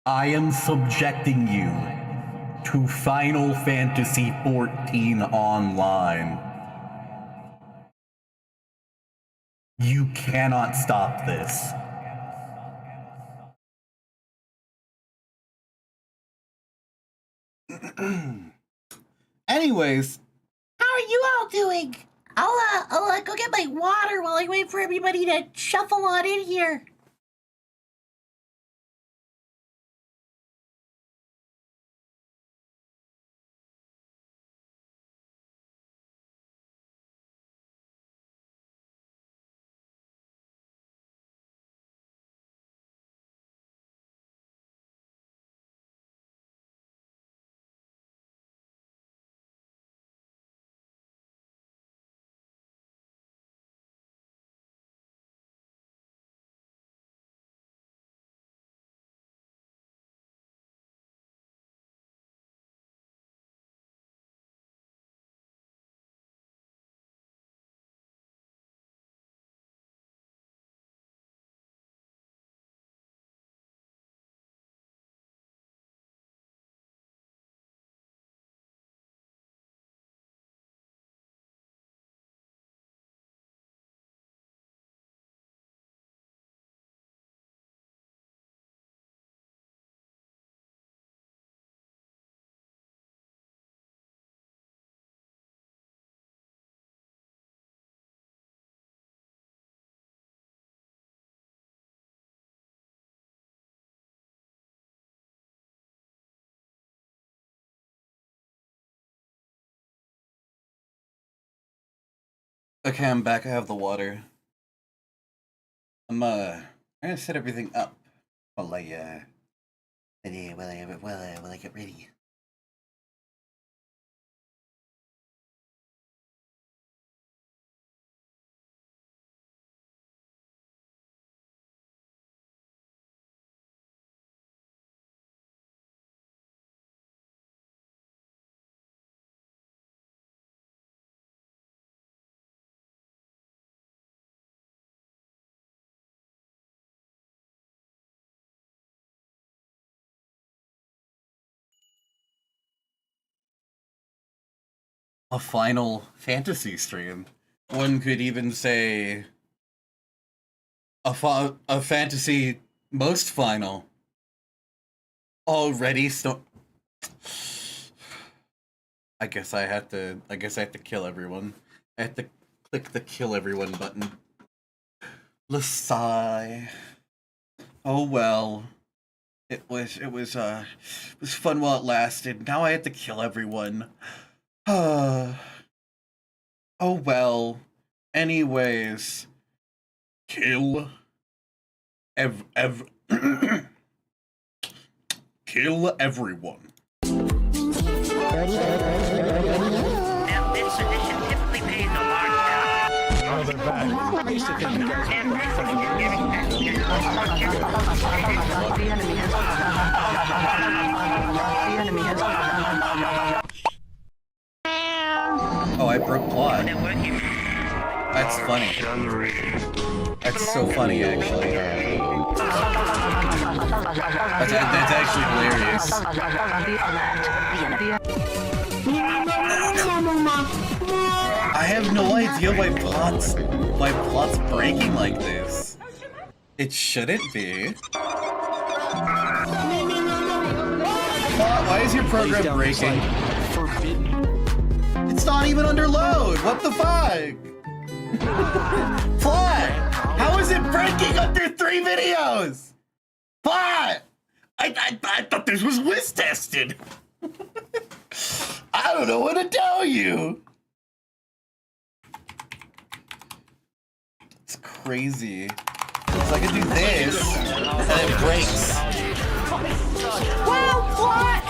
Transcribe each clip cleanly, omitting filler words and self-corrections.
I am subjecting you to Final Fantasy XIV Online. You cannot stop this. Anyways, how are you all doing? I'll go get my water while I wait for everybody to shuffle on in here. okay, I'm back. I have the water. I'm gonna set everything up while I get ready. A Final Fantasy stream. One could even say a fantasy most final. Already I guess I have to kill everyone. I have to click the kill everyone button. Lasai. Oh well. It was fun while it lasted. Now I have to kill everyone. Oh well. Anyways, kill kill everyone. Now, this position typically pays a large salary. Oh, they're back. Oh, I broke plot. That's funny. That's so funny, actually. That's actually hilarious. I have no idea why plot's breaking like this. It shouldn't be. Why is your program breaking? It's not even under load. What the fuck? Plot! How is it breaking under 3 videos? Plot! I thought this was whiz tested. I don't know what to tell you. It's crazy. So I can do this, and it breaks. Wow, Plot! I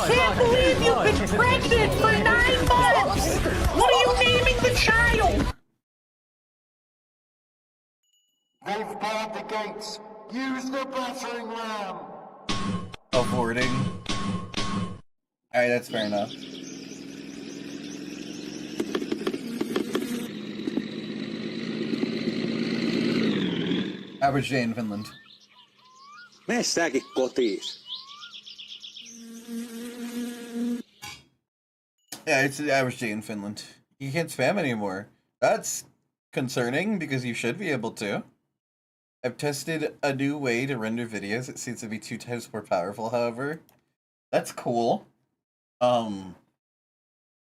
can't believe you've been pregnant for 9 months! What are you naming the child? They've barred the gates. Use the battering ram. Avoiding. Alright, that's fair enough. Average day in Finland. Mene säkin kotiis. Yeah, it's the average day in Finland. You can't spam anymore. That's concerning because you should be able to. I've tested a new way to render videos. It seems to be 2 times more powerful, however. That's cool.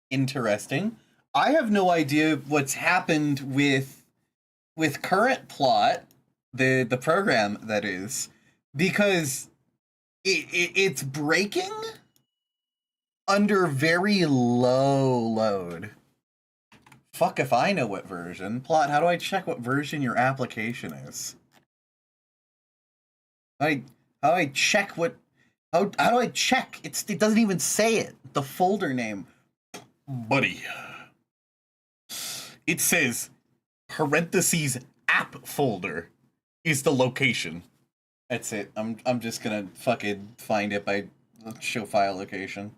Interesting. I have no idea what's happened with current plot, the program that is, because it's breaking under very low load. Fuck if I know what version. Plot, how do I check what version your application is? How do I check what... How do I check? It doesn't even say it. The folder name. Buddy. It says, parentheses, app folder is the location. That's it. I'm just gonna fucking find it by show file location.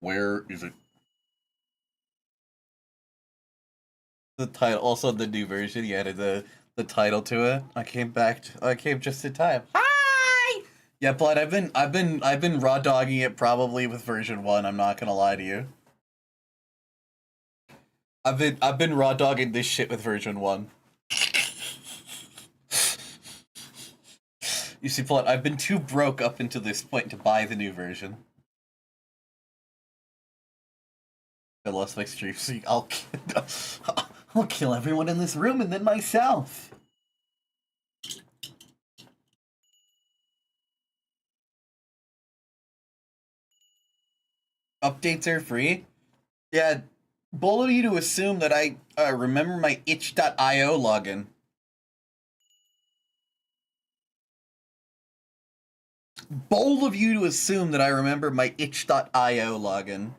Where is it? The title, also the new version, you added the title to it. I came just in time. Hi! Yeah, but I've been raw dogging it probably with version 1, I'm not gonna lie to you. I've been raw dogging this shit with version 1. You see, Plot, I've been too broke up until this point to buy the new version. I lost my stream, so I'll kill everyone in this room and then myself. Updates are free? Yeah, bold of you to assume that I remember my itch.io login. Bold of you to assume that I remember my itch.io login.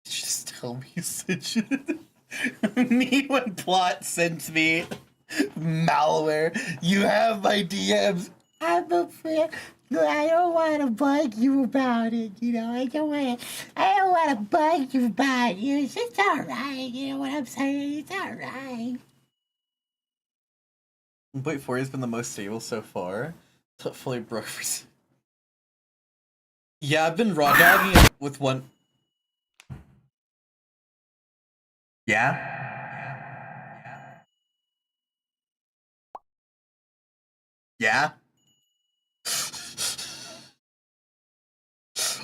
Just tell me such me when Plot sends me malware. You have my DMs. I'm afraid. I don't want to bug you about it. You know, I don't want to bug you about it. It's just alright. You know what I'm saying? It's alright. 1.4 has been the most stable so far. Fully broke for... Yeah, I've been raw dogging it with one... Yeah? Yeah?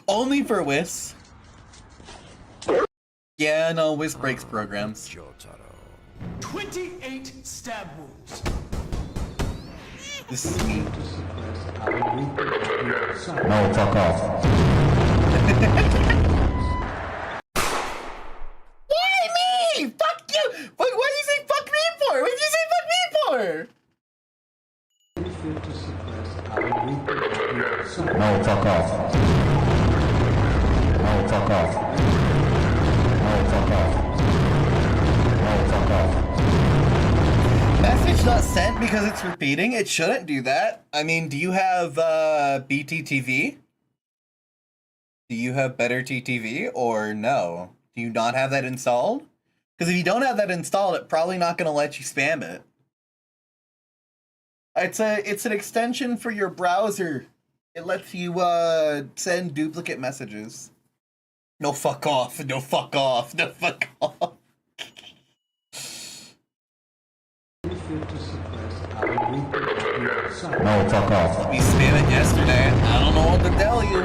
Only for Whis. Yeah, no, Whis breaks programs. 28 stab wounds. This is me. No, fuck off. Why me? Fuck you! Why do you say fuck me for? What did you say fuck me for? No, fuck off. No, fuck off. No, fuck off. No, fuck off. Message not sent because it's repeating. It shouldn't do that. I mean, do you have BTTV? Do you have better TTV or no? Do you not have that installed? Because if you don't have that installed, it's probably not going to let you spam it. It's an extension for your browser. It lets you send duplicate messages. No fuck off. No fuck off. No fuck off. No, fuck off. We spam it yesterday. I don't know what to tell you.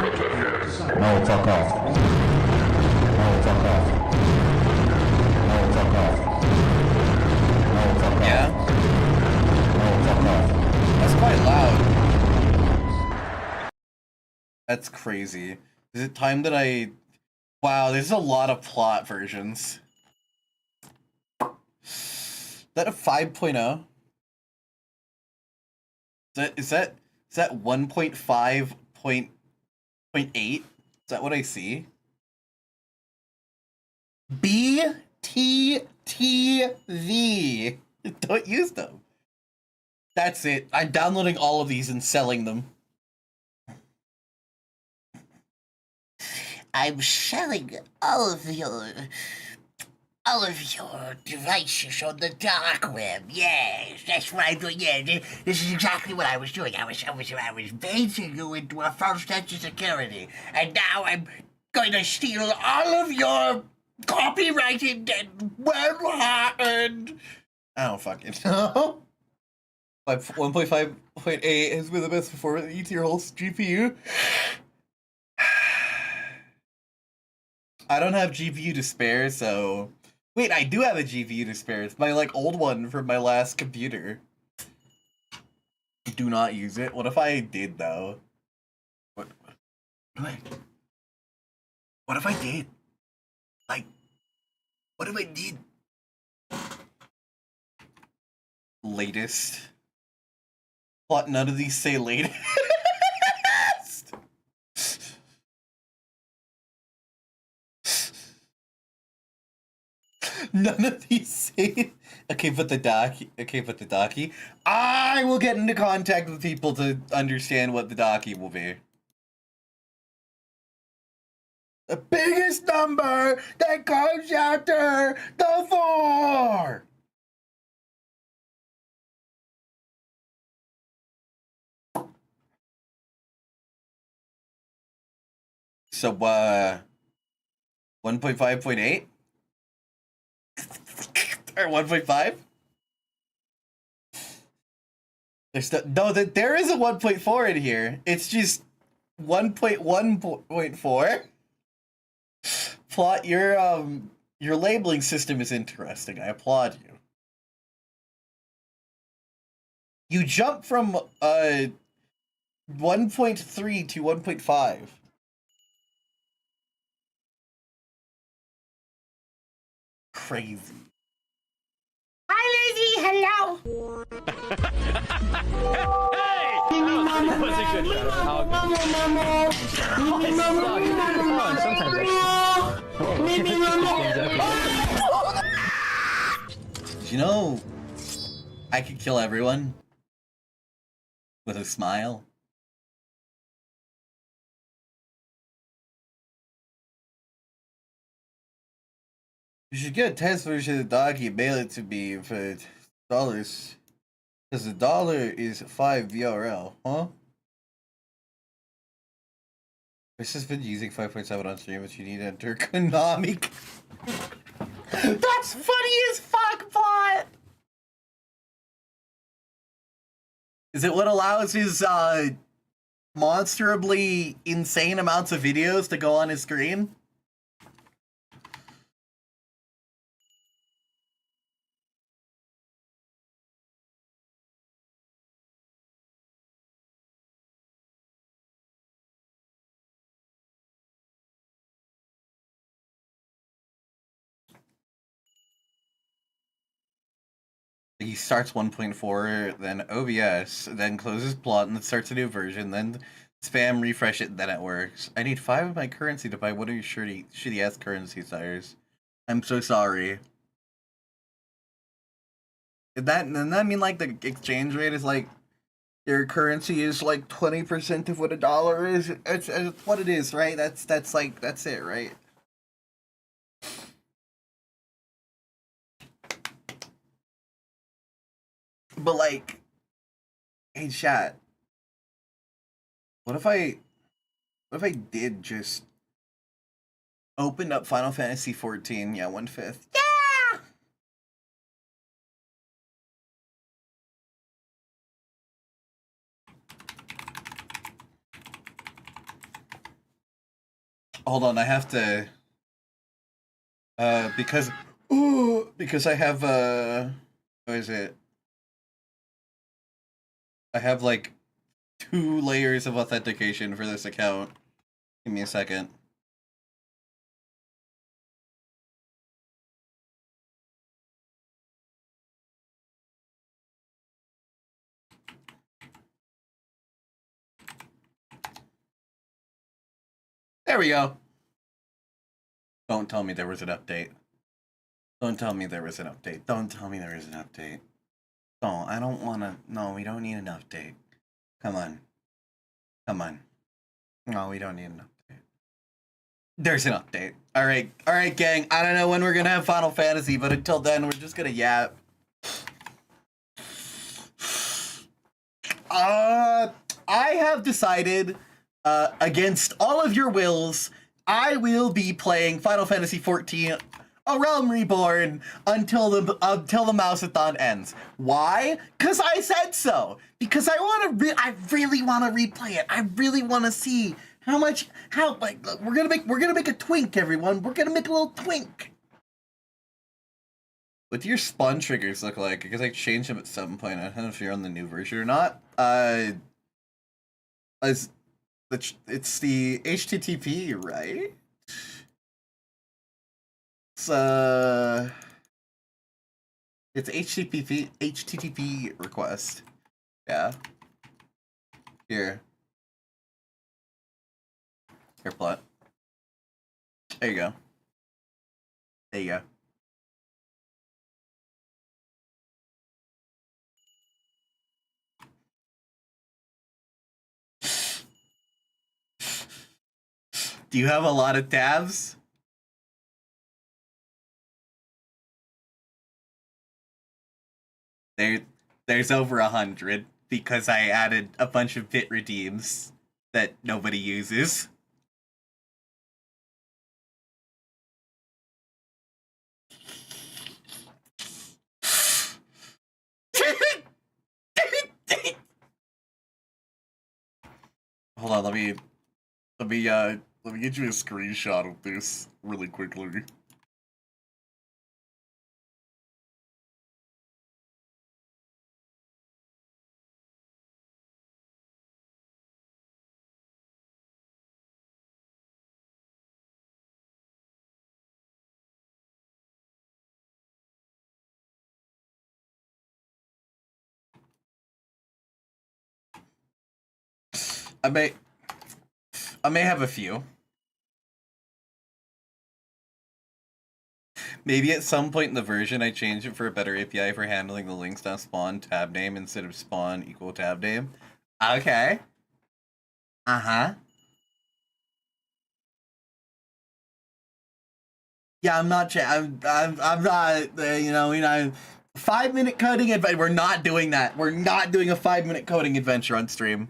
No, fuck off. No, fuck off. No, fuck off. No, fuck off. Yeah? No, fuck off. That's quite loud. That's crazy. Is it time that I... Wow, there's a lot of plot versions. Is that a 5.0? Is that 1.5.8? Is that what I see? BTTV. Don't use them. That's it. I'm downloading all of these and selling them. I'm selling all of your... all of your devices on the dark web. Yes, that's what I'm doing. Yeah, this is exactly what I was doing. I was baiting you into a false sense of security, and now I'm going to steal all of your copyrighted and well-hearted. I don't fucking know. 1.5.8 has been the best performance in your whole GPU. I don't have GPU to spare, so... Wait, I do have a GPU to spare. It's my, like, old one from my last computer. Do not use it. What if I did, though? What if I did? Like, what if I did? Latest. What? None of these say latest. None of these say. Okay, put the docky. Okay, put the docky. I will get into contact with people to understand what the docky will be. The biggest number that comes after the 4. So, 1.5.8? Or 1.5? There is a 1.4 in here. It's just 1.1.4. Plot, your labeling system is interesting. I applaud you. You jump from 1.3 to 1.5. Crazy. Hi, Lizzie. Hello. That was a good You know, I could kill everyone with a smile. You should get a test version of the doggy, mail it to me for $. Because the $1 is 5 VRL, huh? Chris has been using 5.7 on stream, but you need to enter Konami. That's funny as fuck, Plot! Is it what allows his, monsterably insane amounts of videos to go on his screen? He starts 1.4, then OBS, then closes plot, and then starts a new version, then spam, refresh it, and then it works. I need 5 of my currency to buy one of your shitty ass currency sires. I'm so sorry. Doesn't that mean like the exchange rate is like your currency is like 20% of what $1 is? It's what it is, right? That's it, right? But like, hey chat, what if I did just open up Final Fantasy 14? Yeah, 1/5. Yeah. Hold on, I have to. Because I have what is it? I have like 2 layers of authentication for this account. Give me a second. There we go. Don't tell me there was an update. Don't tell me there was an update. Don't tell me there was an update. Don't. I don't want to. No, we don't need an update. Come on. Come on. No, we don't need an update. There's an update. All right, gang. I don't know when we're gonna have Final Fantasy, but until then, we're just gonna yap. I have decided, against all of your wills, I will be playing Final Fantasy XIV: A Realm Reborn until the Mousathon ends. Why? Because I said so. Because I really want to replay it. I really want to see like we're gonna make a twink, everyone. We're gonna make a little twink. What do your spawn triggers look like? Because I changed them at some point. I don't know if you're on the new version or not. It's the HTTP, right? It's HTTP request. Yeah. Here, plot. There you go. There you go. Do you have a lot of tabs? There's over 100 because I added a bunch of bit redeems that nobody uses. Hold on, let me get you a screenshot of this really quickly. I may have a few. Maybe at some point in the version I change it for a better API for handling the links now spawn tab name instead of spawn equal tab name. Okay. Uh-huh. Yeah, I'm not. I'm not. 5-minute coding adventure. We're not doing that. We're not doing a 5-minute coding adventure on stream.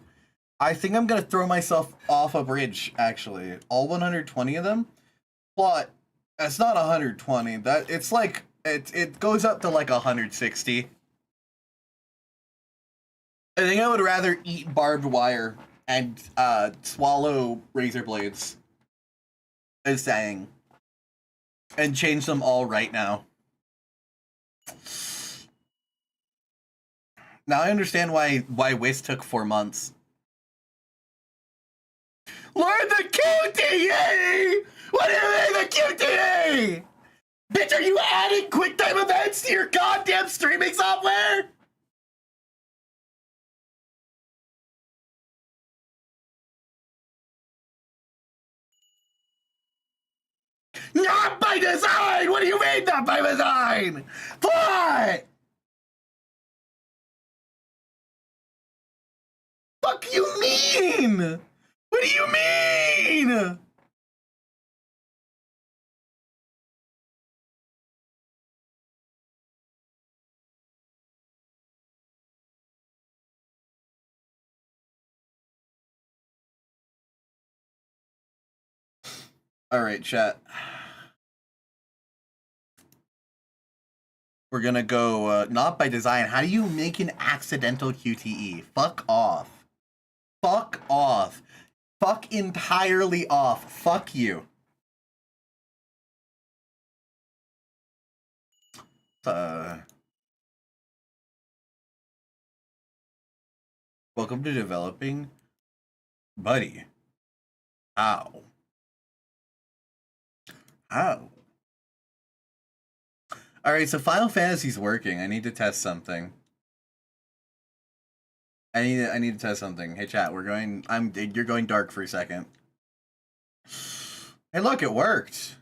I think I'm gonna throw myself off a bridge. Actually, all 120 of them. But it's not 120. That it's like it goes up to like 160. I think I would rather eat barbed wire and swallow razor blades. Is saying. And change them all right now. Now I understand why Whis took 4 months. Learn the QTE! What do you mean the QTE? Bitch, are you adding QuickTime events to your goddamn streaming software? Not by design! What do you mean not by design? What? Fuck you mean? What do you mean? All right, chat. We're gonna go, not by design. How do you make an accidental QTE? Fuck off. Fuck off. Fuck entirely off. Fuck you. Welcome to developing. Buddy. How? How? Alright, so Final Fantasy's working. I need to test something. I need to test something. Hey chat, you're going dark for a second. Hey look, it worked.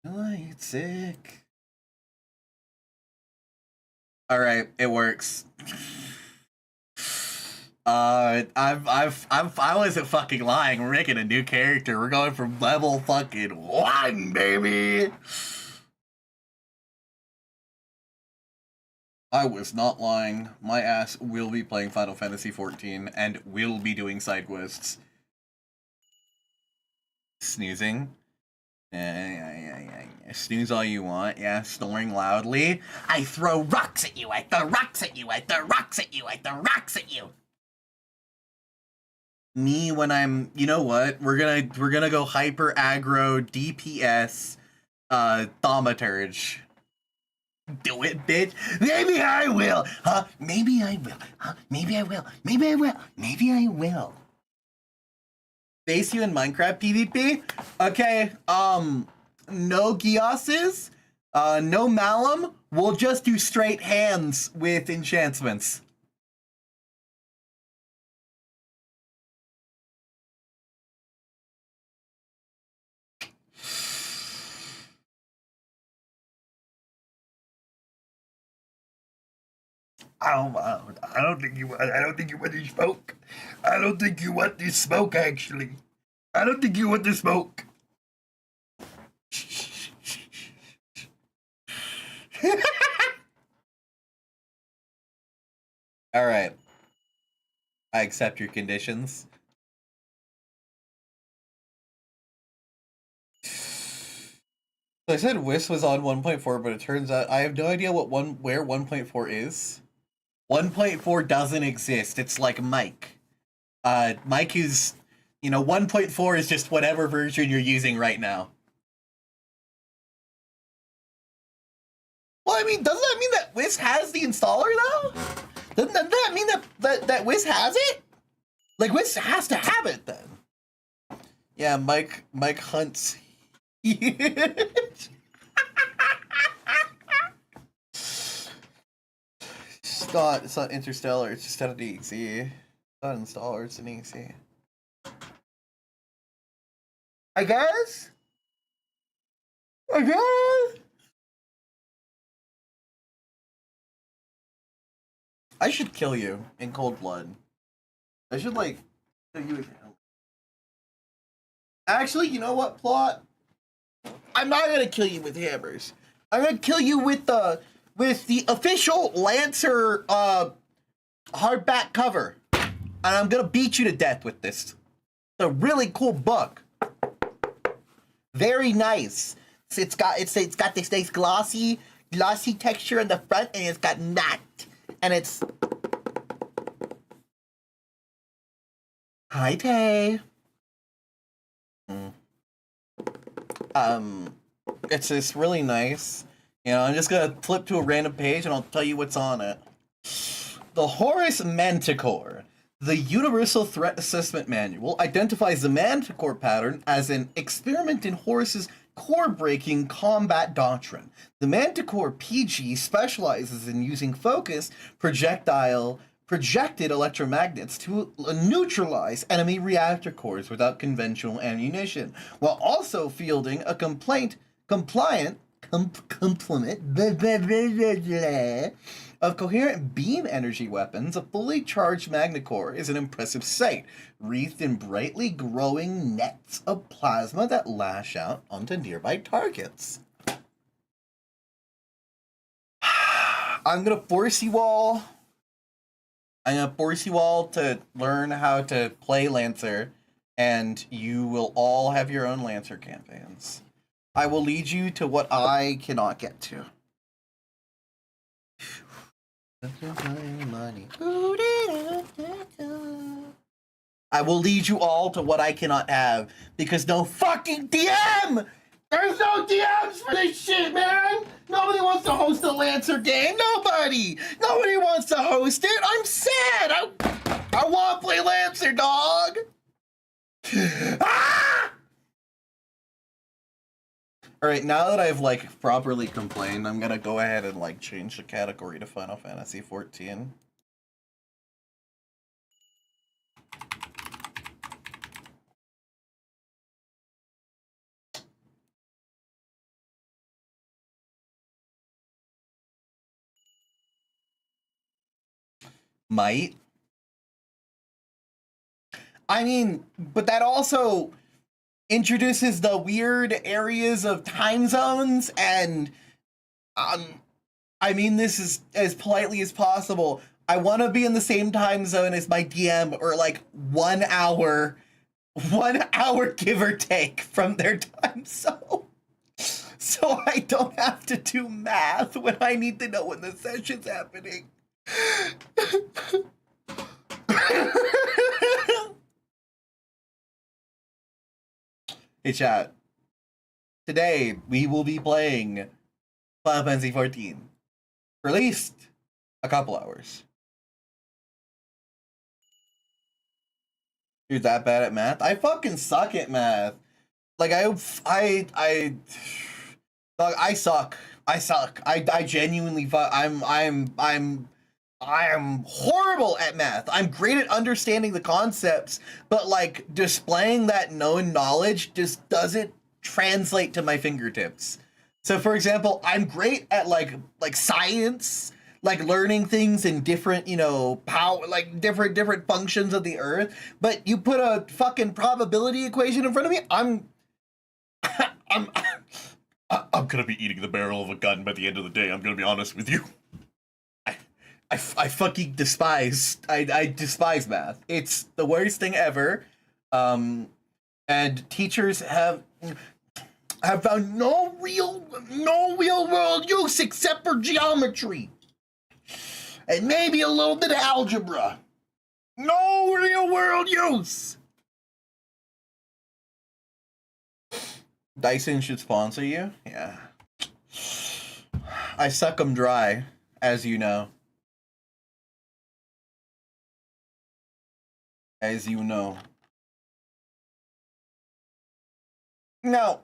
It's sick. Alright, it works. I wasn't fucking lying. We're making a new character. We're going from level fucking 1, baby. I was not lying. My ass will be playing Final Fantasy XIV and will be doing side quests. Snoozing. Yeah. Snooze all you want. Yeah, snoring loudly. I throw rocks at you. I throw rocks at you. I throw rocks at you. I throw rocks at you. Me when I'm, you know what? We're gonna go hyper aggro DPS thaumaturge. Do it, bitch. Maybe I will. Huh? Maybe I will. Huh? Maybe I will. Maybe I will. Maybe I will. Face you in Minecraft PvP? Okay, no Gios's, no Malum. We'll just do straight hands with enchantments. I don't think you want this smoke. I don't think you want this smoke, actually. I don't think you want the smoke. All right. I accept your conditions. So I said WIS was on 1.4, but it turns out I have no idea where 1.4 is. 1.4 doesn't exist. It's like Mike. Mike is, 1.4 is just whatever version you're using right now. Well, I mean, doesn't that mean that WIS has the installer though? Doesn't that mean that WIS has it? Like WIS has to have it then. Yeah, Mike hunts. It's not Interstellar, it's just out of EXE. It's not an installer, it's an EXE. I guess? I should kill you in cold blood. I should, kill you with hell. Actually, you know what, plot? I'm not gonna kill you with hammers. I'm gonna kill you with the official Lancer hardback cover, and I'm gonna beat you to death with this. It's a really cool book. Very nice. It's got this nice glossy texture in the front, and it's got matte, and it's. Hi, Tay. It's this really nice. I'm just gonna flip to a random page and I'll tell you what's on it. The Horus Manticore. The Universal Threat Assessment Manual identifies the Manticore pattern as an experiment in Horus's core-breaking combat doctrine. The Manticore PG specializes in using focused projected electromagnets to neutralize enemy reactor cores without conventional ammunition, while also fielding a complement of coherent beam energy weapons. A fully charged magnacore is an impressive sight, wreathed in brightly glowing nets of plasma that lash out onto nearby targets. I'm gonna force you all to learn how to play Lancer, and you will all have your own Lancer campaigns. I will lead you to what I cannot get to. I will lead you all to what I cannot have, because no fucking DM! There's no DMs for this shit, man! Nobody wants to host a Lancer game. Nobody wants to host it. I'm sad. I want to play Lancer, dog. Ah! All right, now that I've properly complained, I'm gonna go ahead and change the category to Final Fantasy XIV. Might. I mean, but that also introduces the weird areas of time zones, and I mean this is as politely as possible. I want to be in the same time zone as my DM, or like 1 hour give or take from their time zone. So I don't have to do math when I need to know when the session's happening. Hey chat. Today we will be playing Final Fantasy XIV. For at least a couple hours. You're that bad at math? I fucking suck at math. Like dog, I suck. I genuinely I'm horrible at math. I'm great at understanding the concepts, but like displaying that known knowledge just doesn't translate to my fingertips. So for example, I'm great at like science, like learning things in different, power, like different functions of the earth, but you put a fucking probability equation in front of me, I'm gonna be eating the barrel of a gun by the end of the day. I'm gonna be honest with you. I fucking despise. I despise math. It's the worst thing ever. And teachers have found no real world use except for geometry. And maybe a little bit of algebra. No real world use. Dyson should sponsor you? Yeah. I suck them dry, as you know. As you know. Now,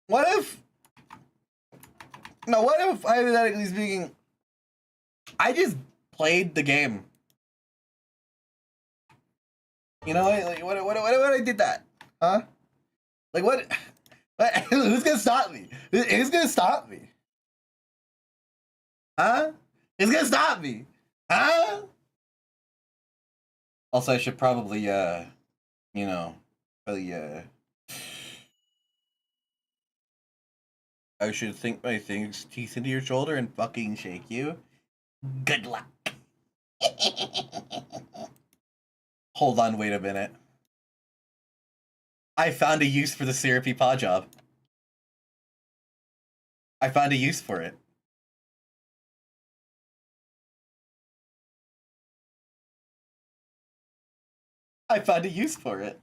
what if, hypothetically speaking, I just played the game? You know, like, what I did that? Huh? Like, what? Who's gonna stop me? Who's gonna stop me? Huh? Who's gonna stop me? Huh? Also, I should probably, I should sink my teeth into your shoulder and fucking shake you. Good luck. Hold on, wait a minute. I found a use for the syrupy paw job. I found a use for it. I found a use for it.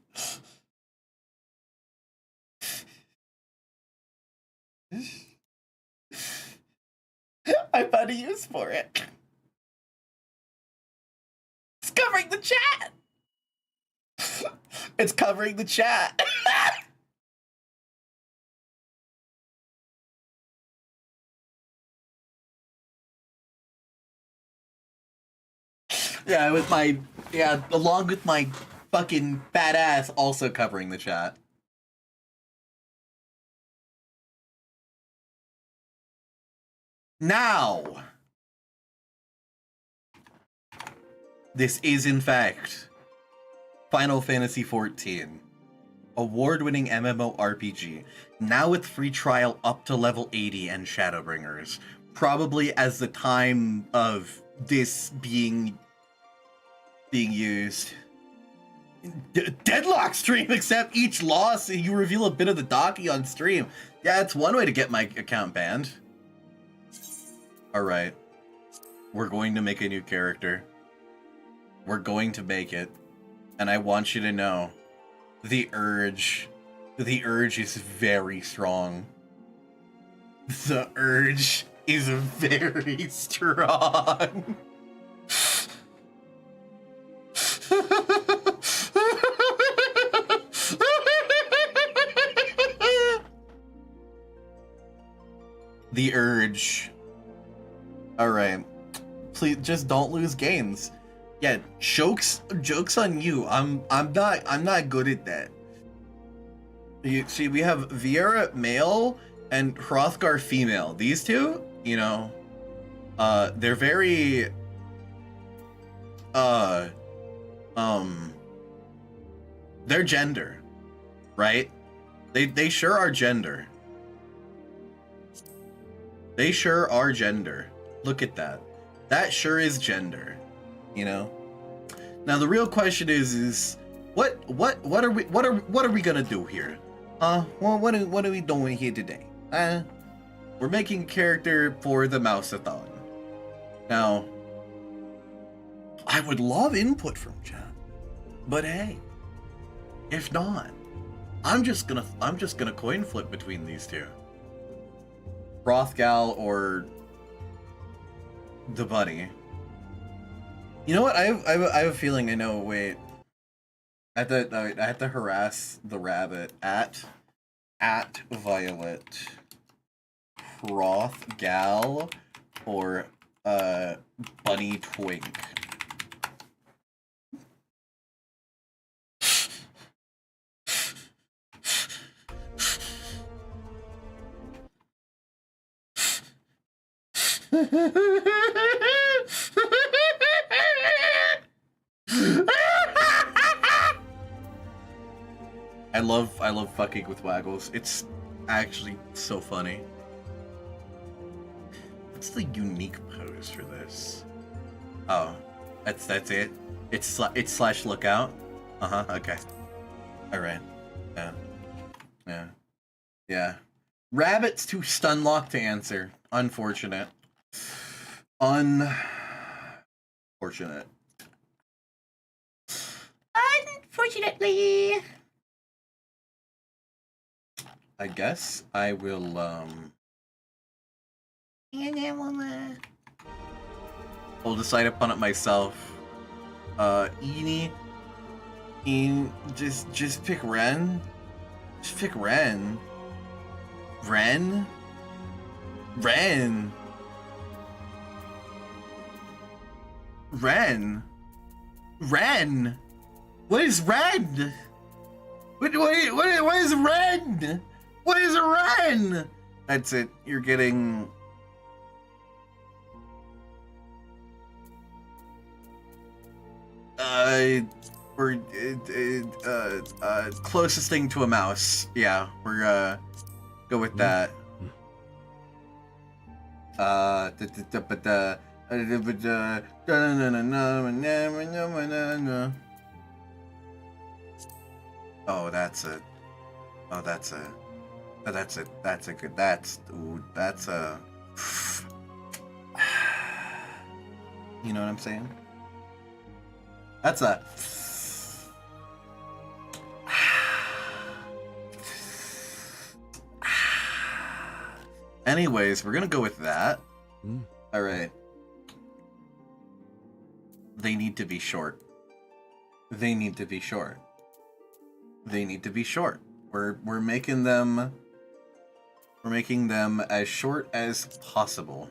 I found a use for it. It's covering the chat. It's covering the chat. Yeah, along with my fucking fat ass also covering the chat. Now, this is in fact Final Fantasy XIV, award-winning MMORPG, now with free trial up to level 80 and Shadowbringers, probably as the time of this being used. Deadlock stream, except each loss you reveal a bit of the Daki on stream. Yeah, it's one way to get my account banned. Alright. We're going to make a new character. We're going to make it. And I want you to know, the urge is very strong. The urge is very strong. The urge. Alright. Please just don't lose games. Yeah, joke's on you. I'm not good at that. You see, we have Viera male and Hrothgar female. These two, they're very They're gender, right? They sure are gender. They sure are gender. Look at that. That sure is gender, you know? Now the real question is what are we gonna do here? Well, what are we doing here today? We're making a character for the Mousathon. Now, I would love input from chat, but hey, if not, I'm just gonna coin flip between these two. Rothgal or the bunny. You know what? I have a feeling I know. Wait, I have to harass the rabbit at Violet, Rothgal, or Bunny Twink. I love fucking with Waggles. It's actually so funny. What's the unique pose for this? Oh, that's it. It's slash lookout. Okay. All right. Yeah. Rabbit's too stun locked to answer. Unfortunate. Unfortunately. I guess I will, I'll decide upon it myself. Eenie, just pick Ren. Just pick Ren. Ren? Ren! Ren! Ren! What is Ren? What is Ren? What is Ren? That's it. You're getting... we're closest thing to a mouse. Yeah, we're go with that. Oh, that's a good, that's a, you know what I'm saying? That's a, anyways, we're gonna go with that. All right. They need to be short. They need to be short. They need to be short. We're making them as short as possible.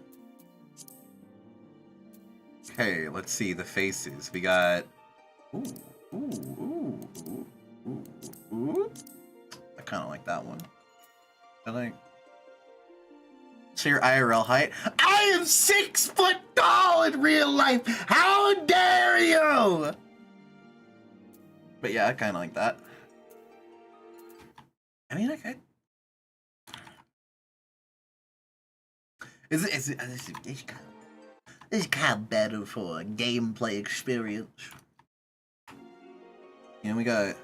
Okay, let's see the faces. We got ooh. I kind of like that one. I like. So your IRL height? I am 6 foot tall in real life. How dare you? But yeah, I kind of like that. I mean, okay. This is kind of better for a gameplay experience. You know, we got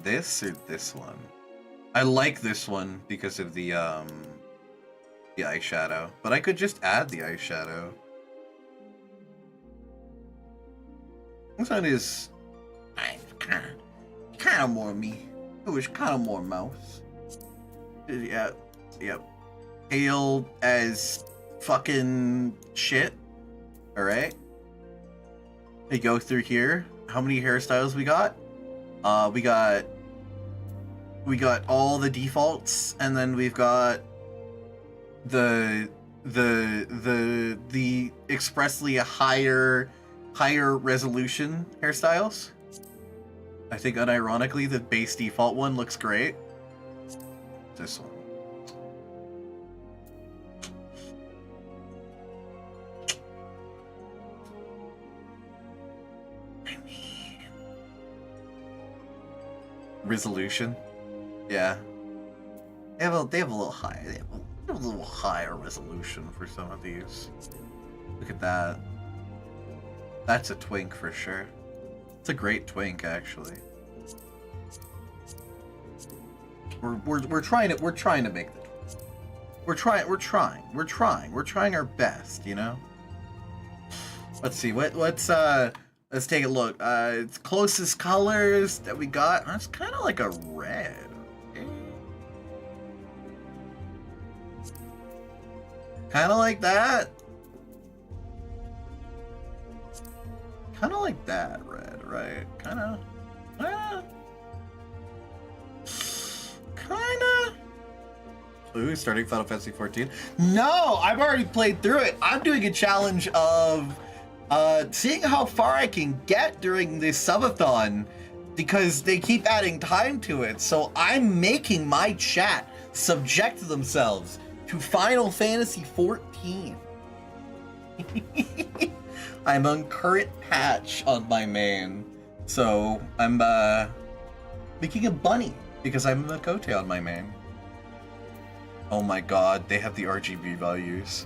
this or this one. I like this one because of the eyeshadow, but I could just add the eyeshadow. This one is kind of more me. It was kind of more mouse. Yeah, yep. Pale as fucking shit. All right. We go through here. How many hairstyles we got? We got all the defaults, and then we've got the expressly higher resolution hairstyles. I think unironically the base default one looks great. This one. resolution. Yeah. They have a little higher. They have a little higher resolution for some of these. Look at that. That's a twink for sure. It's a great twink, actually. We're trying to make the twink. We're trying our best, you know. Let's see. Let's take a look. It's closest colors that we got. That's kind of like a red. Kind of like that. Kind of like that red, right? Kind of. Ooh, starting Final Fantasy 14. No, I've already played through it. I'm doing a challenge of seeing how far I can get during this subathon because they keep adding time to it. So I'm making my chat subject themselves to Final Fantasy 14. I'm on current patch on my main. So I'm making a bunny because I'm a Kote on my main. Oh my god, they have the RGB values.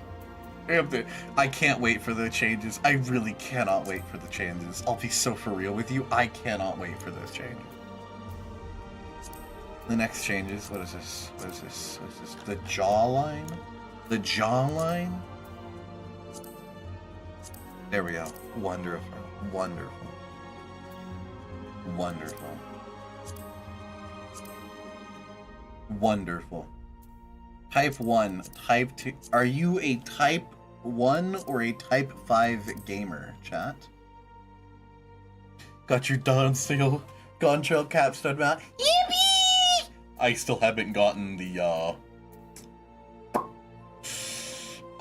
I can't wait for the changes. I really cannot wait for the changes. I'll be so for real with you. I cannot wait for those changes. The next changes. What is this? What is this? What is this? The jawline? The jawline? There we go. Wonderful. Wonderful. Wonderful. Wonderful. Type 1, Type 2. Are you a Type 1 or a Type 5 gamer, chat? Got your Dawn Seal Gontrail capstone mount. Yippee! I still haven't gotten the,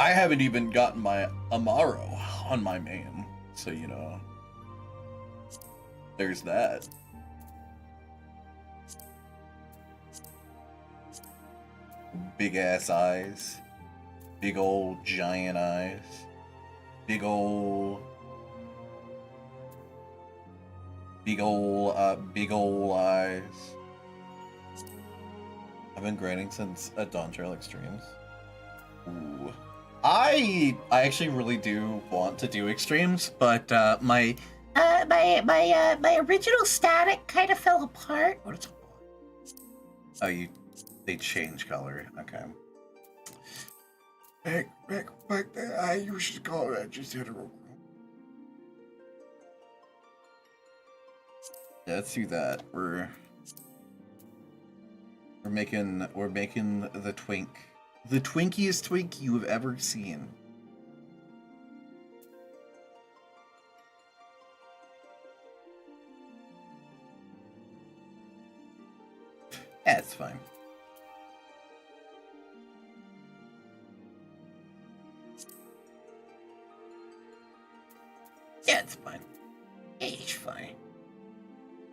I haven't even gotten my Amaro on my main, so you know. There's that. Big ass eyes. Big old giant eyes. Big old eyes. I've been grinding since Dawn Trail Extremes. Ooh. I actually really do want to do extremes, but my original static kind of fell apart. What is it? Oh, they change color. Okay. Back there, I used to call it just hetero. Yeah, let's do that. We're making the twink. The twinkiest twink you have ever seen. Yeah, it's fine. Yeah, it's fine. It's fine.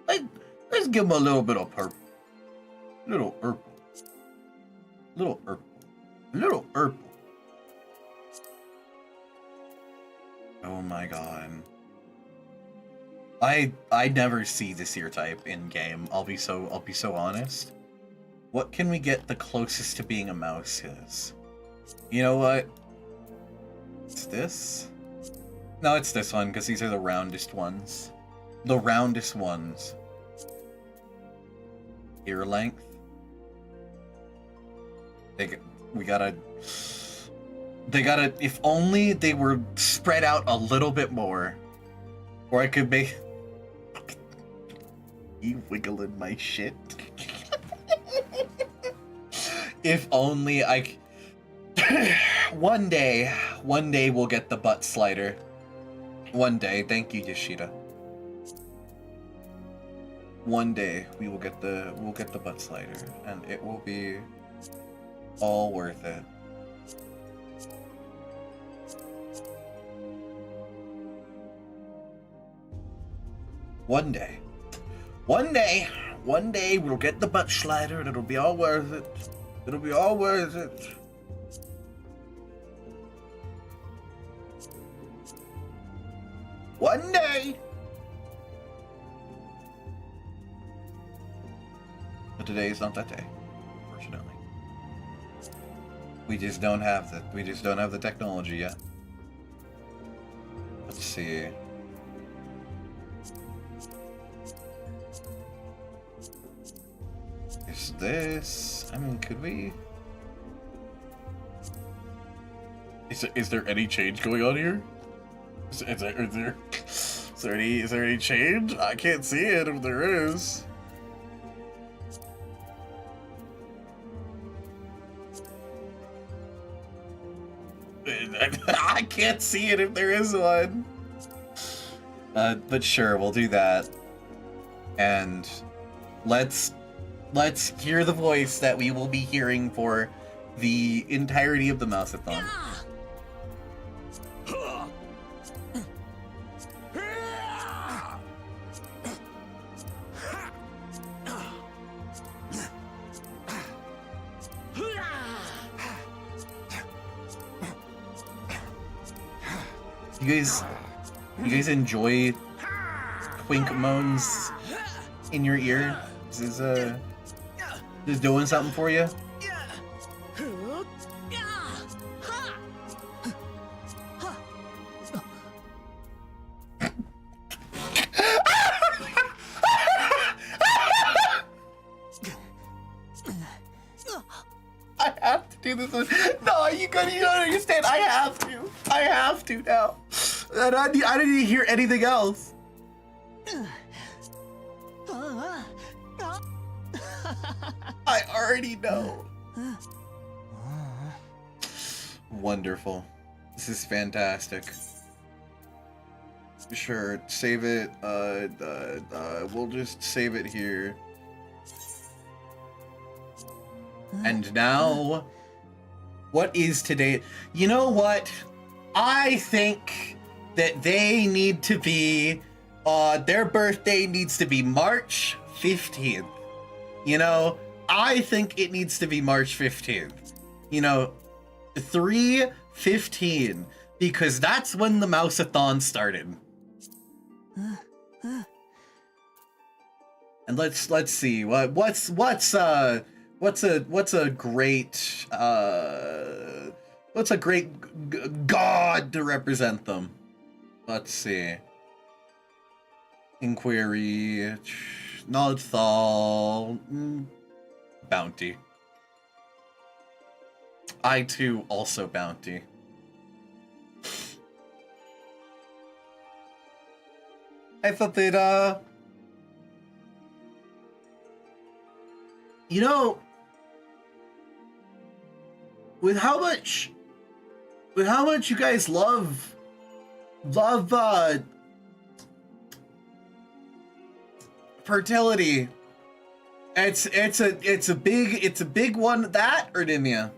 Let's give him a little bit of purple. Little purple. Little purple. Little purple. Oh my god. I never see this ear type in game. I'll be so honest. What can we get the closest to being a mouse is? You know what? It's this? No, it's this one, because these are the roundest ones. The roundest ones. Ear length. They gotta, if only they were spread out a little bit more. Or I could make... You wiggling my shit. If only I... One day we'll get the butt slider. One day, thank you, Yoshida. One day we'll get the butt slider, and it will be all worth it. One day we'll get the butt slider, and it'll be all worth it. It'll be all worth it. One day. But today is not that day, unfortunately. We just don't have the technology yet. Let's see. Is this? I mean, could we? Is there any change going on here? Is there any change? I can't see it if there is. I can't see it if there is one. But sure, we'll do that. And let's hear the voice that we will be hearing for the entirety of the Mousathon. You guys enjoy twink moans in your ear? Is this doing something for you? I have to do this one. No, you don't understand. I have to now. And I didn't hear anything else. I already know. Wonderful. This is fantastic. Sure, save it. We'll just save it here. And now, what is today? You know what? I think that they need to be, their birthday needs to be March 15th. You know, I think it needs to be March 15th. You know, 3/15, because that's when the Mousathon started. And let's see what's a great god to represent them. Let's see. Inquiry, Nodthal, Bounty. I too also Bounty. I thought they'd you know, with how much you guys love fertility, it's a big one. That or Nimia?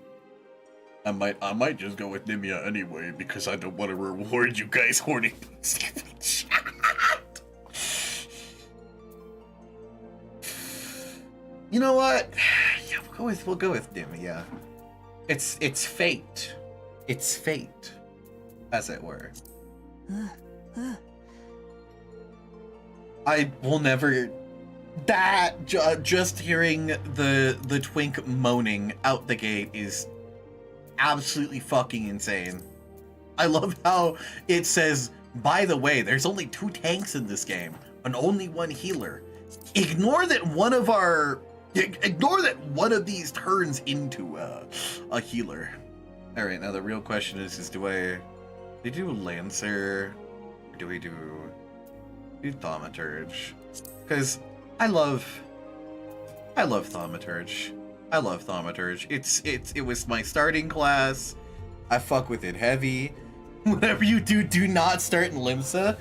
I might just go with Nimia anyway because I don't want to reward you guys hoarding stupid chat. You know what? Yeah, we'll go with Nimia. It's fate. It's fate, as it were. I will never. That just hearing the twink moaning out the gate is absolutely fucking insane. I love how it says, by the way, there's only 2 tanks in this game and only 1 healer. Ignore that one of these turns into a healer. All right, now the real question is do we do Lancer or do we do Thaumaturge? Because I love Thaumaturge. I love Thaumaturge. It was my starting class. I fuck with it heavy. Whatever you do not start in Limsa.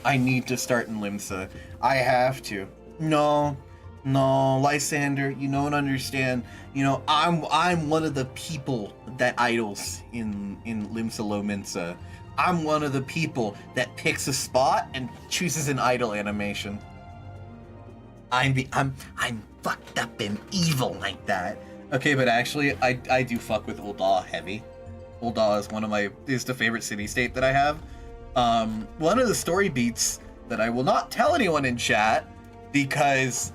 I need to start in Limsa. I have to. No, Lysander, you don't understand. You know, I'm one of the people that idles in Limsa Lominsa. I'm one of the people that picks a spot and chooses an idle animation. I'm fucked up and evil like that. Okay, but actually, I do fuck with Ul'dah heavy. Ul'dah is the favorite city state that I have. One of the story beats that I will not tell anyone in chat because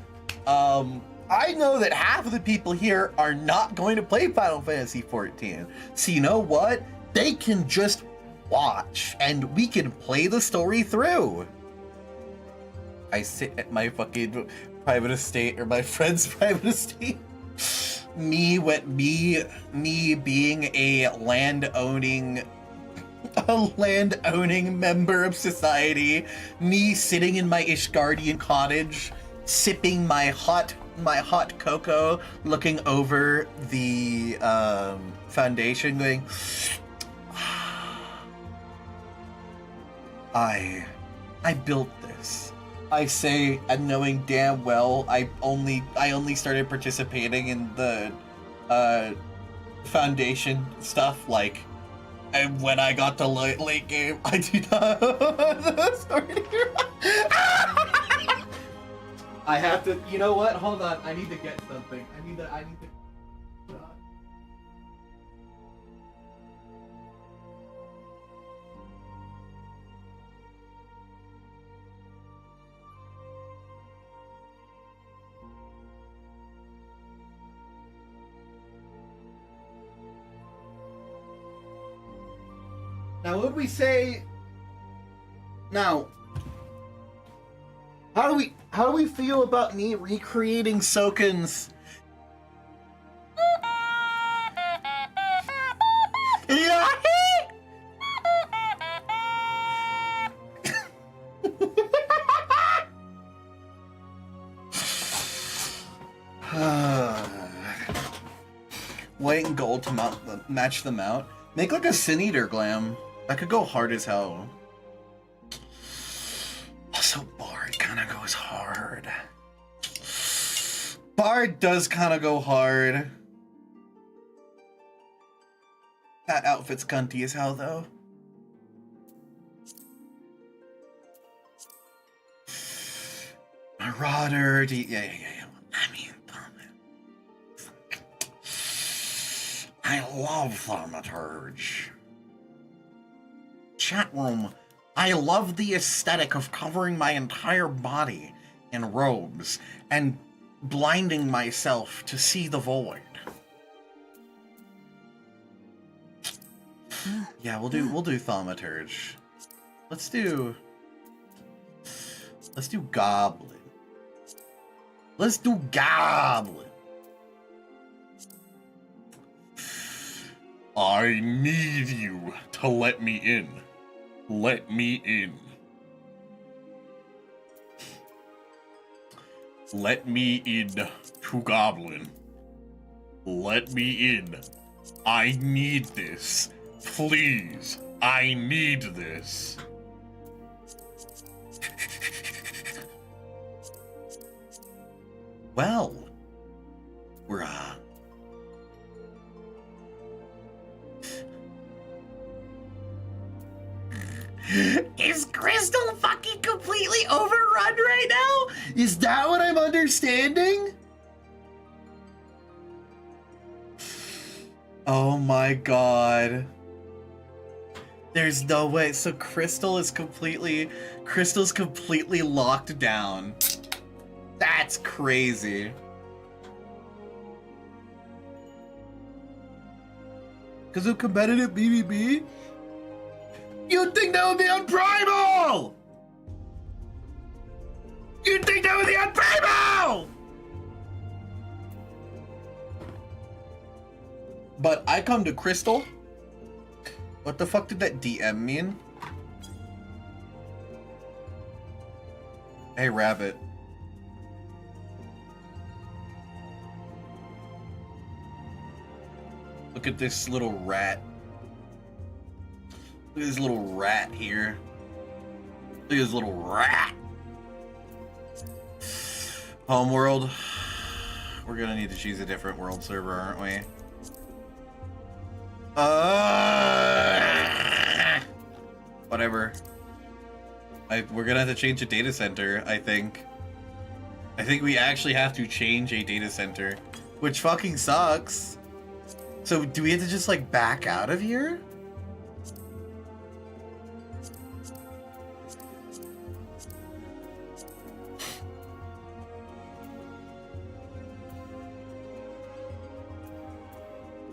I know that half of the people here are not going to play Final Fantasy XIV. So you know what? They can just watch, and we can play the story through. I sit at my fucking private estate, or my friend's private estate. Me being a land-owning member of society, me sitting in my Ishgardian cottage, sipping my hot cocoa, looking over the foundation, going, I built this. I say, and knowing damn well I only started participating in the foundation stuff like, and when I got to late game, I do not I have to, you know what? Hold on, I need to get something. I need to. Now, would we say? Now, how do we feel about me recreating Soken's? White and gold to match them out. Make like a Sin Eater glam. That could go hard as hell. Also, Bard kind of goes hard. Bard does kind of go hard. That outfit's cunty as hell, though. Marauder, yeah. I mean, I love Thaumaturge. Chat room, I love the aesthetic of covering my entire body in robes and blinding myself to see the void. Yeah, we'll do Thaumaturge. Let's do Goblin. Let's do Goblin. I need you to let me in. Let me in. Let me in to Goblin. Let me in. I need this. Please. I need this. Well, we're Is Crystal fucking completely overrun right now? Is that what I'm understanding? Oh my god. There's no way. So Crystal's completely locked down. That's crazy. Because of competitive BBB? You'd think that would be on Primal! You'd think that would be on Primal! But I come to Crystal. What the fuck did that DM mean? Hey, Rabbit. Look at this little rat. Look at this little rat here. Look at this little rat. Homeworld. We're gonna need to choose a different world server, aren't we? Whatever. We're gonna have to change a data center, I think. I think we actually have to change a data center, which fucking sucks. So do we have to just like back out of here?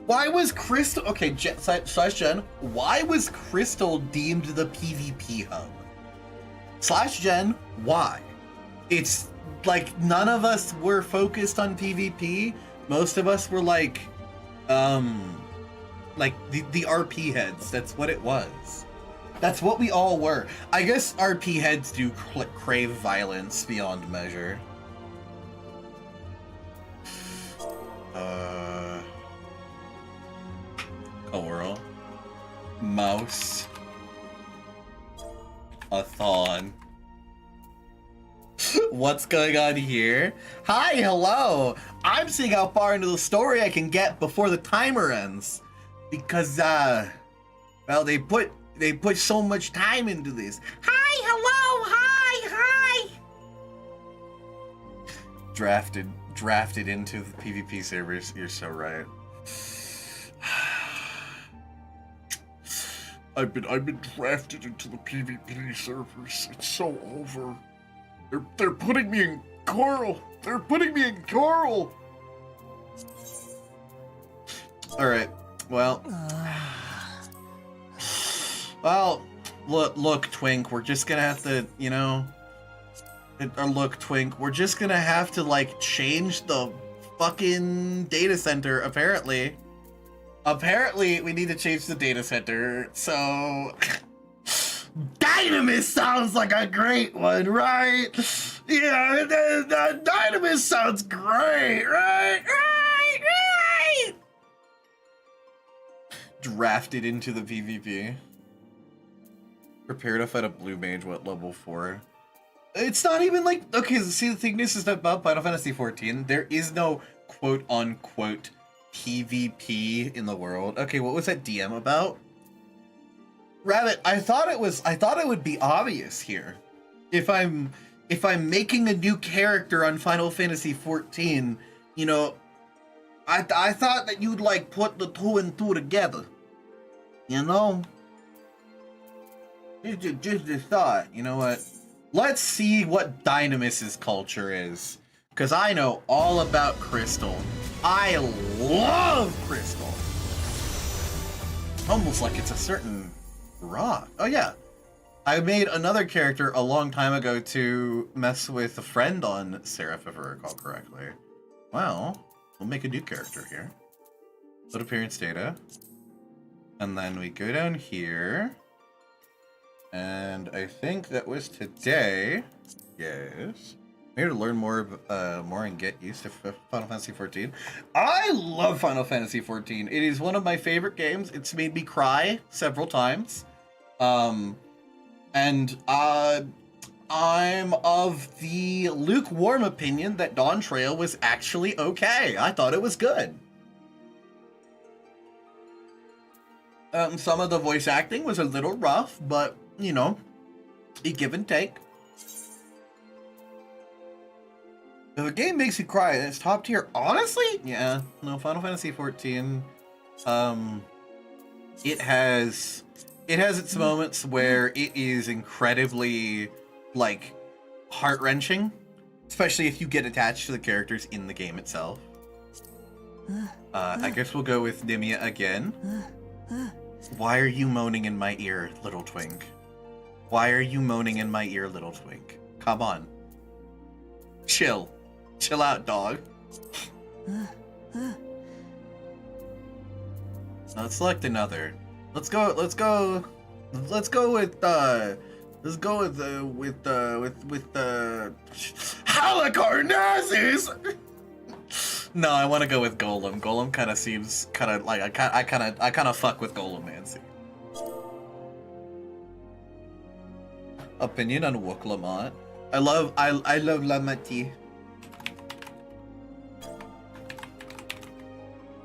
Why was Crystal... Okay, slash Jen, why was Crystal deemed the PvP hub? Slash Jen, why? It's like none of us were focused on PvP. Most of us were like the RP heads. That's what it was. That's what we all were. I guess RP heads do crave violence beyond measure. Coral. Mouse. Mousathon. What's going on here? Hi, hello! I'm seeing how far into the story I can get before the timer ends. Because, well, they put so much time into this. Hi, hello, hi! Drafted into the PvP servers, you're so right. I've been drafted into the PvP servers. It's so over. They're putting me in coral. They're putting me in coral. All right. Well, look, Twink. We're just gonna have to, you know. Or look, Twink. We're just gonna have to like change the fucking data center. Apparently, we need to change the data center. So. Dynamis sounds like a great one, right? Yeah, Dynamis sounds great, right? Drafted into the PvP. Prepare to fight a blue mage, what, level 4? It's not even like... Okay, see, the thing is that about Final Fantasy XIV, there is no quote-unquote PvP in the world. Okay, what was that DM about? Rabbit, I thought it would be obvious here. If I'm making a new character on Final Fantasy XIV, you know, I thought that you'd like put the 2 and 2 together. You know? Just a thought. You know what? Let's see what Dynamis's culture is. Because I know all about Crystal. I love Crystal. Almost like it's a certain rock. Oh yeah. I made another character a long time ago to mess with a friend on Seraph, if I recall correctly. Well, we'll make a new character here. Load appearance data. And then we go down here. And I think that was today. Yes. I'm here to learn more and get used to Final Fantasy XIV. I love Final Fantasy XIV. It is one of my favorite games. It's made me cry several times. I'm of the lukewarm opinion that Dawn Trail was actually okay. I thought it was good. Some of the voice acting was a little rough, but, you know, a give and take. If a game makes you cry and it's top tier, honestly, yeah, no, Final Fantasy XIV, it has its moments where it is incredibly, like, heart-wrenching, especially if you get attached to the characters in the game itself. I guess we'll go with Nimia again. Why are you moaning in my ear, little twink? Why are you moaning in my ear, little twink? Come on. Chill. Chill out, dog. Let's select another. Let's go with Halicarnassus! No, I want to go with Golem. Golem kind of seems kind of like I kind of fuck with Golem Nancy. Opinion on Wook Lamont. I love Lamati.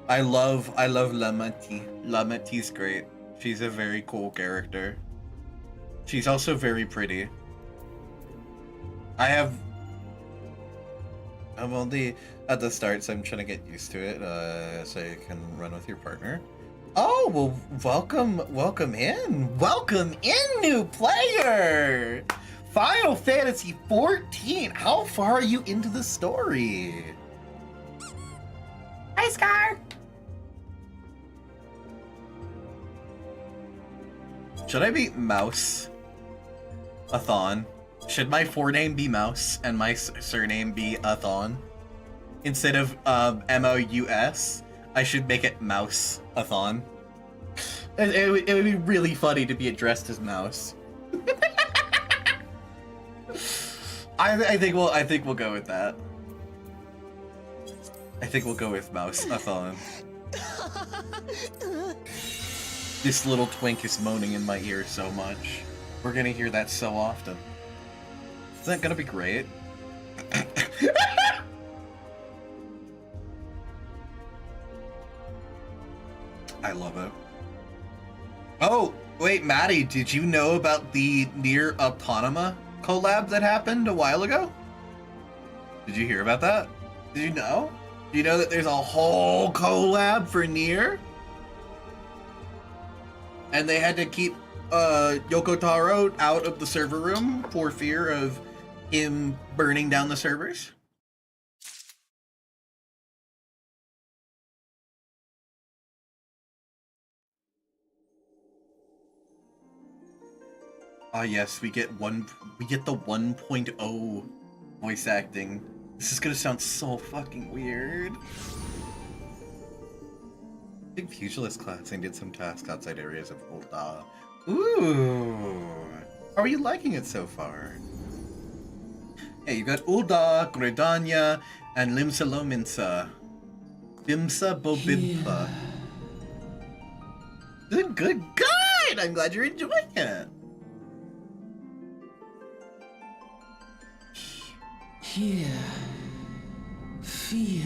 I love Lamati. Lamati's great. She's a very cool character. She's also very pretty. I'm only at the start, so I'm trying to get used to it, so you can run with your partner. Oh, well, welcome in, new player! Final Fantasy XIV, how far are you into the story? Hi, Scar! Should I be Mousathon? Should my forename be Mouse and my surname be Athon? Instead of M-O-U-S, I should make it Mousathon. It would be really funny to be addressed as Mouse. I think we'll go with that. I think we'll go with Mousathon. This little twink is moaning in my ear so much. We're gonna hear that so often. Isn't that gonna be great? I love it. Oh, wait, Maddie, did you know about the Nier Autonoma collab that happened a while ago? Did you hear about that? Did you know? Do you know that there's a whole collab for Nier? And they had to keep Yoko Taro out of the server room for fear of him burning down the servers? Ah yes, we get the 1.0 voice acting. This is gonna sound so fucking weird. Big pugilist class and did some tasks outside areas of Ulda. Ooh! How are you liking it so far? Hey, you got Ulda, Gredanya, and Limsa Lominsa. Bimsa Bobimpa. Good, good, good! I'm glad you're enjoying it. Here. Feel.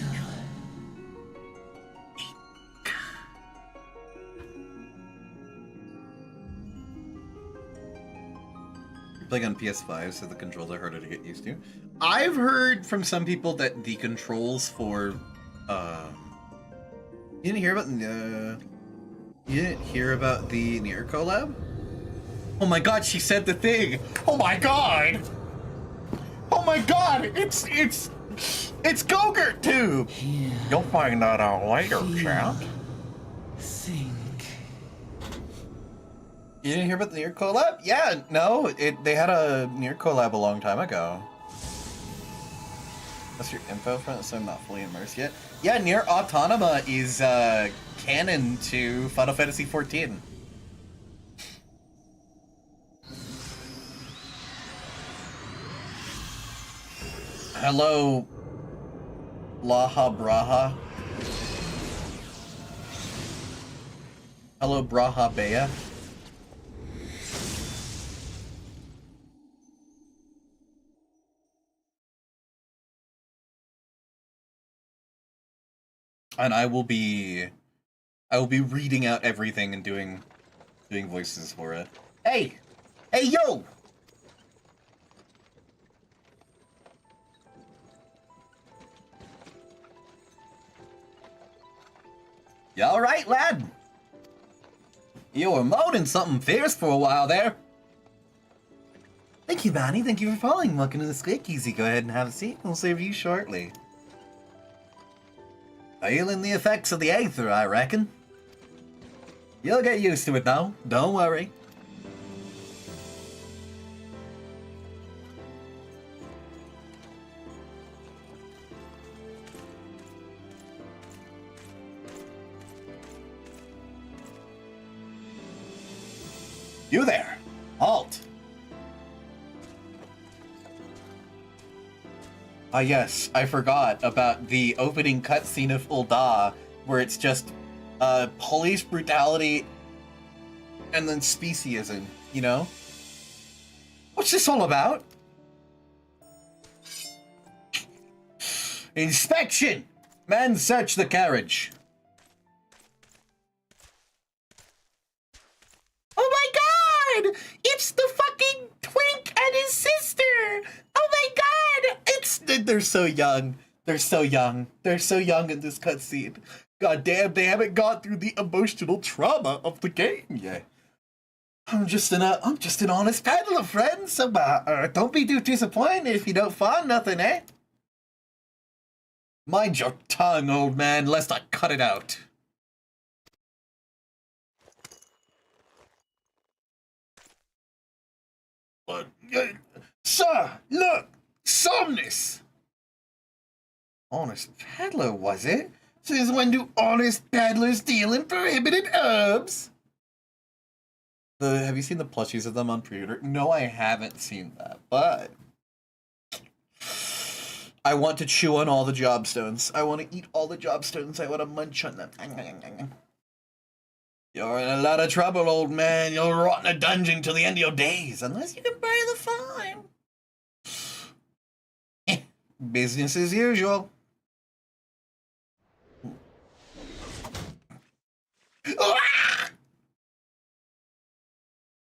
You're playing on PS5, so the controls are harder to get used to. I've heard from some people that the controls for, you didn't hear about the Nier collab? Oh my god, she said the thing! Oh my god! Oh my god! It's Gogurt Tube! Here. You'll find that out later, chap. Think. You didn't hear about the Nier collab? Yeah, no, they had a Nier collab a long time ago. That's your info front, so I'm not fully immersed yet. Yeah, Nier Autonoma is canon to Final Fantasy XIV. Hello, Laha Braha. Hello, Braha Bea. And I will be reading out everything and doing voices for it. Hey! Hey, yo! You alright, lad? You were moaning something fierce for a while there. Thank you, Bonnie. Thank you for following. Welcome to the Squeak Easy. Go ahead and have a seat. We'll save you shortly. Feeling the effects of the Aether, I reckon. You'll get used to it, though. Don't worry. You there! Halt! Ah yes, I forgot about the opening cutscene of Ulda, where it's just police brutality and then speciesism, you know? What's this all about? Inspection! Men, search the carriage. Oh my god! It's the fucking twink and his sister! Oh my god! They're so young. They're so young. They're so young in this cutscene. God damn, they haven't gone through the emotional trauma of the game yet. I'm just an honest peddler, friend. So don't be too disappointed if you don't find nothing, eh? Mind your tongue, old man, lest I cut it out. Sir, look! Somnus! Honest peddler, was it? Since when do honest peddlers deal in prohibited herbs? Have you seen the plushies of them on pre-order? No, I haven't seen that, but I want to chew on all the jobstones. I want to eat all the jobstones. I want to munch on them. You're in a lot of trouble, old man. You'll rot in a dungeon till the end of your days, unless you can pay the fine. Business as usual.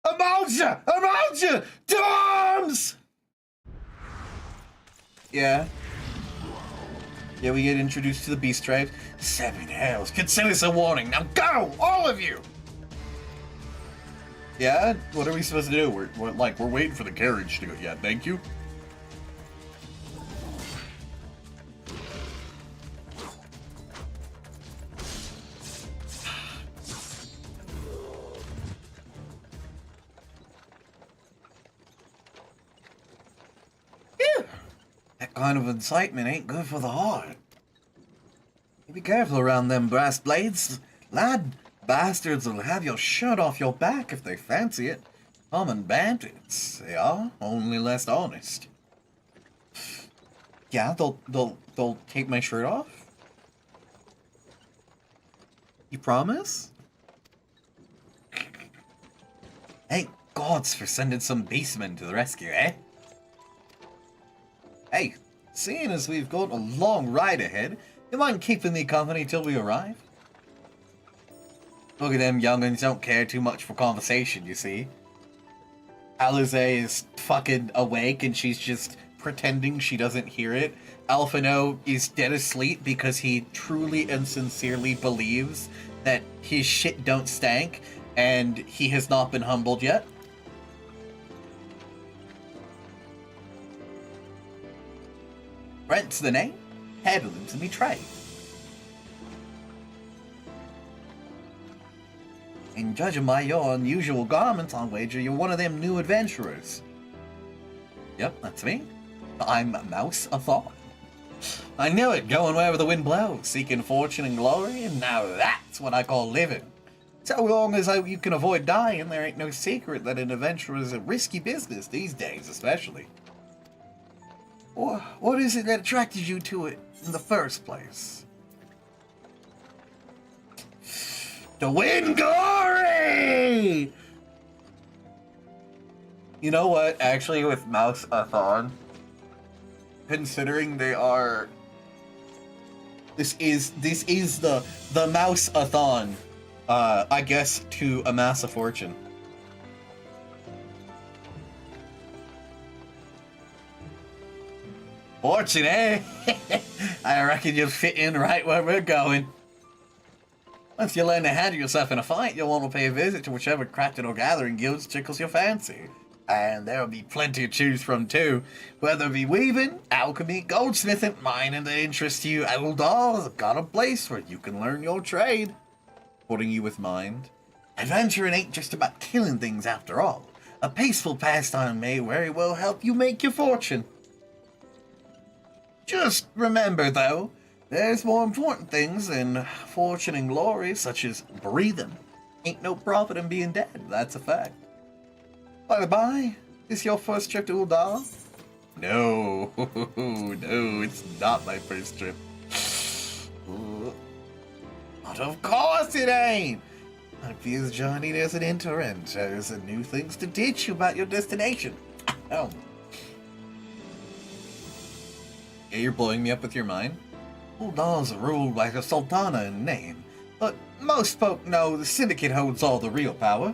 Amalja! Amalja! To arms! Yeah, we get introduced to the beast tribes. 7 hells. Consider this a warning. Now go! All of you! Yeah? What are we supposed to do? We're waiting for the carriage to go. Yeah, thank you. That kind of incitement ain't good for the heart. You be careful around them brass blades. Lad, bastards will have your shirt off your back if they fancy it. Common bandits, they are, only less honest. Yeah, they'll take my shirt off? You promise? Thank gods for sending some beastmen to the rescue, eh? Hey, seeing as we've got a long ride ahead, you mind keeping me company till we arrive? Look at them young'uns don't care too much for conversation, you see. Alize is fucking awake and she's just pretending she doesn't hear it. Alphino is dead asleep because he truly and sincerely believes that his shit don't stank and he has not been humbled yet. Rent's the name, handling's me trade. And judging by your unusual garments, I'll wager you're one of them new adventurers. Yep, that's me. I'm Mousathon. I knew it, going wherever the wind blows, seeking fortune and glory, and now that's what I call living. So long as you can avoid dying, there ain't no secret that an adventurer is a risky business these days, especially. What is it that attracted you to it in the first place? To win glory! You know what? Actually, with Mousathon, considering they are, this is the Mousathon, I guess, to amass a fortune. Fortune, eh? I reckon you'll fit in right where we're going. Once you learn to handle yourself in a fight, you'll want to pay a visit to whichever crafting or gathering guilds tickles your fancy. And there'll be plenty to choose from too. Whether it be weaving, alchemy, goldsmithing, mining that interests you, Eldor's got a place where you can learn your trade. Putting you with mind. Adventuring ain't just about killing things after all. A peaceful pastime may very well help you make your fortune. Just remember, though, there's more important things than fortune and glory, such as breathing. Ain't no profit in being dead, that's a fact. By the by, this your first trip to Uldal? No, no, it's not my first trip. But of course it ain't! It appears journey as an intern shows new things to teach you about your destination. Oh. Yeah, you're blowing me up with your mind? Uldal's ruled by a sultana in name, but most folk know the syndicate holds all the real power.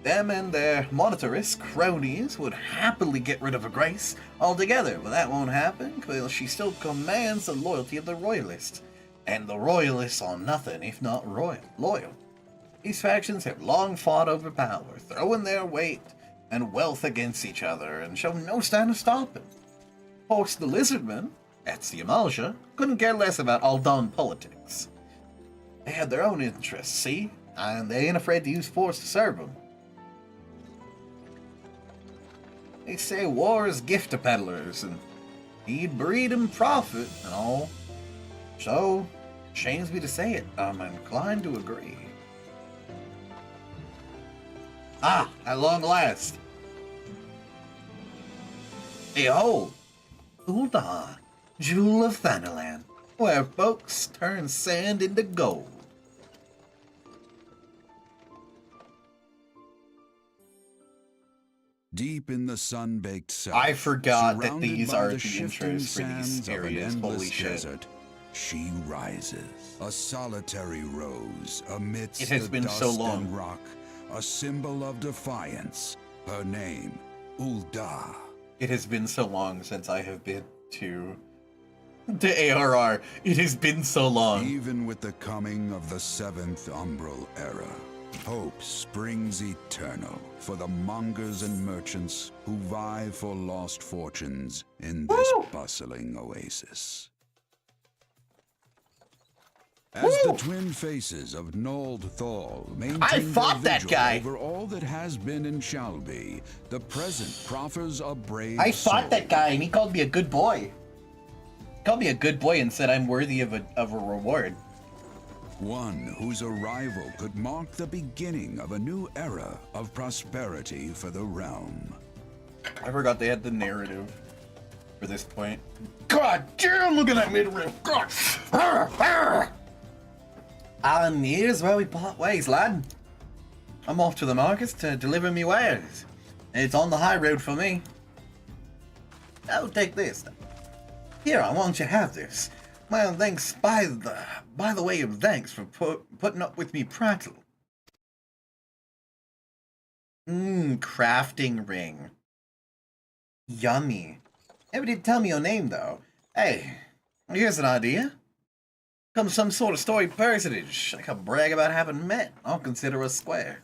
Them and their monetarist cronies would happily get rid of a Grace altogether, but that won't happen because she still commands the loyalty of the royalists. And the royalists are nothing if not loyal. These factions have long fought over power, throwing their weight and wealth against each other, and show no sign of stopping. Of course, the lizardmen, that's the Amalja, couldn't care less about Aldan politics. They had their own interests, see? And they ain't afraid to use force to serve them. They say war is gift to peddlers, and he'd breed and profit and all. So, shames me to say it, I'm inclined to agree. Ah, at long last. Behold, Ulda, jewel of Thanalan, where folks turn sand into gold. Deep in the sun-baked south, I forgot that surrounded these by are the the shifting intros for these sands of an areas. Holy endless shit. desert, she rises, a solitary rose amidst It has the been dust so long. and rock, a symbol of defiance. Her name, Ulda. It has been so long since I have been to ARR. It has been so long. Even with the coming of the 7th Umbral Era, hope springs eternal for the mongers and merchants who vie for lost fortunes in this bustling oasis. As the twin faces of Nold Thal maintain fought their that vigil guy. over all that has been and shall be, the present proffers a brave I fought soul. that guy and he called me a good boy. He called me a good boy and said I'm worthy of a reward. One whose arrival could mark the beginning of a new era of prosperity for the realm. I forgot they had the narrative for this point. God damn, look at that midriff. God. And here's where we part ways, lad. I'm off to the markets to deliver me wares. It's on the high road for me. Oh, take this. Here, I want you to have this. My own thanks by the way of thanks for putting up with me prattle. Crafting ring. Yummy. Never did tell me your name, though. Hey, here's an idea. Come some sort of storied personage I can brag about having met. I'll consider us square.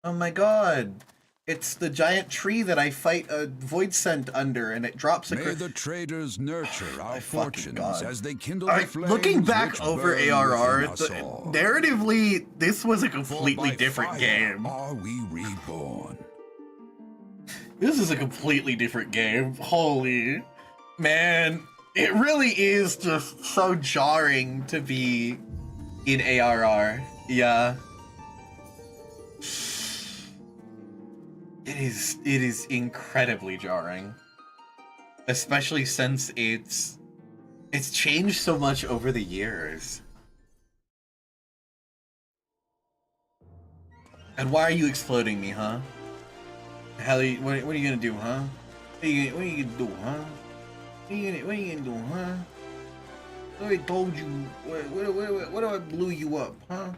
Oh my god. It's the giant tree that I fight a void scent under, and it drops a... May the traders nurture our fortunes God. as they kindle the flames Looking back which over burn ARR, within us all. narratively, this was a For completely by different fire game. Are we reborn? This is a completely different game. Holy... Man, it really is just so jarring to be in ARR. Yeah. It is incredibly jarring. Especially since it's changed so much over the years. And why are you exploding me, huh? What are you gonna do, huh? What are you gonna do, huh? What are you gonna do, huh? What I told you, what do I blew you up, huh?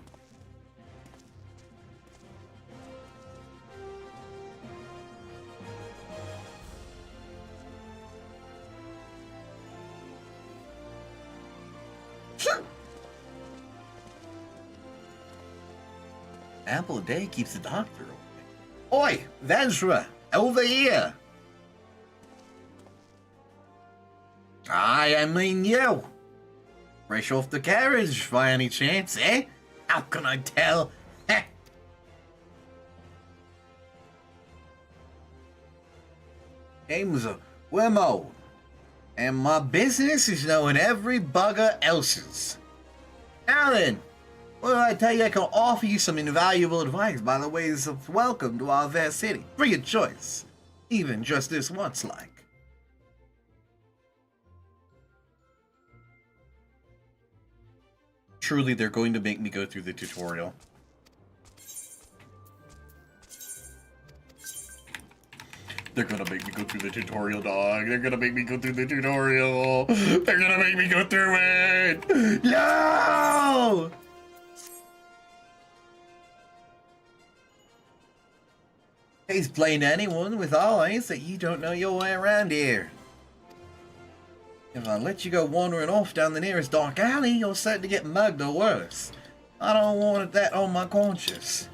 Apple a day keeps the doctor away. Oi, Vajra, over here. I mean you. Fresh off the carriage by any chance, eh? How can I tell? Heh. Name's a Wemo, and my business is knowing every bugger else's. Now then, well, I tell you, I can offer you some invaluable advice by the ways of welcome to our fair city. Free of choice. Even just this once, like. Truly, they're going to make me go through the tutorial. They're gonna make me go through the tutorial, dog. They're gonna make me go through the tutorial. They're gonna make me go through it. No! He's plain to anyone with eyes that you don't know your way around here. If I let you go wandering off down the nearest dark alley, you're certain to get mugged or worse. I don't want that on my conscience.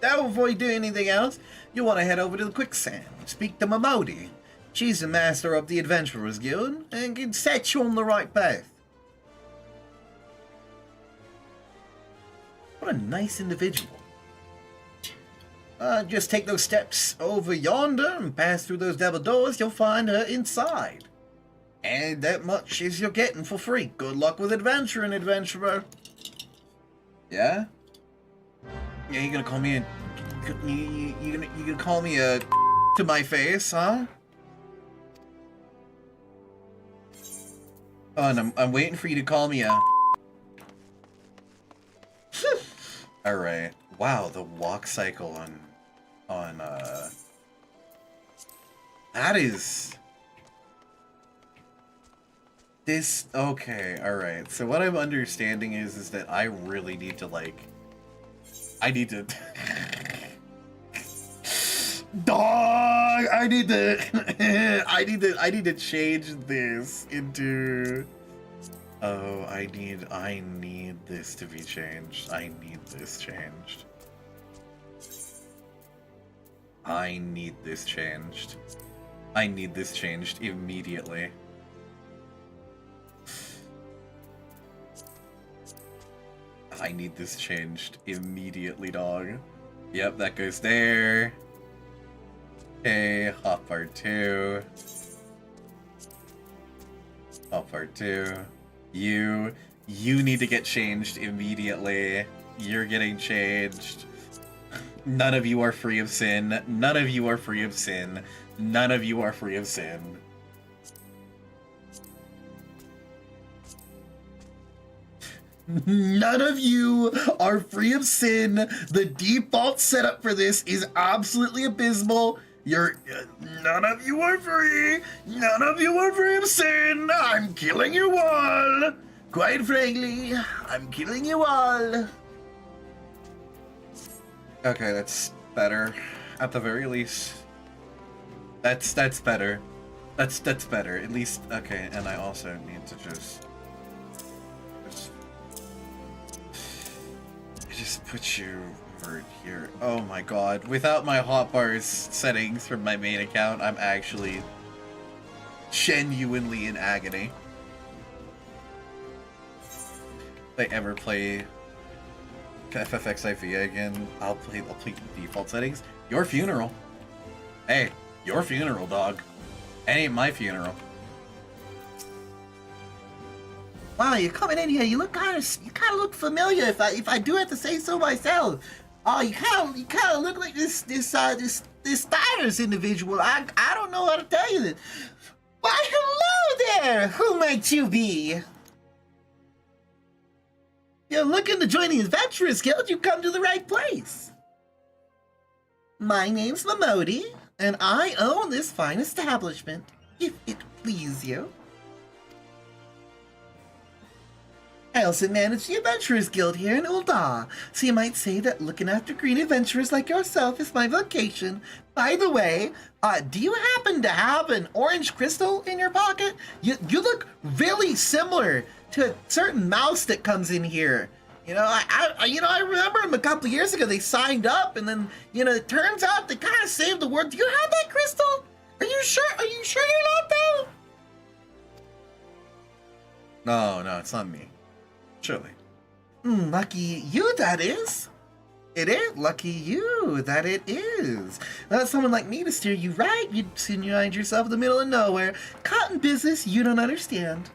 Now, before you do anything else, you want to head over to the quicksand and speak to Mamodi. She's the master of the Adventurers Guild and can set you on the right path. What a nice individual. Just take those steps over yonder and pass through those double doors. You'll find her inside. And that much is you're getting for free. Good luck with adventuring, adventurer. Yeah? Yeah, you gonna call me a... You gonna call me a... to my face, huh? Oh, and I'm waiting for you to call me a... Alright. Wow, the walk cycle on that is... This... Okay, alright. So what I'm understanding is that I really need to, like... I need to... Dog! I need to... I need to change this into... Oh, I need this to be changed. I need this changed. I need this changed. I need this changed immediately. I need this changed immediately, dog. Yep, that goes there. Okay, hot part 2. Hot part 2. You need to get changed immediately. You're getting changed. None of you are free of sin. None of you are free of sin. None of you are free of sin. None of you are free of sin. The default setup for this is absolutely abysmal. None of you are free. None of you are free of sin. I'm killing you all. Quite frankly, I'm killing you all. Okay, that's better. At the very least. That's better. That's better. At least, okay, and I also need to just put you over here. Oh my god. Without my hotbars settings from my main account, I'm actually genuinely in agony. If I ever play XIV again, I'll play the default settings. Your funeral. Hey, your funeral, dog. It ain't my funeral. Wow, you're coming in here. You kind of look familiar. If I do have to say so myself. Oh, you kind of look like this Steiners individual. I don't know how to tell you that. Why, hello there. Who might you be? You're looking to join the Adventurers Guild. You come to the right place. My name's Lamodi, and I own this fine establishment. If it please you. I also manage the Adventurers Guild here in Ul'dah, so you might say that looking after green adventurers like yourself is my vocation. By the way, do you happen to have an orange crystal in your pocket? You look really similar to a certain mouse that comes in here. You know, I remember them a couple of years ago. They signed up, and then it turns out they kind of saved the world. Do you have that crystal? Are you sure? Are you sure you're not though? No, it's not me. Surely. Lucky you, that is. It is. Lucky you, that it is. Without someone like me to steer you right, you'd soon find yourself in the middle of nowhere, caught in business you don't understand.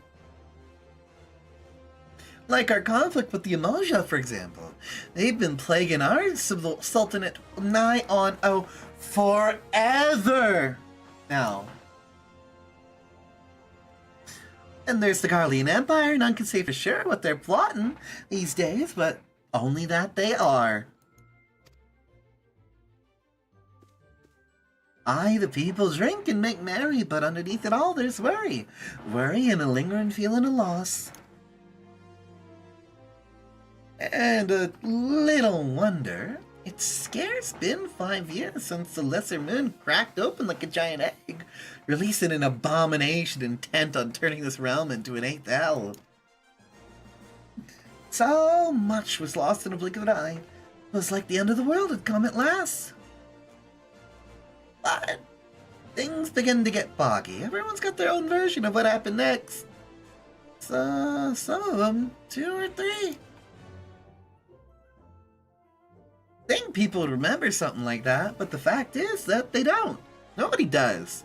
Like our conflict with the Emoja, for example. They've been plaguing our sultanate nigh on, forever now. And there's the Garlean Empire. None can say for sure what they're plotting these days, but only that they are. Aye, the people drink and make merry, but underneath it all there's worry. Worry and a lingering feeling of loss. And a little wonder, it's scarce been 5 years since the Lesser Moon cracked open like a giant egg, releasing an abomination intent on turning this realm into an 8th hell. So much was lost in a blink of an eye. It was like the end of the world had come at last. But things begin to get foggy. Everyone's got their own version of what happened next. So, some of them, 2 or 3. Think people would remember something like that, but the fact is that they don't. Nobody does.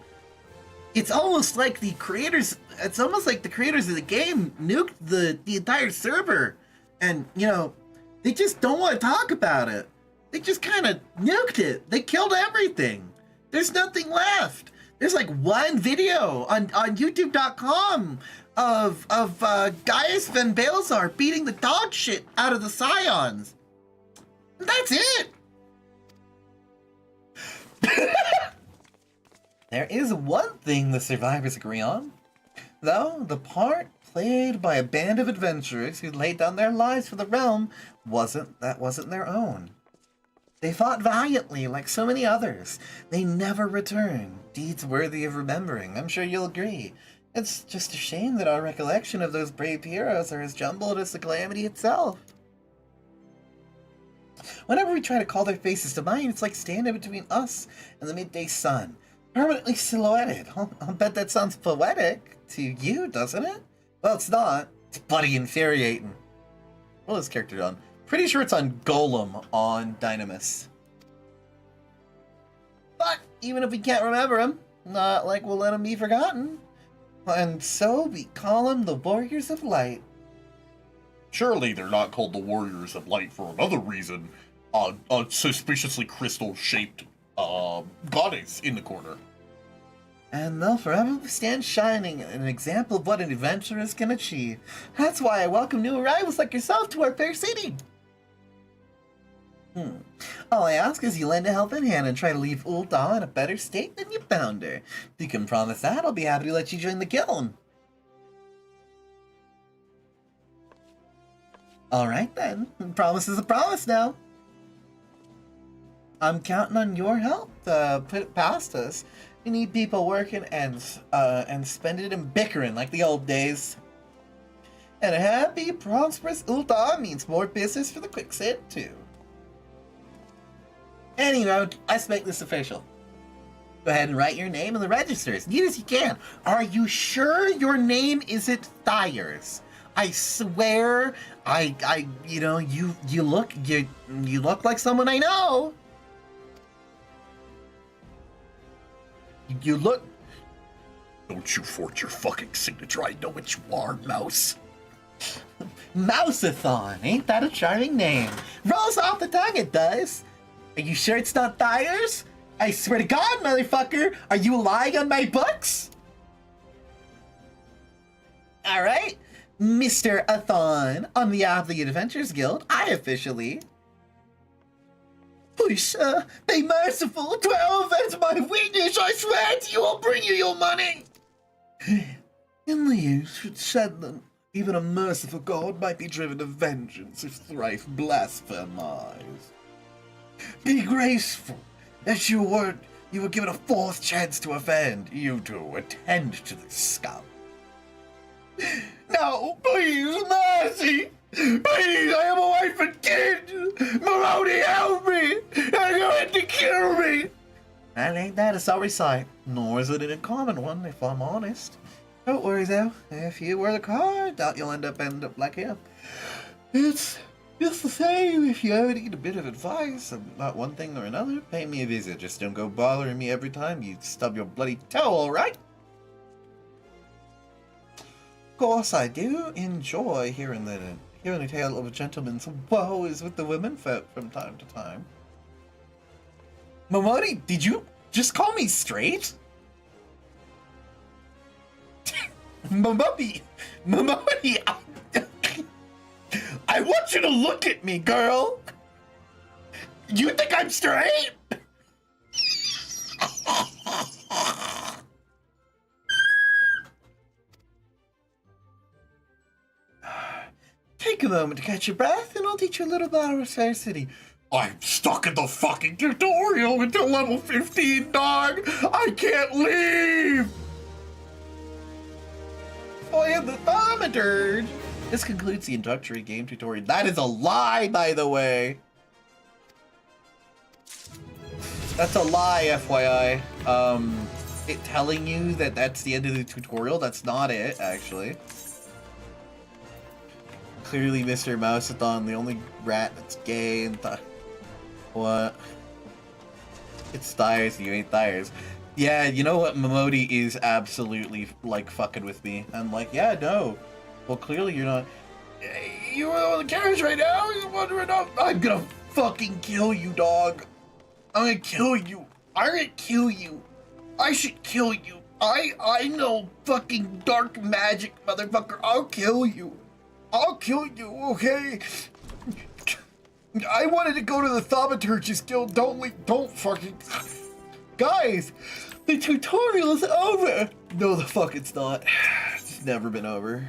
It's almost like the creators of the game nuked the entire server. And, you know, they just don't want to talk about it. They just kind of nuked it. They killed everything. There's nothing left. There's like one video on YouTube.com of Gaius Van Balzar beating the dog shit out of the Scions. And that's it. There is one thing the survivors agree on, though: the part played by a band of adventurers who laid down their lives for the realm wasn't their own. They fought valiantly like so many others. They never returned. Deeds worthy of remembering, I'm sure you'll agree. It's just a shame that our recollection of those brave heroes are as jumbled as the calamity itself. Whenever we try to call their faces to mind, it's like standing between us and the midday sun, permanently silhouetted. I'll bet that sounds poetic to you, doesn't it? Well, it's not. It's bloody infuriating. What is this character on? Pretty sure it's on Golem on Dynamis. But even if we can't remember him, not like we'll let him be forgotten. And so we call them the Warriors of Light. Surely they're not called the Warriors of Light for another reason. A suspiciously crystal-shaped goddess in the corner. And they'll forever stand shining, an example of what an adventurer can achieve. That's why I welcome new arrivals like yourself to our fair city. All I ask is you lend a helping hand and try to leave Ul'dah in a better state than you found her. If you can promise that, I'll be happy to let you join the guild. Alright then, promise is a promise now. I'm counting on your help to put it past us. We need people working and spend it in bickering like the old days. And a happy, prosperous Ul'dah means more business for the Quicksand too. Anyway, let's make this official. Go ahead and write your name in the register as neat as you can. Are you sure your name isn't Thyers? I swear, you know, you look like someone I know. You look. Don't you forge your fucking signature. I know what you are, Mouse. Mousathon, ain't that a charming name? Rolls off the tongue, it does. Are you sure it's not Thyers? I swear to God, motherfucker, are you lying on my books? Alright, Mr. Athon, on behalf of the Adventurers Guild, I officially... Please, sir, be merciful. 12 as my witness, I swear to you, I'll bring you your money. In the use, it said that even a merciful god might be driven to vengeance if thrice blasphemized. Be graceful, as you were given a fourth chance to offend. You two, attend to this scum. No, please, mercy! Please, I have a wife and kids! Maroni, help me! They're going to kill me! And ain't that a sorry sight, nor is it an uncommon one, if I'm honest. Don't worry, though. If you were the card, doubt you'll end up like him. It's just the same. If you ever need a bit of advice about one thing or another, pay me a visit. Just don't go bothering me every time you stub your bloody toe, alright? Of course, I do enjoy hearing the tale of a gentleman's woes with the women folk from time to time. Momodi, did you just call me straight? Momodi, I want you to look at me, girl. You think I'm straight? Take a moment to catch your breath, and I'll teach you a little about our fair city. I'm stuck in the fucking tutorial until level 15, dog! I can't leave! I am the thaumaturge! This concludes the introductory game tutorial. That is a lie, by the way! That's a lie, FYI. It telling you that that's the end of the tutorial, that's not it, actually. Clearly Mr. Mousathon, the only rat that's gay and What? It's Thiers, you ain't Thiers. Yeah, you know what? Momodi is absolutely, like, fucking with me. I'm like, yeah, no. Well, clearly you're not. You on the carriage right now? You're wondering, I'm gonna fucking kill you, dog. I'm gonna kill you. I'm gonna kill you. I should kill you. I know fucking dark magic, motherfucker. I'll kill you. I'll kill you, okay? I wanted to go to the Thaumaturge's Guild. Don't fucking... Guys, the tutorial's over. No, the fuck it's not. It's never been over.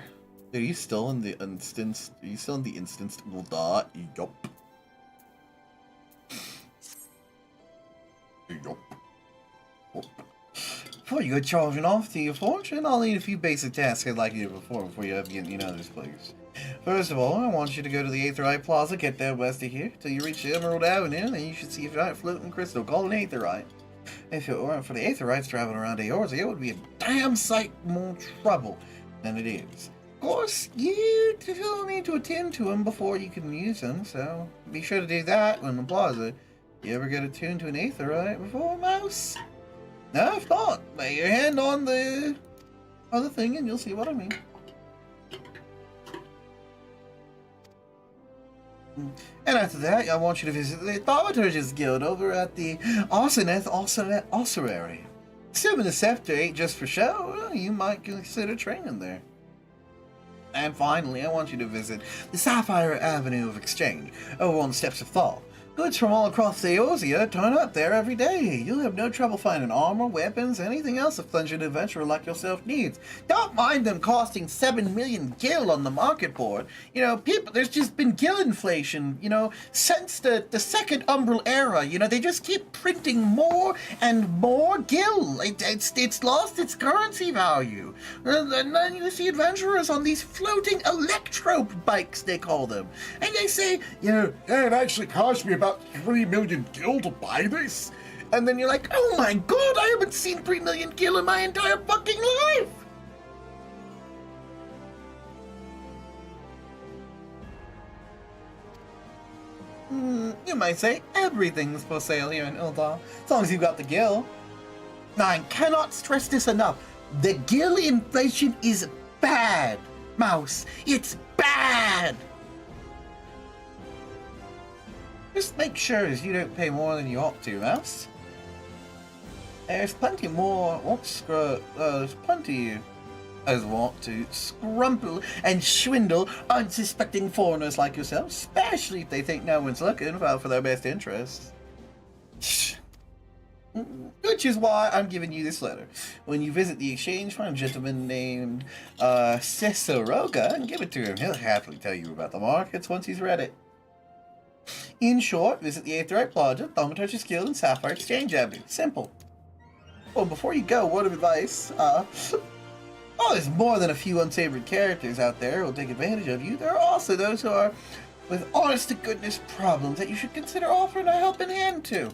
Are you still in the instance? Are you still in the instanced dot? Yup. Yup. Before you go charging off to your fortune, I'll need a few basic tasks I'd like you to perform before you have you know this place. First of all, I want you to go to the Aetherite Plaza, get there west of here, till you reach Emerald Avenue, then you should see a giant floating crystal called an Aetherite. If it weren't for the Aetherites traveling around Eorzea, it would be a damn sight more trouble than it is. Of course, you still need to attend to them before you can use them, so be sure to do that when the plaza. You ever get attuned to an Aetherite before, Mouse? No, if not, lay your hand on the other thing and you'll see what I mean. And after that, I want you to visit the Thaumaturge's Guild over at the Arsoneth Ossuary. Assuming the scepter ain't just for show, you might consider training there. And finally, I want you to visit the Sapphire Avenue of Exchange, over on the Steps of Thal. Goods from all across Eorzea turn up there every day. You'll have no trouble finding armor, weapons, anything else a plunging adventurer like yourself needs. Don't mind them costing 7 million gil on the market board. You know, there's just been gil inflation, you know, since the second Umbral era. You know, they just keep printing more and more gil. It's lost its currency value. And then you see adventurers on these floating electro bikes, they call them. And they say, you know, hey, it actually cost me about 3 million gil to buy this. And then you're like, oh my god, I haven't seen 3 million gil in my entire fucking life. You might say everything's for sale here in Ulthar, as long as you've got the gil. Now, I cannot stress this enough. The gil inflation is bad, Mouse. It's bad. Just make sure you don't pay more than you ought to, Mouse. There's plenty more. There's plenty as want to scrumple and swindle unsuspecting foreigners like yourself, especially if they think no one's looking out for their best interests. Which is why I'm giving you this letter. When you visit the exchange, find a gentleman named Cesoroga and give it to him. He'll happily tell you about the markets once he's read it. In short, visit the Aetherite Plaza, Thaumaturge's Guild, and Sapphire Exchange Avenue. Simple. Well, before you go, word of advice. There's more than a few unsavory characters out there who will take advantage of you. There are also those who are with honest-to-goodness problems that you should consider offering a helping hand to.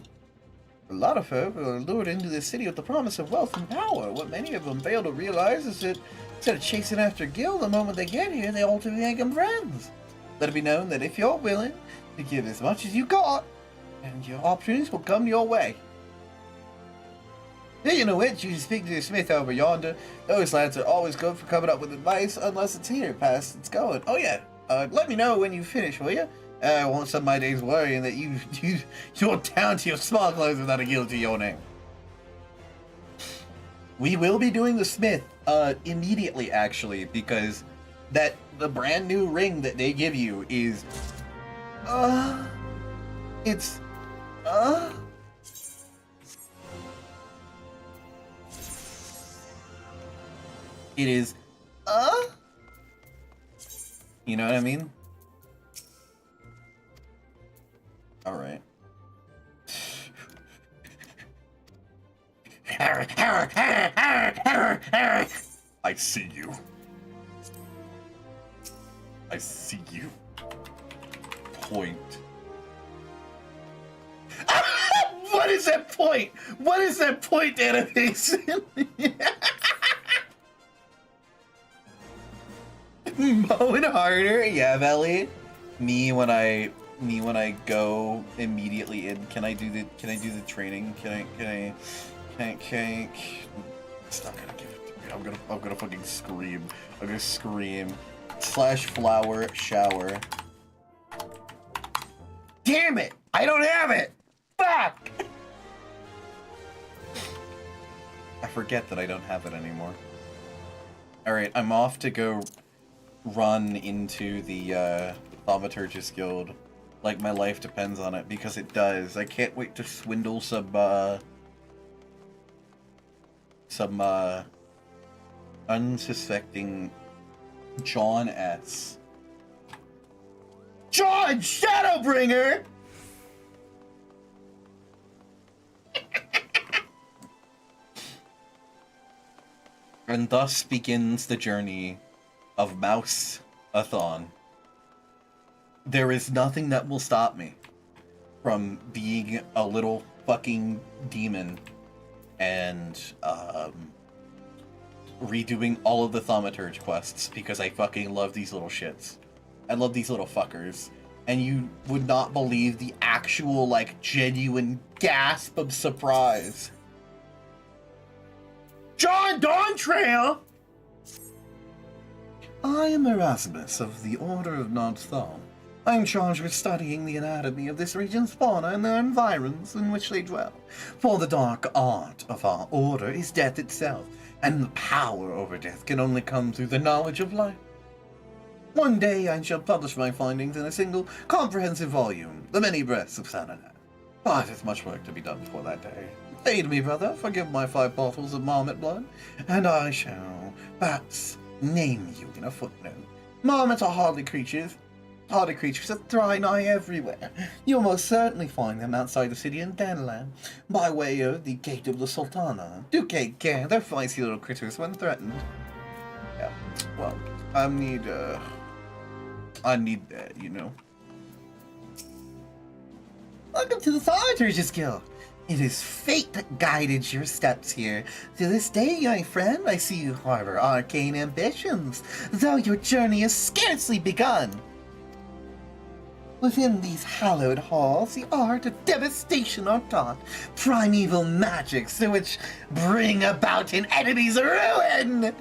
A lot of folk are lured into this city with the promise of wealth and power. What many of them fail to realize is that instead of chasing after gil the moment they get here, they ultimately make them friends. Let it be known that if you're willing to give as much as you got, and your opportunities will come your way. Speaking of which, you should speak to your smith over yonder. Those lads are always good for coming up with advice, unless it's here, past it's going. Oh yeah, let me know when you finish, will you? I won't spend my days worrying that you're down to your small clothes without a guild to your name. We will be doing the smith immediately, actually, because the brand new ring that they give you is it is you know what I mean? All right. I see you. I see you. Point. What is that point? What is that point animation? Mowing harder? Yeah, Ellie. Me when I me when I go immediately in. Can I do the training? Can I it's not gonna give it to me. I'm gonna fucking scream. I'm gonna scream. /flower shower. Damn it! I don't have it! Fuck! I forget that I don't have it anymore. Alright, I'm off to go run into the Thaumaturgist Guild. Like my life depends on it, because it does. I can't wait to swindle some unsuspecting John S. John Shadowbringer! And thus begins the journey of Mousathon. There is nothing that will stop me from being a little fucking demon and redoing all of the Thaumaturge quests because I fucking love these little shits. I love these little fuckers. And you would not believe the actual, like, genuine gasp of surprise. John Dawntrail! I am Erasmus of the Order of Mousathon. I am charged with studying the anatomy of this region's fauna and the environs in which they dwell. For the dark art of our order is death itself, and the power over death can only come through the knowledge of life. One day I shall publish my findings in a single, comprehensive volume, The Many Breaths of Sanadad. But there's much work to be done before that day. Aid me, brother, forgive my 5 bottles of marmot blood, and I shall, perhaps, name you in a footnote. Marmots are hardy creatures that thrive nigh everywhere. You'll most certainly find them outside the city in Danland, by way of the Gate of the Sultana. Do take care, they're feisty little critters when threatened. Yeah, well, I need that, you know. Welcome to the Thaumaturgist Guild. It is fate that guided your steps here. To this day, my friend, I see you harbor arcane ambitions, though your journey has scarcely begun. Within these hallowed halls, the art of devastation are taught, primeval magics which bring about an enemy's ruin.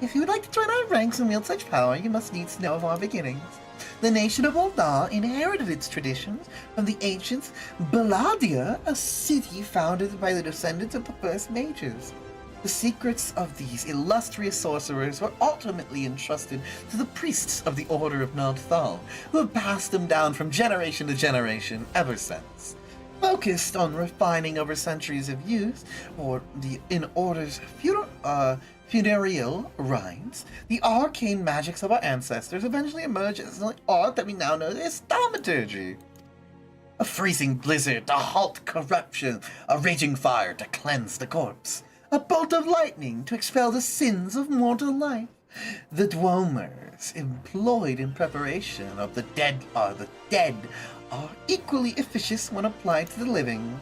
If you would like to join our ranks and wield such power, you must needs know of our beginnings. The nation of Ul'dah inherited its traditions from the ancient Baladia, a city founded by the descendants of the first mages. The secrets of these illustrious sorcerers were ultimately entrusted to the priests of the Order of Mousathon, who have passed them down from generation to generation ever since. Focused on refining over centuries of use, in Order's funereal rites, the arcane magics of our ancestors eventually emerged as the art that we now know as thaumaturgy. A freezing blizzard to halt corruption, a raging fire to cleanse the corpse, a bolt of lightning to expel the sins of mortal life. The dwomers employed in preparation of the dead are equally efficacious when applied to the living.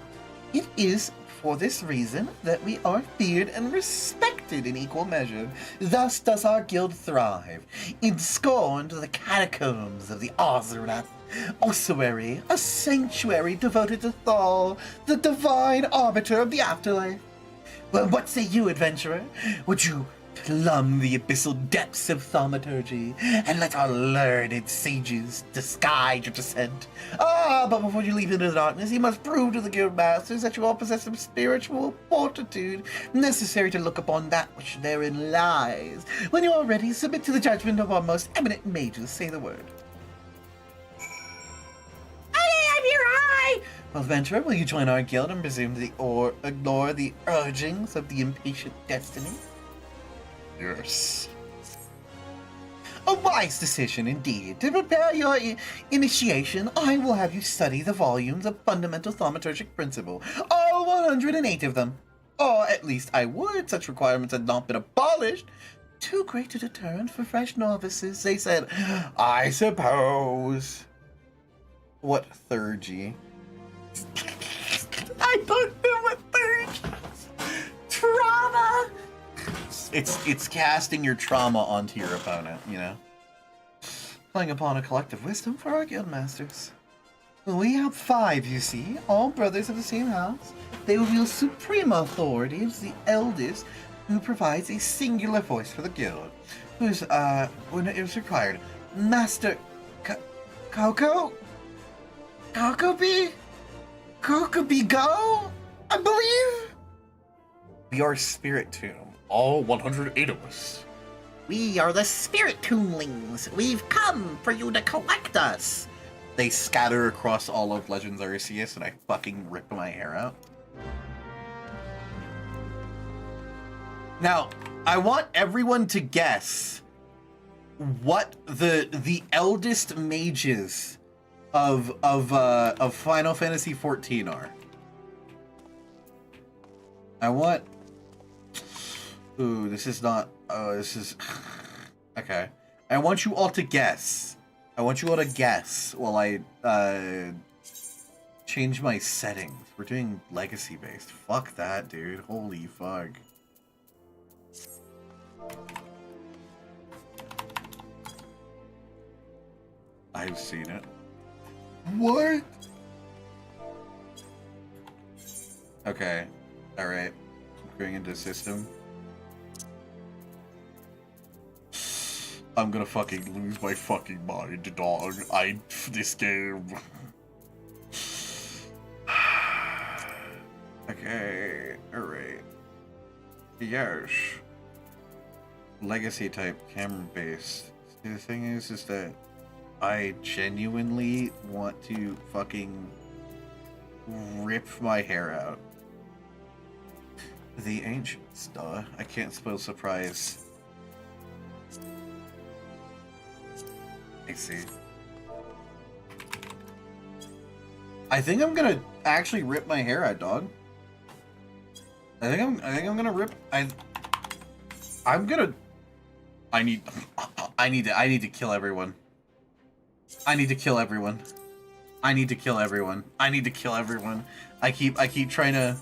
It is for this reason that we are feared and respected in equal measure. Thus does our guild thrive, ensconced in the catacombs of the Ozarath ossuary, a sanctuary devoted to Thal, the divine arbiter of the afterlife. Well, what say you, adventurer? Would you plumb the abyssal depths of thaumaturgy and let our learned sages disguise your descent? But before you leap into the darkness, you must prove to the guild masters that you all possess some spiritual fortitude necessary to look upon that which therein lies. When you are ready, submit to the judgment of our most eminent mages. Say the word. I'm here, hi! Well, adventurer, will you join our guild and presume to ignore the urgings of the impatient destiny? Yes. A wise decision indeed. To prepare your initiation, I will have you study the volumes of fundamental thaumaturgic principle, all 108 of them. Or at least I would, such requirements had not been abolished. Too great a deterrent for fresh novices, they said. I suppose. What thurgy? I don't know what thurgy is. Trauma! It's casting your trauma onto your opponent, you know? Playing upon a collective wisdom for our guild masters. We have 5, you see, all brothers of the same house. They will wield supreme authority as the eldest, who provides a singular voice for the guild, who's, when it is required, Master Coco? Cocobee? Cocobee Go? I believe? We are Spirit Tomb. All 108 of us. We are the Spirit Tomblings. We've come for you to collect us. They scatter across all of Legends Arceus, and I fucking rip my hair out. Now, I want everyone to guess what the eldest mages of Final Fantasy XIV are. I want. Ooh, this is not. Oh, this is. Okay. I want you all to guess. I want you all to guess while I change my settings. We're doing legacy based. Fuck that, dude. Holy fuck. I've seen it. What? Okay. Alright. Going into system. I'm gonna fucking lose my fucking mind, dog. This game. Okay. Alright. Yes. Legacy type, camera based. See, the thing is that I genuinely want to fucking rip my hair out. The ancients, duh. I can't spoil surprise. I see. I think I'm gonna actually rip my hair out, dog. I think I'm gonna rip. I'm gonna. I need to kill everyone. I need to kill everyone. I need to kill everyone. I need to kill everyone. I keep trying to.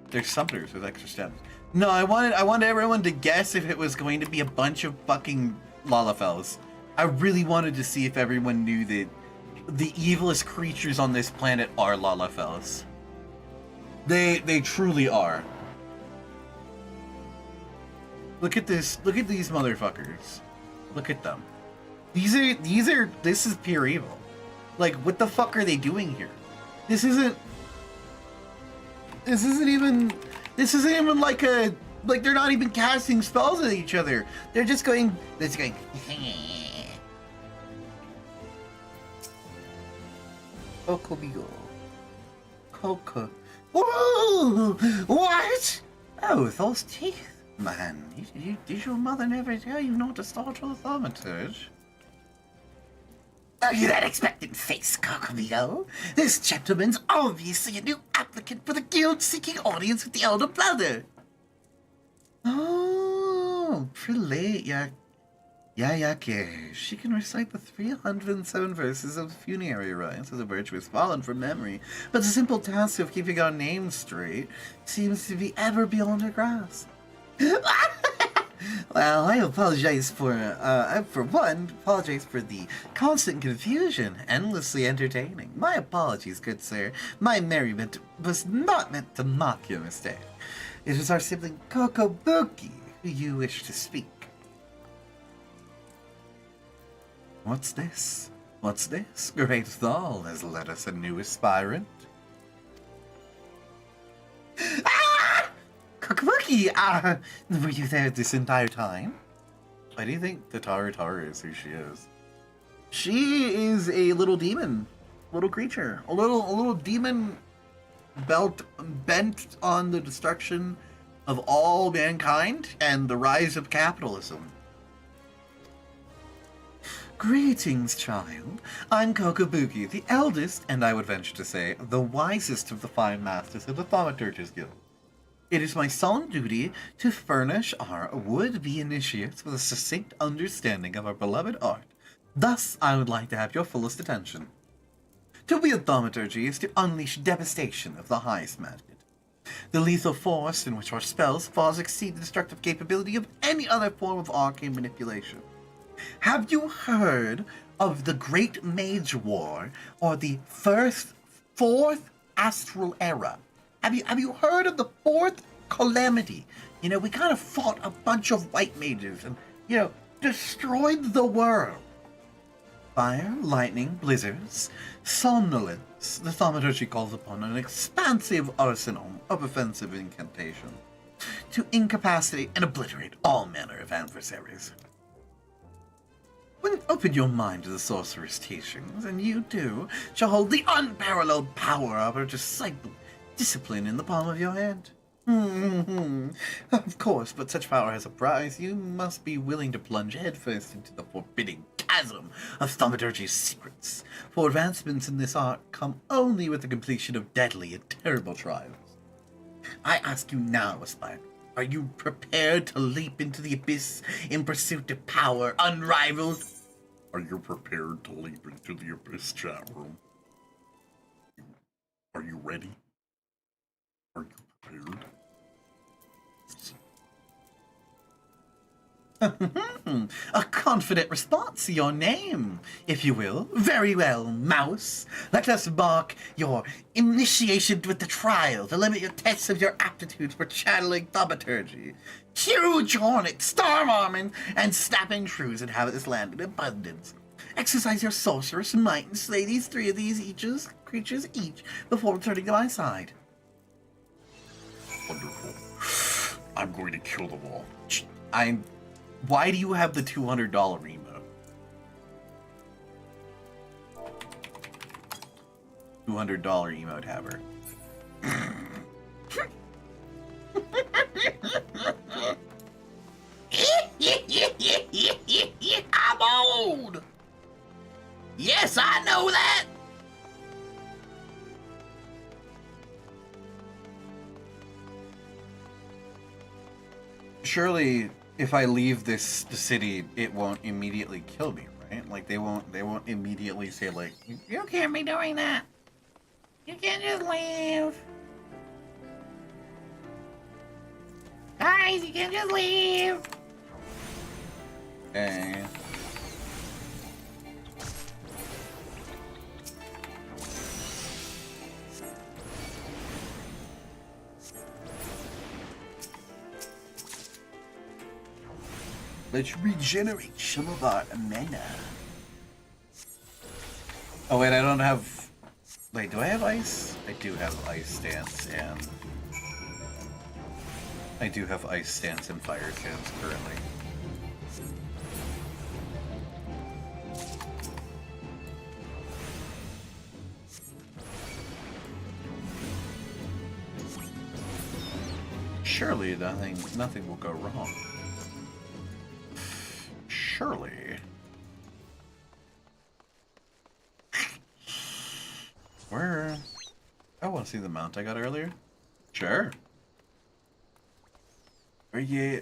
There's summoners with extra steps. No, I wanted everyone to guess if it was going to be a bunch of fucking Lalafels. I really wanted to see if everyone knew that the evilest creatures on this planet are Lalafels. They truly are. Look at this. Look at these motherfuckers. Look at them. This is pure evil. Like, what the fuck are they doing here? This isn't even like they're not even casting spells at each other. They're just going. Cocobigo. Coco. Whoa! What? Oh, those teeth, man. Did your mother never tell you not to start with a thaumaturge? Look at that expectant face, Cocobigo. This gentleman's obviously a new applicant for the guild-seeking audience with the elder brother. Oh, pretty yeah. She can recite the 307 verses of the funerary rites of the virtuous fallen from memory, but the simple task of keeping our names straight seems to be ever beyond her grasp. Well, I apologize for one, apologize for the constant confusion, endlessly entertaining. My apologies, good sir. My merriment was not meant to mock your mistake. It was our sibling Kokobuki who you wish to speak. What's this? What's this? Great Thal has led us a new aspirant. Ah! Kokobuki! Were you there this entire time? Why do you think the Taru is who she is? She is a little demon. Little creature. A little demon bent on the destruction of all mankind and the rise of capitalism. Greetings, child. I'm Kokobuki, the eldest, and I would venture to say, the wisest of the fine masters of the Thaumaturges Guild. It is my solemn duty to furnish our would-be initiates with a succinct understanding of our beloved art. Thus, I would like to have your fullest attention. To wield thaumaturgy is to unleash devastation of the highest magic. The lethal force in which our spells far exceed the destructive capability of any other form of arcane manipulation. Have you heard of the Great Mage War or the fourth astral era. Have you heard of the fourth calamity? You know, we kind of fought a bunch of white mages and, you know, destroyed the world. Fire, lightning, blizzards, somnolence. The thaumaturgy calls upon an expansive arsenal of offensive incantation to incapacitate and obliterate all manner of adversaries. When open your mind to the sorcerer's teachings, and you too shall hold the unparalleled power of her discipline in the palm of your hand. Of course, but such power has a price. You must be willing to plunge headfirst into the forbidding chasm of thaumaturgy's secrets, for advancements in this art come only with the completion of deadly and terrible trials. I ask you now, Aspire, are you prepared to leap into the abyss in pursuit of power unrivaled? Are you prepared to leap into the abyss, chat room? Are you ready? Are you prepared? A confident response to your name, if you will. Very well, Mouse. Let us mark your initiation with the trial to limit your tests of your aptitude for channeling thaumaturgy. Huge hornet, storm arming, and snapping shrews inhabit this land in abundance. Exercise your sorceress might and slay these three of these creatures each before returning to my side. Wonderful. I'm going to kill them all. Why do you have the $200 emote? $200 emote haver. I'm old. Yes, I know that. Surely, if I leave the city, it won't immediately kill me, right? Like they won't immediately say like, you can't be doing that. You can't just leave. Guys, you can't just leave. Okay. Let's regenerate some of our mana. Oh wait, I don't have... Wait, do I have ice? I do have ice stance and... I do have ice stance and fire stance currently. Surely nothing will go wrong. Surely. Where? I want to see the mount I got earlier. Sure. Where yeah,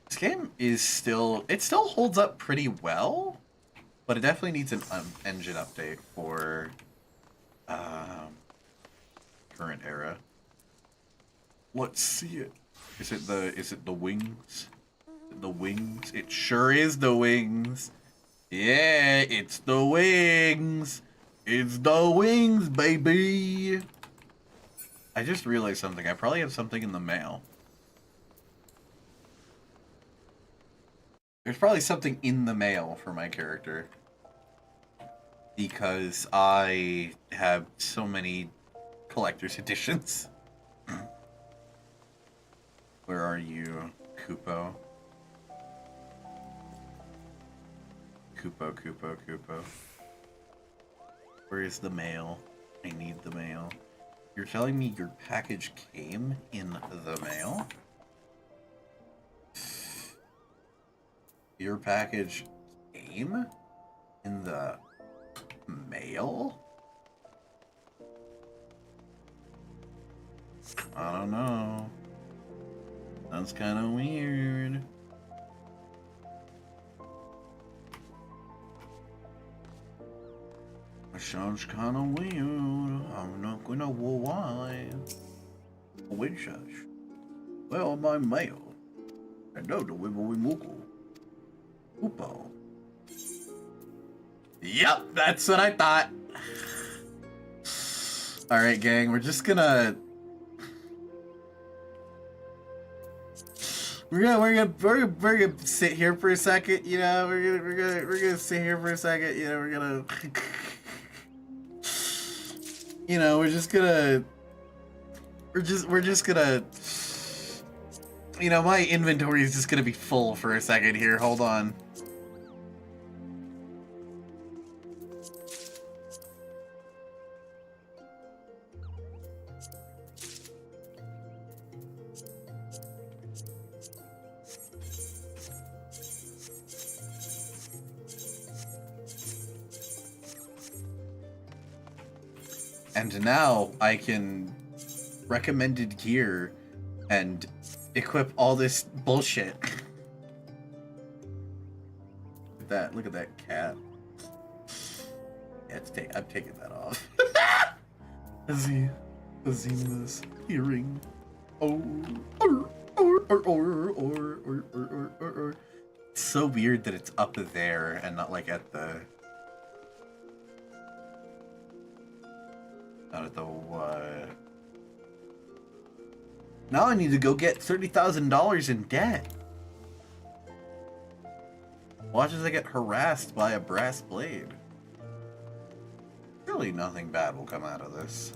this game is still, it still holds up pretty well, but it definitely needs an engine update for current era. Let's see it. Is it the wings? The wings? It sure is the wings. Yeah, it's the wings. It's the wings, baby. I just realized something. I probably have something in the mail. There's probably something in the mail for my character. Because I have so many collector's editions. Where are you, Kupo? Kupo. Where is the mail? I need the mail. You're telling me your package came in the mail? Your package came in the mail? I don't know. That's kind of weird. It sounds kind of weird. I'm not gonna why. Which such? Well, my mail. And no, no, Wimuku. Upo. Yep, that's what I thought. Alright, gang, we're just gonna... We're gonna sit here for a second, you know. We're gonna sit here for a second, you know. We're gonna, you know, we're just gonna, you know, my inventory is just gonna be full for a second here. Hold on. And now I can recommended gear and equip all this bullshit. Look at that cat. Yeah, I'm taking that off. Azima's hearing. It's so weird that it's up there and not like at the... Now I need to go get $30,000 in debt. Watch as I get harassed by a brass blade. Surely nothing bad will come out of this.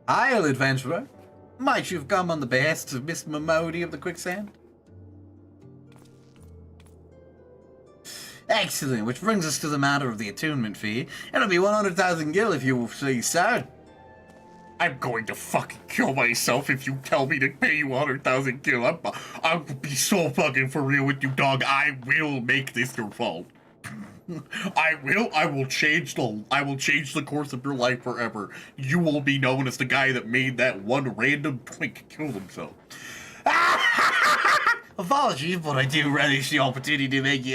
Hail, adventurer! Might you have come on the behest of Miss Momodi of the Quicksand? Excellent, which brings us to the matter of the attunement fee. It'll be 100,000 gil if you say so. I'm going to fucking kill myself if you tell me to pay you 100,000 gil. I'll be so fucking for real with you, dog. I will make this your fault. I will change the course of your life forever. You will be known as the guy that made that one random twink kill himself. Apologies, but I do relish the opportunity to make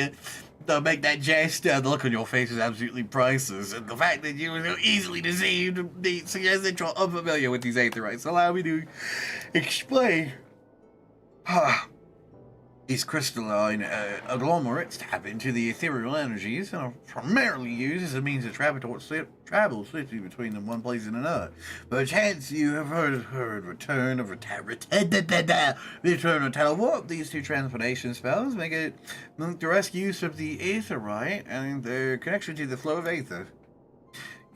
that jest. The look on your face is absolutely priceless, and the fact that you were so easily deceived suggests that you're unfamiliar with these aetherites. Allow me to explain. These crystalline agglomerates tap into the ethereal energies and are primarily used as a means of travel swiftly between one place and another. Perchance you have heard return of teleport. These two transportation spells make it direct use of the aetherite and their connection to the flow of aether.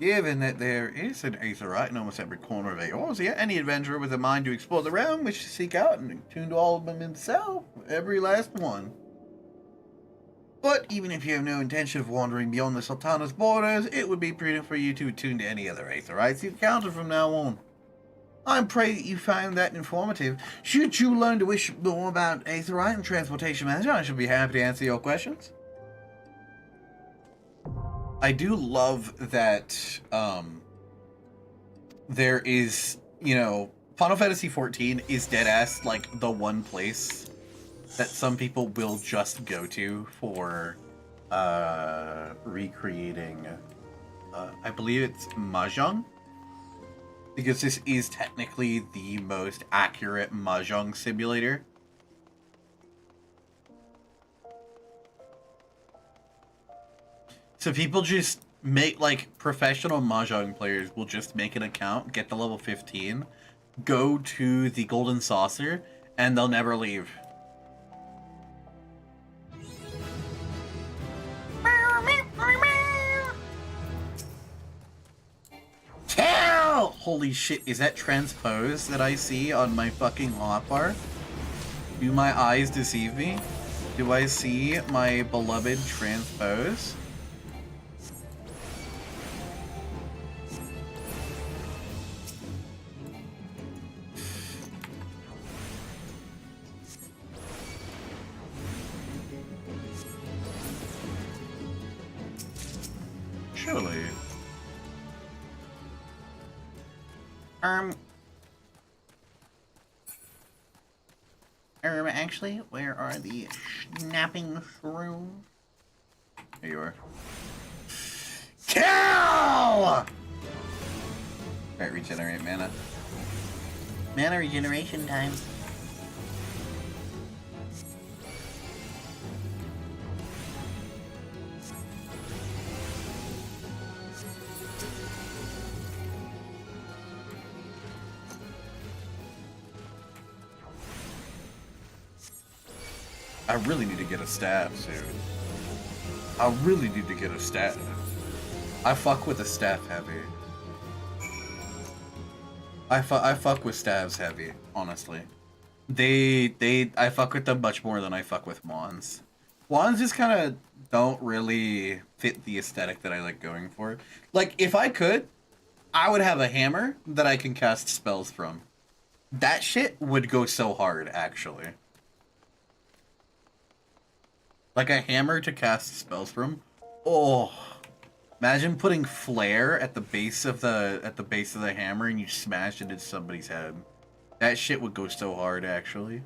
Given that there is an aetherite in almost every corner of Eorzea, any adventurer with a mind to explore the realm wishes to seek out and attune to all of them himself, every last one. But even if you have no intention of wandering beyond the Sultana's borders, it would be prudent for you to attune to any other aetherites you encounter from now on. I pray that you found that informative. Should you learn to wish more about aetherite and transportation management, I should be happy to answer your questions. I do love that there is, you know, Final Fantasy XIV is deadass like the one place that some people will just go to for recreating, I believe it's Mahjong, because this is technically the most accurate Mahjong simulator. So people just make, like, professional Mahjong players will just make an account, get to level 15, go to the Golden Saucer, and they'll never leave. Holy shit, is that transpose that I see on my fucking hotbar? Do my eyes deceive me? Do I see my beloved transpose? Surely. Actually, where are the snapping shrooms? Here you are. Kill! Alright, regenerate mana. Mana regeneration time. I really need to get a staff soon. I really need to get a staff. I fuck with the staff heavy. I fuck with staves heavy, honestly. I fuck with them much more than I fuck with wands. Wands just kind of don't really fit the aesthetic that I like going for. Like, if I could, I would have a hammer that I can cast spells from. That shit would go so hard, actually. Like a hammer to cast spells from. Oh, imagine putting flare at the base of the hammer and you smash it into somebody's head. That shit would go so hard, actually.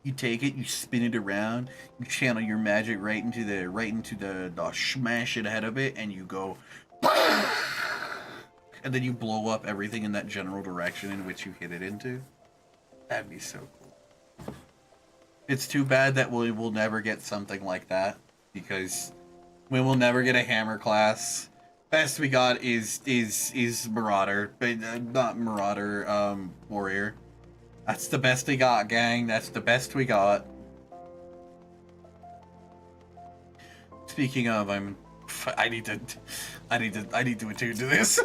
You take it, you spin it around, you channel your magic right into the smash it head of it, and you go, and then you blow up everything in that general direction in which you hit it into. That'd be so cool. It's too bad that we will never get something like that, because we will never get a hammer class. Best we got is Marauder, but not Marauder, Warrior. That's the best we got, gang. That's the best we got. Speaking of, I need to attune to this.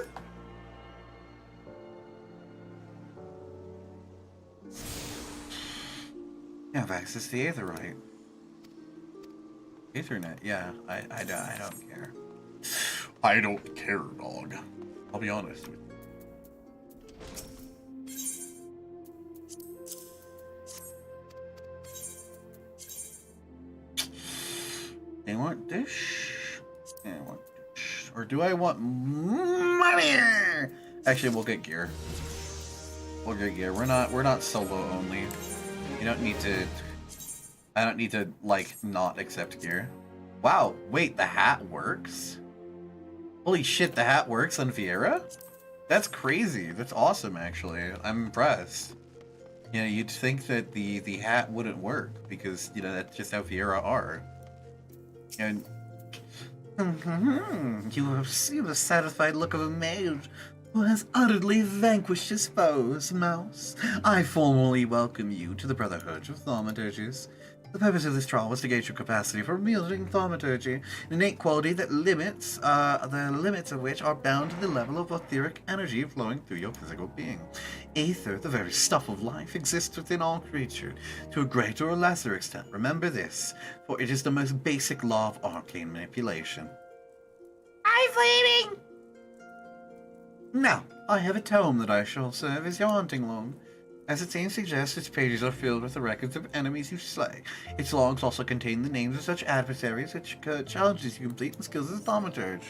You have access to the Aetherite. Ethernet, yeah. I don't care. I don't care, dog. I'll be honest with you. They want dish? Yeah, I want dish. Or do I want money? Actually, we'll get gear. We'll get gear. We're not solo only. You don't need to... I don't need to, like, not accept gear. Wow, wait, the hat works? Holy shit, the hat works on Vieira? That's crazy. That's awesome, actually. I'm impressed. You know, you'd think that the hat wouldn't work, because, you know, that's just how Vieira are. And... You have seen the satisfied look of a mage who has utterly vanquished his foes, Mouse. I formally welcome you to the Brotherhood of Thaumaturges. The purpose of this trial was to gauge your capacity for wielding thaumaturgy, an innate quality that limits, the limits of which are bound to the level of etheric energy flowing through your physical being. Aether, the very stuff of life, exists within all creatures, to a greater or lesser extent. Remember this, for it is the most basic law of arcane manipulation. I'm flaming! Now, I have a tome that I shall serve as your hunting log. As its name suggests, its pages are filled with the records of enemies you slay. Its logs also contain the names of such adversaries which challenges you complete the skills as a thaumaturge.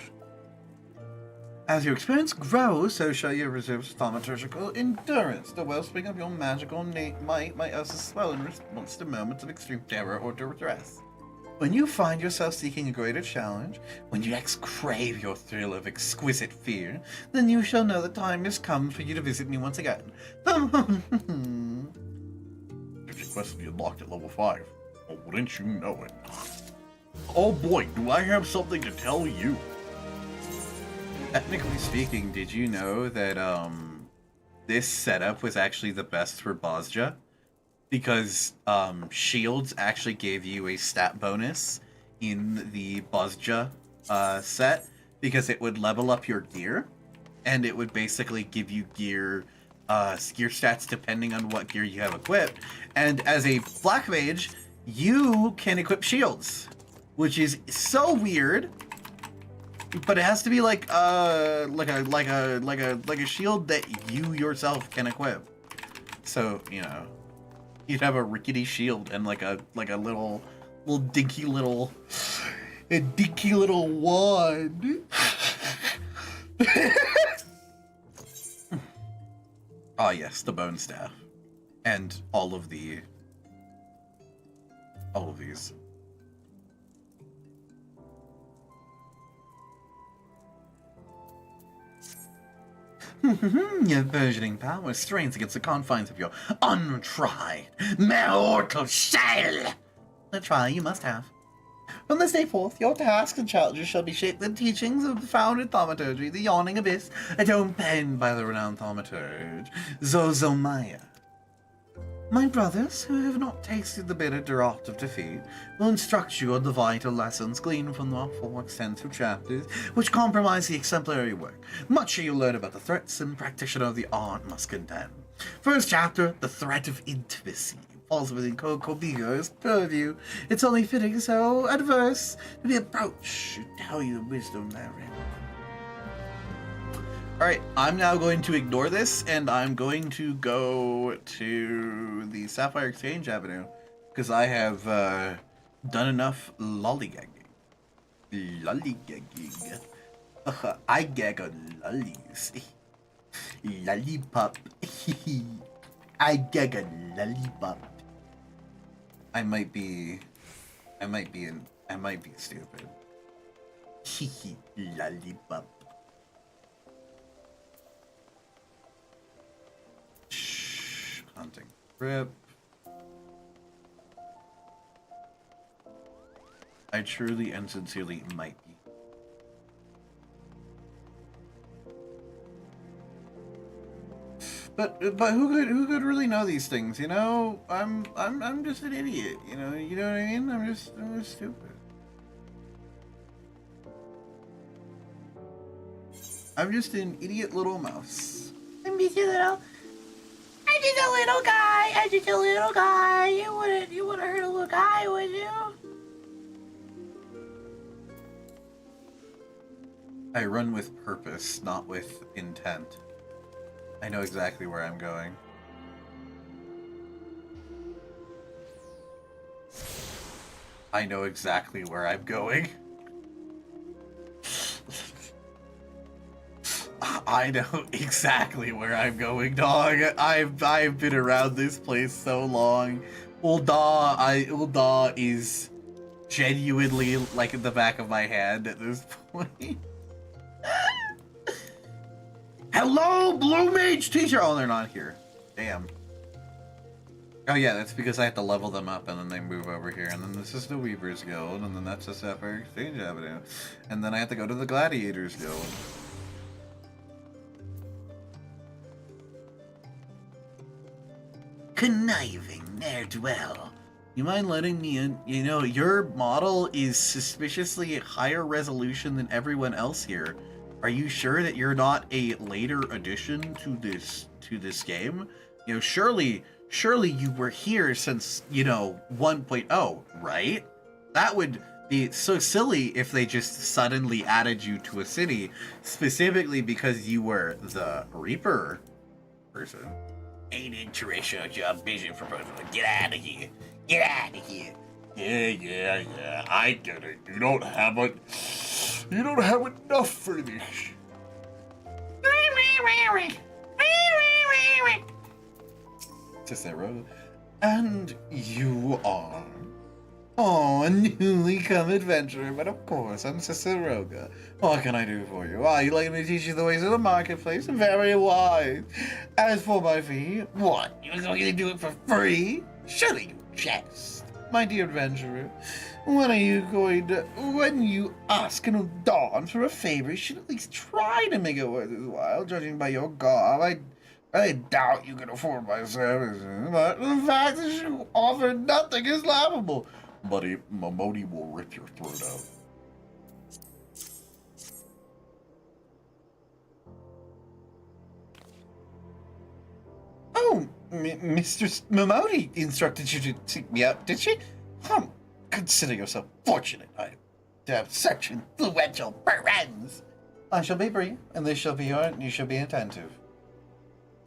As your experience grows, so shall your reserves of thaumaturgical endurance. The wellspring of your magical might also swell in response to moments of extreme terror or distress. When you find yourself seeking a greater challenge, when you next crave your thrill of exquisite fear, then you shall know the time has come for you to visit me once again. If your quest will be unlocked at level 5, well, wouldn't you know it? Oh boy, do I have something to tell you. Technically speaking, did you know that this setup was actually the best for Bozja? Because shields actually gave you a stat bonus in the Bozja set, because it would level up your gear, and it would basically give you gear stats depending on what gear you have equipped. And as a black mage, you can equip shields, which is so weird. But it has to be like a shield that you yourself can equip. So, you know, you'd have a rickety shield and like a little dinky little wand. Ah, yes, the bone staff. And all of these. Your burgeoning power strains against the confines of your untried, mortal shell. A trial you must have. From this day forth, your tasks and challenges shall be shaped in teachings of the founded thaumaturgy, the yawning abyss, a tome penned by the renowned thaumaturge, Zozomaya. My brothers, who have not tasted the bitter draught of defeat, will instruct you on the vital lessons gleaned from the 4 extensive chapters, which comprise the exemplary work. Much shall you learn about the threats and practitioner of the art must contend. First chapter, the threat of intimacy, falls within Kobigo's purview. It's only fitting so adverse to be approached to tell you the wisdom therein. Alright, I'm now going to ignore this, and I'm going to go to the Sapphire Exchange Avenue, because I have done enough lollygagging. Lollygagging. I gag on lollies. Lollipop. I gag on lollipop. I might be stupid. Lollipop. Hunting grip. I truly and sincerely might be. But who could really know these things, you know? I'm just an idiot, you know what I mean? I'm just stupid. I'm just an idiot little mouse. I'm just a little guy. I'm just a little guy. You wouldn't hurt a little guy, would you? I run with purpose, not with intent. I know exactly where I'm going. I know exactly where I'm going. I know exactly where I'm going, dog. I've been around this place so long. Ulda is genuinely like in the back of my hand at this point. Hello, Blue Mage teacher! Oh, they're not here. Damn. Oh yeah, that's because I have to level them up and then they move over here. And then this is the Weaver's Guild, and then that's the Sapphire Exchange Avenue. And then I have to go to the Gladiators Guild. Conniving ne'er-do-well. You mind letting me in? You know, your model is suspiciously higher resolution than everyone else here. Are you sure that you're not a later addition to this game? You know, surely you were here since, you know, 1.0, right? That would be so silly if they just suddenly added you to a city specifically because you were the Reaper person. Ain't interested in your vision proposal. Get out of here. Get out of here. Yeah. I get it. You don't have enough for this. Cicero. And you are? Oh, a newly come adventurer, but of course, I'm Ciceroga. What can I do for you? Why, you like me to teach you the ways of the marketplace? Very wise. As for my fee, what? You're going to do it for free? Surely you jest. My dear adventurer, when you ask an Udon for a favor, you should at least try to make it worth his while. Judging by your garb, I doubt you can afford my services, but the fact that you offer nothing is laughable. Buddy, Momodi will rip your throat out. Oh, Mistress Momodi instructed you to seek me out, did she? Consider yourself fortunate. I have such influential friends. I shall be brief, and you shall be attentive.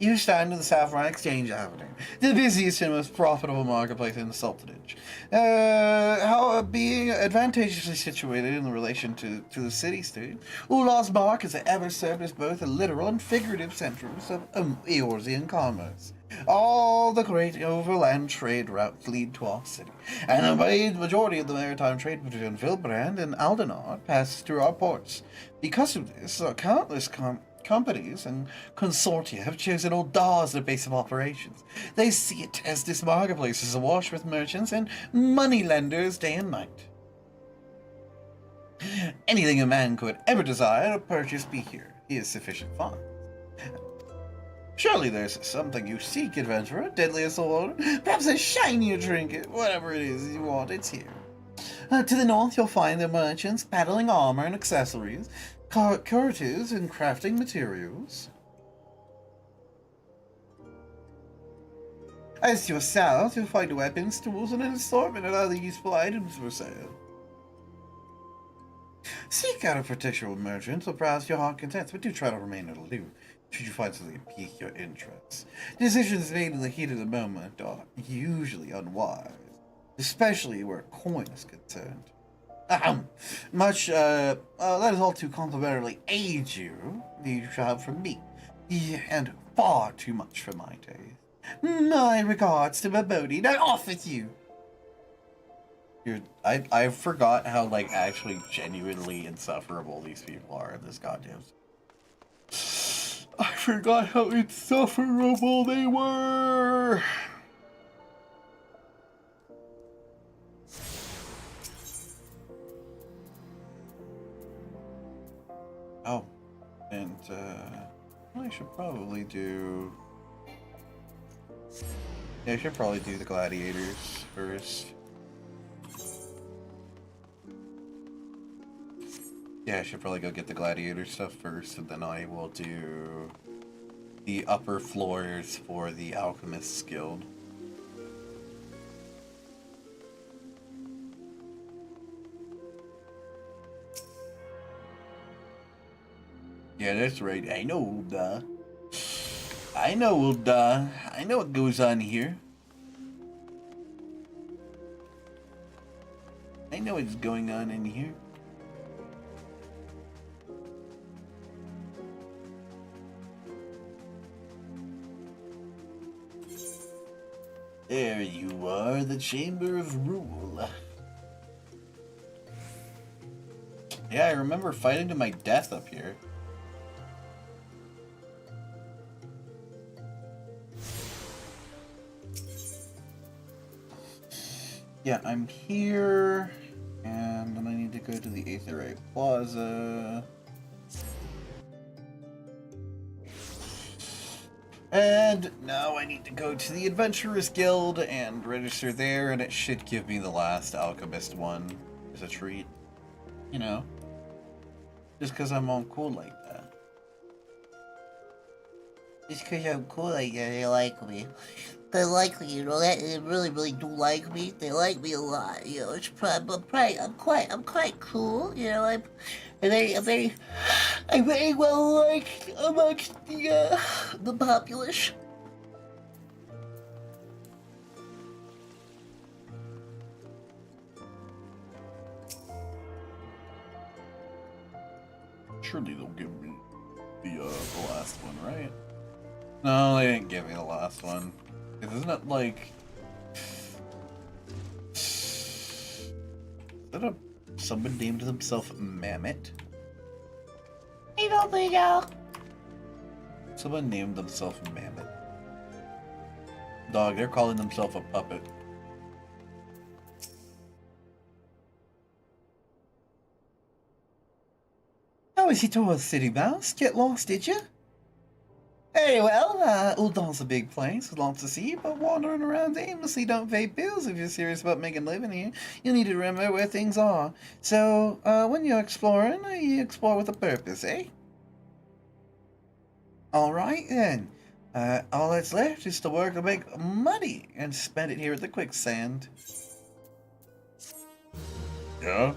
You stand in the Sapphire Exchange Avenue, the busiest and most profitable marketplace in the Sultanage. Being advantageously situated in relation to the city-state, Ulah's Mark has ever served as both a literal and figurative center of Eorzean commerce. All the great overland trade routes lead to our city, and the majority of the maritime trade between Vilbrand and Aldenar passes through our ports. Because of this, countless Companies and consortia have chosen Uldar as their base of operations. They see it as this marketplace is awash with merchants and moneylenders day and night. Anything a man could ever desire to purchase be here. He has sufficient funds. Surely there's something you seek, adventurer, deadlier sword, perhaps a shinier trinket, whatever it is you want, it's here. To the north you'll find the merchants peddling armor and accessories, curators and crafting materials. As to your south, you'll find weapons, tools, and an assortment of other useful items for sale. Seek out a particular merchant or browse your heart content, but do try to remain aloof should you find something to pique your interest. Decisions made in the heat of the moment are usually unwise, especially where coin is concerned. That is all too complimentarily aid you. You shall have from me, and far too much for my taste. My regards to Maboni, now off with you. I forgot how, like, actually genuinely insufferable these people are in this goddamn. I forgot how insufferable they were. Oh, and I should probably do. Yeah, I should probably do the gladiators first. Yeah, I should probably go get the gladiator stuff first, and then I will do the upper floors for the Alchemist's Guild. Yeah, that's right. I know, I know what goes on here. I know what's going on in here. There you are, the Chamber of Rule. Yeah, I remember fighting to my death up here. Yeah, I'm here, and then I need to go to the Aetherite Plaza. And now I need to go to the Adventurers Guild and register there, and it should give me the last Alchemist one as a treat. You know, just because I'm all cool like that. Just because I'm cool like that, they like me. They like me, you know that? They really, really do like me. They like me a lot, you know. It's probably, I'm quite cool, you know. I'm very well liked amongst the populace. Surely they'll give me the last one, right? No, they didn't give me the last one. Isn't it like... Is that someone named himself Mammoth? You don't think so? Someone named themselves Mammoth. Dog, they're calling themselves a puppet. How is it all, City Mouse? Get lost, did you? Very well, Uldan's a big place, lots to see, but wandering around aimlessly don't pay bills if you're serious about making a living here. You need to remember where things are. So, when you're exploring, you explore with a purpose, eh? Alright then. All that's left is to work to make money and spend it here at the quicksand. Yeah?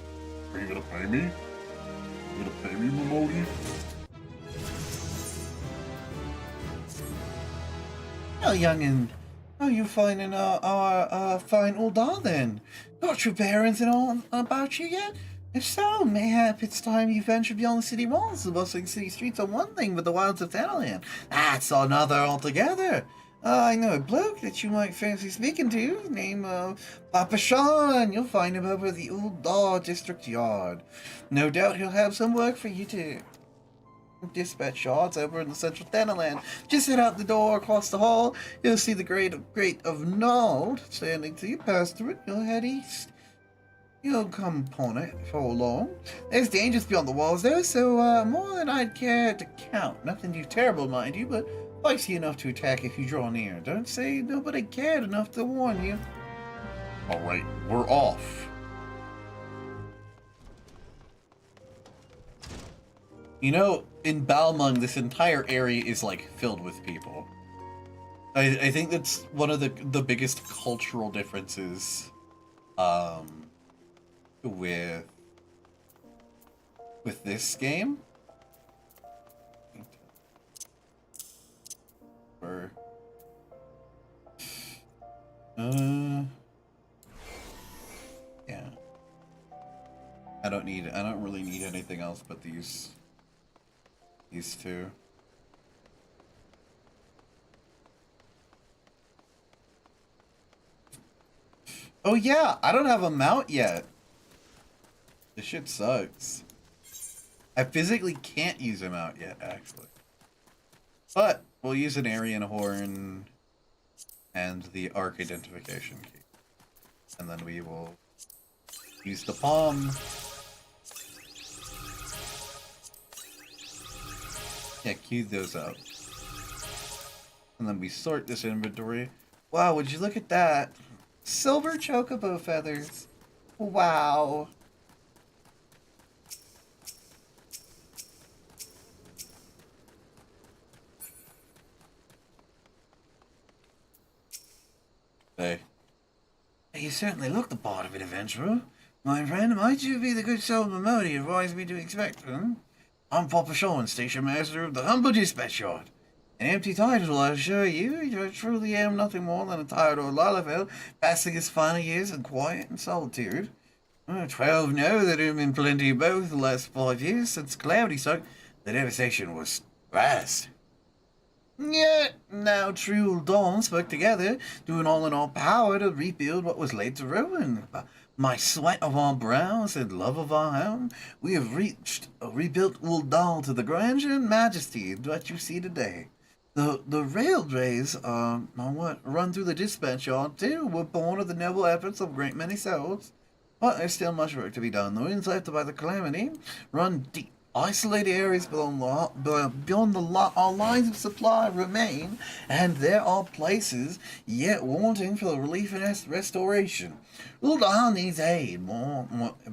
Are you gonna pay me? You gonna pay me, Momodi? Oh, youngin', how you finding our fine Uldar then? Got your bearings and all about you yet? If so, mayhap it's time you ventured beyond the city walls. The bustling city streets are one thing, but the wilds of Thanalan, that's another altogether. I know a bloke that you might fancy speaking to, named Papa Sean. You'll find him over at the Uldar District Yard. No doubt he'll have some work for you too. dispatch yards over in the central Thanaland. Just head out the door across the hall. You'll see the grate of Nald standing to you. Pass through it. You'll head east. You'll come upon it before long. There's dangers beyond the walls, though, so more than I'd care to count. Nothing too terrible, mind you, but feisty enough to attack if you draw near. Don't say nobody cared enough to warn you. Alright, we're off. You know, in Balmung, this entire area is, like, filled with people. I think that's one of the biggest cultural differences, with this game. Or yeah. I don't really need anything else but these two. Oh yeah, I don't have a mount yet. This shit sucks. I physically can't use a mount yet, actually. But we'll use an Aryan horn and the arc identification key. And then we will use the palm. Yeah, queue those up. And then we sort this inventory. Wow, would you look at that? Silver chocobo feathers. Wow. Hey. You certainly look the part of an adventurer. My friend, might you be the good soul Mamoni advised me to expect, huh? I'm Papa Sean, station master of the humble dispatch yard. An empty title, I assure you. I truly am nothing more than a tired old Lalafell, passing his final years in quiet and solitude. 12 know that I'm in plenty of both the last 5 years since Calamity struck. The devastation was vast. Yet, now true Dawn spoke together, doing all in our power to rebuild what was laid to ruin. By my sweat of our brows and love of our home, we have rebuilt Uldal to the grandeur and majesty of what you see today. The railways, what run through the dispatch yard too, were born of the noble efforts of a great many souls. But there's still much work to be done. The winds left by the calamity run deep. Isolated areas beyond our lines of supply remain, and there are places yet wanting for the relief and restoration. Uldal needs aid, more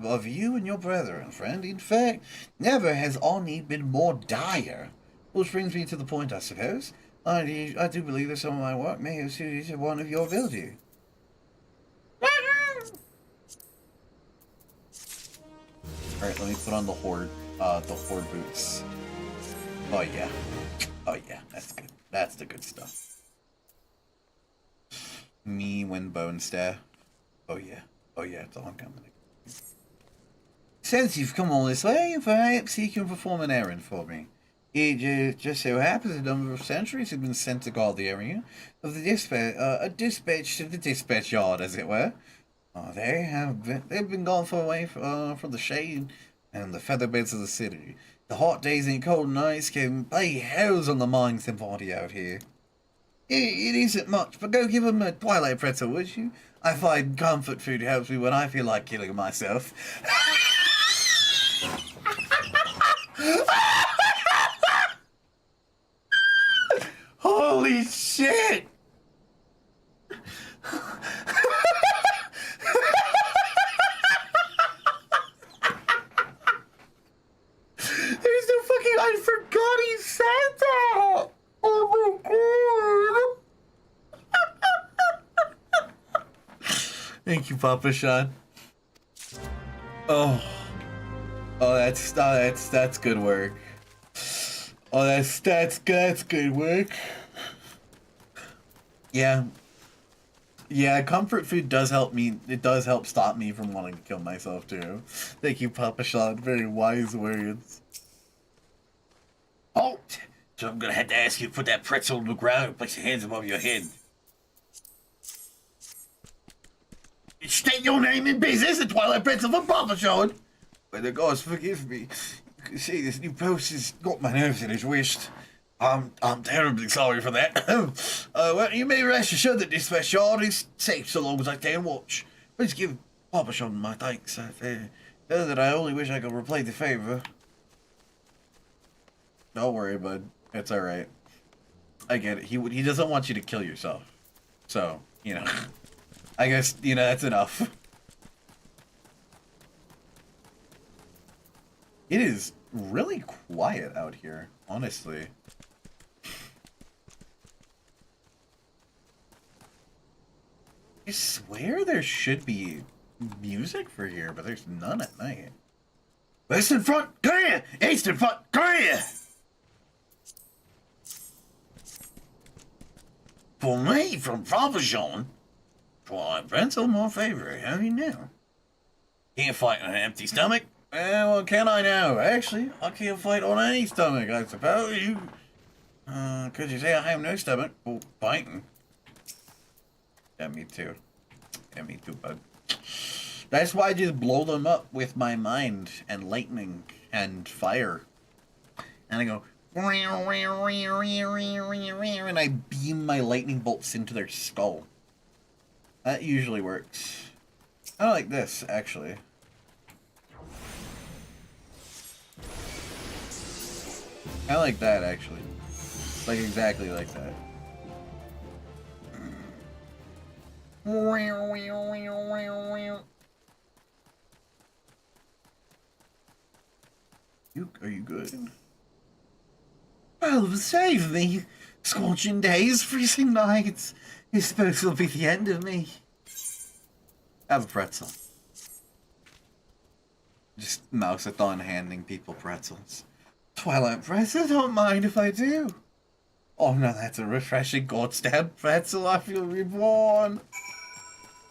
of you and your brethren, friend. In fact, never has our need been more dire. Which brings me to the point, I suppose. I do believe that some of my work may have suited one of your ability. Alright, let me put on the horde boots. Oh yeah. Oh yeah, that's good. That's the good stuff. Me when bone stare. Oh yeah. Oh yeah, it's all coming. Since you've come all this way, perhaps you can perform an errand for me. It just so happens a number of sentries have been sent to guard the area of the dispatch to the dispatch yard, as it were. They've been gone far away from the shade and the feather beds of the city. The hot days and cold nights can play hells on the minds and body out here. It isn't much, but go give them a twilight pretzel, would you? I find comfort food helps me when I feel like killing myself. Holy shit! There's no fucking... I forgot he said that! Oh my god! Thank you, Papa Sean. Oh, that's good work. Oh, that's good work. Yeah, comfort food does help me. It does help stop me from wanting to kill myself too. Thank you, Papa Sean. Very wise words. Halt! So I'm gonna have to ask you to put that pretzel on the ground and place your hands above your head. State your name and business, the Twilight Pretzel for Papa Sean. By the gods, forgive me. See, this new post has got my nerves in a twist. I'm terribly sorry for that. Well, you may rest assured that this yard is safe so long as I can watch. Please give Papa Sean my thanks. Know that I only wish I could replay the favor. Don't worry, bud. It's alright. I get it. He doesn't want you to kill yourself. So, you know. I guess, you know, that's enough. It is really quiet out here, honestly. I swear there should be music for here, but there's none at night. West in front, clear! East in front, clear! For me, from Papa Jean, why, Brent's on my favorite, how do you know? Can't fight on an empty stomach? Well, can I now? Actually, I can't fight on any stomach, I suppose. Could you say I have no stomach for fighting? Yeah, me too. Yeah, me too, bud. That's why I just blow them up with my mind and lightning and fire. And I go, and I beam my lightning bolts into their skull. That usually works. I like this, actually. I like that, actually. Like, exactly like that. Are you good? Well, save me. Scorching days, freezing nights. You suppose it'll be the end of me. Have a pretzel. Just Mousathon handing people pretzels. Twilight pretzel, don't mind if I do. Oh no, that's a refreshing gold stamp pretzel. I feel reborn.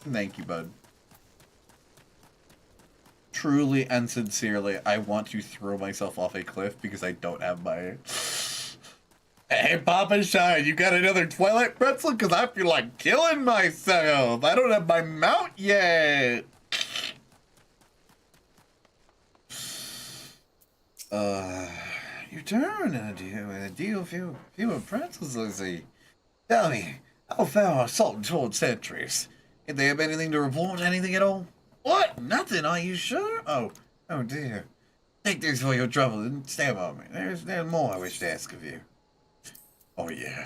Thank you, bud. Truly and sincerely, I want to throw myself off a cliff because I don't have my... Hey, Papa Shine, you got another Twilight pretzel? Because I feel like killing myself. I don't have my mount yet. Your turn, deal fewer pretzels, Lizzie. Tell me, how far are Salt and Sword sentries? If they have anything to report, anything at all? What? Nothing, are you sure? Oh dear. Take this for your trouble and stand by me. There's more I wish to ask of you. Oh yeah.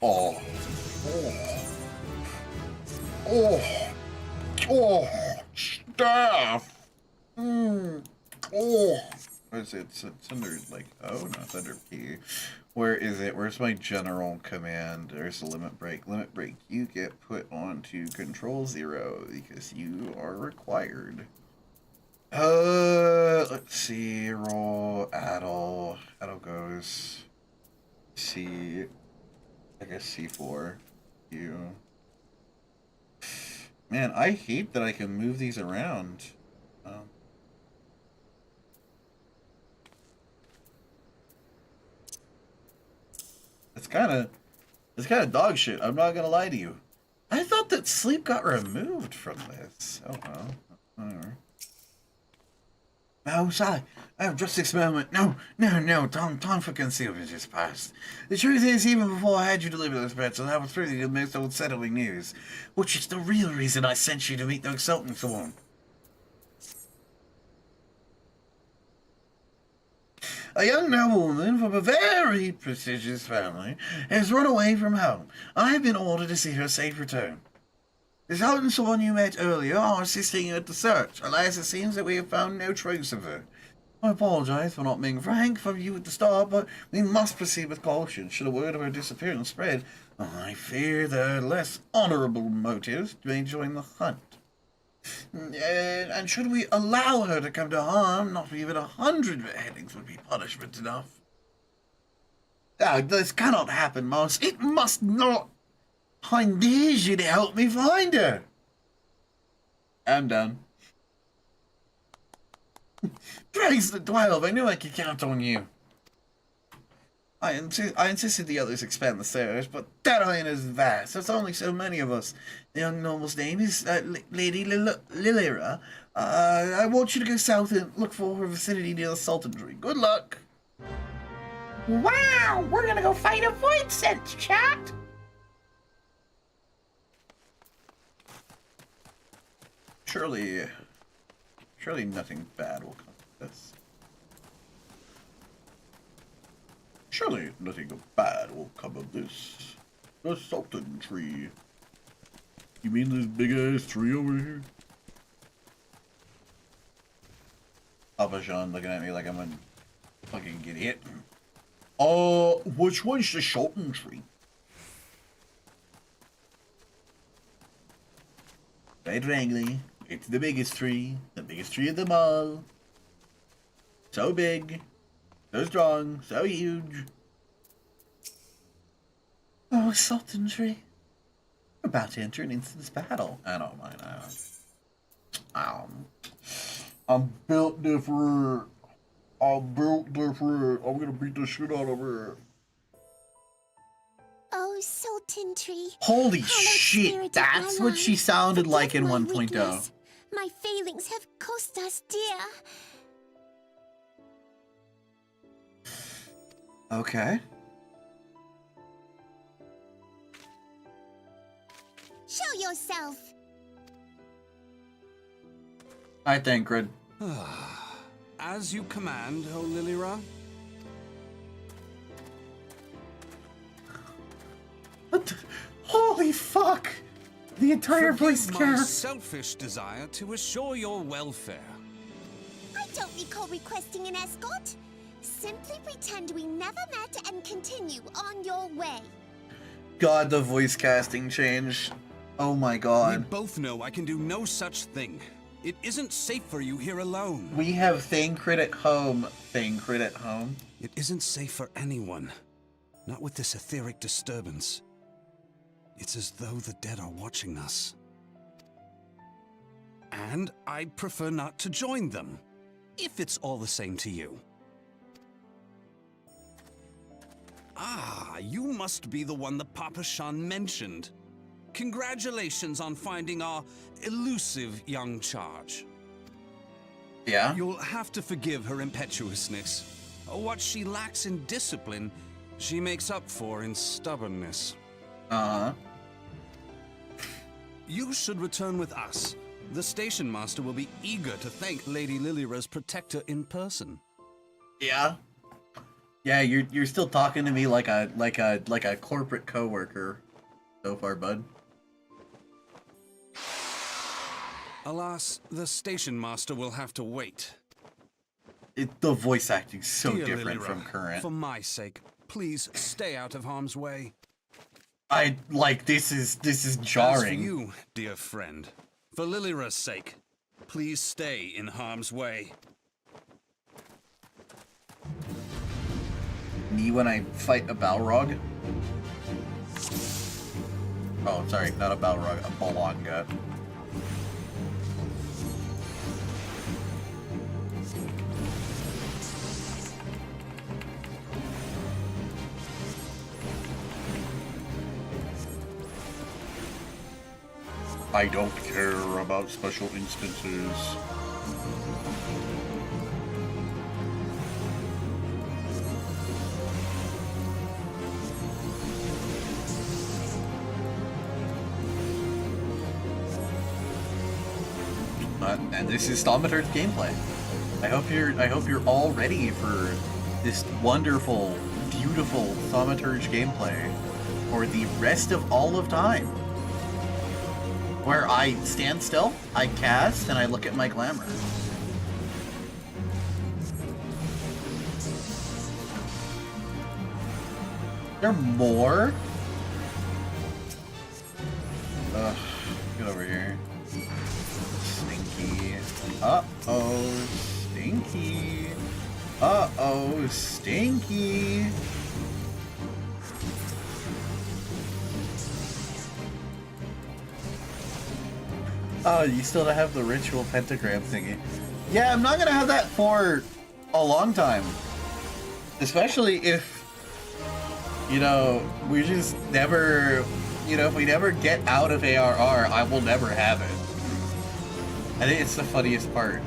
Oh, staff. What is it? It's under, like, oh, no, it's under P. Where is it? Where's my general command? There's a limit break. Limit break. You get put onto control 0 because you are required. Let's see. Roll. Addle. Addle goes. C. I guess C4. U. Man, I hate that I can move these around. It's kind of dog shit. I'm not gonna lie to you. I thought that sleep got removed from this. Oh well. Oh, sorry. I have just this moment. No. Time for concealment is past. The truth is, even before I had you deliver those pretzels, I was privy to the most unsettling news, which is the real reason I sent you to meet those Sultan Thorn. A young noblewoman from a very prestigious family has run away from home. I have been ordered to see her safe return. The Sultan Sworn you met earlier are assisting you at the search. Alas, it seems that we have found no trace of her. I apologize for not being frank from you at the start, but we must proceed with caution. Should a word of her disappearance spread, I fear there are less honorable motives may join the hunt. And should we allow her to come to harm, not even 100 beheadings would be punishment enough. This cannot happen, Mouse. It must not. I need you to help me find her. I'm done. Praise the 12. I knew I could count on you. I insisted the others expand the stairs, but that island is vast. There's only so many of us. The young noble's name is Lady Lilira. I want you to go south and look for her vicinity near the Sultan Tree. Good luck. Wow, we're gonna go fight a void sense, chat. Surely nothing bad will come of this. Surely nothing bad will come of this. The Sultan Tree. You mean this big ass tree over here? Papa Jean looking at me like I'm a fucking idiot. Which one's the Sultan Tree? Right, Wrangley. It's the biggest tree of them all. So big, so strong, so huge. Oh, Sultan Tree. We're about to enter an instance battle. I don't mind. I'm built different. I'm gonna beat the shit out of her. Oh, Sultan Tree. Holy Hallowed shit, spirit of that's my what she life, sounded like in forgive my 1.0. weakness. My failings have cost us dear. Okay. Show yourself. I think, Grid. As you command, O Lilira. What the? Holy fuck! The entire voice Forgive my cast. selfish desire to assure your welfare. I don't recall requesting an escort. Simply pretend we never met and continue on your way. God, the voice casting changed. Oh my We god. both know I can do no such thing. It isn't safe for you here alone. We have Thangcrit at home. Thangcrit at home. It isn't safe for anyone. Not with this etheric disturbance. It's as though the dead are watching us. And I'd prefer not to join them, if it's all the same to you. Ah, you must be the one that Papa Shan mentioned. Congratulations on finding our elusive young charge. Yeah? You'll have to forgive her impetuousness. What she lacks in discipline, she makes up for in stubbornness. Uh-huh. You should return with us. The station master will be eager to thank Lady Lilira's protector in person. Yeah? Yeah, you're still talking to me like a corporate coworker so far, bud. Alas, the station master will have to wait. The voice acting's so Dear different Lilira, from current. For my sake, please stay out of harm's way. This is As for jarring. you, dear friend, for Lilira's sake, please stay in harm's way. Me when I fight a Balrog? Oh, sorry, not a Balrog, a Balanga. I don't care about special instances. And this is Thaumaturge gameplay. I hope you're all ready for this wonderful, beautiful Thaumaturge gameplay for the rest of all of time. Where I stand still, I cast, and I look at my glamour. There are more? Ugh, get over here. Stinky. Uh-oh, stinky. Uh-oh, stinky. Oh, you still don't have the ritual pentagram thingy. Yeah, I'm not gonna have that for a long time. Especially if You know, we just never, you know, if we never get out of ARR, I will never have it. I think it's the funniest part.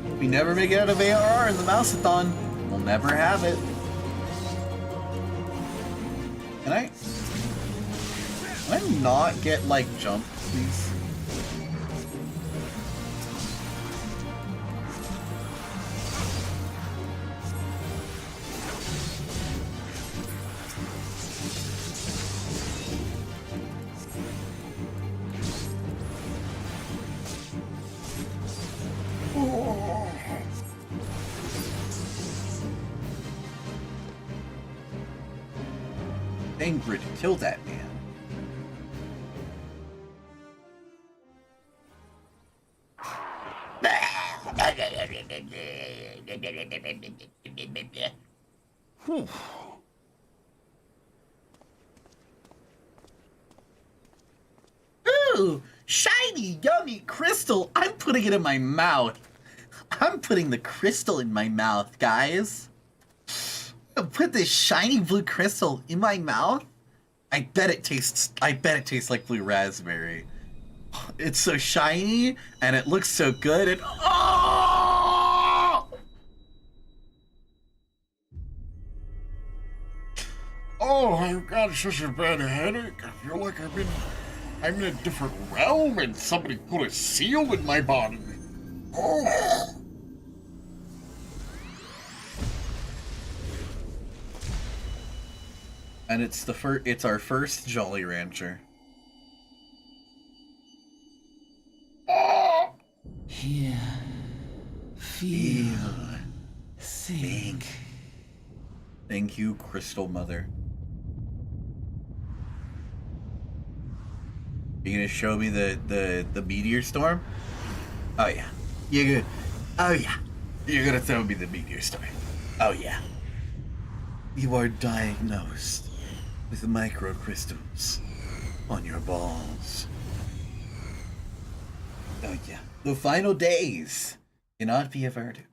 If we never make it out of ARR in the Mousathon, we'll never have it. Can I not get, like, jumped, please? Ingrid, kill that man. Whew. Ooh, shiny, yummy crystal. I'm putting it in my mouth. I'm putting the crystal in my mouth, guys. I'll put this shiny blue crystal in my mouth. I bet it tastes like blue raspberry. It's so shiny and it looks so good and Oh, I've got such a bad headache. I feel like I'm in a different realm and somebody put a seal in my body. Oh. And it's our first Jolly Rancher. Hear, feel, think. Thank you, Crystal Mother. You gonna show me the meteor storm? Oh yeah. You're gonna throw me the meteor storm. Oh yeah. You are diagnosed with microcrystals on your balls. Oh yeah. The final days cannot be averted.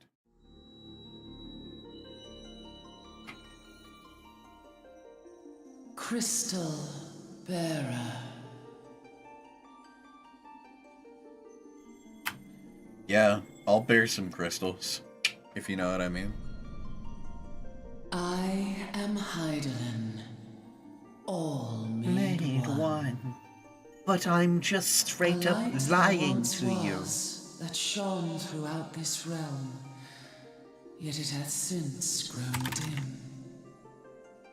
Crystal bearer. Yeah, I'll bear some crystals, if you know what I mean. I am Heidelin. All Made one. But I'm just straight up lying to you. That shone throughout this realm, yet it hath since grown dim.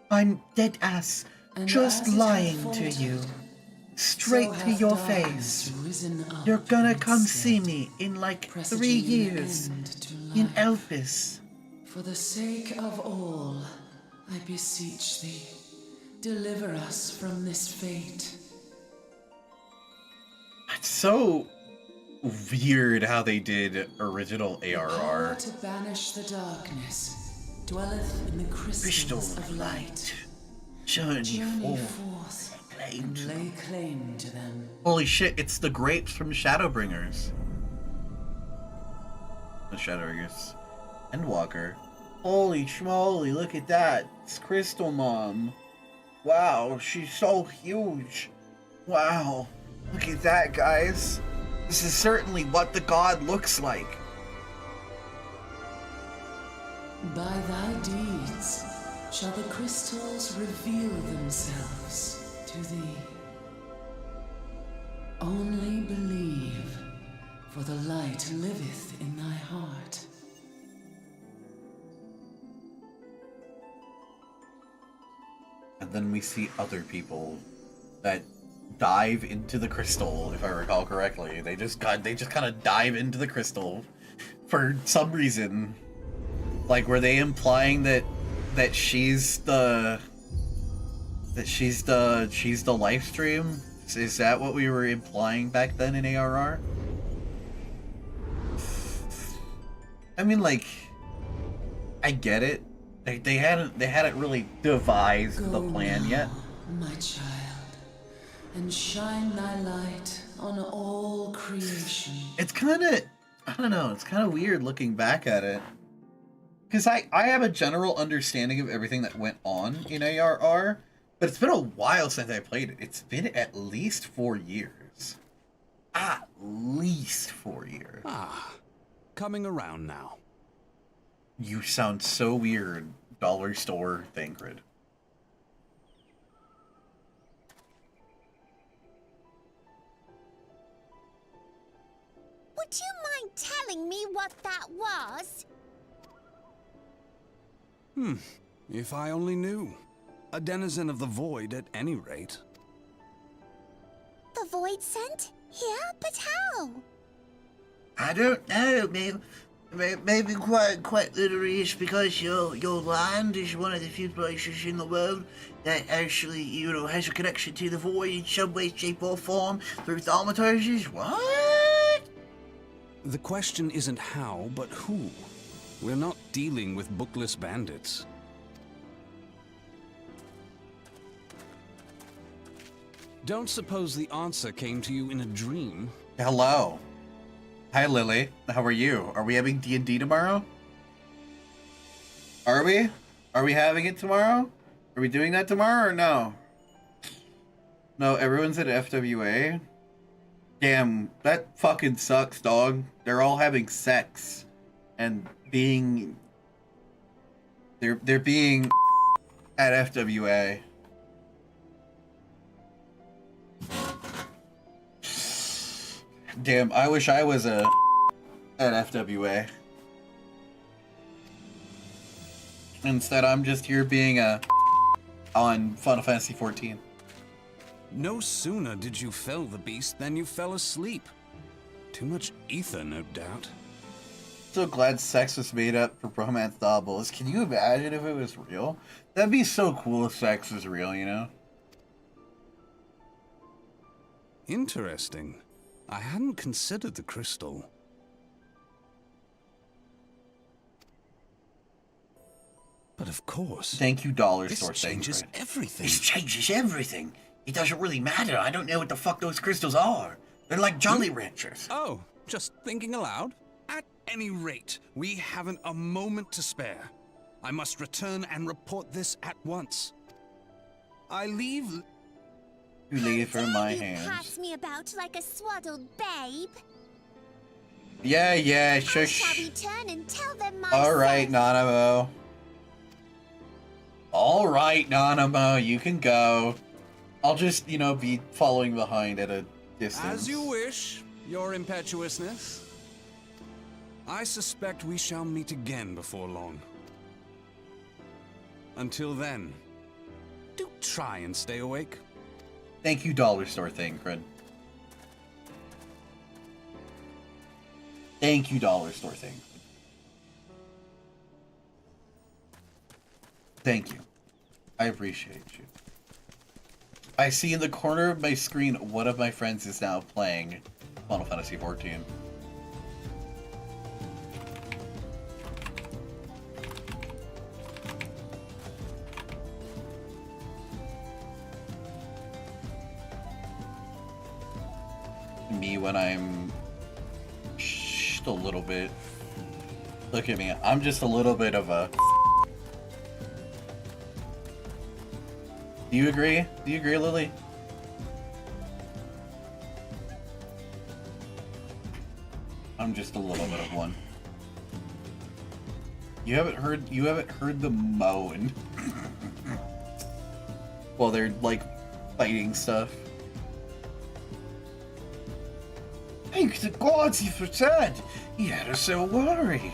I'm dead ass, just lying to you. Straight to your face. You're gonna come see me in like 3 years in Elpis. For the sake of all, I beseech thee, deliver us from this fate. It's so weird how they did original ARR. Power to banish the darkness dwelleth in the crystals of light. Journey forth and lay claim to them. Holy shit, it's the grapes from Shadowbringers. The Shadowbringers. Endwalker. Holy schmoly, look at that. It's Crystal Mom. Wow, she's so huge. Wow. Look at that, guys. This is certainly what the god looks like. By thy deeds shall the crystals reveal themselves to thee. Only believe, for the light liveth in thy heart. And then we see other people that dive into the crystal, if I recall correctly. They just kind of dive into the crystal for some reason. Like, were they implying that she's the live stream? Is that what we were implying back then in ARR? I mean, like, I get it. They hadn't really devised the plan yet. My child, and shine thy light on all creation. It's kind of, I don't know, it's kind of weird looking back at it. Because I have a general understanding of everything that went on in ARR, but it's been a while since I played it. It's been at least 4 years. At least 4 years. Ah, coming around now. You sound so weird, dollar store Thancred. Would you mind telling me what that was? If I only knew. A denizen of the void at any rate. The void sent? Here? But how? I don't know. Maybe quite literally it's because your land is one of the few places in the world that actually, you know, has a connection to the void in some way, shape, or form through thaumaturges. What? The question isn't how, but who. We're not dealing with bookless bandits. Don't suppose the answer came to you in a dream? Hello. Hi, Lily. How are you? Are we having D&D tomorrow? Are we? Are we having it tomorrow? Are we doing that tomorrow or no? No, everyone's at FWA. Damn, that fucking sucks, dog. They're all having sex and being... They're being at FWA. Damn, I wish I was at FWA. Instead, I'm just here being on Final Fantasy XIV. No sooner did you fell the beast than you fell asleep. Too much ether, no doubt. So glad sex was made up for romance novels. Can you imagine if it was real? That'd be so cool if sex was real, you know? Interesting. I hadn't considered the crystal. But of course. Thank you, Dollar This Store. changes everything. This changes everything. It doesn't really matter. I don't know what the fuck those crystals are. They're like Jolly Ranchers. Oh, just thinking aloud? At any rate, we haven't a moment to spare. I must return and report this at once. I leave... You leave from my You hands. pass me about like a swaddled babe. Yeah, I shall shush. return and tell them myself. Alright, Nanamo. Alright, Nanamo, you can go. I'll just, you know, be following behind at a distance. As you wish, your impetuousness. I suspect we shall meet again before long. Until then, do try and stay awake. Thank you, Dollar Store Thancred. Thank you, Dollar Store Thancred. Thank you. I appreciate you. I see in the corner of my screen one of my friends is now playing Final Fantasy XIV. Me when I'm just a little bit. Look at me. I'm just a little bit of a. Do you agree? Do you agree, Lily? I'm just a little bit of one. You haven't heard the moan. While they're like fighting stuff. Thank the gods you've returned. He had us so worried.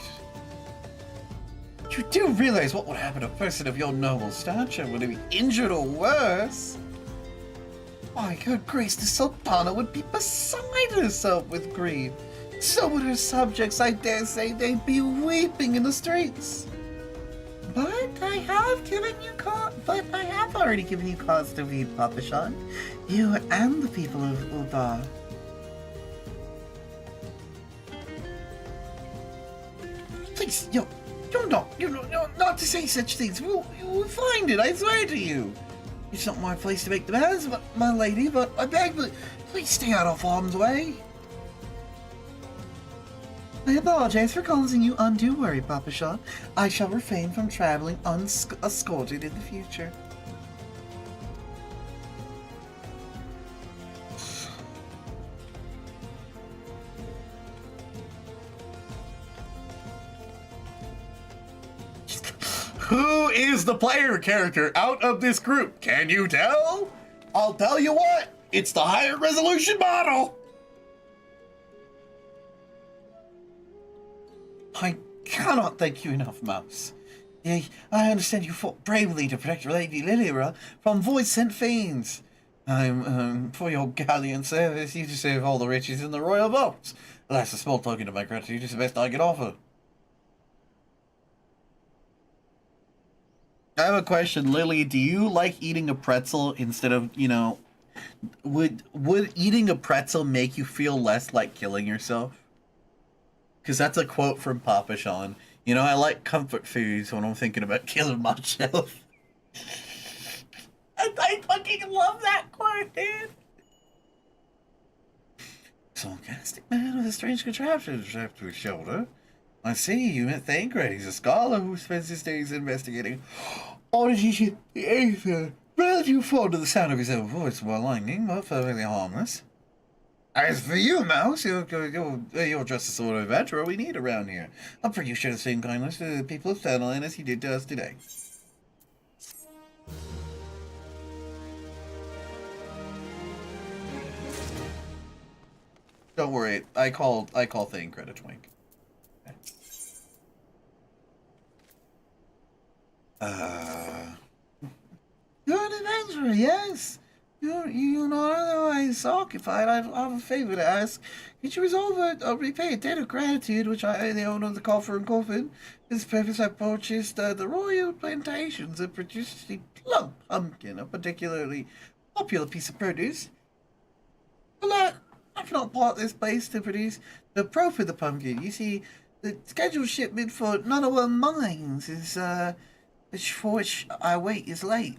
You do realize what would happen to a person of your noble stature when they be injured or worse? My good grace, the Sultana would be beside herself with grief. So would her subjects. I dare say they'd be weeping in the streets. But I have already given you cause to weep, Papa Sean. You and the people of Uldar. Please, you're not to say such things. We'll find it, I swear to you. It's not my place to make demands, my lady, but I beg, please stay out of harm's way. I apologize for causing you undue worry, Papa Sean. I shall refrain from traveling unescorted in the future. Who is the player character out of this group? Can you tell? I'll tell you what, it's the higher resolution model. I cannot thank you enough, Mouse. I understand you fought bravely to protect Lady Lilira from voice-sent fiends. For your gallant service, you deserve all the riches in the royal vaults. Alas, a small token of my gratitude is the best I can offer. I have a question, Lily. Do you like eating a pretzel instead of, would eating a pretzel make you feel less like killing yourself? Because that's a quote from Papa Sean. I like comfort foods when I'm thinking about killing myself. I fucking love that quote, dude. Sarcastic man with a strange contraption strapped to his shoulder. I see, you met Thancred. He's a scholar who spends his days investigating oddities in the aether. Relatively fond of the sound of his own voice while lightning, but perfectly harmless. As for you, Mouse, you're just the sort of adventurer we need around here. I'm pretty sure the same kindness to the people of Thanalan as you did to us today. Don't worry, I call Thancred a twink. You're an adventurer, yes. You're not otherwise occupied. I have a favor to ask. Could you resolve or repay a debt of gratitude, which I, the owner of the Coffer and Coffin, for this purpose I purchased the royal plantations that produced the plum pumpkin, a particularly popular piece of produce. Well, I cannot part this place to produce the proof of the pumpkin. You see, the scheduled shipment for none of our mines is, for which I wait is late.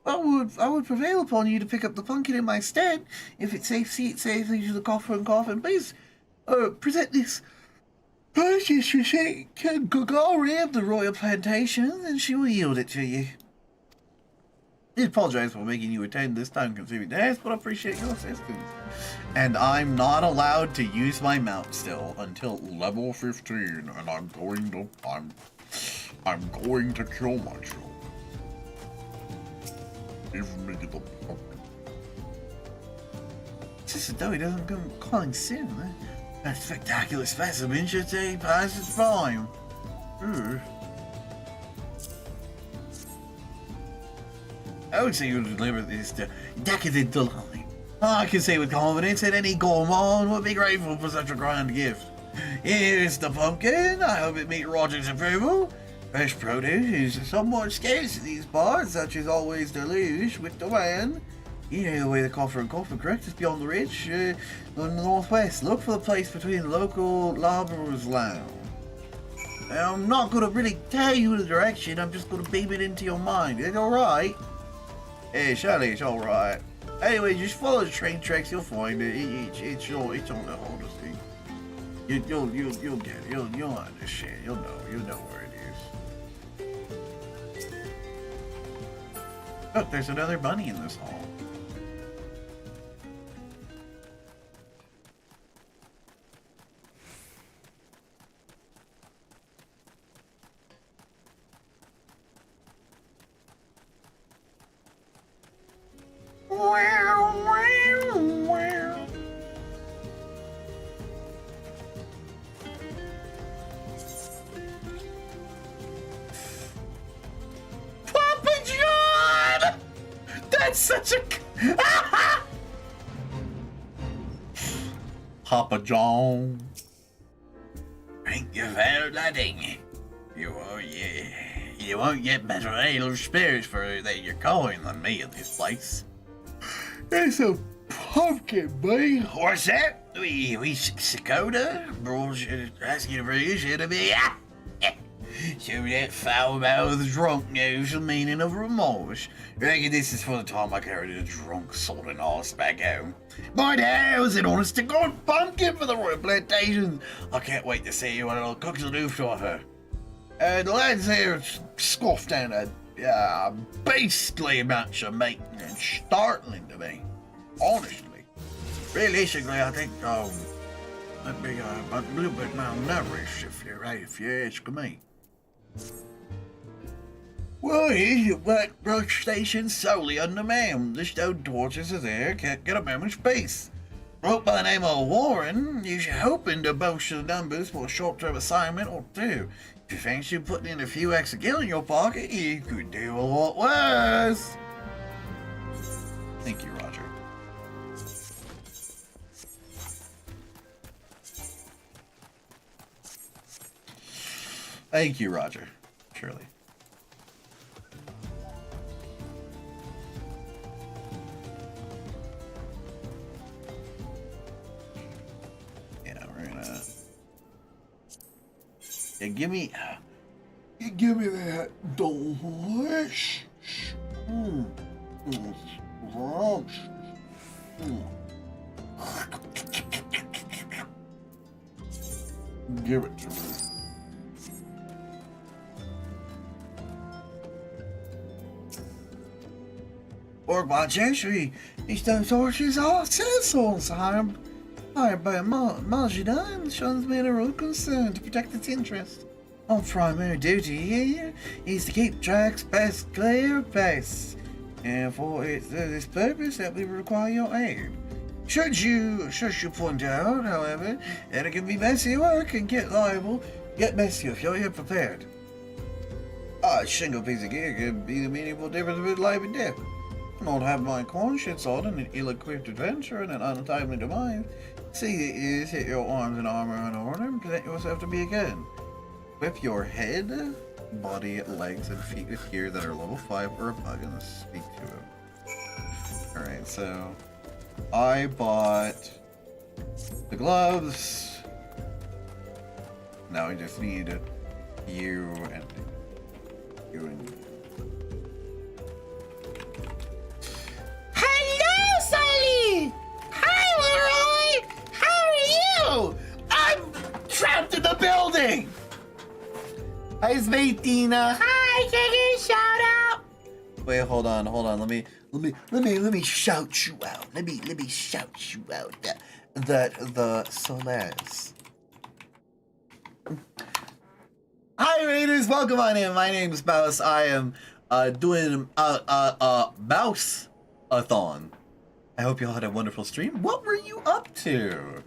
I would prevail upon you to pick up the pumpkin in my stead, if it's safe safely to the Coffer and Coffin. Please, present this purchase receipt to Gagari of the Royal Plantation, and she will yield it to you. I apologize for making you attend this time-consuming task, but I appreciate your assistance. And I'm not allowed to use my mount still until level 15, and I'm going to kill myself. Give me the pumpkin. Just as though he doesn't come calling soon. That spectacular specimen should say past its prime. I would say you deliver this to decadent delight. I can say with confidence that any gourmand would be grateful for such a grand gift. Here's the pumpkin. I hope it meets Roger's approval. Fresh produce is somewhat scarce in these parts, such as always deluge with the land. You know the way the Coffer and Coffin, correct? Is beyond the ridge, in the northwest. Look for the place between the local laborer's lounge. Now, I'm not going to really tell you the direction, I'm just going to beam it into your mind. Is it alright? Hey, surely it's alright. Anyway, just follow the train tracks, you'll find it. It's on the Odyssey. You'll get it. You'll understand. You'll know where it is. Look, there's another bunny in this hall. Papa John! That's such a... Papa John. Thank you for letting. You won't get better ale or spirits for that you're calling than me at this place. It's a pumpkin, buddy. What's that? We Dakota? Bros asking for you to be. So that foul-mouthed drunk knows the meaning of remorse. Reckon this is for the time I carried a drunk sorting horse back home. My how's an honest to God pumpkin for the royal plantation. I can't wait to see what it'll cook the roof off her. The lads there scoffed down a beastly amount of meat, and startling to me. Honestly. Realistically, I think that'd be a little bit malnourished if you ask me. Well, here's your black brush station solely undermanned. The stone torches are there, can't get a moment's peace. Broke by the name of Warren, you're hoping to boost the numbers for a short-term assignment or two. If you fancy putting in a few extra gil in your pocket, you could do a lot worse. Thank you, Roger. Thank you, Roger. Surely. Yeah, we're gonna. Yeah, give me that delicious. Give it to me. Or by Cheshire, these stone torches are citizens. I'm by Mousathon shows me a real concern to protect its interest. Our primary duty here is to keep tracks best clear of pace, and for this purpose that we require your aid. Should you point out, however, that it can be messy work and get messy if you're prepared. A single piece of gear could be the meaningful difference between life and death. Not have my conscience on an ill-equipped adventure and an untimely demise. See that you set your arms and armor in order and present yourself to be again. Equip your head, body, legs, and feet with gear that are level 5 or above and speak to it. Alright, so I bought the gloves. Now I just need you and Hello, Sully! Hi, Leroy! How are you? I'm trapped in the building! Hi, Tina. Hi, can I get a shout out? Wait, hold on. Let me shout you out. Let me shout you out. The Solaris. Hi, Raiders. Welcome on in. My name's Mouse. I am doing Mousathon. I hope you all had a wonderful stream. What were you up to?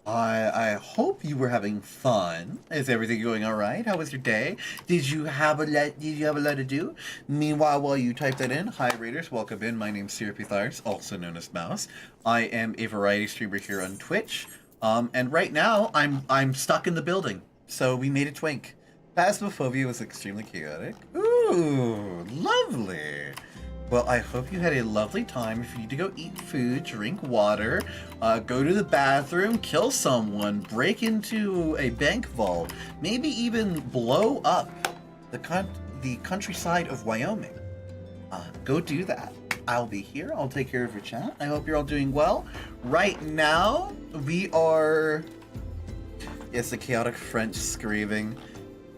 I hope you were having fun. Is everything going all right? How was your day? Did you have a lot to do? Meanwhile, while you type that in, hi Raiders, welcome in. My name's Syrupy Thars, also known as Mouse. I am a variety streamer here on Twitch. And right now I'm stuck in the building. So we made a twink. Phasmophobia was extremely chaotic. Ooh, lovely. Well, I hope you had a lovely time. If you need to go eat food, drink water, go to the bathroom, kill someone, break into a bank vault, maybe even blow up the countryside of Wyoming, go do that. I'll be here. I'll take care of your chat. I hope you're all doing well. Right now, we are... Yes, the chaotic French screaming.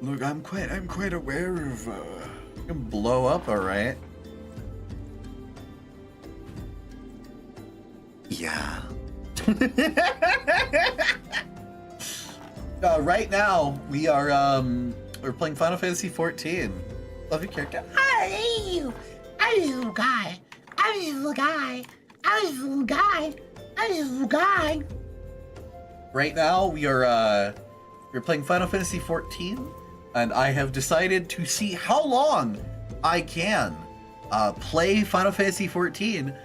Look, I'm quite aware of... You can blow up, alright? Yeah. Right now, we're playing Final Fantasy XIV. Love your character. Hi, you. I'm this little guy. I'm this little guy. I'm this little guy. I'm this little guy. Right now, we're playing Final Fantasy XIV, and I have decided to see how long I can play Final Fantasy XIV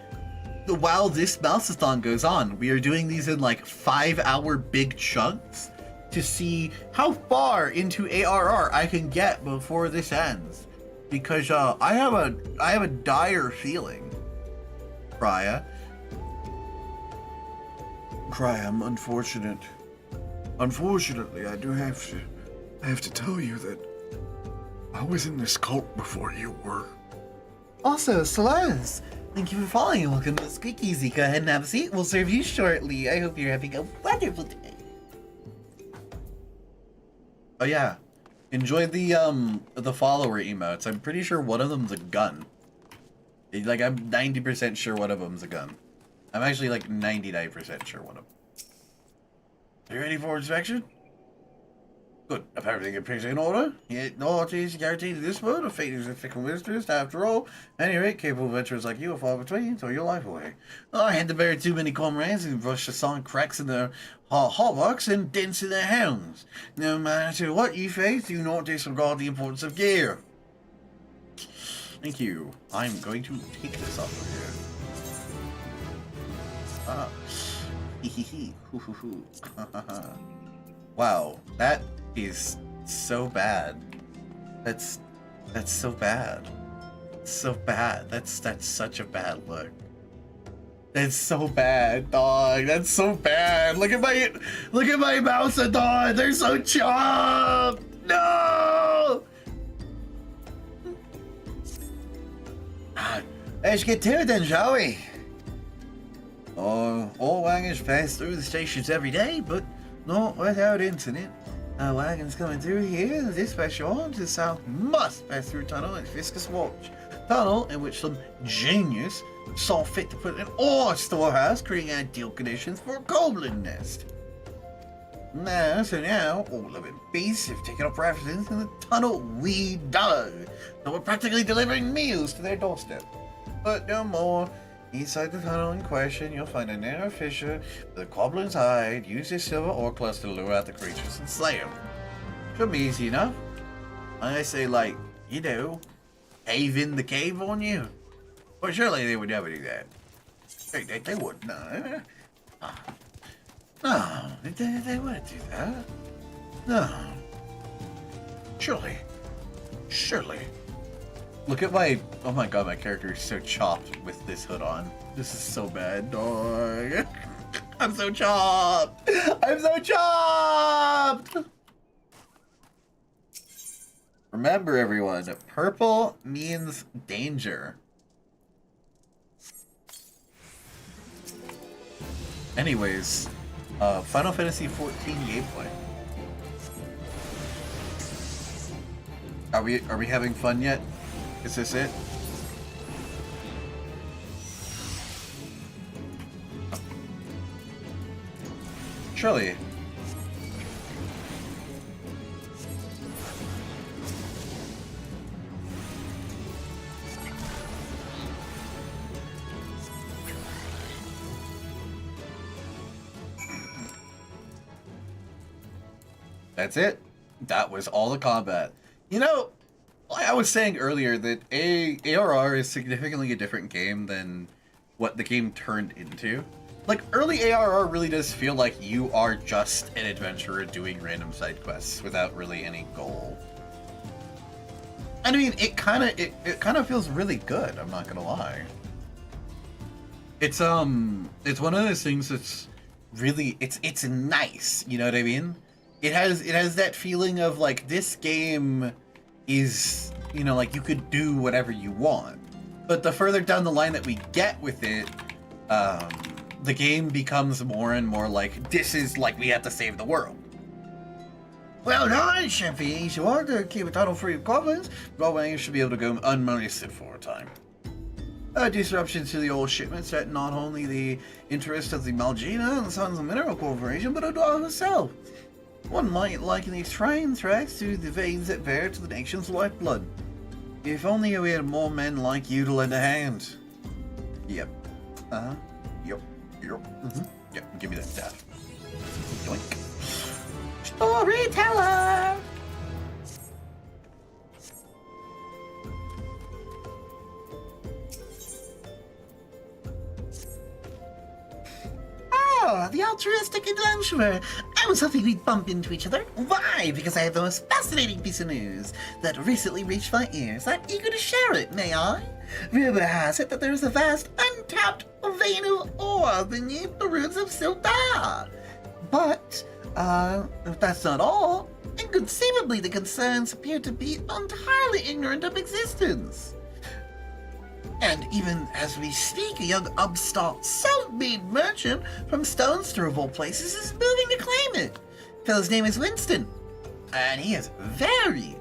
while this Mousathon goes on. We are doing these in like 5-hour big chunks to see how far into ARR I can get before this ends. Because I have a dire feeling, Krya, I'm unfortunately, I have to tell you that I was in this cult before you were. Also, Solaris, thank you for following and welcome to Squeaky. Go ahead and have a seat. We'll serve you shortly. I hope you're having a wonderful day. Oh yeah, enjoy the follower emotes. I'm pretty sure one of them's a gun. Like, I'm 90% sure one of them's a gun. I'm actually like 99% sure one of them. Are you ready for inspection? Good. If everything appears in order, yet no oddities guaranteed in this world. A fate is a fickle mistress. After all, at any rate, capable adventurers like you are far between. Throw your life away. Oh, I had to bury too many comrades and brush the sonic cracks in their hallmarks and dents in their helms. No matter what you face, do not disregard the importance of gear. Thank you. I'm going to take this off of here. Wow, that is so bad. That's so bad. So bad. That's such a bad look. That's so bad, dog. That's so bad. Look at my Mousathon. They're so chopped. No. Let's get to it then, shall we? All wagons pass through the stations every day, but not without incident. Wagons coming through here, the dispatch on to the south must pass through a tunnel at Fiscus Watch. Tunnel in which some genius saw fit to put an ore storehouse, creating ideal conditions for a goblin nest. Now, all living beasts have taken up residence in the tunnel we dug. So we're practically delivering meals to their doorstep. But no more. Inside the tunnel in question, you'll find a narrow fissure with a goblin's hide. Use this silver ore cluster to lure out the creatures and slay them. Should be easy enough. I say, like, you know, cave in the cave on you. Well, surely they would never do that. They wouldn't. No. No, they wouldn't do that. No. Surely. Look at my, oh my god, my character is so chopped with this hood on. This is so bad, dog. I'm so chopped. Remember, everyone, purple means danger. Anyways, Final Fantasy XIV gameplay. Are we having fun yet? Is this it? Surely. That's it. That was all the combat. You know, I was saying earlier that ARR is significantly a different game than what the game turned into. Like, early ARR really does feel like you are just an adventurer doing random side quests without really any goal. I mean, it kind of feels really good, I'm not gonna lie. It's one of those things that's really, it's nice, you know what I mean? It has that feeling of, like, this game is, you know, like, you could do whatever you want. But the further down the line that we get with it, the game becomes more and more like, this is like we have to save the world. Well done, Shempy. If you want to keep a tunnel free of goblins, goblins should be able to go unmolested for a time. Disruption to the old shipments at not only the interest of the Malgina and the Sons of Mineral Corporation, but Adar herself. One might liken these train tracks to the veins that bear to the nation's lifeblood. If only we had more men like you to lend a hand. Yep. Yep. Yep, give me that stuff. Yoink. Storyteller! Oh, the altruistic adventurer. I was hoping we'd bump into each other. Why? Because I have the most fascinating piece of news that recently reached my ears. I'm eager to share it, may I? Rumor has it that there is a vast, untapped vein of ore beneath the roots of Sildar. But, if that's not all, and conceivably the concerns appear to be entirely ignorant of existence. And even as we speak, a young upstart, self-made merchant from Stonester of all places is moving to claim it. Fellow's name is Winston, and he is very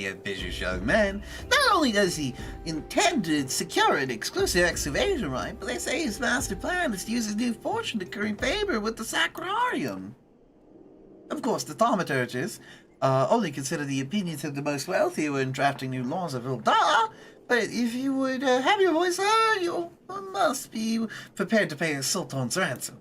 ambitious young man. Not only does he intend to secure an exclusive excavation right, but they say his master plan is to use his new fortune to curry favor with the Sacrarium. Of course, the thaumaturges only consider the opinions of the most wealthy when drafting new laws of Ildar, but if you would have your voice heard, you must be prepared to pay the Sultan's ransom.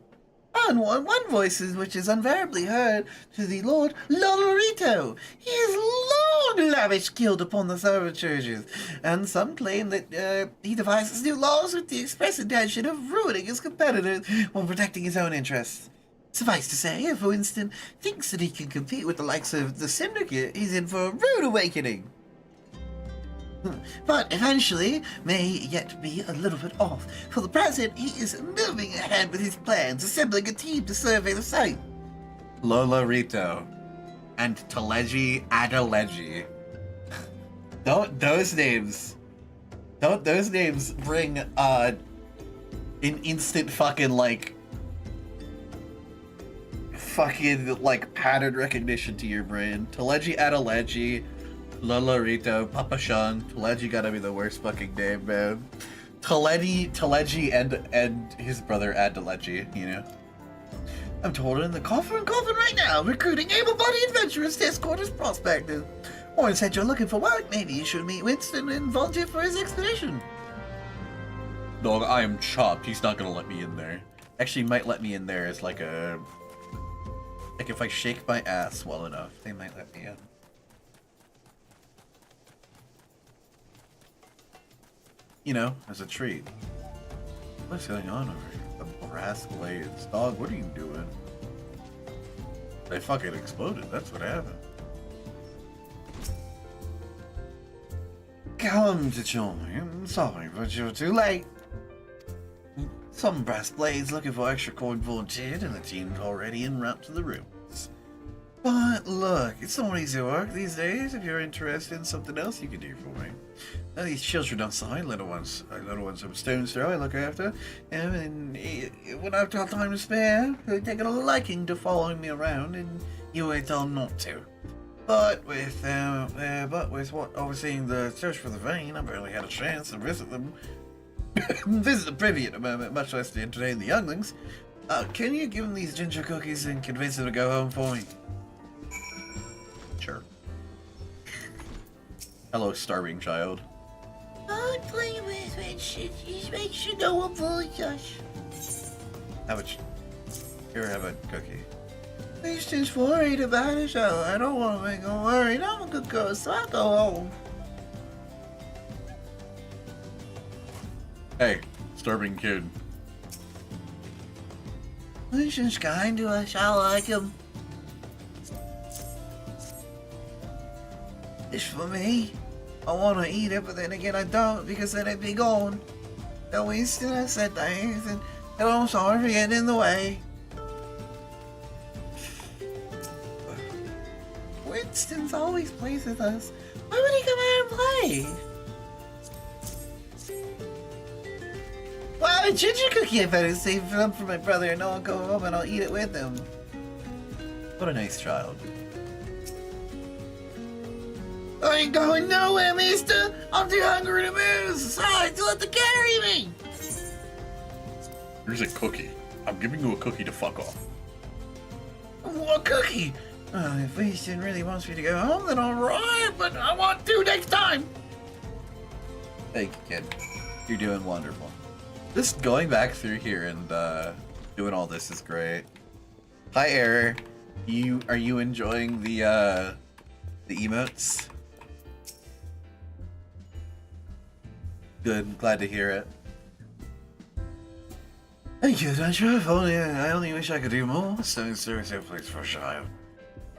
And one voice which is invariably heard to the Lord Lolorito. He has long lavished guilt upon the thaumaturges, and some claim that he devises new laws with the express intention of ruining his competitors while protecting his own interests. Suffice to say, if Winston thinks that he can compete with the likes of the Syndicate, he's in for a rude awakening. But eventually may yet be a little bit off. For the present, he is moving ahead with his plans, assembling a team to survey the site. Lolorito and Teleji Adeleji. Don't those names bring an instant fucking pattern recognition to your brain. Teleji Adeleji, Lolorito, Papa Shang. Teleji gotta be the worst fucking name, man. Teleji and his brother Adeleji, you know. I'm told in the coffin right now, recruiting able-bodied adventurers to escort his prospector. Warren said you're looking for work. Maybe you should meet Winston and volunteer for his expedition. Dog, I am chopped. He's not gonna let me in there. Actually, he might let me in there as like if I shake my ass well enough, they might let me in. You know, as a treat. What's going on over here? The brass blades. Dog, what are you doing? They fucking exploded. That's what happened. Come to join me. I'm sorry, but you're too late. Some brass blades looking for extra coin volunteered, and the team's already en route to the rooms. But look, it's not easy work these days. If you're interested in something else you can do for me. Now these children outside, little ones from stone's throw I look after, and when I've got time to spare, they're taking a liking to following me around, and you ain't told not to. But with what overseeing the search for the vein, I barely had a chance to visit them. Visit the privy at the moment, much less to entertain the younglings. Can you give them these ginger cookies and convince them to go home for me? Sure. Hello, starving child. I'll play with it. She makes you know apologize. Here, have a cookie. He's just worried about it, so I don't want to make him worried. I'm a good girl, so I'll go home. Hey, starving kid. He's just kind to us. I like him. It's for me. I want to eat it, but then again I don't, because then it'd be gone. So Winston, I said thanks, and I'm sorry for getting in the way. Winston's always plays with us. Why would he come out and play? Well, a ginger cookie I better save them for my brother, and I'll go home and I'll eat it with him. What a nice child. I ain't going nowhere, mister. I'm too hungry to move. Besides, you'll have to carry me. Here's a cookie. I'm giving you a cookie to fuck off. What cookie? If Winston really wants me to go home, then alright, but I want to next time. Thank you, kid. You're doing wonderful. Just going back through here and doing all this is great. Hi, Error. Are you enjoying the emotes? Good. Glad to hear it. Thank you, adventure. I only wish I could do more. Stone serves a place for a child.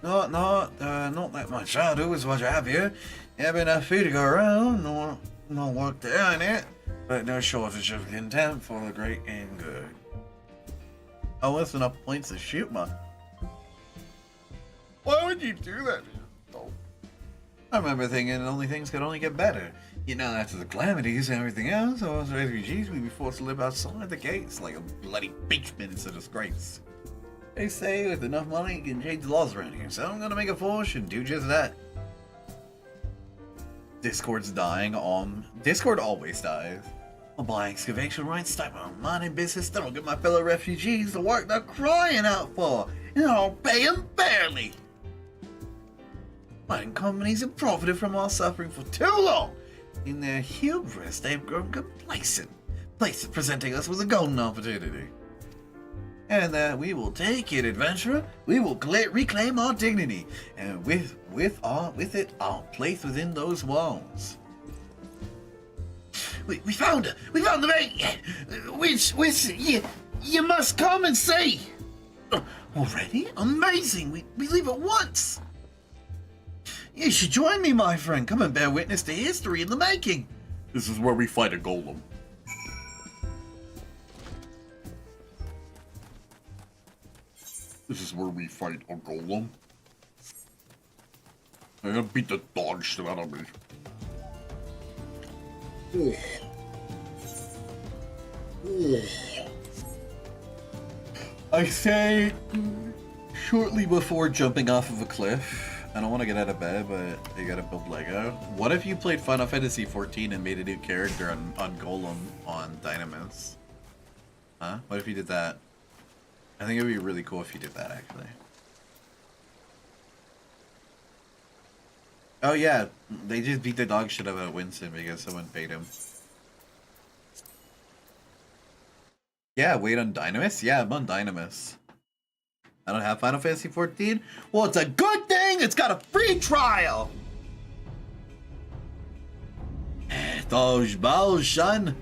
Not that my childhood was much happier. Have enough food to go around, no work to earn it, but no shortage of contempt for the great and good. Oh, that's enough points to shoot, man. Why would would you do that? Oh. I remember thinking only things could only get better. You know, after the calamities and everything else, all us refugees would be forced to live outside the gates like a bloody beachman in a disgrace. They say with enough money you can change the laws around here, so I'm gonna make a fortune, do just that. Discord's dying. Discord always dies. I'll buy excavation rights, start my own mining business, then I'll get my fellow refugees the work they're crying out for, and I'll pay them fairly. Mining companies have profited from our suffering for too long. In their hubris, they've grown complacent, presenting us with a golden opportunity. And that we will take it, adventurer. We will reclaim our dignity, and with it, our place within those walls. We found her. We found the mate. Which you must come and see. Already? Amazing. We leave at once. You should join me, my friend. Come and bear witness to history in the making. This is where we fight a golem. This is where we fight a golem. I'm gonna beat the dog shit out of me. Oh. Oh. I say, shortly before jumping off of a cliff, I don't want to get out of bed, but you gotta build Lego. What if you played Final Fantasy XIV and made a new character on Golem on Dynamis? Huh? What if you did that? I think it would be really cool if you did that, actually. Oh yeah, they just beat the dog shit out of Winston because someone paid him. Yeah, wait on Dynamis? Yeah, I'm on Dynamis. I don't have Final Fantasy XIV? Well, it's a good thing it's got a free trial! Those balls, son.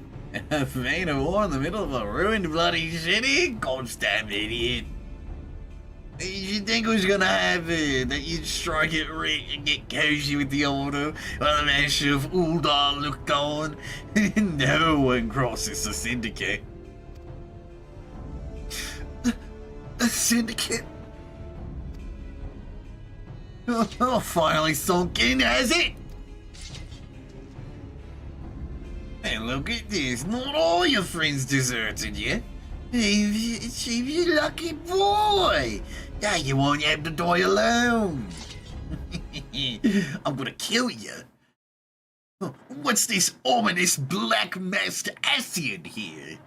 A vein of war in the middle of a ruined bloody city? Goddamn idiot. You think who's gonna happen? That you'd strike it rich and get cozy with the order while the master of Uldar looked on? No one crosses the syndicate. The syndicate? Oh, finally sunk in, has it? And look at this, not all your friends deserted you. Achieve you lucky boy. Now you won't have to die alone. I'm gonna kill you. What's this ominous black masked acid here?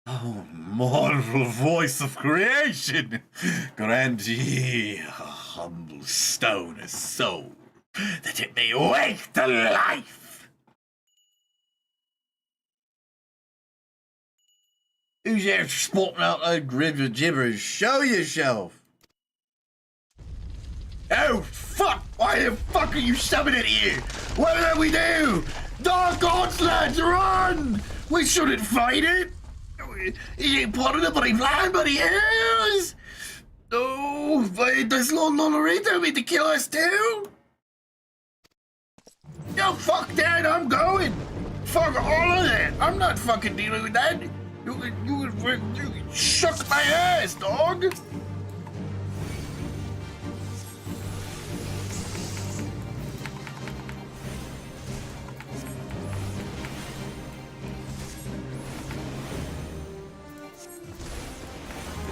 Oh, mournful voice of creation, grant ye a humble stone of soul, that it may wake to life. Who's there spotting out that grid of gibberish? Show yourself! Oh, fuck! Why the fuck are you summoning it here? What did we do? Dark gods, lads, run! We shouldn't fight it! He ain't part of the bloody plan, but he is! Oh, but does Lord Lolorito mean to kill us too? No, fuck that, I'm going! Fuck all of that! I'm not fucking dealing with that! You shook my ass, dog! It's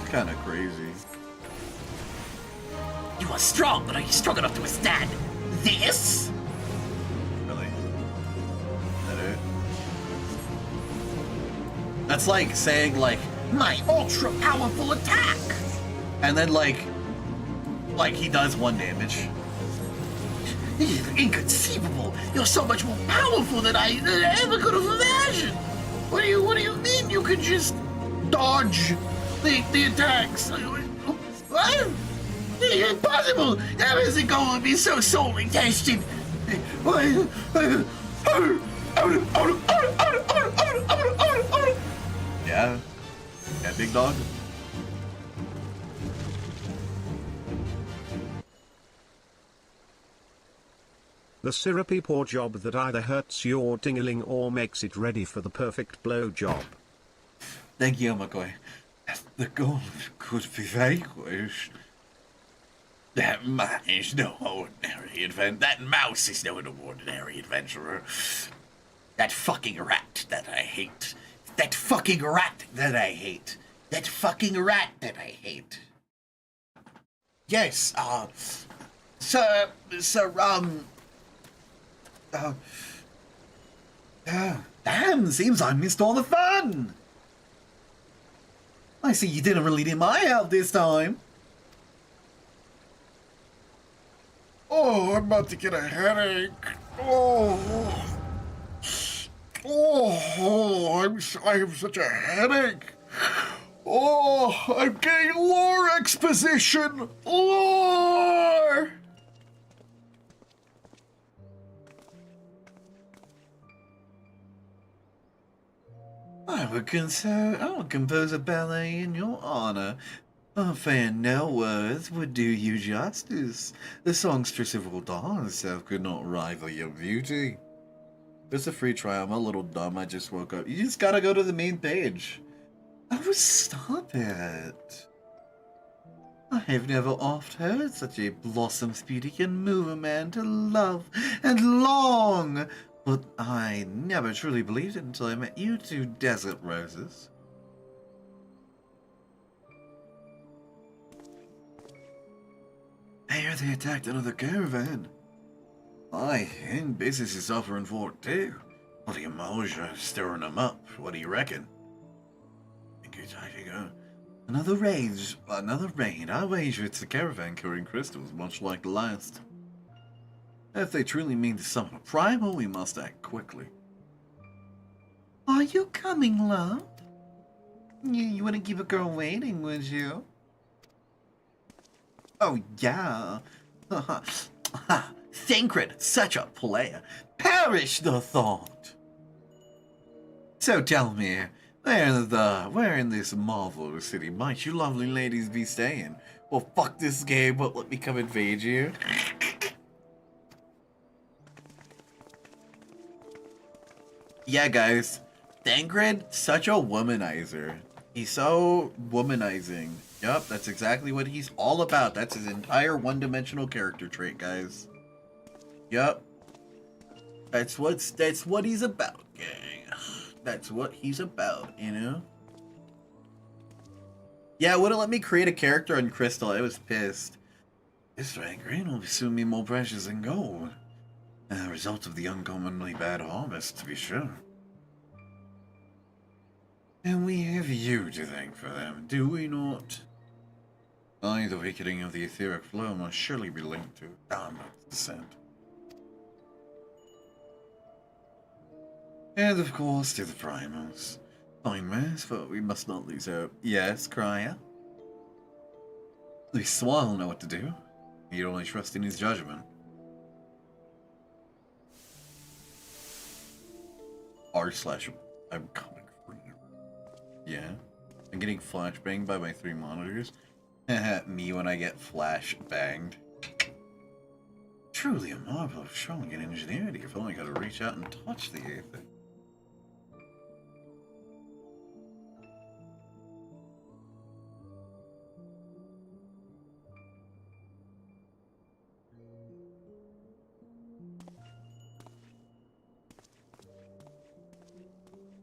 kind of crazy. You are strong, but are you strong enough to withstand this? Really? Is that it? That's like saying, like, my ultra powerful attack! And then, like he does 1 damage. Inconceivable! You're so much more powerful than I ever could have imagined! What do you mean you could just dodge the attacks? What? Impossible! How is it going to be so sorely tested? Yeah? Yeah, big dog? The syrupy paw job that either hurts your tingling or makes it ready for the perfect blow job. Thank you, McCoy. The goal could be vanquished. That man is no ordinary adventurer. That mouse is no ordinary adventurer. That fucking rat that I hate. That fucking rat that I hate. That fucking rat that I hate. Yes, sir, damn, seems I missed all the fun. I see you didn't really need my help this time. Oh, I'm about to get a headache. Oh, I have such a headache. Oh, I'm getting lore exposition. Lore. I will compose a ballet in your honor. A fan no words would do you justice. The songstress of Uldan herself could not rival your beauty. It's a free trial. I'm a little dumb. I just woke up. You just gotta go to the main page. Oh, stop it. I have never oft heard such a blossom's beauty can move a man to love and long. But I never truly believed it until I met you two desert roses. I hear they attacked another caravan. Aye, and business is suffering for it too. Bloody Moja stirring them up. What do you reckon? Think you're time to go. Another raid. I wager it's the caravan carrying crystals, much like the last. If they truly mean to summon a primal, we must act quickly. Are you coming, love? You wouldn't keep a girl waiting, would you? Oh, yeah. Thancred, such a player. Perish the thought. So tell me, where in this marvelous city might you lovely ladies be staying? Well, fuck this game, but let me come invade you. Yeah, guys. Thancred, such a womanizer. He's so womanizing. Yup, that's exactly what he's all about. That's his entire one-dimensional character trait, guys. Yup. That's what he's about, gang. That's what he's about, you know? Yeah, it wouldn't let me create a character on Crystal. I was pissed. This Green will soon be more precious than gold. A result of the uncommonly bad harvest, to be sure. And we have you to thank for them, do we not? Aye, the weakening of the etheric flow must surely be linked to Dharma's descent. And of course to the primals. Fine mess, but we must not lose hope. Yes, Cryer? At least Swall know what to do. Need only trust in his judgment. I'm coming for you. Yeah. I'm getting flashbanged by my 3 monitors. Me when I get flash banged. Truly a marvel of strong and ingenuity if only I could reach out and touch the ether.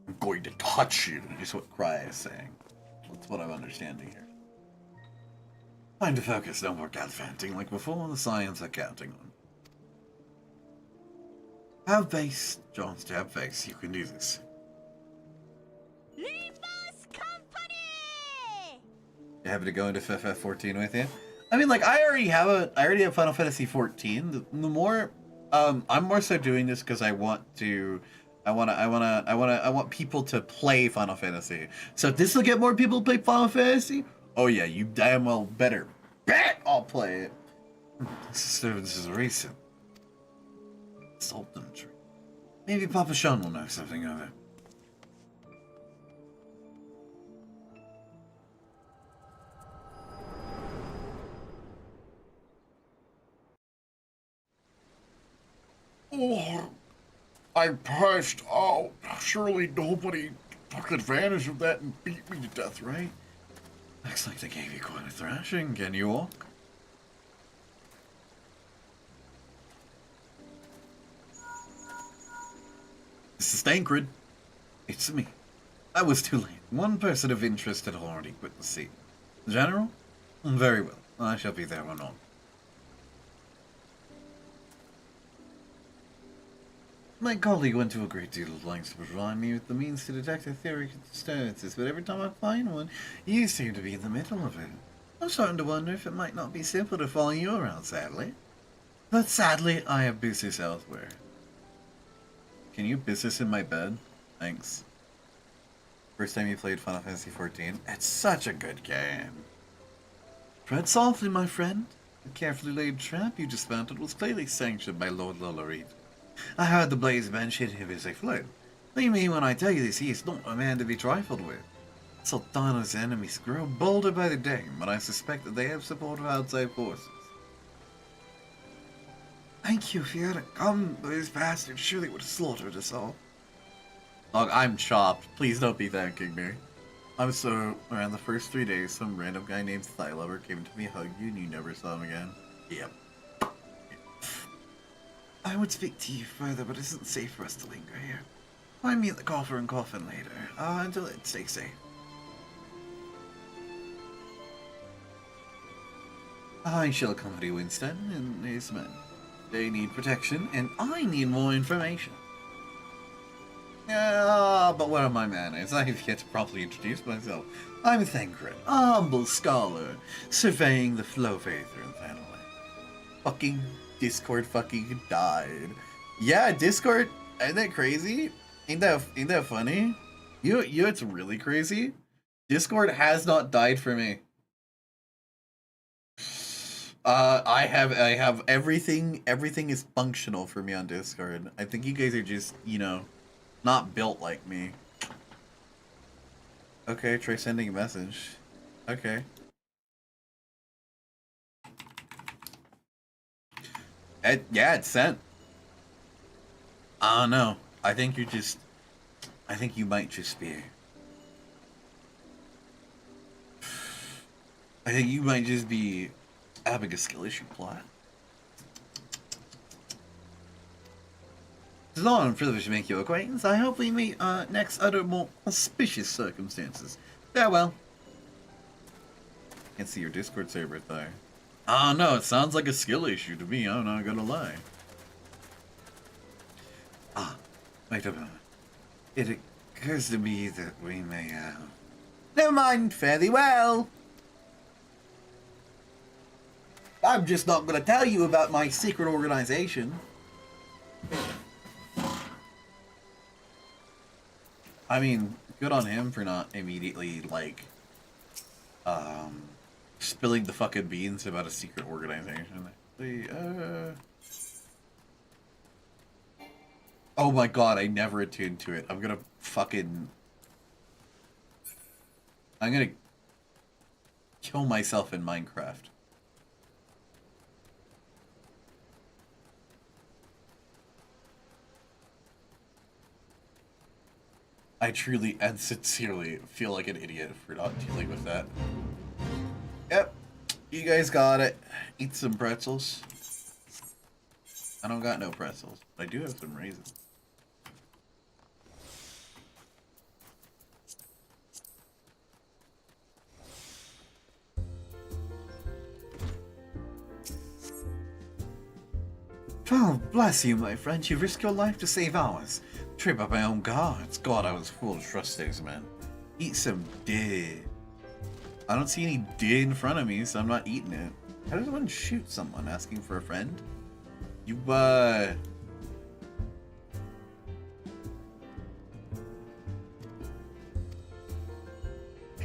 I'm going to touch you, is what Cry is saying. That's what I'm understanding here. Time to focus, no more gallivanting like before, the science are counting on. Have base, John, have base, you can do this. Limbus Company! You happy to go into FF14 with you? I mean, like, I already have Final Fantasy 14. The more, I'm more so doing this because I want people to play Final Fantasy. So if this will get more people to play Final Fantasy, oh yeah, you damn well better bet I'll play it. This is recent. Sultan tree. Maybe Papa Sean will know something of it. Oh, I passed out. Surely nobody took advantage of that and beat me to death, right? Looks like they gave you quite a thrashing. Can you walk? Tancred. It's me. I was too late. One person of interest had already quit the scene. General? Very well. I shall be there anon. My colleague went to a great deal of lengths to provide me with the means to detect etheric disturbances, but every time I find one, you seem to be in the middle of it. I'm starting to wonder if it might not be simple to follow you around, sadly. But sadly, I have business elsewhere. Can you business in my bed? Thanks. First time you played Final Fantasy XIV? It's such a good game. Tread softly, my friend. The carefully laid trap you dismounted was clearly sanctioned by Lord Lolareed. I heard the Blaze bench hit him as they fled. Believe me when I tell you this, he is not a man to be trifled with. Sultana's enemies grow bolder by the day, but I suspect that they have support of outside forces. Thank you. If you hadn't come, those bastards surely would have slaughtered us all. Look, I'm chopped. Please don't be thanking me. I'm so... Around the first 3 days, some random guy named Thylover came to me, hugged you, and you never saw him again. Yep. I would speak to you further, but it isn't safe for us to linger here. Find me at the Coffer and Coffin later. Until then, stay safe. I shall accompany Winston and his men. They need protection, and I need more information. But what are my manners? I have yet to properly introduce myself. I'm Thancred, a humble scholar, surveying the flow of Aether and family. Fucking Discord fucking died. Yeah, Discord, ain't that crazy? Ain't that funny? You it's really crazy. Discord has not died for me. I have everything is functional for me on Discord. I think you guys are just, you know, not built like me. Okay, try sending a message. Okay. Yeah, it's sent. I don't know. I think you might just be... I think you might just be having a skill issue plot. It's an honor and privilege to make your acquaintance. I hope we meet next under more auspicious circumstances. Farewell. Can't see your Discord server though. I don't know, it sounds like a skill issue to me, I'm not gonna lie. Wait a moment. It occurs to me that we may, Never mind, fairly well. I'm just not gonna tell you about my secret organization. I mean, good on him for not immediately, like, spilling the fucking beans about a secret organization. Oh my god, I never attuned to it. I'm gonna kill myself in Minecraft. I truly and sincerely feel like an idiot for not dealing with that. Yep, you guys got it. Eat some pretzels. I don't got no pretzels, but I do have some raisins. Oh, bless you, my friend. You risk your life to save ours. Trip up my own guards. God, I was full of trust those men. Eat some deer. I don't see any deer in front of me, so I'm not eating it. How does one shoot someone asking for a friend? You,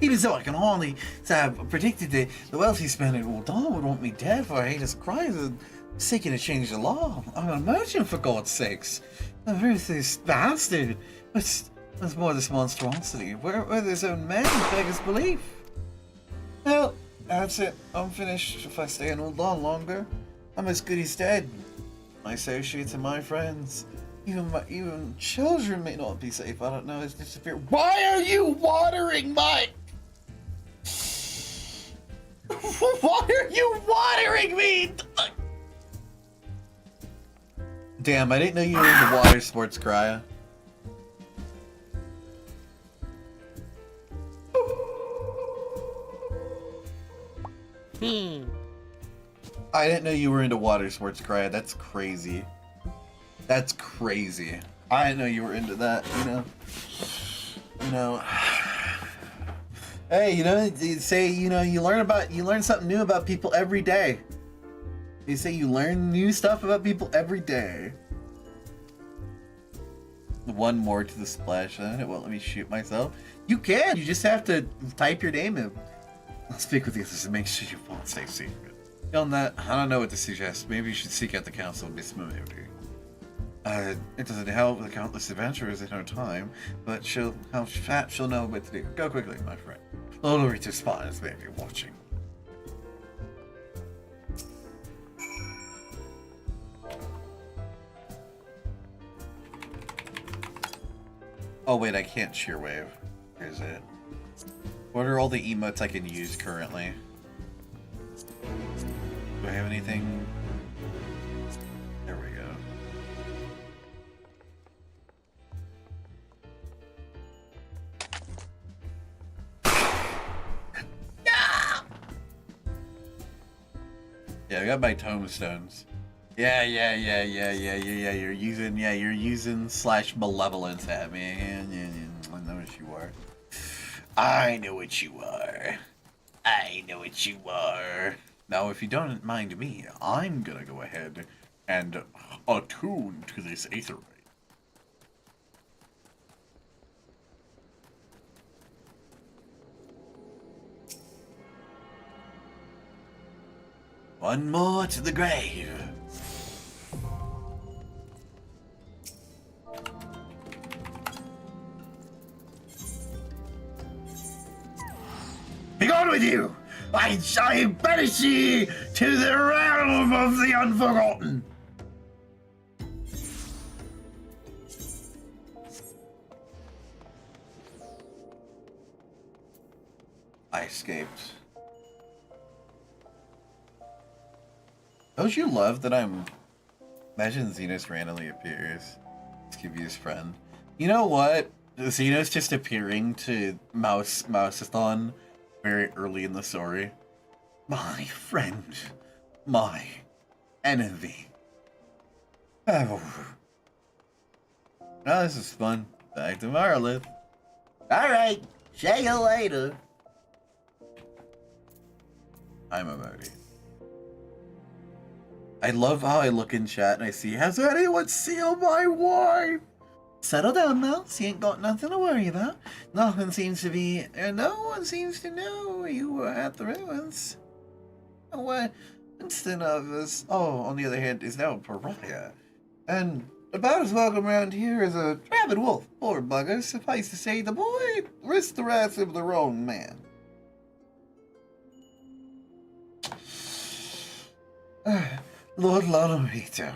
Even so, I can only have predicted that the wealthy spender Uldan would want me dead for heinous crimes and seeking to change the law. I'm a merchant, for God's sakes. The ruthless bastard. What's more this monstrosity? Where there's own men beggars belief. Well, that's it. I'm finished. If I stay in Uldan longer, I'm as good as dead. My associates and my friends, even children may not be safe. I don't know. It's disappeared. Why are you watering my? Why are you watering me? Damn, I didn't know you were into water sports, Krya. I didn't know you were into water sports, Cry. That's crazy. That's crazy. I didn't know you were into that, you know. You know. Hey, you know, you say, you know, you learn something new about people every day. You say you learn new stuff about people every day. One more to the splash zone. It won't let me shoot myself. You can. You just have to type your name in. I'll speak with the others and make sure you won't stay secret. Beyond that, I don't know what to suggest. Maybe you should seek out the council of Miss Moody. It doesn't help the countless adventurers in her time, but she'll know what to do. Go quickly, my friend. Lolorita's spies may be watching. Oh wait, I can't cheer wave. Here's it. What are all the emotes I can use currently? Do I have anything? There we go. Yeah, I got my tombstones. Yeah. You're using slash malevolence at me. Yeah. I know what you are. I know what you are. I know what you are. Now, if you don't mind me, I'm gonna go ahead and attune to this aether ray. One more to the grave. Be gone with you! I banish ye to the realm of the unforgotten! I escaped. Don't you love that I'm... Imagine Xenos randomly appears. Let's give you his friend. You know what? Xenos just appearing to Mousathon very early in the story. My friend. My enemy. Oh, this is fun. Back to Marlith. Alright, see you later. I'm a Modi. I love how I look in chat and I see, has anyone seen my wife? Settle down, Mouse. You ain't got nothing to worry about. Nothing seems to be, no one seems to know you were at the ruins. What instant of us, on the other hand, is now a pariah. And about as welcome around here as a rabid wolf. Poor bugger. Suffice to say, the boy risked the wrath of the wrong man. Lord Lonorito,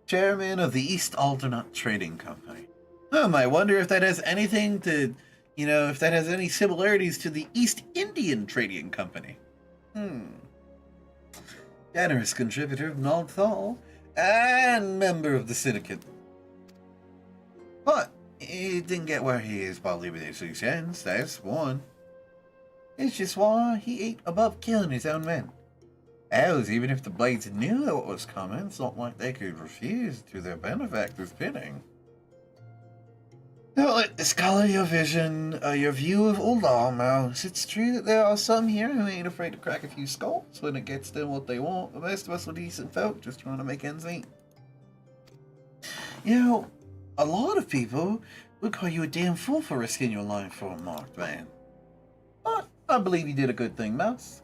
chairman of the East Alternate Trading Company. I wonder if that has anything to, if that has any similarities to the East Indian Trading Company. Generous contributor of Nogthal, and member of the syndicate. But he didn't get where he is by leaving his 6 cents, that's one. It's just why he ain't above killing his own men. As even if the Blades knew what was coming, it's not like they could refuse to their benefactor's bidding. Don't let this color your vision, your view of Uldar, Mouse. It's true that there are some here who ain't afraid to crack a few skulls when it gets them what they want, but most of us are decent folk just trying to make ends meet. A lot of people would call you a damn fool for risking your life for a marked man. But I believe you did a good thing, Mouse.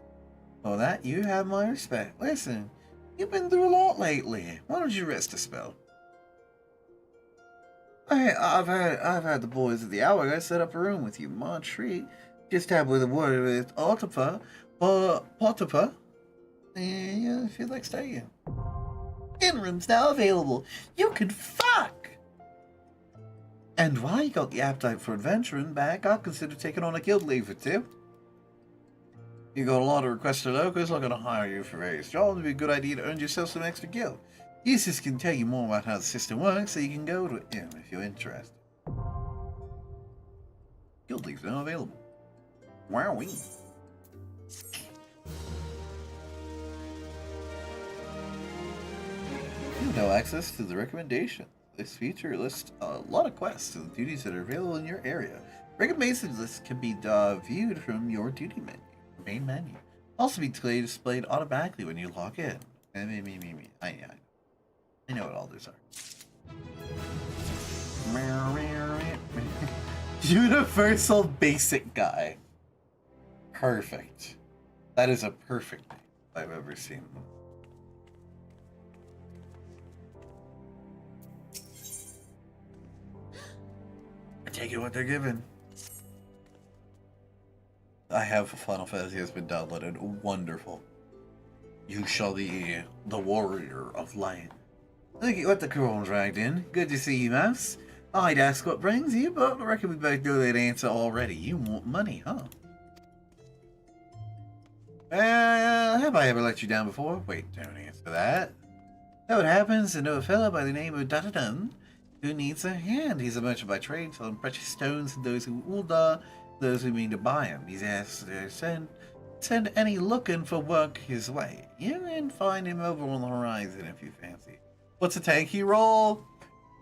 For that, you have my respect. Listen, you've been through a lot lately. Why don't you rest a spell? I've had the boys of the Hourglass set up a room with you, my treat. Just have with a word with Potipa, if you'd like staying. In rooms now available. You can fuck! And while you got the appetite for adventuring back, I'll consider taking on a guild leave or two. You got a lot of requested locals looking to hire you for various jobs. It'd be a good idea to earn yourself some extra guild. Eustace can tell you more about how the system works, so you can go to him if you're interested. Guild leaves now available. Wowee. No access to the recommendation. This feature lists a lot of quests and duties that are available in your area. Recommendation lists can be viewed from your duty menu, main menu. Also be displayed automatically when you log in. I know what all those are. Universal Basic Guy. Perfect. That is a perfect name I've ever seen. I take it what they're given. I have Final Fantasy has been downloaded. Wonderful. You shall be the warrior of light. Look at what the crew's dragged in. Good to see you, Mouse. I'd ask what brings you, but I reckon we both know that answer already. You want money, huh? Have I ever let you down before? Wait, don't answer that. That what happens to know a fellow by the name of Dun who needs a hand. He's a merchant by trade, selling precious stones to those who order, those who mean to buy him. He's asked to send any looking for work his way. You can find him over on the horizon if you fancy. What's a tank he roll?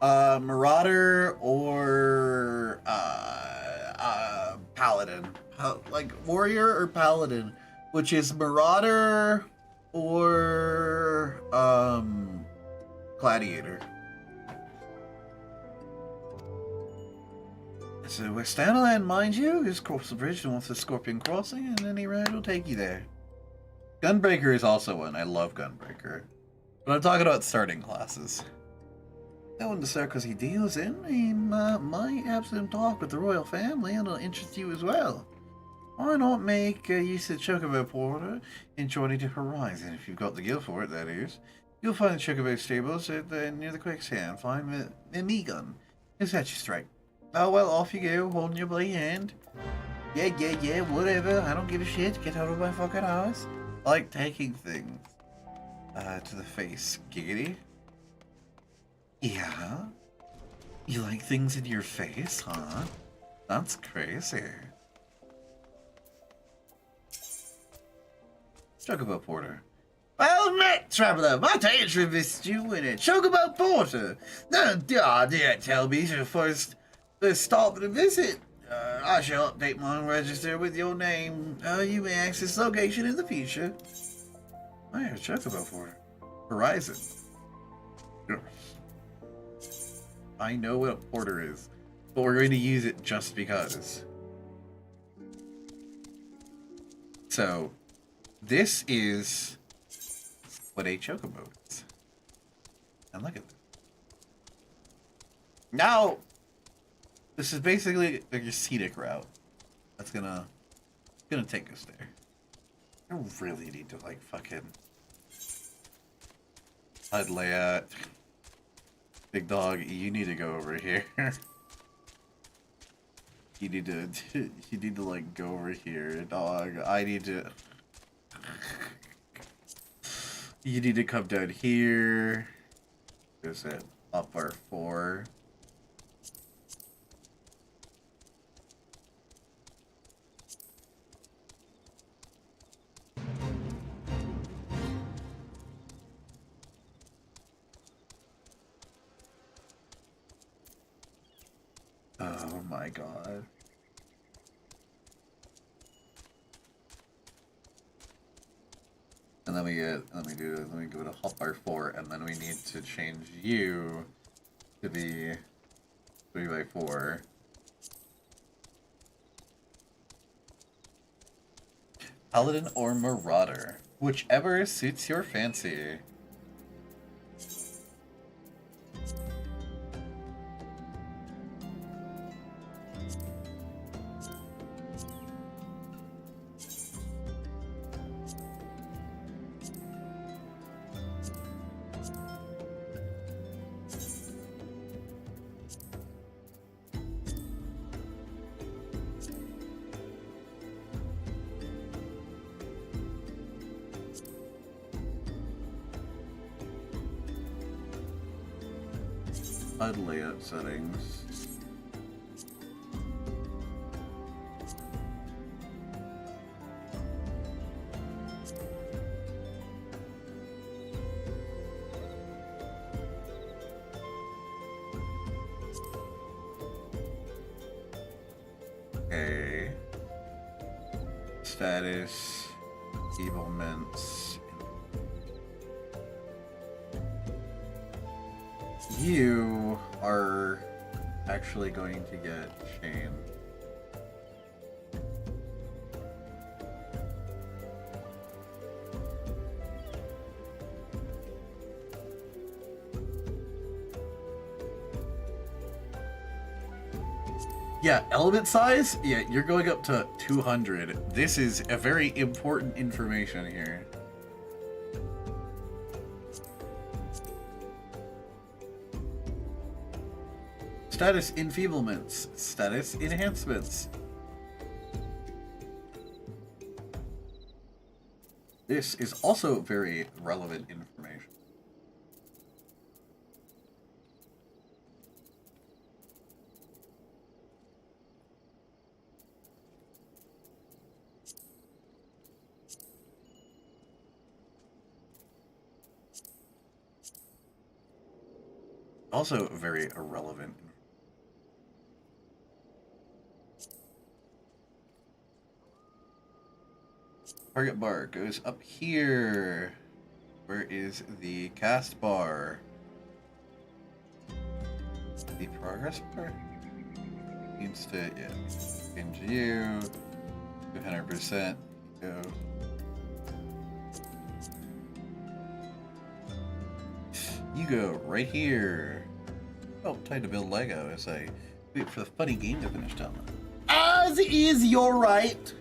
Marauder or Paladin. Like warrior or Paladin, which is Marauder or Gladiator. So we're Standalone, mind you, is across the bridge and wants the Scorpion Crossing, and any ride will take you there. Gunbreaker is also one. I love Gunbreaker. But I'm talking about starting classes. Knowing the circles he deals in, he might have some talk with the royal family, and it'll interest you as well. Why not make use of the Chocobo Porter and journey to Horizon, if you've got the guild for it, that is. You'll find the Chocobo stables near the quicksand. Find the me-gun. He'll set you straight. Oh, well, off you go, holding your bloody hand. Yeah, whatever. I don't give a shit. Get out of my fucking house. I like taking things to the face. Giggity. Yeah? You like things in your face, huh? That's crazy. Chocobo Porter. Well met, traveller. Might I interest you in it? Chocobo Porter. No, dear, tell me to first stop and visit. I shall update my register with your name. You may access location in the future. Oh, yeah, Chocobo Porter. Horizon. I know what a porter is, but we're going to use it just because. So, this is what a chocobo is. And look at this. Now, this is basically like your scenic route. That's gonna take us there. I really need to like fucking HUD layout. Big dog, you need to go over here. you need to like go over here, dog. I need to. You need to come down here. There's it. Up our 4. Oh my god. And then we go to Hotbar 4, and then we need to change you to the 3x4. Paladin or Marauder, whichever suits your fancy. HUD layout settings. Okay. Status, enfeeblements. You are actually going to get shame. Yeah, element size? Yeah, you're going up to 200. This is a very important information here. Status enfeeblements. Status enhancements. This is also very relevant information. Also very irrelevant. Target bar goes up here. Where is the cast bar? The progress bar? Seems to, yeah. Into you. 200%. Go. You go right here. Oh, time to build Lego as I wait for the funny game to finish down. As is your right.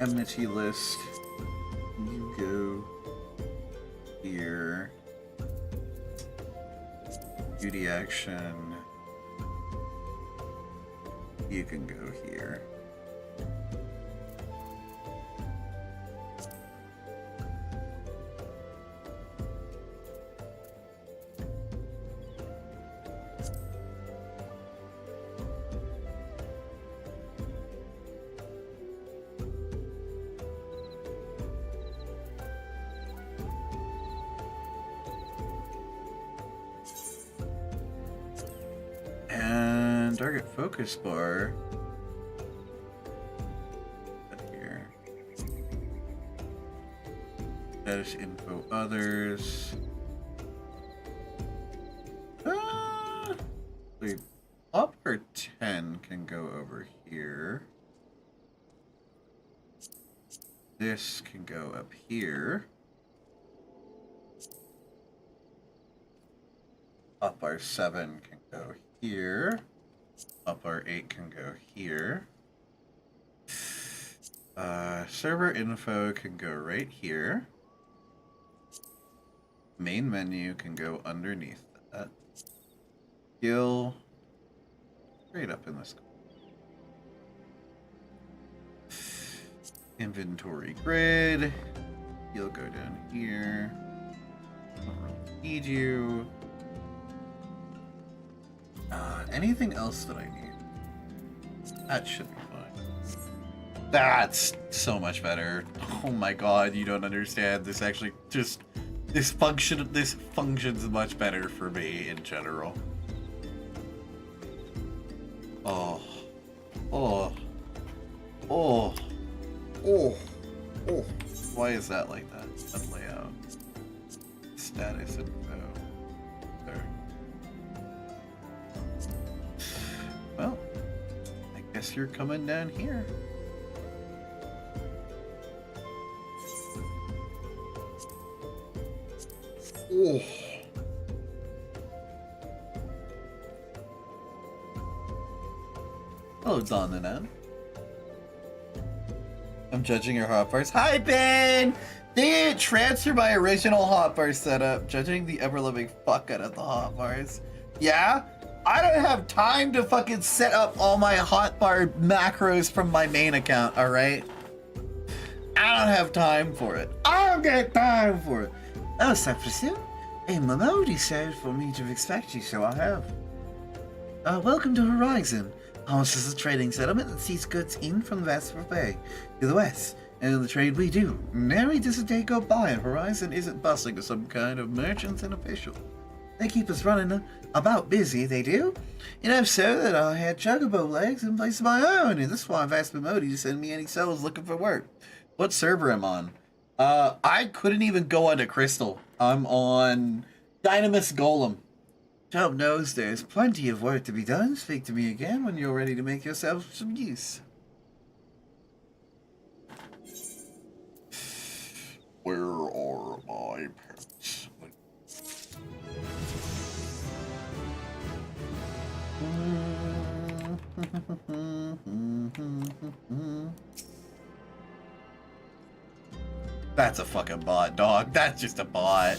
Enmity list. You go here. Duty action. You can go here. Target focus bar. Here. Status info others. Wait, up or 10 can go over here. This can go up here. Up our 7 can go here. Up our 8 can go here. Server info can go right here. Main menu can go underneath that. Skill straight up in this. Inventory grid. You'll go down here. Don't really need you. Anything else that I need? That should be fine. That's so much better. Oh my god, you don't understand. This actually just this functions much better for me in general. Oh. Oh. Oh. Oh. Oh. Why is that like that? That layout. Status info. There. Well, I guess you're coming down here. Oh. Hello, Don and Ann. I'm judging your hotbars. Hi, Ben! They transfer my original hotbar setup, judging the ever-living fuck out of the hotbars. Yeah? I don't have time to fucking set up all my hotbar macros from my main account, alright? I don't have time for it. I don't get time for it. Oh, Cypress, Hey, Mamodi said for me to expect you, so I have. Welcome to Horizon. Ours is a trading settlement that sees goods in from the Vesper Bay to the west, and the trade we do. Nary does a day go by and Horizon isn't bustling with some kind of merchants and official. They keep us running about busy, they do. Enough so that I had chocobo legs in place of my own, and that's why I've asked Mamodi to send me any souls looking for work. What server am I on? I couldn't even go onto Crystal. I'm on Dynamis Golem. Job knows there's plenty of work to be done. Speak to me again when you're ready to make yourself some use. Where are my pets? That's a fucking bot, dog. That's just a bot.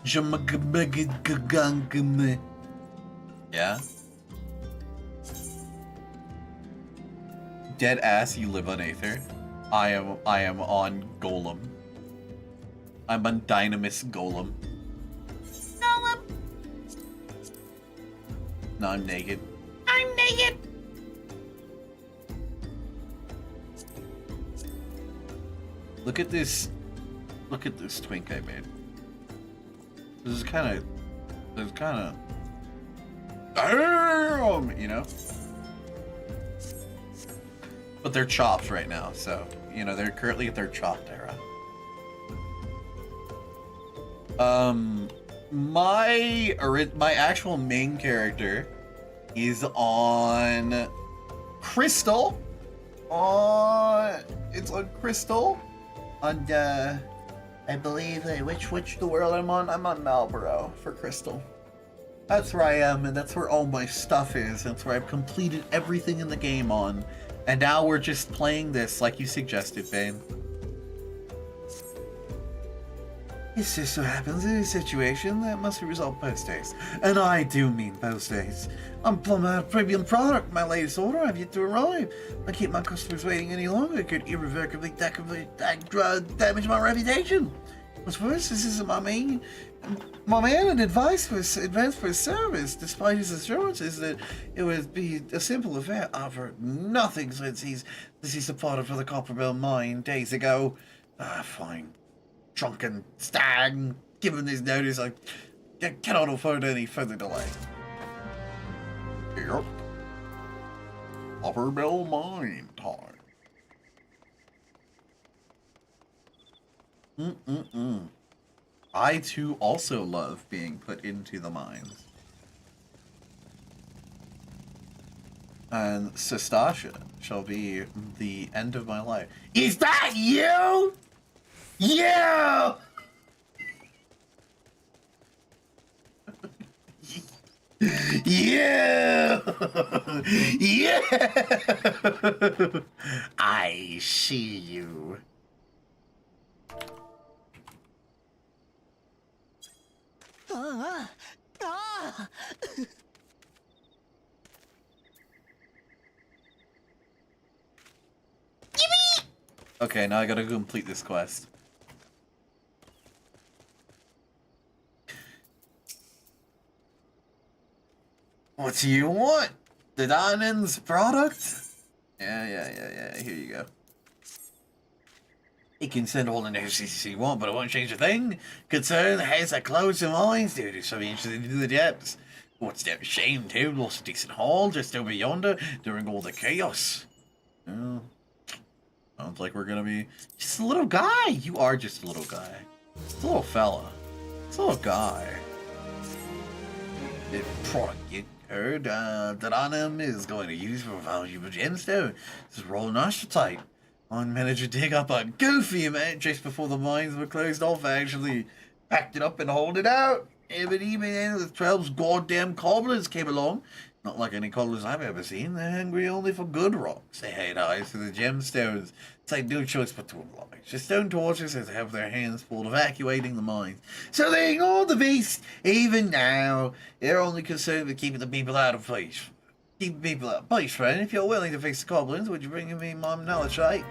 Yeah? Dead ass, you live on Aether. I am on Golem. I'm on Dynamis Golem. Golem. No, I'm naked. I'm naked. Look at this. Look at this twink I made. This is kind of. Damn, you know. But they're chopped right now, so you know they're currently at their chopped era. My actual main character is on Crystal. It's on Crystal. On I believe which the world I'm on. I'm on Malboro for Crystal. That's where I am, and that's where all my stuff is. That's where I've completed everything in the game on. And now we're just playing this like you suggested, Bane. It just so happens in a situation that must be resolved post days. And I do mean post days. I'm plumb out of premium product. My latest order I've yet to arrive. I keep my customers waiting any longer. It could irrevocably damage my reputation. What's worse, this isn't my man and advice for his service, despite his assurances that it would be a simple affair. I've heard nothing since he's departed for the Copperbell mine days ago. Fine. Drunken stag, given this notice, I cannot afford any further delay. Yep. Copperbell mine time. I too also love being put into the mines. And Sestasha shall be the end of my life. Is that you? You! Yeah! Yeah! I see you. Okay, now I gotta complete this quest. What do you want? The Donan's product? Yeah. Here you go. It can send all the notices you want, but it won't change a thing. Concern the heads that close the mines, dude. It's so interesting into the depths. What's that shame, too? Lost a decent haul just over yonder during all the chaos. Oh. Sounds like we're gonna be just a little guy. You are just a little guy. It's a little fella. It's a little guy. The product you heard that Arnhem is going to use for valuable gemstone. This is rolling ostrotite. I managed to dig up a goofy amount just before the mines were closed off. I actually packed it up and hauled it out. But even then, the 12 goddamn cobblers came along. Not like any cobblers I've ever seen. They're hungry only for good rocks. They hate eyes for the gemstones. It's like no choice but to oblige. The stone torches as they have their hands full evacuating the mines. So they ignore the beast. Even now, they're only concerned with keeping the people out of place. Keep people out of place, friend. If you're willing to face the goblins, would you bring me my knowledge, right?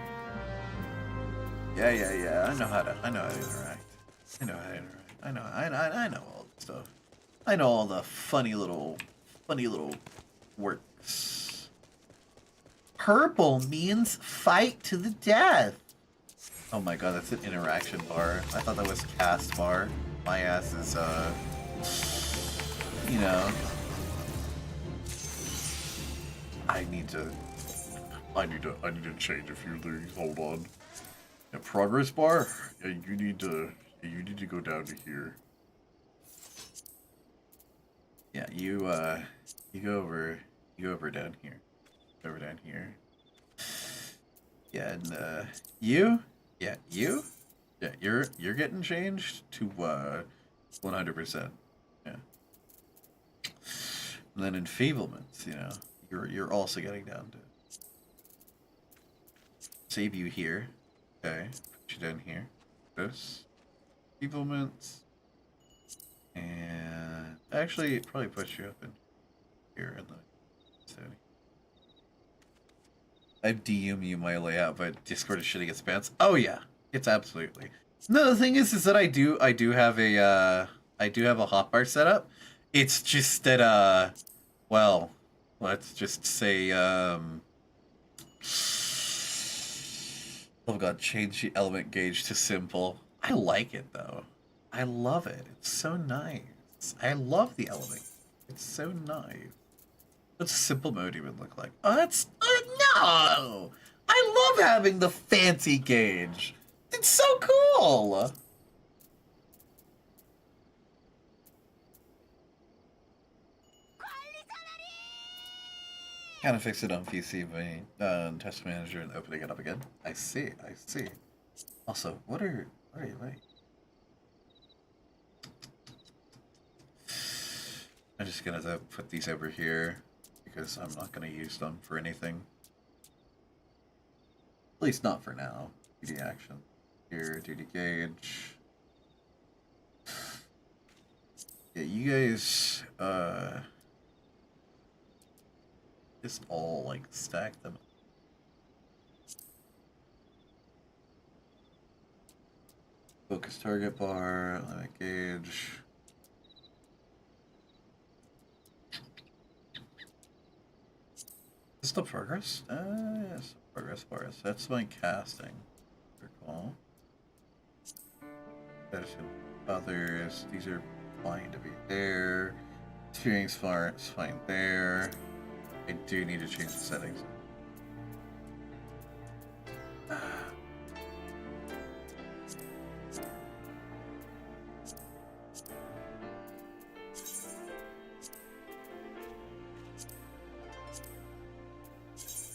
Yeah. I know how to interact. I know all stuff. I know all the funny little works. Purple means fight to the death. Oh my god, that's an interaction bar. I thought that was cast bar. My ass is, you know. I need to change a few things. Hold on. Yeah, progress bar? Yeah, you need to go down to here. Yeah, you go over down here. Over down here. Yeah, and you're getting changed to 100%. Yeah. And then enfeeblements, you know, you're also getting down to save you here. Okay, put you down here. This enfeeblements, and actually it probably puts you up in here in the. I've DM'd my layout, but Discord is shitting its pants. Oh yeah, it's absolutely. No, the thing is that I do have a hotbar set up. It's just that well, let's just say oh god, change the element gauge to simple. I like it though. I love it. It's so nice. I love the element. It's so nice. What's simple mode even look like? Oh, that's no! I love having the fancy gauge. It's so cool. Kind of fix it on PC by test manager and opening it up again. I see. Also, what are you like? I'm just gonna put these over here because I'm not gonna use them for anything. At least not for now. Duty action. Here, duty gauge. Yeah, you guys just all like stack them. Focus target bar, limit gauge. Is the progress? Yes, progress bars. That's my casting. Cool. Others, these are fine to be there. Experience far, it's fine there. I do need to change the settings.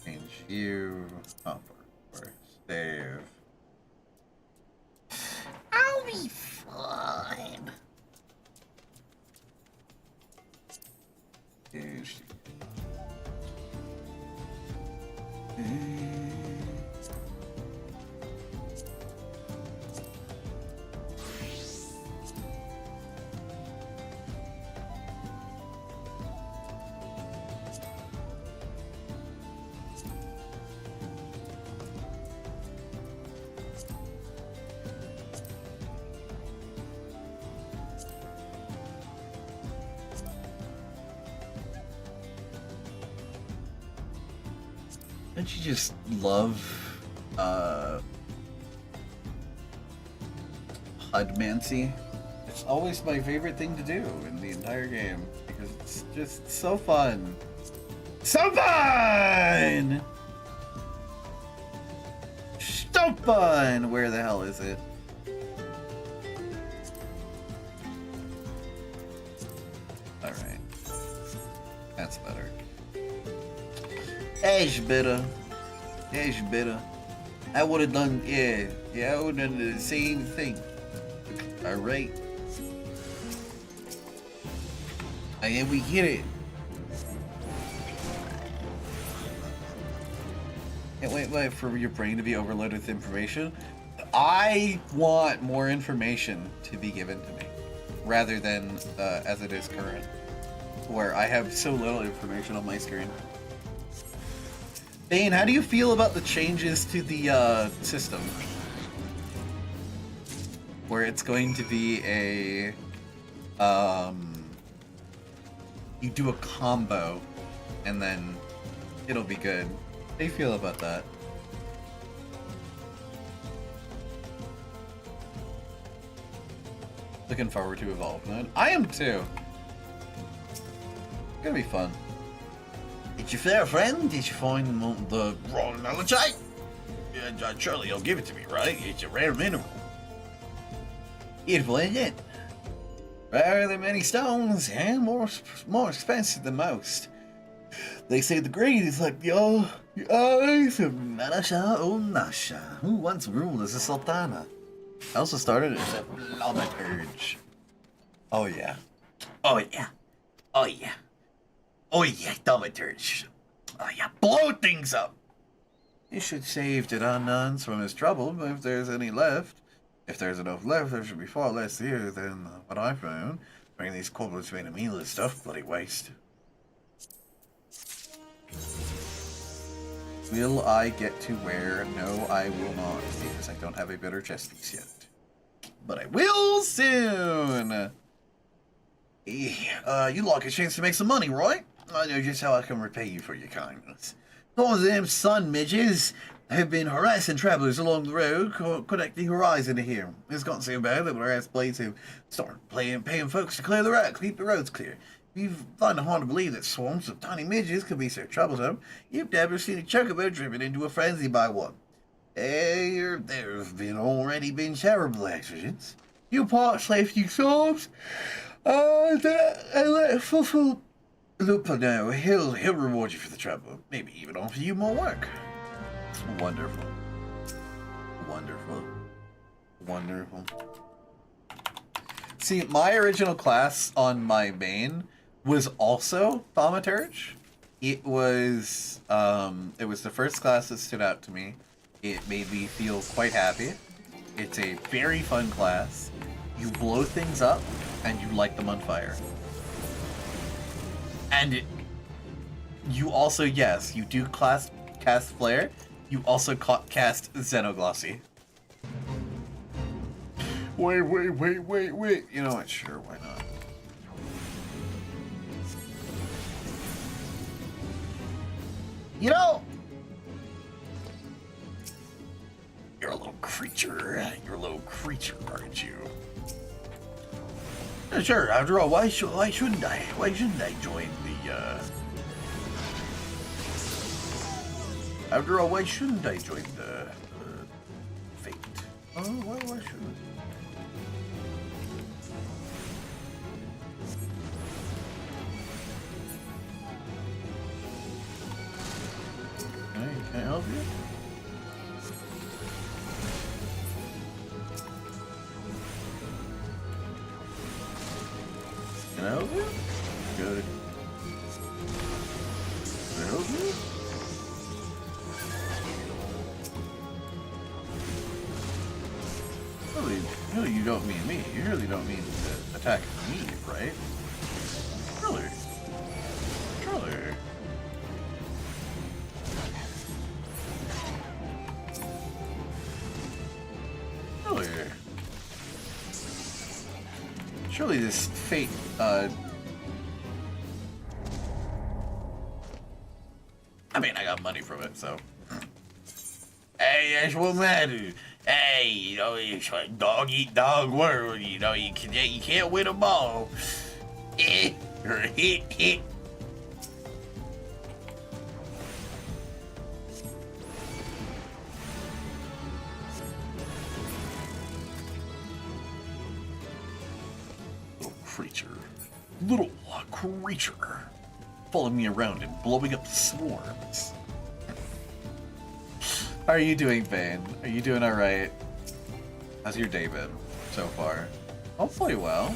Change you. Oh, save. I'll be fine. Gauge. Don't you just love HUD-mancy? It's always my favorite thing to do in the entire game because it's just so fun. So fun! So fun! Where the hell is it? Alright. That's better. That's better. That's better. I would have done, yeah, I would have done the same thing. Alright. And then we get it. Can't wait for your brain to be overloaded with information. I want more information to be given to me, rather than as it is current, where I have so little information on my screen. Bane, how do you feel about the changes to the system? Where it's going to be a you do a combo, and then it'll be good. How do you feel about that? Looking forward to Evolve Mode. I am too. It's gonna be fun. It's your fair friend. Did you find the raw malachite? Yeah, surely you'll give it to me, right? It's a rare mineral. Beautiful, isn't it? Rarer than many stones, and more expensive than most. They say the grade is like the eyes of Manasha Nasha, who once ruled as a sultana. I also started as a thaumaturge. Oh yeah. Oh yeah. Oh yeah. Oh yeah, thaumaturge. Oh yeah, blow things up. You should save Tiranans from his trouble, but if there's any left, if there's enough left, there should be far less here than what I found. Bringing these corporals made a meaningless stuff, bloody waste. Will I get to wear? No, I will not, because I don't have a better chest piece yet. But I will soon! You like a chance to make some money, right? I know just how I can repay you for your kindness. Those them sun midges have been harassing travelers along the road connecting horizon to here. It's gotten so bad that our ass blades have started paying folks to clear the road, keep the roads clear. If you find it hard to believe that swarms of tiny midges can be so troublesome, you've never seen a chocobo driven into a frenzy by one. There have already been terrible accidents. You part safety storms, and let Fuffle Lupa know. He'll reward you for the trouble. Maybe even offer you more work. Wonderful. Wonderful. Wonderful. See, my original class on my main was also Thaumaturge. It was the first class that stood out to me. It made me feel quite happy. It's a very fun class. You blow things up, and you light them on fire. And you also, yes, you do cast Flare. You also cast Xenoglossy. Wait. You know what? Sure, why not? You know, you're a little creature. You're a little creature, aren't you? Sure. After all, why shouldn't I? Why shouldn't I join the? After all, why shouldn't I join the fate? Oh, why shouldn't I? Can I help you? Can I help you? Good. Can I help you? Really, you don't mean me. You really don't mean to attack me, right? Really? Really? Really? Surely this fate, I mean, I got money from it, so. Hey, that's what matters. Hey, you know, it's a dog-eat-dog world, you know, you can't win them all. Hit. Little creature. Following me around and blowing up swarms. How are you doing, Bane? Are you doing alright? How's your day been so far? Hopefully well.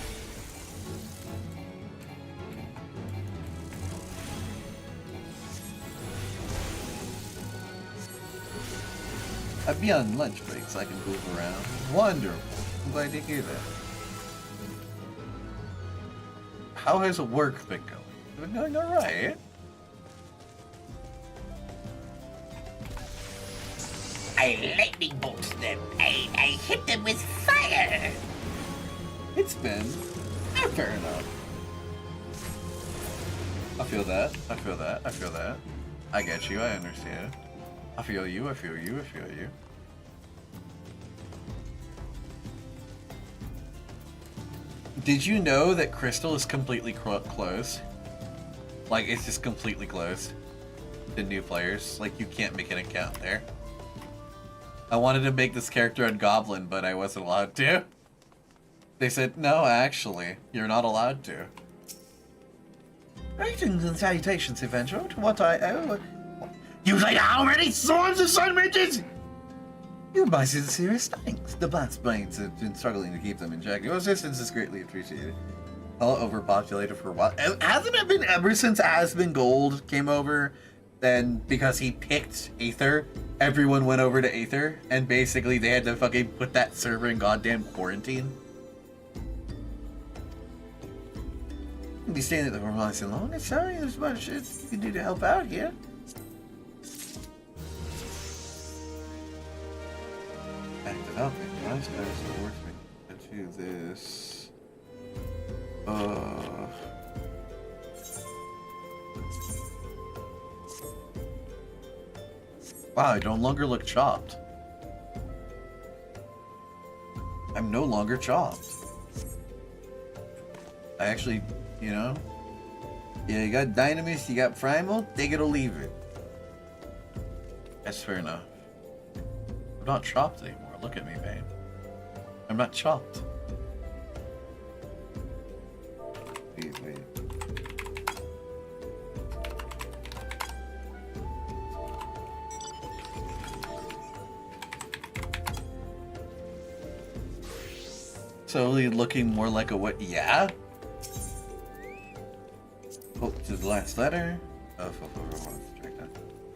I'd be on lunch breaks, I can move around. Wonderful. I'm glad to hear that. How has work been going? It's been going alright. I lightning bolted them. I hit them with fire. It's been Fair enough. I feel that. I feel that. I feel that. I get you. I understand. I feel you. I feel you. I feel you. Did you know that Crystal is completely closed? Like, it's just completely closed to new players. Like, you can't make an account there. I wanted to make this character a goblin, but I wasn't allowed to. They said, no, actually, you're not allowed to. Greetings and salutations, adventurer, to what I owe. You laid how many swords and sun mages? You my sincerest thanks. The Blast Blades have been struggling to keep them in check. Your assistance is greatly appreciated. All overpopulated for a while. Hasn't it been ever since Asmongold came over? Then, because he picked Aether, everyone went over to Aether, and basically they had to fucking put that server in goddamn quarantine. You'll be staying at the Horizon long. It's sorry, there's much you can do to help out here. Active outfit. Nice, the workman. Let's do this. Wow, I no longer look chopped. I'm no longer chopped. I actually, you know, yeah, you got Dynamis, you got Primal, take it or leave it. That's fair enough. I'm not chopped anymore. Look at me, babe. I'm not chopped. Wait. Slowly looking more like a what? Yeah? Oh, to the last letter.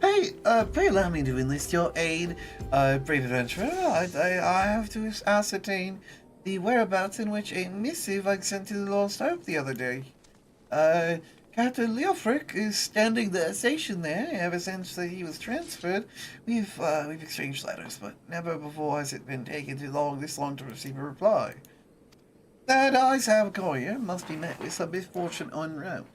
Hey, pray allow me to enlist your aid, brave adventurer. I have to ascertain the whereabouts in which a missive I sent to the Lost Hope the other day. Captain Leofric is standing the station there. Ever since he was transferred, we've exchanged letters, but never before has it been taken this long to receive a reply. That eyes have a courier must be met with some misfortune en route.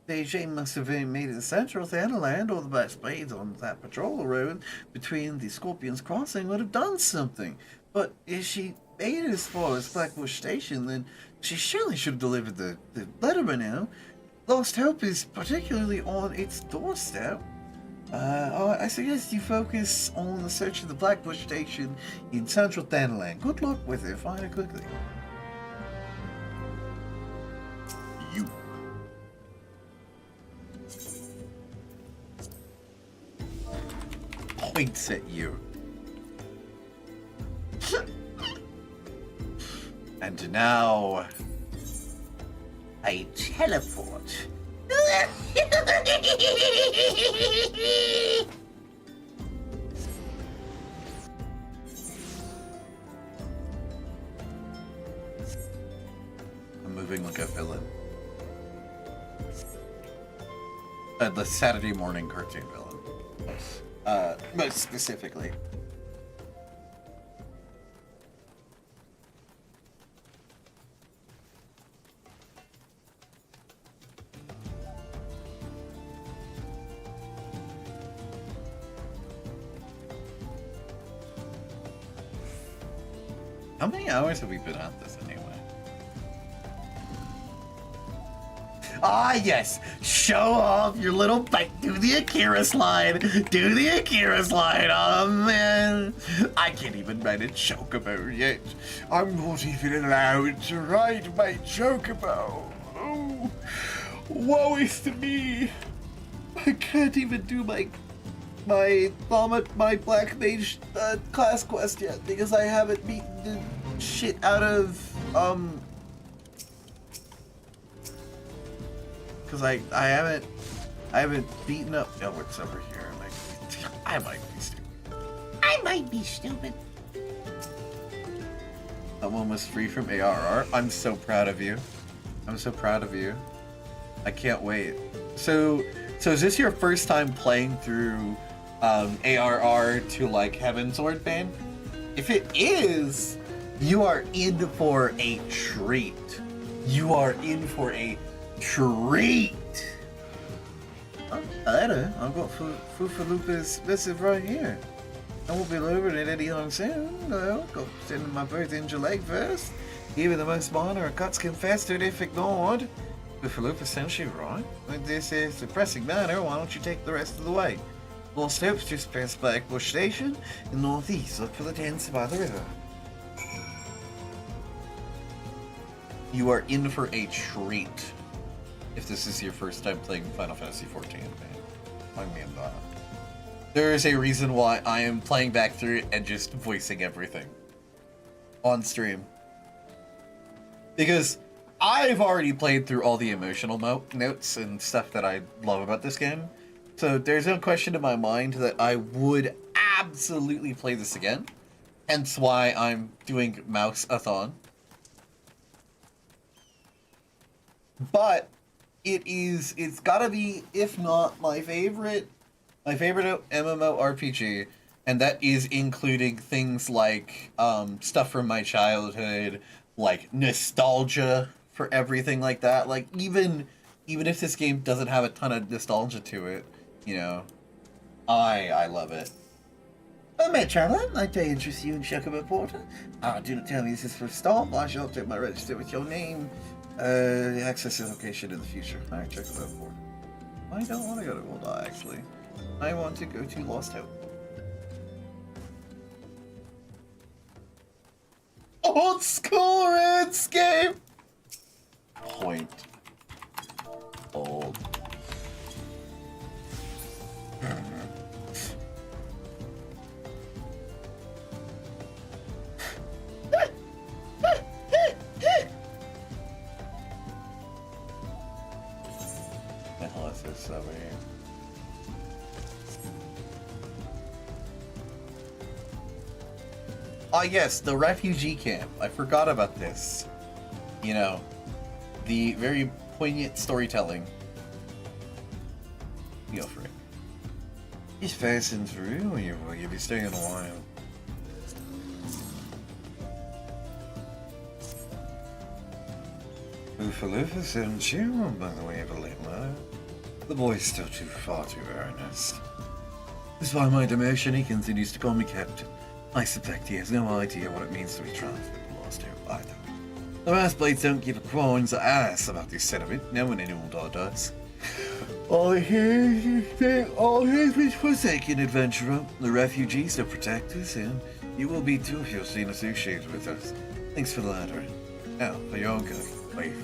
Beijing must have been made in central Thanaland, or the Blast Blades on that patrol road between the Scorpion's Crossing would have done something. But if she made it as far as Blackbush Station, then she surely should have delivered the letter by now. Lost Hope is particularly on its doorstep. I suggest you focus on the search of the Blackbush Station in central Thanaland. Good luck with it. Find it quickly. You. Points at you. And now I teleport. I'm moving like a villain. The Saturday morning cartoon villain. Most specifically. How many hours have we been at this anyway? Ah, yes! Show off your little bike. Do the Akira slide. Do the Akira slide. Oh, man. I can't even ride a chocobo yet. I'm not even allowed to ride my chocobo. Oh, woe is to me. I can't even do my Black Mage class quest yet because I haven't beaten the shit out of, because I haven't beaten up. Oh, what's over here? I might be stupid. I might be stupid. I'm almost free from ARR. I'm so proud of you. I'm so proud of you. I can't wait. So is this your first time playing through ARR to like Heaven's Swordbane? If it is, you are in for a treat. You are in for a treat. Oh, later, I've got Fufalupa's missive right here. I won't be delivering it anytime soon. I'll go send my birth angel leg first. Even the most minor cuts confessed it if ignored. Fufalupa sent you, right? When this is a pressing matter, why don't you take the rest of the way? Lost Hope's just past Blackbush Station in northeast. Look for the tents by the river. You are in for a treat if this is your first time playing Final Fantasy XIV, man. I mean that. There is a reason why I am playing back through it and just voicing everything on stream. Because I've already played through all the emotional notes and stuff that I love about this game. So there's no question in my mind that I would absolutely play this again. Hence why I'm doing Mousathon. But it's gotta be, if not my favorite MMORPG, and that is including things like stuff from my childhood, like nostalgia for everything like that. Like even if this game doesn't have a ton of nostalgia to it, you know, I love it. Oh, Matt Traveler, I do interest you in Chocobo Porter. Do not tell me this is for a stop. I shall update my register with your name. Access the location in the future. Alright, Chocobo Porter. I don't want to go to Goldeye, actually. I want to go to Lost Hope. Old school RuneScape! Point. Old. The hell is this over here? Ah, yes, the refugee camp. I forgot about this. You know, the very poignant storytelling. Go for it. He's passing through, you'll be staying a while. Oofaloofa sent you, by the way of a late letter. The boy's still far too earnest. Despite my demotion, he continues to call me captain. I suspect he has no idea what it means to be transferred to Lost Hope either. The Wrathblades don't give a crone's ass about this settlement, no one in Uldar does. All his been forsaken, adventurer. The refugees will protect us, and you will be too if you're seen associated with us. Thanks for the letter. Now, for your own good, leave.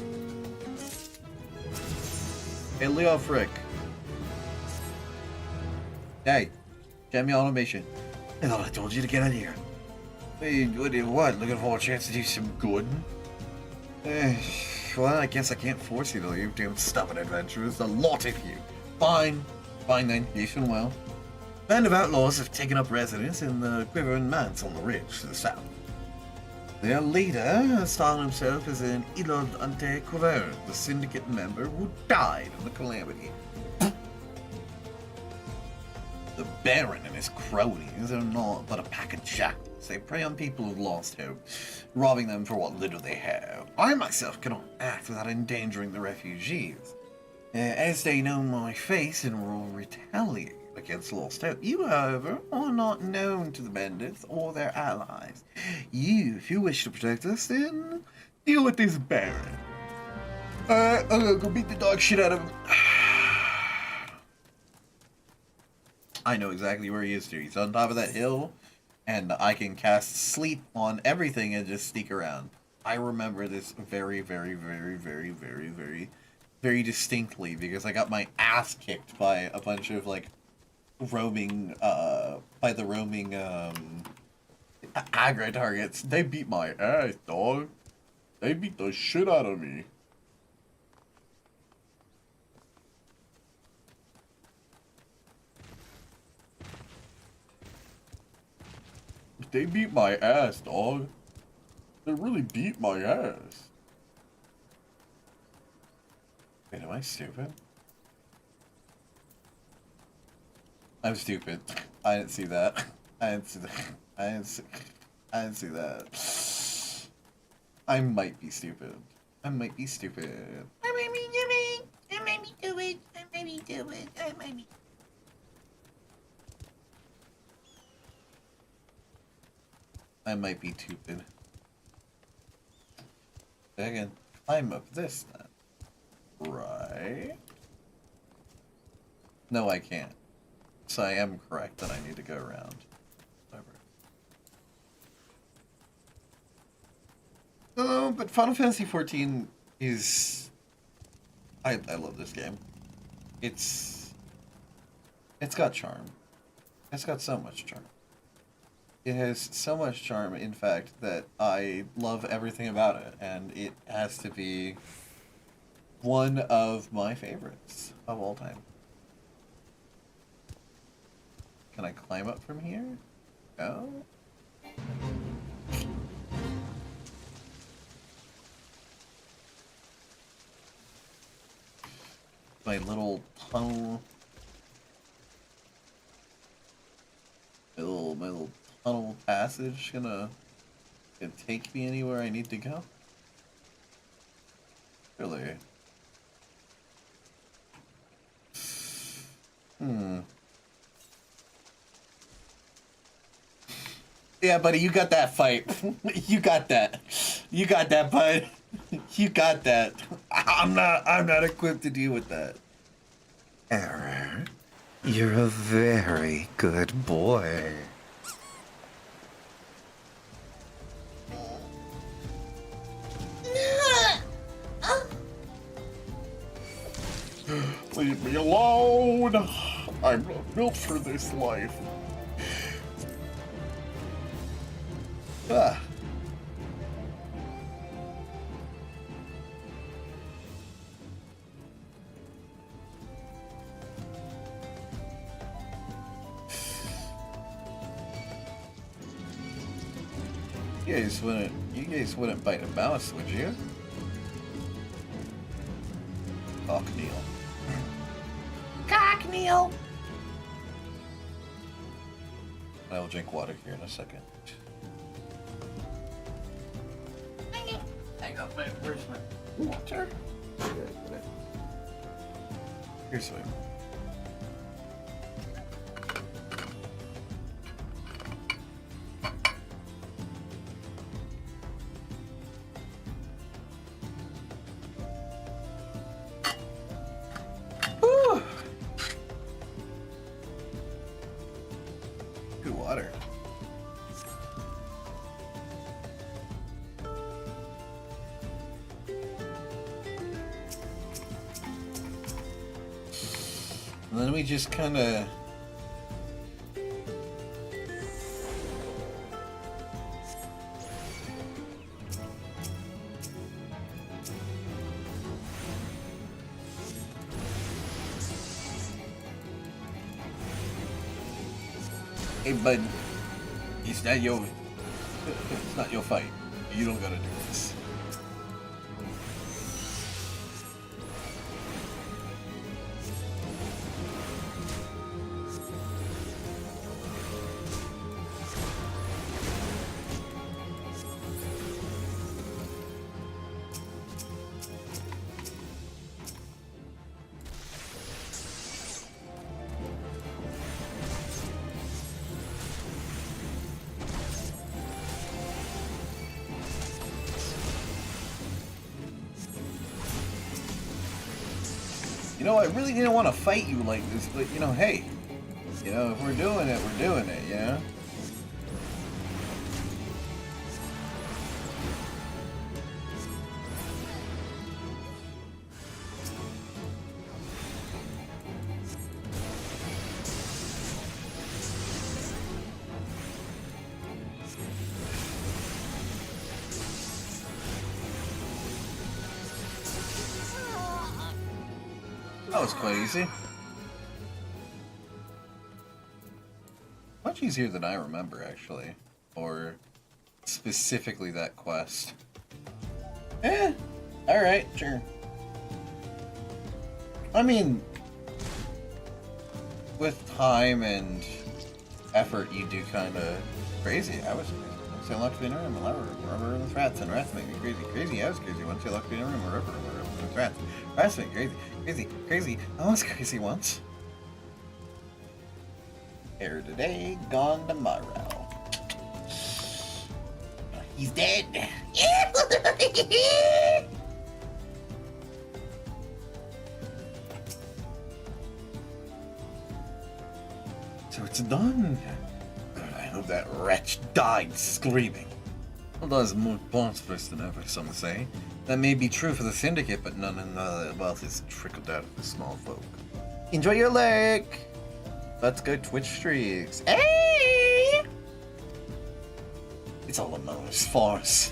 Hey, Leo Frick. Hey, jam me on a mission. I thought I told you to get out of here. Hey, what? Looking for a chance to do some good? Well, I guess I can't force you to leave, damn stubborn adventurers. A lot of you. Fine. Fine then, yes and well. Band of outlaws have taken up residence in the Quivering Manse on the ridge to the south. Their leader has styled himself as an Ilod Ante Quivern, the syndicate member who died in the calamity. The Baron and his cronies are not but a pack of jackals. They prey on people who've lost hope, robbing them for what little they have. I myself cannot act without endangering the refugees. As they know my face and will retaliate against Lost Hope. You, however, are not known to the bandits or their allies. If you wish to protect us, then deal with this Baron. I'm gonna go beat the dog shit out of him. I know exactly where he is, too. He's on top of that hill, and I can cast sleep on everything and just sneak around. I remember this very, very, very, very, very, very, very distinctly because I got my ass kicked by a bunch of, like, roaming aggro targets. They beat my ass, dog. They beat the shit out of me. They beat my ass, dog. They really beat my ass. Wait, am I stupid? I'm stupid. I didn't see that. I didn't see that. I didn't see that. I might be stupid. I might be stupid. I made me do it. I made me do it. I made me do it. I made me. I might be stupid. Again, climb up this then. Right? No, I can't. So I am correct that I need to go around. Whatever. No, but Final Fantasy XIV is... I love this game. It's got charm. It's got so much charm. It has so much charm, in fact, that I love everything about it, and it has to be one of my favorites of all time. Can I climb up from here? No? My little tunnel... My little tunnel passage gonna take me anywhere I need to go? Really? Yeah, buddy, you got that fight. You got that. You got that, bud. You got that. I'm not equipped to deal with that. Error, you're a very good boy. Leave me alone. I'm not built for this life. Ah. You guys wouldn't bite a mouse, would you? Cockneil. Cockneil. I will drink water here in a second. Where's my water? Here's some. Good water. And then we just kind of... Hey, bud. It's not your fight. You don't gotta do this. You know, I really didn't want to fight you like this, but, you know, hey. You know, if we're doing it, we're doing it, you know? That was quite easy. Much easier than I remember, actually. Or specifically that quest. Eh, alright, sure. I mean, with time and effort, you do kind of crazy. I was crazy. once I locked me in a room, wherever with rats, and rats make me crazy. Crazy, I was crazy once I locked me in a room, wherever with rats. Rats make me crazy. I was crazy once. Here today, gone tomorrow. He's dead. So it's done. I hope that wretch died screaming. Although it's more monstrous than ever, some say. That may be true for the Syndicate, but none of the wealth is trickled out of the small folk. Enjoy your lake! Let's go Twitch streaks. Hey! It's all a mother's farce.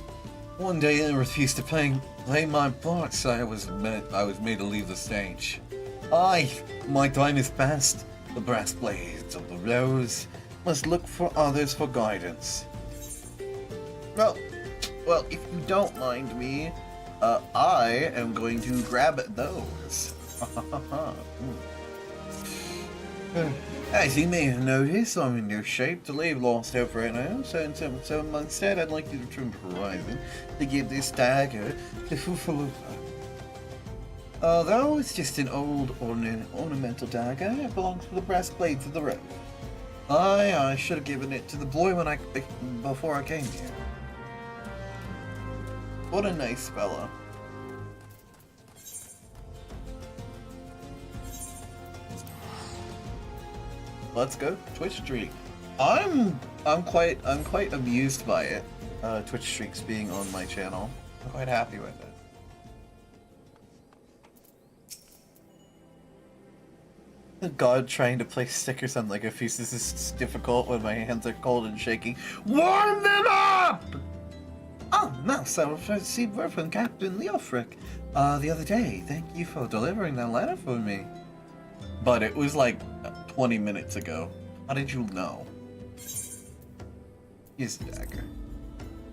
One day I refused to play my part, so I was made to leave the stage. Aye, my time is past. The brass blades of the rose must look for others for guidance. Well, if you don't mind me, I am going to grab those. As you may have noticed, I'm in no shape to leave Lost Hope right now, so instead I'd like you to return to Horizon to give this dagger to Fufalufa. Though it's just an old ornamental dagger, it belongs to the brass blades of the road. I should have given it to the boy before I came here. What a nice fella. Let's go Twitch streak. I'm quite amused by it. Twitch streaks being on my channel. I'm quite happy with it. God, trying to place stickers on Lego pieces is difficult when my hands are cold and shaking. Warm them up! Oh, no, so I received word from Captain Leofric the other day. Thank you for delivering that letter for me. But it was like 20 minutes ago. How did you know? Here's the dagger.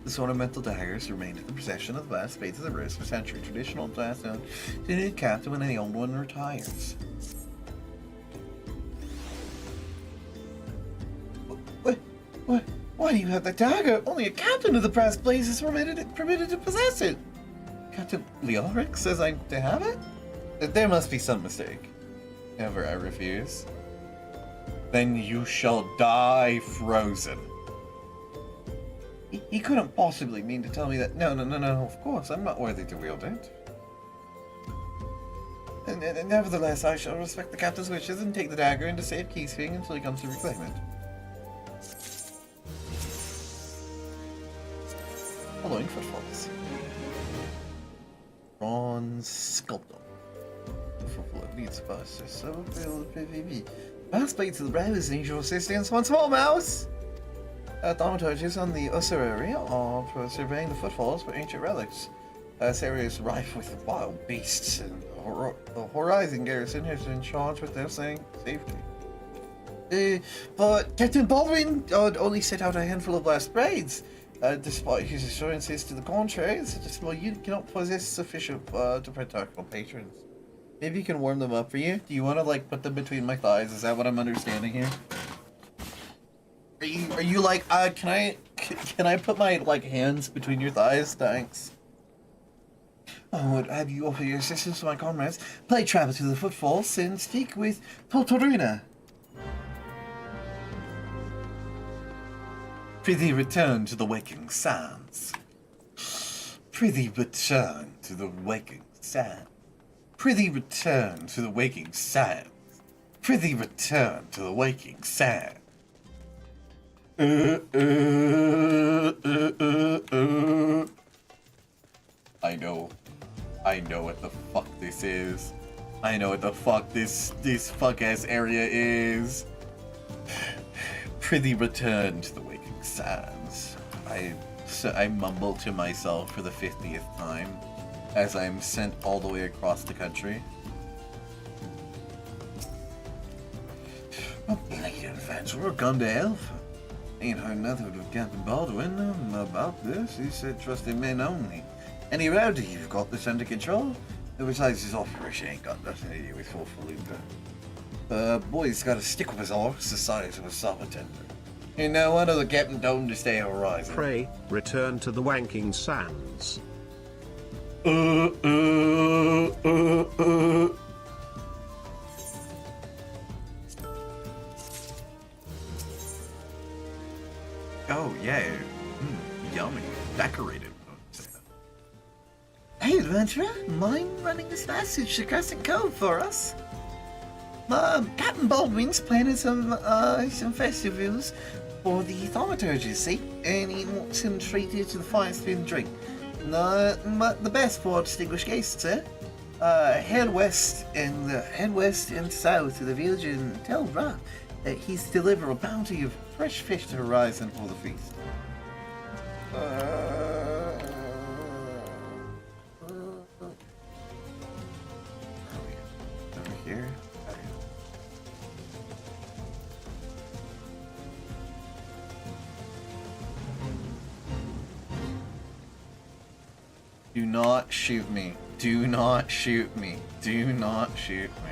This ornamental dagger has remained in the possession of the brass blades of the rose for centuries. Traditional passed down to the new captain when the old one retires. Why do you have the dagger? Only a captain of the brass blades is permitted to possess it. Captain Leoric says I'm to have it? There must be some mistake. Never, I refuse. Then you shall die frozen. He couldn't possibly mean to tell me that. No, of course, I'm not worthy to wield it. And nevertheless, I shall respect the captain's wishes and take the dagger into safekeeping until he comes to reclaim it. Following footfalls. Bronze sculptor. Needs faster, so PvP. Brass blades of the rose need your assistance once more, mouse! Thaumaturges on the Usser area are for surveying the footfalls for ancient relics. This area is rife with wild beasts, and the Horizon garrison has been charged with their safety. But Captain Baldwin only sent out a handful of brass blades. Despite his assurances to the contrary, it's just, well, you cannot possess sufficient to protect our patrons. Maybe you can warm them up for you? Do you want to, like, put them between my thighs? Is that what I'm understanding here? Are you like, can I put my, like, hands between your thighs? Thanks. I would have you offer your assistance to my comrades. Play travel to the footfalls and speak with Poltorina. Prithee return to the waking sands. Prithee return to the waking sands. Prithee return to the waking sands. Prithee return to the waking sands. I know what the fuck this is. I know what the fuck this fuck ass area is. Prithee return to the waking sands. I mumble to myself for the 50th time as I'm sent all the way across the country. A belated adventurer come to Alpha. Ain't heard nothing of Captain Baldwin about this. He said trusted men only. Any rowdy you've got this under control? Besides, his operation ain't got nothing to do with Fulfalupa. Boy's got a stick with his horse the size of a saw tender. You know, one of the Captain told him to stay horizon. Pray, return to the wanking sands. Oh, yeah. Yummy. Decorated. Hey, adventurer, mind running this passage to Crescent Cove for us? Captain Baldwin's planning some festivals for the thaumaturgy, see? And he wants him treated to the finest food and drink. The best for distinguished guests, eh? Head west and south to the village and tell Ra that he's to deliver a bounty of fresh fish to Horizon for the feast. Over here. Do not shoot me. Do not shoot me. Do not shoot me.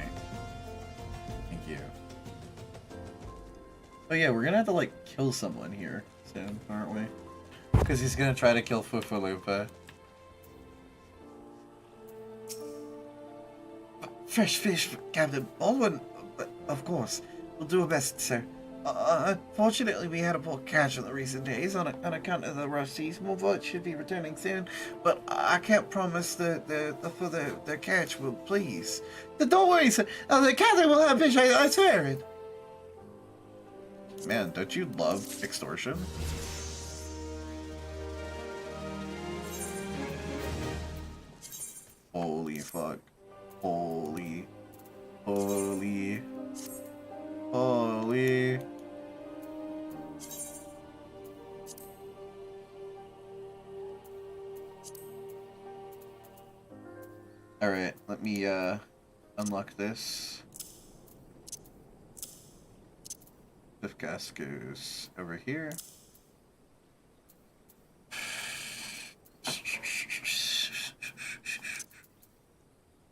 Thank you. Oh yeah, we're gonna have to like kill someone here soon, aren't we? Because he's gonna try to kill Fufalupa. Fresh fish, Captain Baldwin, of course. We'll do our best, sir. Unfortunately, we had a poor catch in the recent days on account of the rough seas. More boats should be returning soon, but I can't promise the catch will please. Don't worry, sir. The captain will have fish, I swear it. Man, don't you love extortion? Holy fuck. Holy. Holy. Holy. Alright, let me unlock this. This gas goes over here.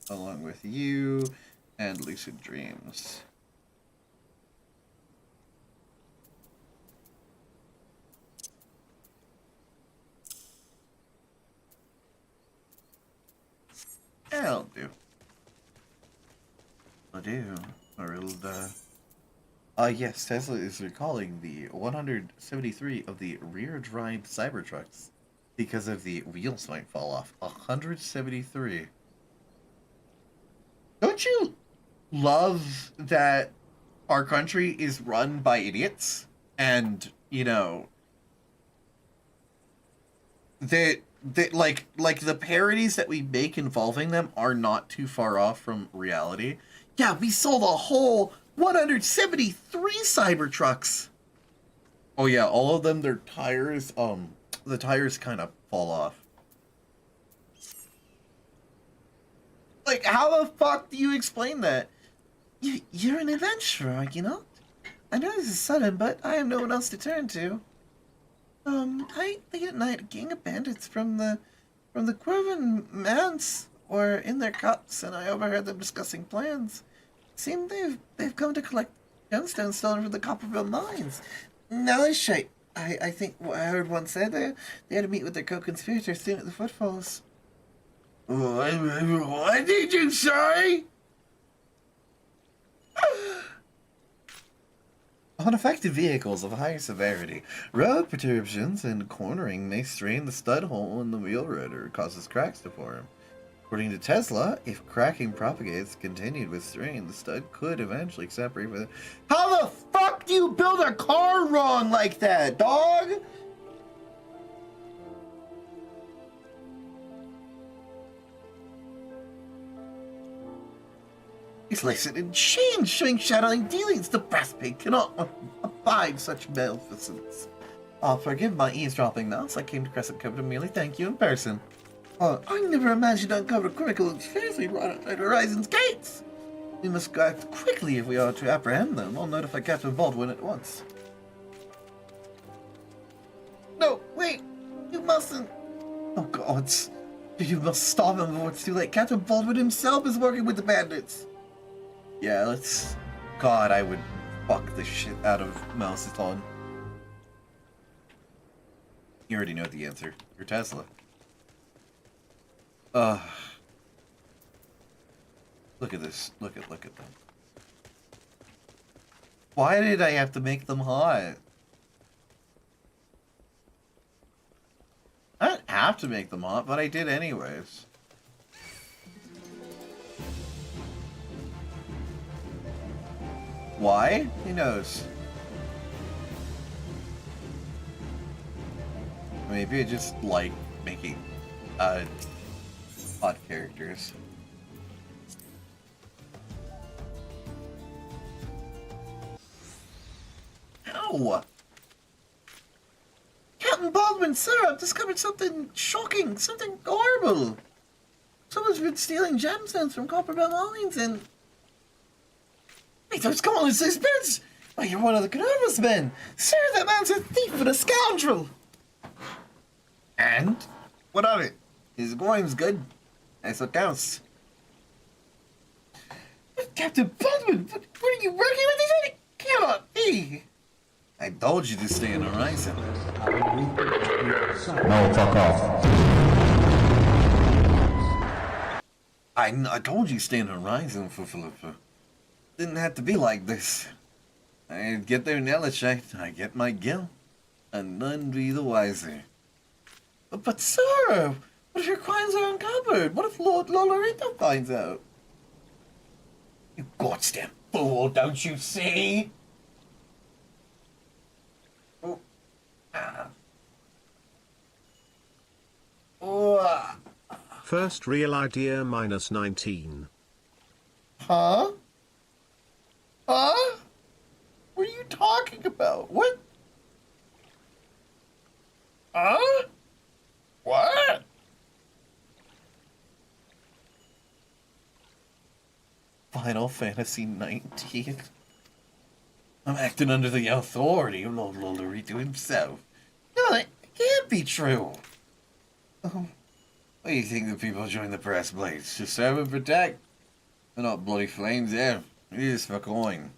Along with you and lucid dreams. I'll do. I'll do. Yes, Tesla is recalling the 173 of the rear-drive Cybertrucks because of the wheels might fall off. 173. Don't you love that our country is run by idiots? And, you know, that like the parodies that we make involving them are not too far off from reality. Yeah, we sold a whole 173 Cybertrucks. Oh yeah, all of them, their tires, the tires kind of fall off. Like, how the fuck do you explain that? You're an adventurer, are you not? I know this is sudden, but I have no one else to turn to. Late at night, a gang of bandits from the Quirvin Manse were in their cups, and I overheard them discussing plans. Seem they've come to collect gemstones stolen from the Copperville mines. Now that's shite. I think what I heard one said they had to meet with their co-conspirators soon at the footfalls. What did you say? Unaffected vehicles of higher severity. Road perturbations and cornering may strain the stud hole in the wheel rotor, causes cracks to form. According to Tesla, if cracking propagates continued with strain, the stud could eventually separate with it. How the fuck do you build a car wrong like that, dog? It's lesson in shame showing shadowing dealings. The brass pig cannot abide such maleficence. Forgive my eavesdropping, mouse. I came to Crescent Cove to merely thank you in person. I never imagined I'd uncover criminal affairs we brought outside Horizon's gates. We must act quickly if we are to apprehend them. I'll notify Captain Baldwin at once. No, wait! You mustn't! Oh, gods. You must stop him before it's too late. Captain Baldwin himself is working with the bandits. Yeah, let's... God, I would fuck the shit out of Mousathon. You already know the answer. Your Tesla. Look at this. Look at them. Why did I have to make them hot? I didn't have to make them hot, but I did anyways. Why? Who knows? Maybe I just like making hot characters. Ow! Captain Baldwin, sir, I've discovered something shocking, something horrible. Someone's been stealing gemstones from Copperbell Mines and... Wait, what's going on in these beds? Why, you're one of the Canova's men. Sir, that man's a thief and a scoundrel. And? What of it? His wine's good. Nice what counts. Captain Baldwin, what are you working with these? It cannot be. I told you to stay in Horizon. No, fuck off. I told you stay in Horizon for Philippa. Didn't have to be like this. I get their Nelishite, I get my gil, and none be the wiser. But sir, what if your crimes are uncovered? What if Lord Lolorito finds out? You goddamn fool, don't you see? Oh. Oh. First real idea -19. Huh? Huh? What are you talking about? What? Huh? What? Final Fantasy 19? I'm acting under the authority of Lord Lolorito himself. No, that can't be true. Why do you think the people join the Brass Blades? To serve and protect? They're not bloody flames there. It is for coin.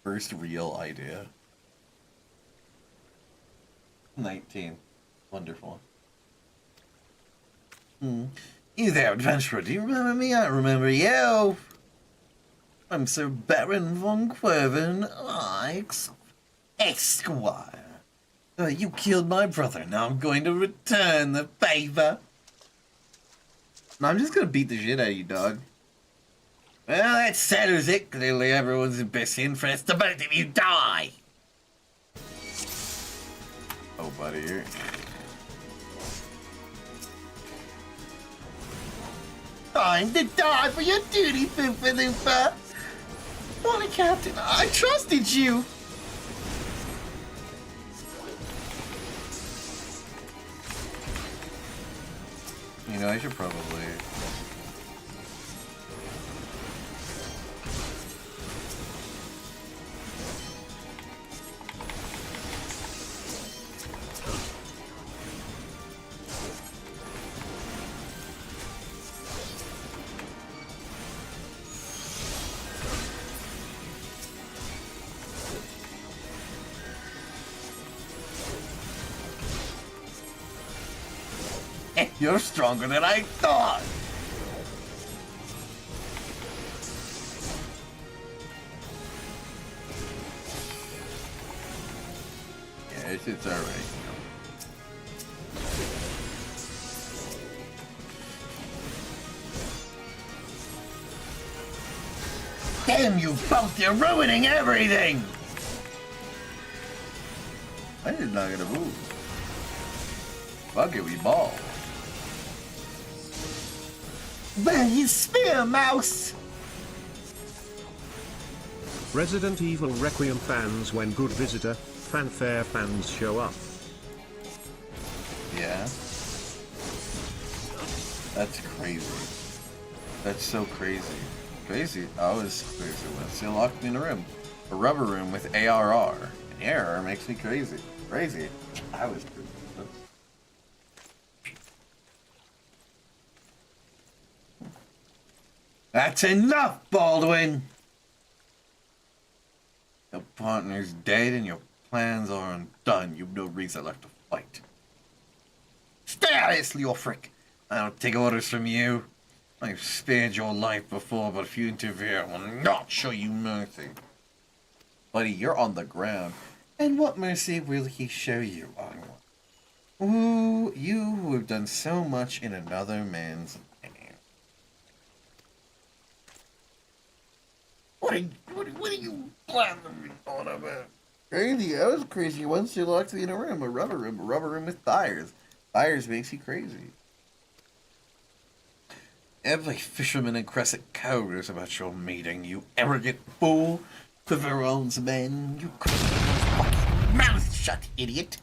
First real idea. 19. Wonderful. You there, adventurer. Do you remember me? I remember you. I'm Sir Baron von Quervin, Esquire. You killed my brother. Now I'm going to return the favor. No, I'm just gonna beat the shit out of you, dog. Well, that settles it. Clearly everyone's in best interest. The both of you die. Oh, buddy. Time to die for your duty, Foofa Loofa. Bonnie Captain, I trusted you. You know, I should probably... You're stronger than I thought! Yeah, it's alright. Damn you both, you're ruining everything! I did not gonna move. Fuck it, we ball. Where you spear, mouse? Resident Evil Requiem fans when good visitor, fanfare fans show up. Yeah. That's crazy. That's so crazy. Crazy. I was crazy once. They locked me in a room. A rubber room with ARR. An ARR makes me crazy. Crazy. I was crazy. That's enough, Baldwin! Your partner's dead and your plans are undone. You've no reason left to fight. Stay out of this, Leofric. I don't take orders from you. I've spared your life before, but if you interfere, I will not show you mercy. Buddy, you're on the ground. And what mercy will he show you, Onward? Ooh, you who have done so much in another man's name. What are you blathering on about? Crazy, I was crazy once you locked me in a rubber room with fires. Fires makes you crazy. Every fisherman in Crescent cowers about your meeting, you arrogant fool. Quiveron's men, you couldn't keep your fucking mouth shut, idiot.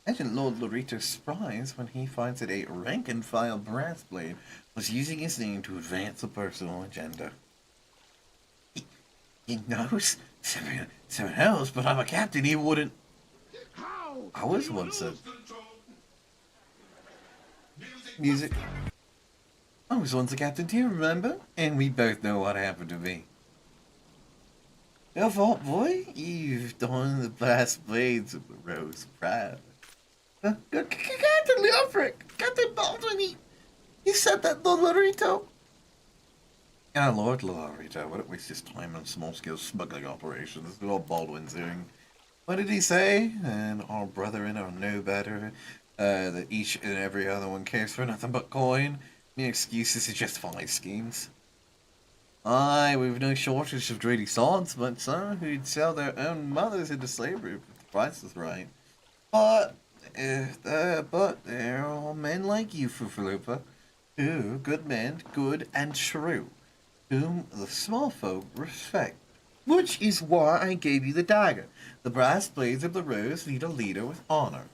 Imagine Lord Lorito's surprise when he finds that a rank-and-file brass blade was using his name to advance a personal agenda. He knows someone else, but I'm a captain, he wouldn't. I was once a... Music. I was once a captain too, remember? And we both know what happened to me. Your fault, boy. You've torn the brass blades of the rose proud. Captain Leofric! Captain Baldwin, he said that, Lord Lorito. Ah, Lord Lorito, wouldn't waste his time on small-scale smuggling operations. This is all Baldwin's doing. What did he say? And our brethren are no better. That each and every other one cares for nothing but coin. Mere excuses to justify schemes. Aye, we've no shortage of greedy sons, but some who'd sell their own mothers into slavery if the price was right. But there are men like you, Fufalupa, who, good men, good and true, whom the small folk respect. Which is why I gave you the dagger. The brass blades of the rose lead a leader with honor.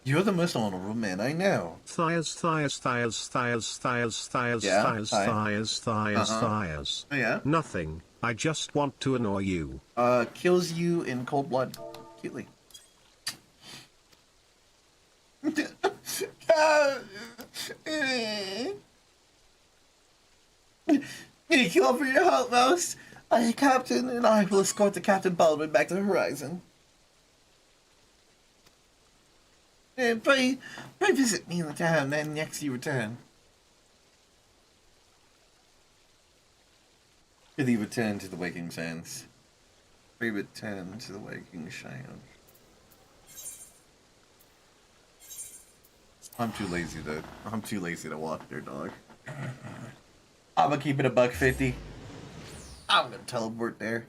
You're the most honorable man I know. Thighs. Yeah? Nothing. I just want to annoy you. Kills you in cold blood. Cutely. Thank you all for your help, Mouse. Captain, and I will escort the Captain Baldwin back to the horizon. And pray visit me in the town, then next you return. Pray you return to the waking sands. Pray return to the waking sands. I'm too lazy to walk there, dog. I'm gonna keep it $150. I'm gonna teleport there.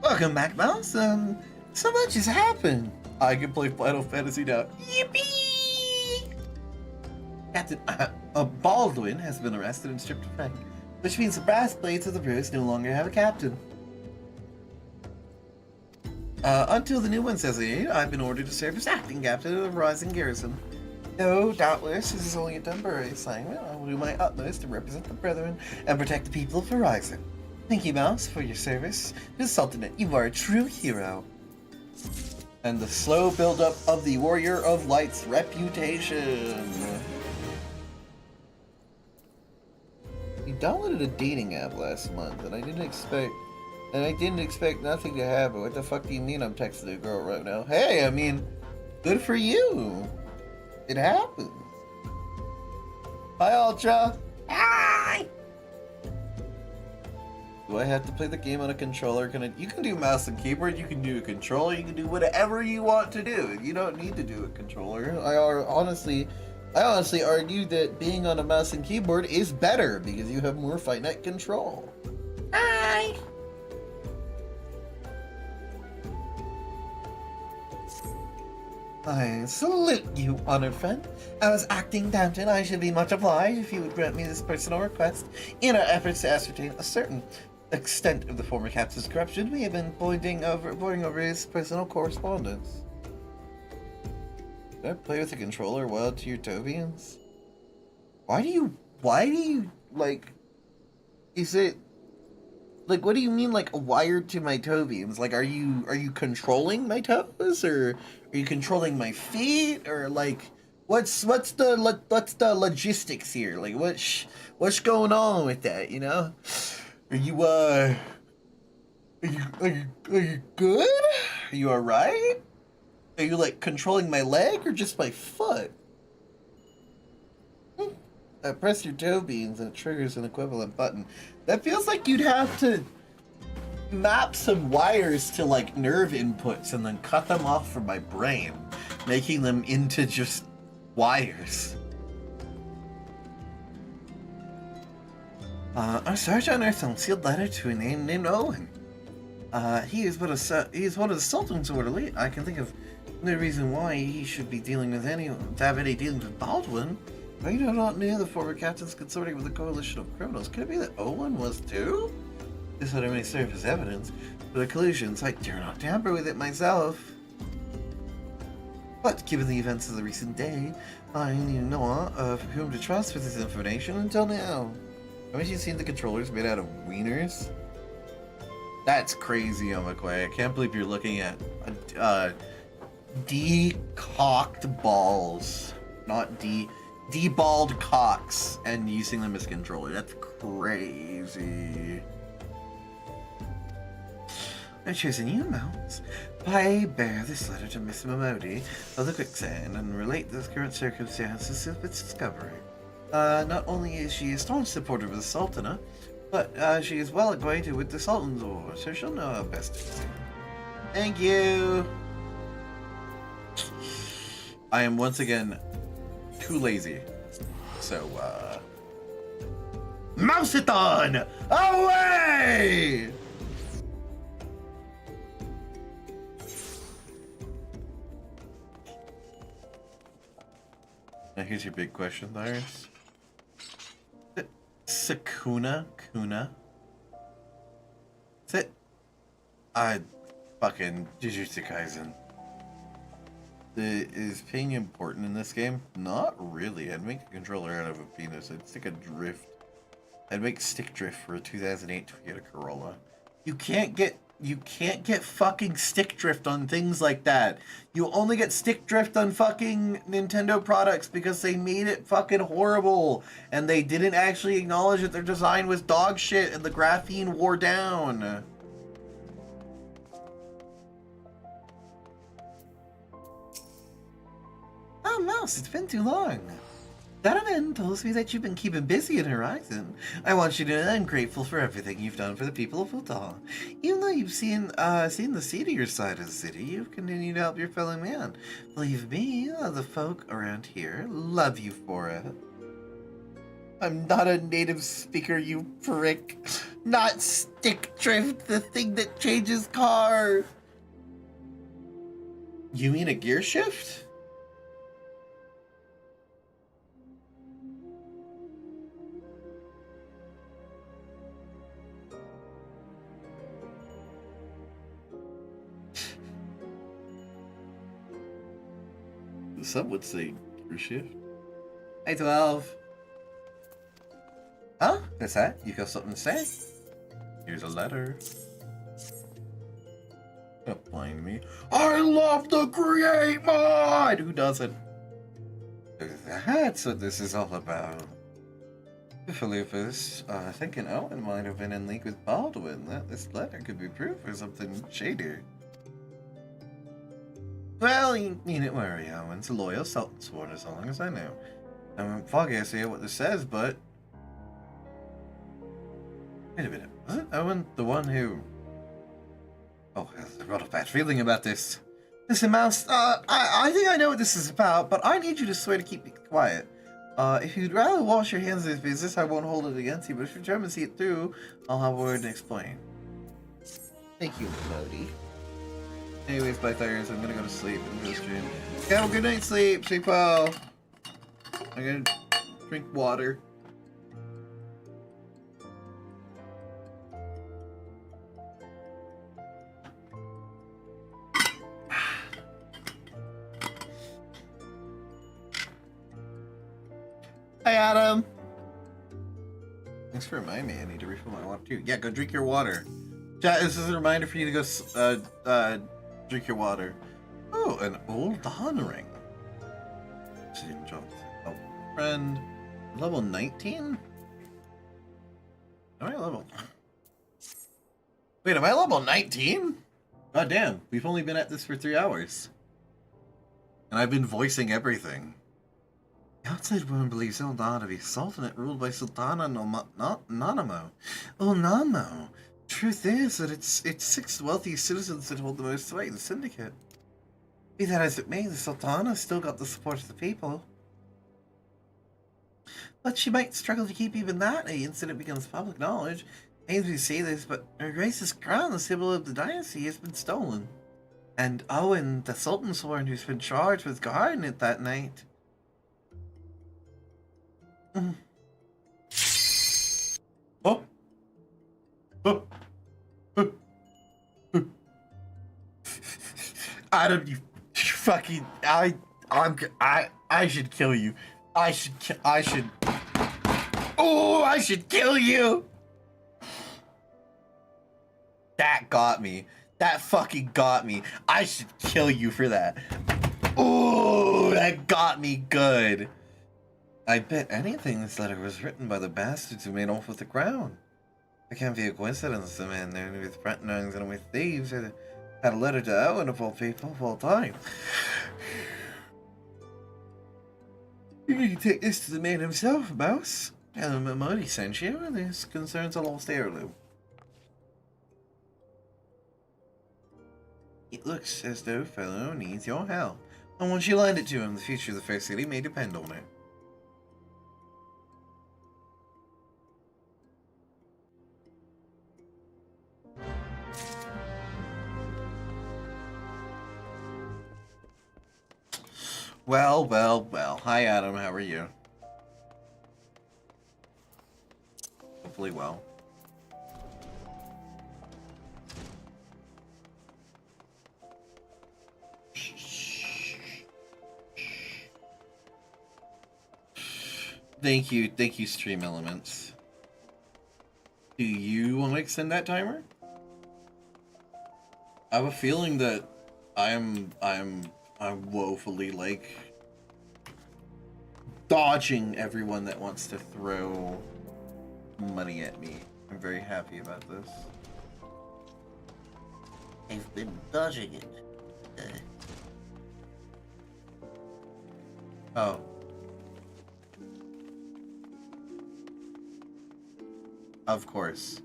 Welcome back, Mouse. So much has happened. I can play Final Fantasy now. Yippee! Captain Baldwin has been arrested and stripped of rank, which means the brass blades of the rose no longer have a captain. Until the new one says it, I've been ordered to serve as acting captain of the Rising Garrison. Though, doubtless, this is only a temporary assignment, I will do my utmost to represent the Brethren and protect the people of Horizon. Thank you, Mouse, for your service to the Sultanate. You are a true hero. And the slow build-up of the Warrior of Light's reputation. You downloaded a dating app last month, and I didn't expect nothing to happen. What the fuck do you mean I'm texting a girl right now? Hey, I mean, good for you. It happens. Hi, Ultra. Hi. Do I have to play the game on a controller? You can do mouse and keyboard, you can do a controller, you can do whatever you want to do. You don't need to do a controller. I honestly argue that being on a mouse and keyboard is better because you have more finite control. Hi! I salute you, honored friend. As acting captain, I should be much obliged if you would grant me this personal request. In our efforts to ascertain a certain extent of the former captain's corruption, we have been poring over his personal correspondence. Did I play with a controller wild to your Tobians? Why do you, like, is it, like, what do you mean, like, wired to my Tobians? Like, are you controlling my toes, or are you controlling my feet, or, like, What's the logistics here? Like, what's going on with that? You know, are you are you good? Are you all right? Are you like controlling my leg or just my foot? I press your toe beans and it triggers an equivalent button. That feels like you'd have to map some wires to like nerve inputs and then cut them off from my brain, making them into just wires. Our Sergeant unearthed an unsealed letter to a name named Owen. He is one of the Sultan's orderly. I can think of no reason why he should be dealing with have any dealings with Baldwin. I do not know the former captain's consorting with a coalition of criminals. Could it be that Owen was too? This letter may serve as evidence for the collusions. I dare not tamper with it myself. But given the events of the recent day, I knew not of whom to trust with this information until now. Haven't you seen the controllers made out of wieners? That's crazy, Omakwe. I can't believe you're looking at decocked balls, not deballed cocks, and using them as controller. That's crazy. I've chosen you, Mounts. I bear this letter to Miss Momodi of the Quicksand and relate the current circumstances of its discovery. Not only is she a staunch supporter of the Sultana, but she is well acquainted with the Sultan's war, so she'll know how best to do. Thank you! I am once again too lazy. So, Mousathon! Away! Now here's your big question, Lars. Sakuna? Kuna? Is it? Fucking Jujutsu Kaisen. Is ping important in this game? Not really. I'd make a controller out of a penis. I'd stick a drift. I'd make stick drift for a 2008 Toyota Corolla. You can't get fucking stick drift on things like that. You only get stick drift on fucking Nintendo products because they made it fucking horrible and they didn't actually acknowledge that their design was dog shit and the graphene wore down. Oh, Mouse, it's been too long. Donovan tells me that you've been keeping busy in Horizon. I want you to know I'm grateful for everything you've done for the people of Utah. Even though you've seen the seedier side of the city, you've continued to help your fellow man. Believe me, the folk around here love you for it. I'm not a native speaker, you prick. Not stick drift, the thing that changes cars. You mean a gear shift? Some would say gear shift. Hey, 12. Huh? What's that? You got something to say? Here's a letter. Don't blame me. I love the create mod! Who doesn't? That's what this is all about. Philippus, thinking Owen might have been in league with Baldwin, that this letter could be proof for something shadier. Well, you needn't worry, Owen's a loyal Sultan sworn as long as I know. I'm foggy I see what this says, but... Wait a minute, wasn't Owen the one who... Oh, I've got a bad feeling about this. Listen, Mouse, I think I know what this is about, but I need you to swear to keep me quiet. If you'd rather wash your hands of this business, I won't hold it against you, but if you're determined to see it through, I'll have a word and explain. Thank you, Modi. Anyways, by Thursday, I'm gonna go to sleep and go stream. Yeah, well, good night, sleep, pal. I'm gonna drink water. Hi, Adam. Thanks for reminding me. I need to refill my water too. Yeah, go drink your water. Chat, this is a reminder for you to go drink your water. Oh, an old dawn ring. Oh, friend. Level 19? Am I level... Wait, am I level 19? God damn, we've only been at this for 3 hours. And I've been voicing everything. The outside world believes Eldar to be sultanate ruled by Sultana Nanamo. Oh, Namo. Truth is that it's 6 wealthy citizens that hold the most sway in the syndicate. Be that as it may, the Sultana still got the support of the people. But she might struggle to keep even that the instant it becomes public knowledge. As we say this, but her Grace's crown, the symbol of the dynasty, has been stolen. And Owen, the Sultan's sworn, who's been charged with guarding it that night. Oh. Oh. Oh. Adam, you fucking... I should kill you. I should... Oh, I should kill you! That got me. That fucking got me. I should kill you for that. Ooh, that got me good. I bet anything this letter was written by the bastards who made off with the crown. It can't be a coincidence the man there with Brettonings and with thieves had a letter to Owen of all people of all time. You can take this to the man himself, Mouse. Tell him Modi sent you, and this concerns a lost heirloom. It looks as though fellow needs your help, and once you lend it to him, the future of the fair city may depend on it. Well, well, well. Hi, Adam. How are you? Hopefully well. Thank you, Stream Elements. Do you want to extend that timer? I have a feeling that I'm woefully, like, dodging everyone that wants to throw money at me. I'm very happy about this. I've been dodging it. Oh. Of course.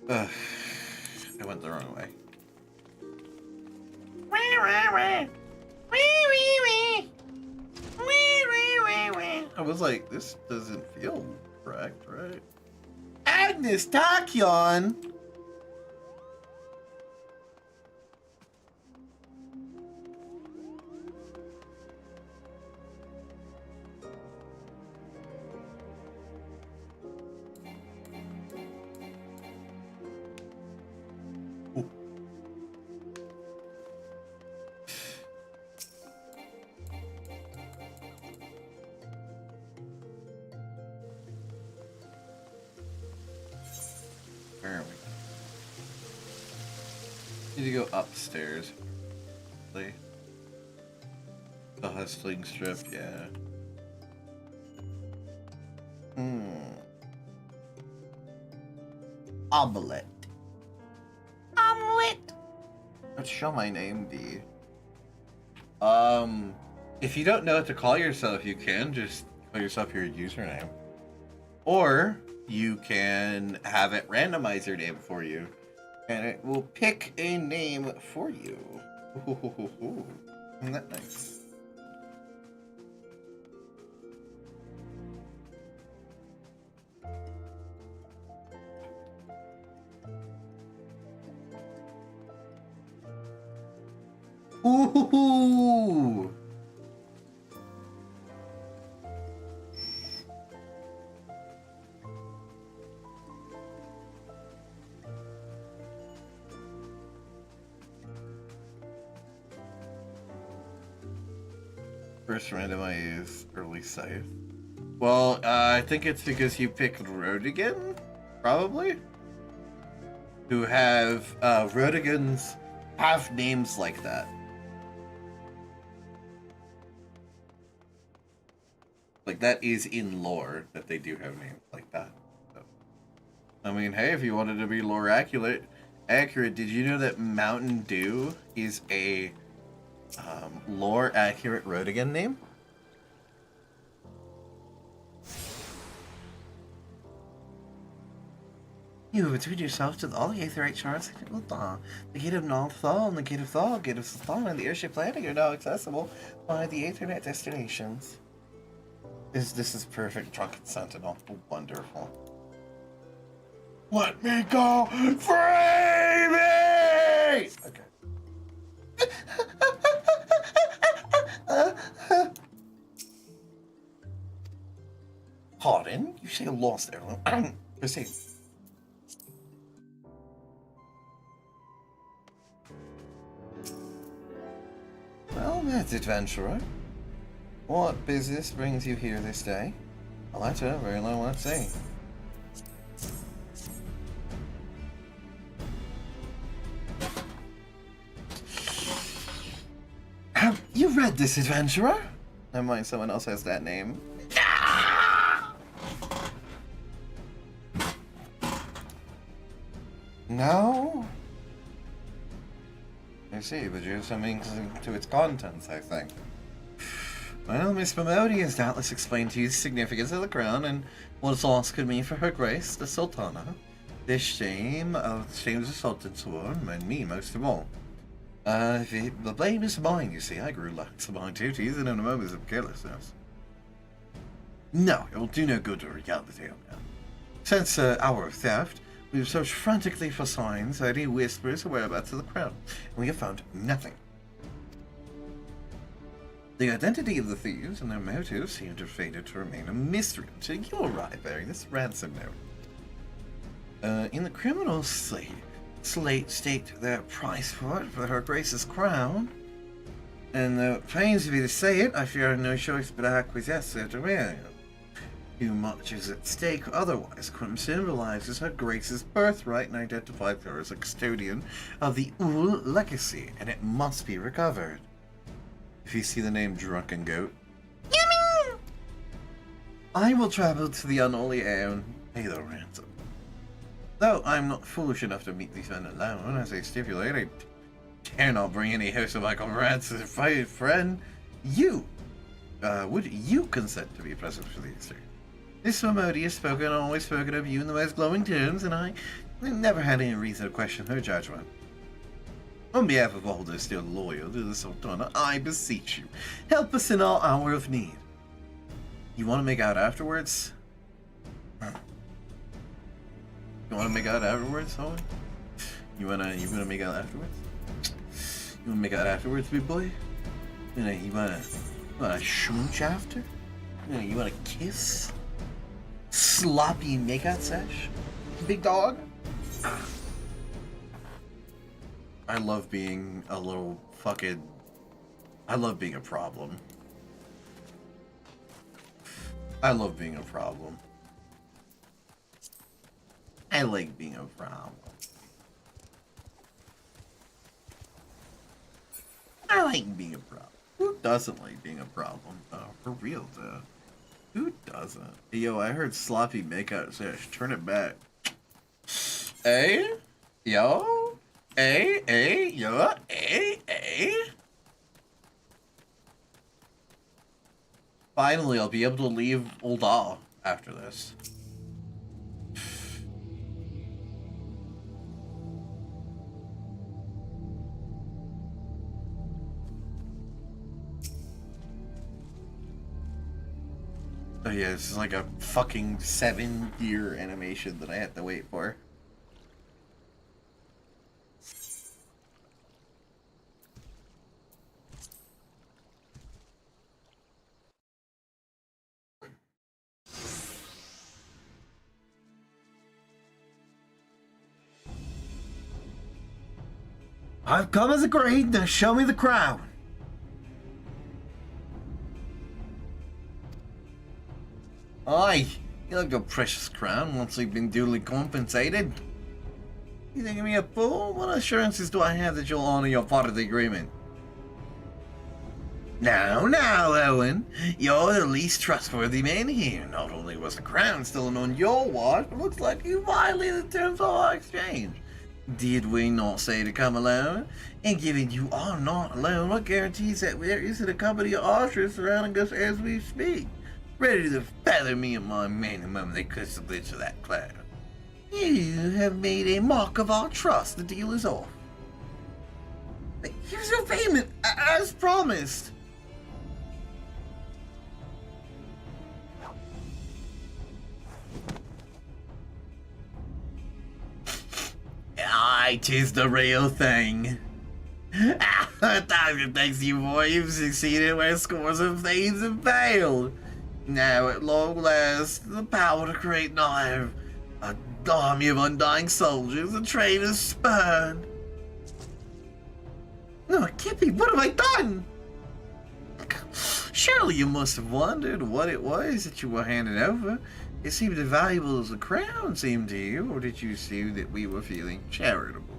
Ugh. I went the wrong way. I was like, this doesn't feel correct, right? Agnes Tachyon! Where are we? Need to go upstairs. The hustling strip, yeah. Omelette. Omelette! Let's show my name, D. If you don't know what to call yourself, you can just call yourself your username. Or you can have it randomize your name for you, and it will pick a name for you. Isn't that nice? Ooh! First random I use early scythe. Well, I think it's because you picked Rodigan, probably? Who have, Rodigans have names like that. Like, that is in lore that they do have names like that. So, I mean, hey, if you wanted to be lore accurate, did you know that Mountain Dew is a lore accurate Rodigan name? You between yourself to all the Aetherite shards. The gate of Mousathon and the gate of Thal, gate of Mousathon, and the airship landing are now accessible by the Aethernet destinations. This is perfect, Drunken Sentinel. Wonderful. Let me go! Free me! Okay. Pardon? You say lost there. Proceed. Well met, adventurer. What business brings you here this day? Well, that's a very long one to say. Have you read this, adventurer? Never mind, someone else has that name. No? I see, but you have something to its contents, I think. Well, Miss Mamodi has doubtless explained to you the significance of the crown and what its loss could mean for her grace, the Sultana. The shame of the Sultan Sworn, and me most of all. The blame is mine, you see. I grew lax of my duties and in a moment of carelessness. No, it will do no good to recount the tale now. Since our theft, we have searched frantically for signs, any whispers, or whereabouts of the crown, and we have found nothing. The identity of the thieves and their motives seem to have faded to remain a mystery until you arrive bearing this ransom note. In the criminal slate state their price for it for her grace's crown, and though it pains me to say it, I fear I have no choice but to acquiesce thereto. Too much is at stake, otherwise Quim symbolizes her grace's birthright and identifies her as a custodian of the Ul legacy, and it must be recovered. If you see the name Drunken Goat, yummy! I will travel to the unholy air and pay the ransom. Though I'm not foolish enough to meet these men alone, as they stipulate, I dare not bring any host of my comrades as a fighting friend. Would you consent to be present for the exchange? Miss Mamodi has always spoken of you in the most glowing terms, and I never had any reason to question her judgment. On behalf of all those still loyal to the Sultana, I beseech you, help us in our hour of need. You want to make out afterwards? You want to make out afterwards, Holly? You wanna make out afterwards? You wanna make out afterwards, big boy? You wanna schmooch after? You wanna kiss? Sloppy makeout sesh? Big dog? I love being a little fucking... I love being a problem. I love being a problem. I like being a problem. I like being a problem. Who doesn't like being a problem, though? For real, though. Who doesn't? Yo, I heard sloppy makeout sesh. Turn it back. Hey? Yo? Hey? Yo? Hey? Finally, I'll be able to leave Ul'dah after this. Oh yeah, this is like a fucking 7-year animation that I had to wait for. I've come as agreed, now show me the crown. Aye, you like your precious crown once you've been duly compensated. You thinking me a fool? What assurances do I have that you'll honor your part of the agreement? Now, Owen, you're the least trustworthy man here. Not only was the crown stolen on your watch, but looks like you violated the terms of our exchange. Did we not say to come alone? And given you are not alone, what guarantees that there isn't a company of archers surrounding us as we speak, ready to feather me and my men the moment they kiss the lids of that cloud? You have made a mock of our trust. The deal is off. Here's your payment, as promised. Aye, 'tis the real thing. Time to thanks you, boy. You've succeeded where scores of thieves have failed. Now, at long last, the power to create an army of undying soldiers, a traitor's spurn. No, Kippy, what have I done? Surely you must have wondered what it was that you were handing over. It seemed as valuable as the crown seemed to you, or did you see that we were feeling charitable?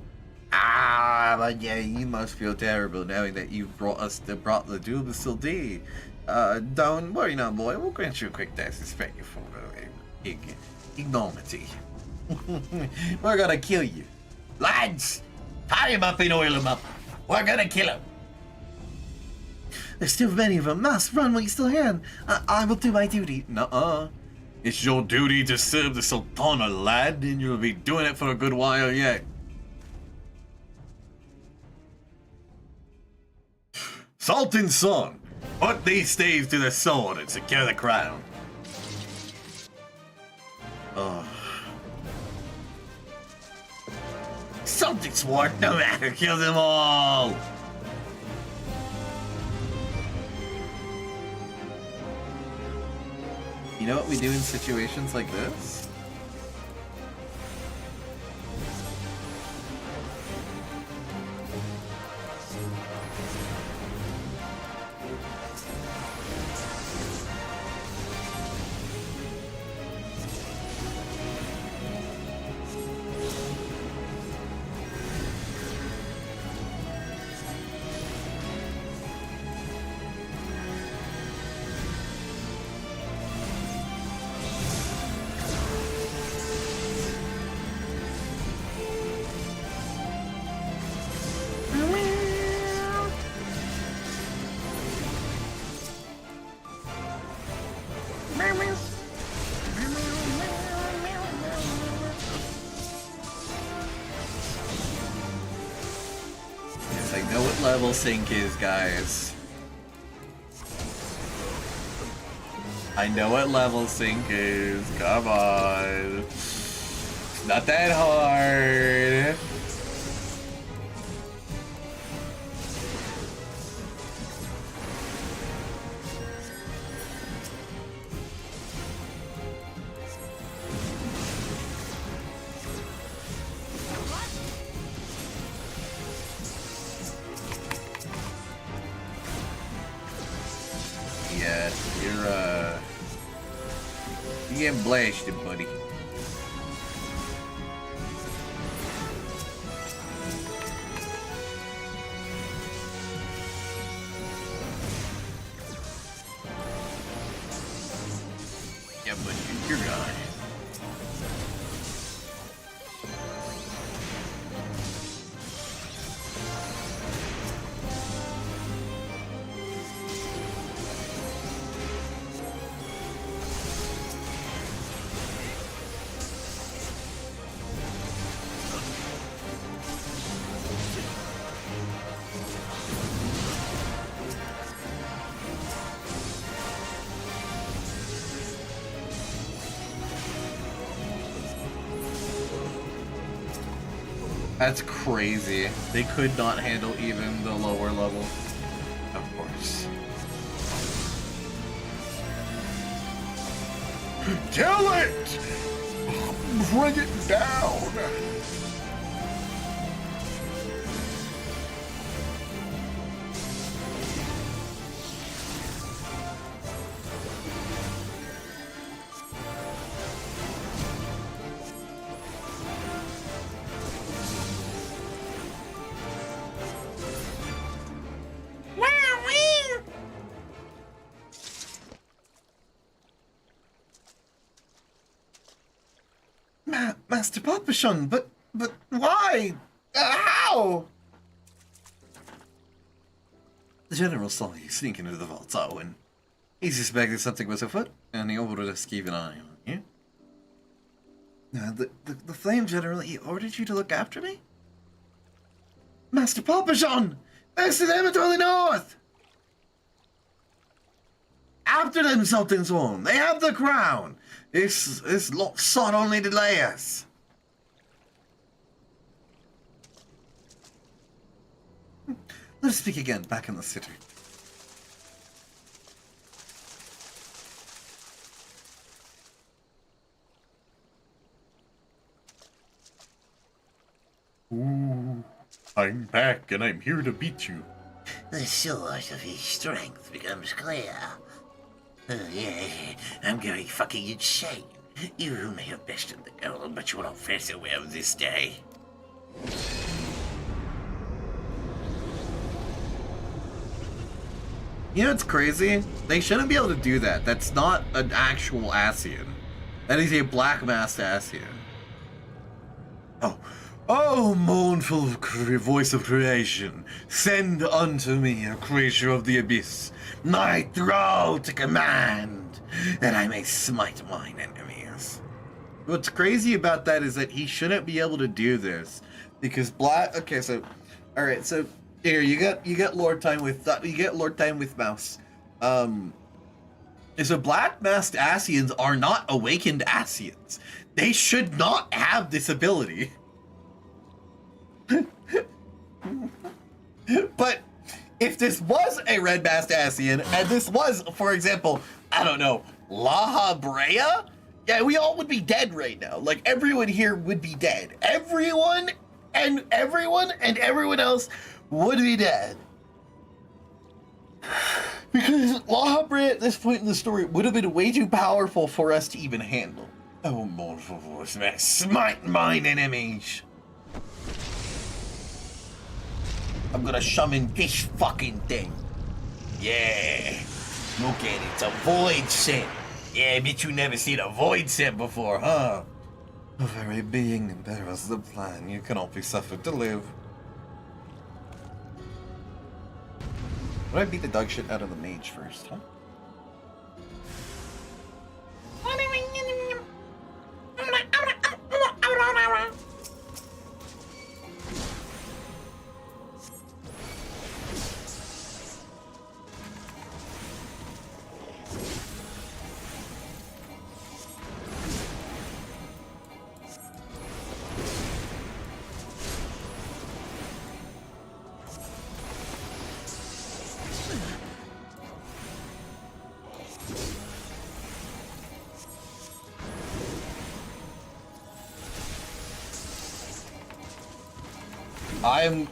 Ah, but yeah, you must feel terrible knowing that you brought the duel to Sildi. Don't worry now, boy. We'll grant you a quick test to suspect you for ignominy. We're gonna kill you. Lads, tie him up and oil him up. We're gonna kill him. There's still many of them. Must run while you still can. I will do my duty. Nuh-uh. It's your duty to serve the Sultana, lad, and you'll be doing it for a good while yet. Sultan's son, put these staves to the sword and secure the crown. Sultan's sword, no matter, kill them all. You know what we do in situations like this? Yes, I know what level sync is, guys. I know what level sync is. Come on. It's not that hard. Yeah, you're getting blasted, buddy. Yeah, but you're gone. That's crazy. They could not handle even the lower level. Of course. Kill it! Bring it down! Master Papachon, but why? How? The general saw you sneak into the vault, and he suspected something was afoot, and he ordered us to keep an eye on you. The Flame General, he ordered you to look after me? Master Papachon! There's the them to the north! After them, Sultan's Sworn. They have the crown. This lot sought only delay us. Let's speak again back in the city. Ooh, I'm back and I'm here to beat you. The source of his strength becomes clear. Oh, yeah, I'm going fucking insane. You may have bested the girl, but you will not fare so well this day. You know what's crazy? They shouldn't be able to do that. That's not an actual Ascian. That is a black masked Ascian. Oh, mournful voice of creation, send unto me a creature of the abyss, my thrall to command, that I may smite mine enemies. What's crazy about that is that he shouldn't be able to do this, because black. Okay, so, all right, so here you get Lord Time with Mouse. So black masked Ascians are not awakened Ascians. They should not have this ability. But if this was a red masked Ascian, and this was, for example, I don't know, La Brea, yeah, we all would be dead right now. Like, everyone here would be dead. Everyone and everyone else would be dead. Because La Brea at this point in the story would have been way too powerful for us to even handle. Oh, mournful voice, man, smite mine enemies. I'm gonna summon this fucking thing. Yeah. Look at it. It's a void scent. Yeah, I bet you never seen a void scent before, huh? The very being that bears the plan, you cannot be suffered to live. Would I beat the dog shit out of the mage first, huh?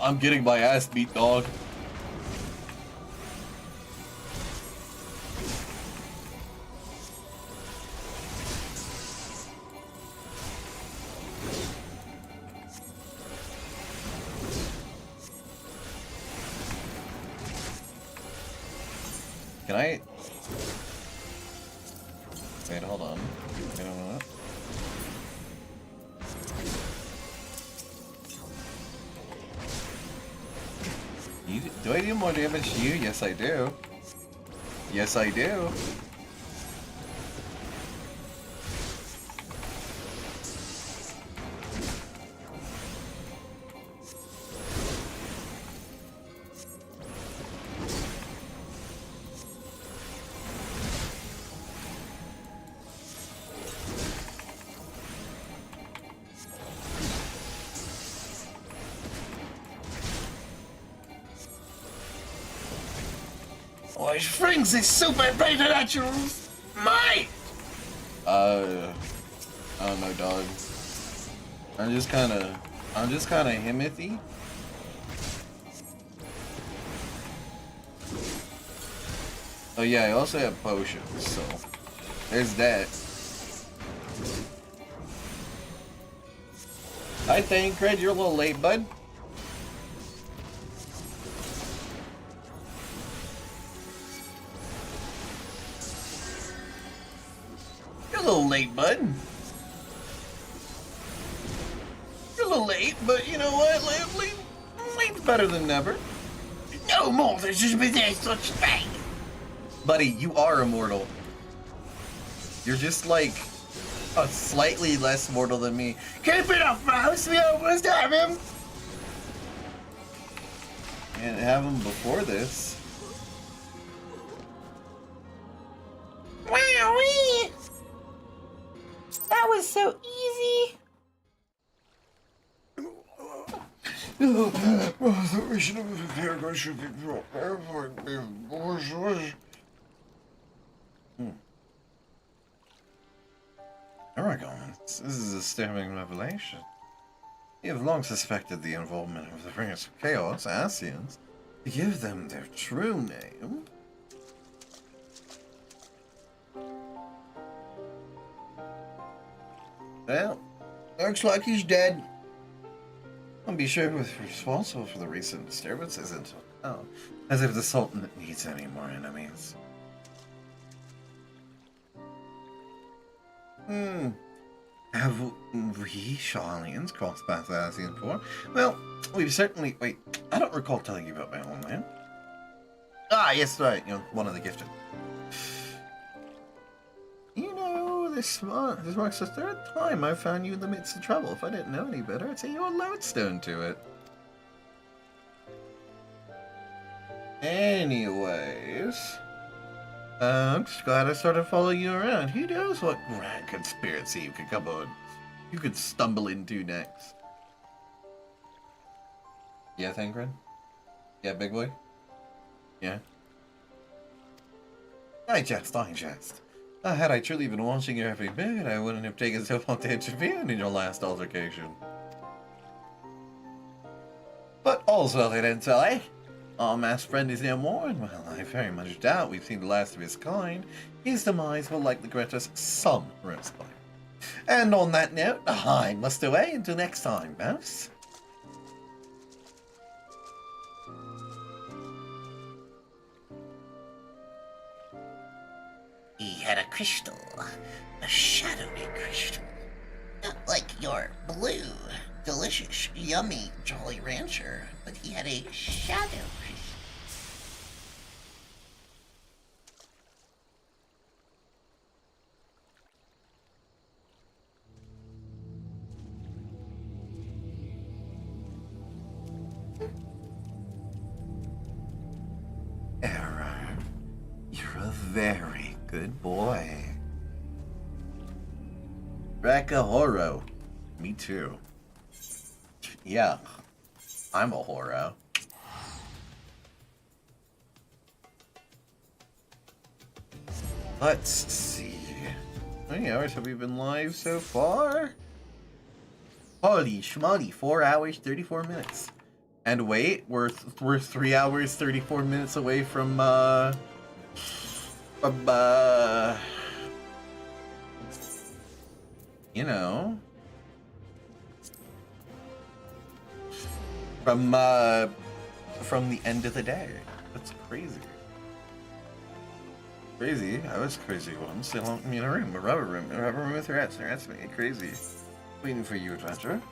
I'm getting my ass beat, dog. Can I? Wait, hold on. Wait a minute. Do I do more damage to you? Yes, I do. Yes, I do. Which brings this super preternatural's might! I don't know, dog. I'm just kinda himothy. Oh yeah, I also have potions, so there's that. I think, Cred, you're a little late, bud. You're a little late, bud. But you know what? Late's better than never. No more, there's just been such thing. Buddy, you are immortal. You're just like a slightly less mortal than me. Keep it up, Mouse. We almost have him. Can't have him before this. Wowee! That was so easy. We should have prepared. I should be prepared. Aragons, this is a disturbing revelation. We have long suspected the involvement of the Bringers of Chaos, Asians, to give them their true name. Well, looks like he's dead. I'll be sure who's responsible for the recent disturbances until now, as if the Sultan needs any more enemies. Have we, Charlians, crossed paths with Asian before? Well, we've certainly... Wait, I don't recall telling you about my homeland. Ah, yes, right, you know, one of the gifted. You know, this marks the third time I've found you in the midst of trouble. If I didn't know any better, I'd say you're a lodestone to it. Anyways... I'm just glad I started following you around. Who knows what grand conspiracy you could come on. You could stumble into next. Yeah, Thangren? Yeah, big boy? Yeah? I jest. Had I truly been watching your every bit, I wouldn't have taken so long to intervene in your last altercation. But all's well that ends well, eh? Our masked friend is no more, and while I very much doubt we've seen the last of his kind, his demise will likely grant us some respite. And on that note, I must away until next time, Mouse. He had a crystal, a shadowy crystal. Not like your blue, delicious, yummy Jolly Rancher, but he had a shadow crystal. Error. You're a very good boy. Horo. Me too. Yeah, I'm a horo. Let's see. How many hours have we been live so far? Holy schmolly, 4 hours, 34 minutes. And wait, we're 3 hours, 34 minutes away from you know, from the end of the day. That's crazy. Crazy. I was crazy once. They locked me in a room, a rubber room with rats. The rats made me crazy. Waiting for you, adventure.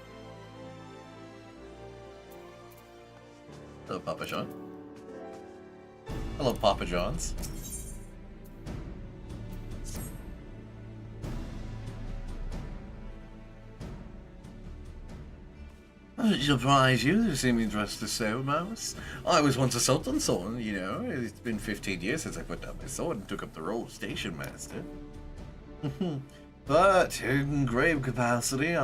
Hello, Papa John. Hello, Papa Johns. Does it surprise you to see me dressed as so, Mouse? I was once a sultan's son, you know. It's been 15 years since I put down my sword and took up the role of station master. But in grave capacity,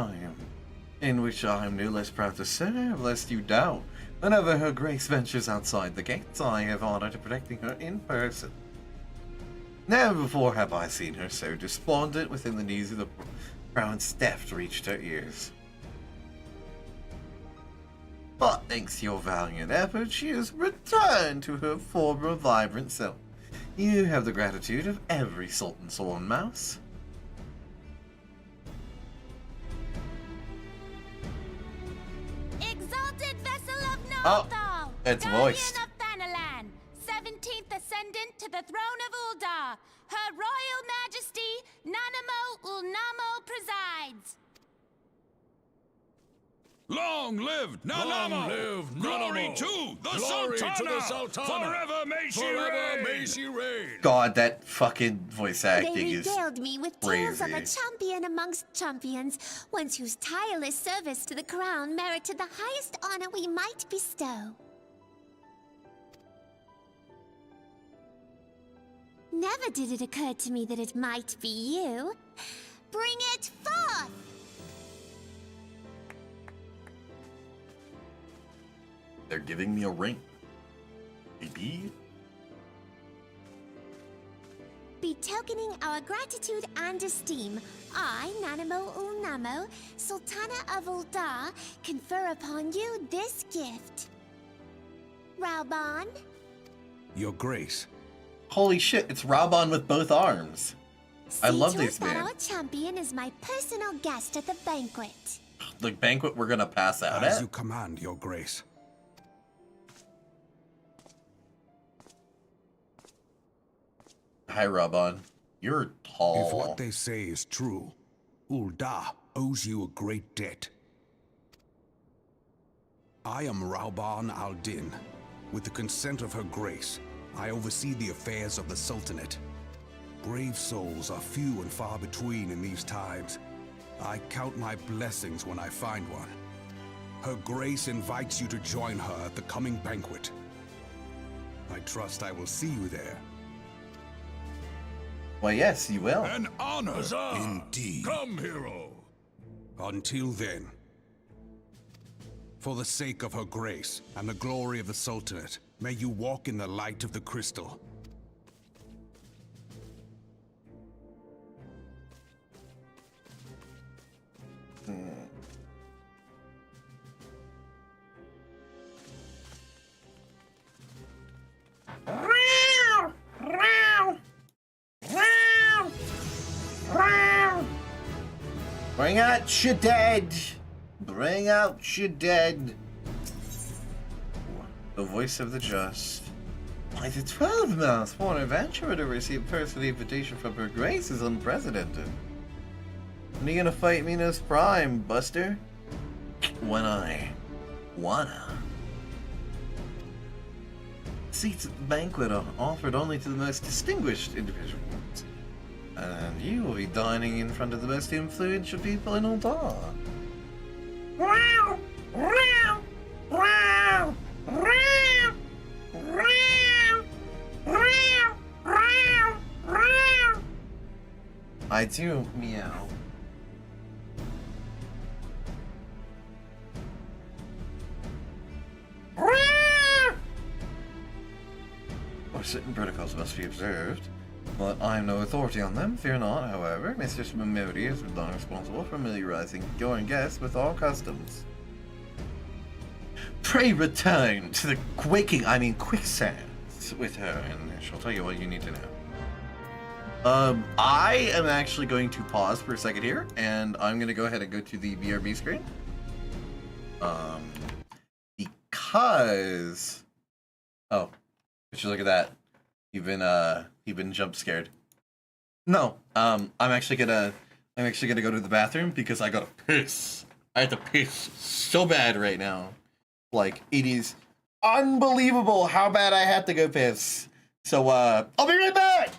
in which I am no less proud to serve, lest you doubt. Whenever Her Grace ventures outside the gates, I have honor to protecting her in person. Never before have I seen her so despondent within the news of the crown's theft reached her ears. But thanks to your valiant effort, she has returned to her former vibrant self. You have the gratitude of every Sultan's sworn mouse. Exalted vessel of Oh, Northal, it's guardian voiced. of Thanalan, 17th ascendant to the throne of Uldar, Her Royal Majesty Nanamo Ulnamo presides. Long live Nanamo! Long live Glory Nanamo! to the Glory Sultana! to the Sultana! Forever may she Forever reign! may she reign! God, that fucking voice They acting is regaled me with tales of a crazy. champion amongst champions, one whose tireless service to the crown merited the highest honor we might bestow. Never did it occur to me that it might be you. Bring it forth! They're giving me a ring. Maybe? Betokening our gratitude and esteem, I, Nanamo Ulnamo, Sultana of Uldar, confer upon you this gift. Raubon? Your Grace. Holy shit, it's Raubon with both arms. I love See these to it that men. our champion is my personal guest at the banquet. The banquet we're gonna pass out As at? you command, Your Grace. Hi, Raubon. You're tall. If what they say is true, Uldar owes you a great debt. I am Raubon al-Din. With the consent of Her Grace, I oversee the affairs of the Sultanate. Brave souls are few and far between in these times. I count my blessings when I find one. Her Grace invites you to join her at the coming banquet. I trust I will see you there. Well, yes, you will. An honor! Huzzah! Indeed. Come, hero! Until then, for the sake of Her Grace and the glory of the Sultanate, may you walk in the light of the crystal. Bring out your dead! Bring out your dead! The voice of the just. Why, the 12-month foreign adventurer to receive personal invitation from Her Grace is unprecedented. When are you gonna fight Minos Prime, Buster? When I wanna. Seats at the banquet are offered only to the most distinguished individuals. And you will be dining in front of the most influential people in Uldar. I do meow. Or certain protocols must be observed, but I am no authority on them. Fear not, however. Mr. Shimamori is long responsible for familiarizing your guests with all customs. Pray return to the quicksands with her, and she'll tell you what you need to know. I am actually going to pause for a second here, and I'm going to go ahead and go to the BRB screen. Because... Oh, would you look at that? You've been jump scared. No, I'm actually gonna go to the bathroom because I gotta piss. I have to piss so bad right now. Like, it is unbelievable how bad I have to go piss. So, I'll be right back!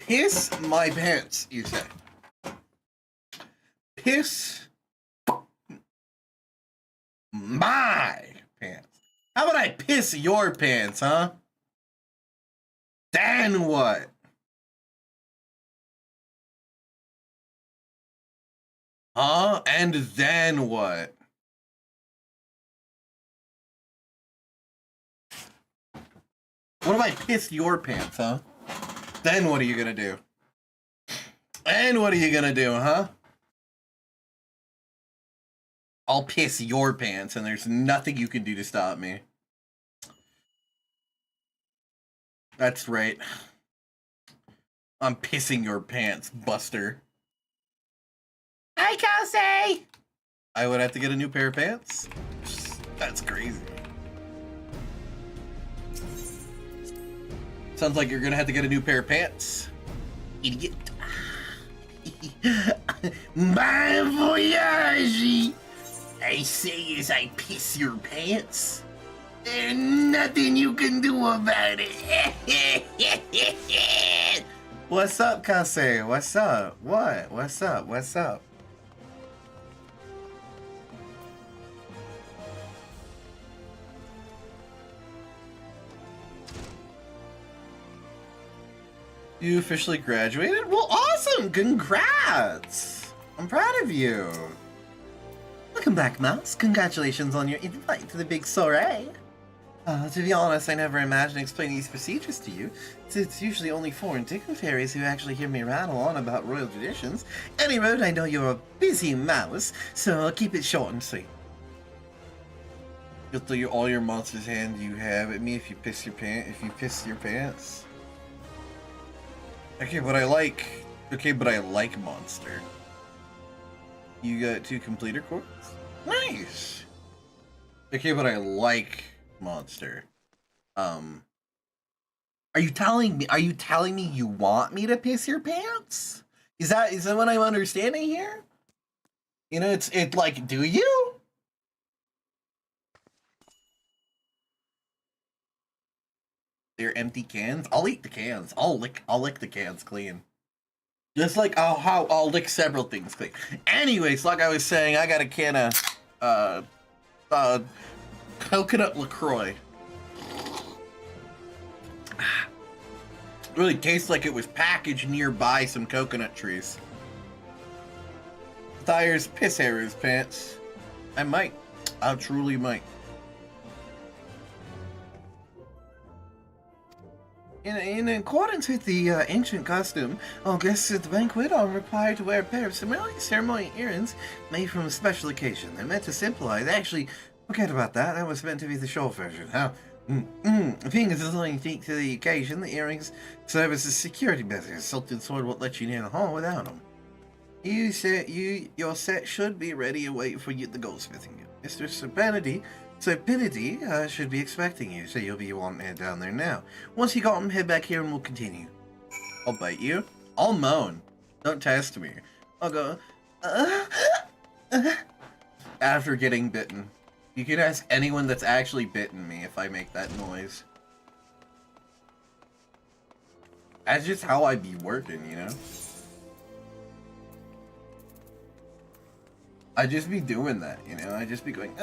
Piss my pants, you say. Piss my pants. How about I piss your pants, huh? Then what? Huh? And then what? What if I piss your pants, huh? Then what are you gonna do? And what are you gonna do, huh? I'll piss your pants and there's nothing you can do to stop me. That's right. I'm pissing your pants, Buster. Hi, Kelsey! I would have to get a new pair of pants? That's crazy. Sounds like you're gonna have to get a new pair of pants. Idiot. Bon voyage! I say as I piss your pants. There's nothing you can do about it. What's up, Kase? What's up? What? What's up? What's up? You officially graduated? Well, awesome! Congrats! I'm proud of you. Welcome back, Mouse. Congratulations on your invite to the big soiree. To be honest, I never imagined explaining these procedures to you, since it's usually only foreign dignitaries who actually hear me rattle on about royal traditions. Anyway, I know you're a busy mouse, so I'll keep it short and sweet. You'll throw all your monster's hand you have at me if you piss your pants. Okay, but I like monster. You got 2 completer cores? Nice! Okay, but I like monster. Are you telling me you want me to piss your pants? Is that what I'm understanding here? You know, it's like, do you? They're empty cans? I'll eat the cans. I'll lick the cans clean. Just like I'll lick several things clean. Anyways, like I was saying, I got a can of coconut LaCroix. Really tastes like it was packaged nearby some coconut trees. Thyre's piss hairs pants. I truly might. In accordance with the ancient custom, all guests at the banquet are required to wear a pair of ceremonial earrings made from a special occasion. They're meant to symbolize. Actually, forget about that. That was meant to be the short version. How? Being as it's only unique to the occasion, the earrings serve as a security measure. Sultan Sword won't let you near the hall without them. Your set should be ready and waiting for you at the goldsmithing. Mr. Serpenity should be expecting you, so you'll be wanting down there now. Once you got him, head back here and we'll continue. I'll bite you. I'll moan. Don't test me. I'll go, after getting bitten. You can ask anyone that's actually bitten me if I make that noise. That's just how I be working, you know? I just be doing that, you know? I just be going,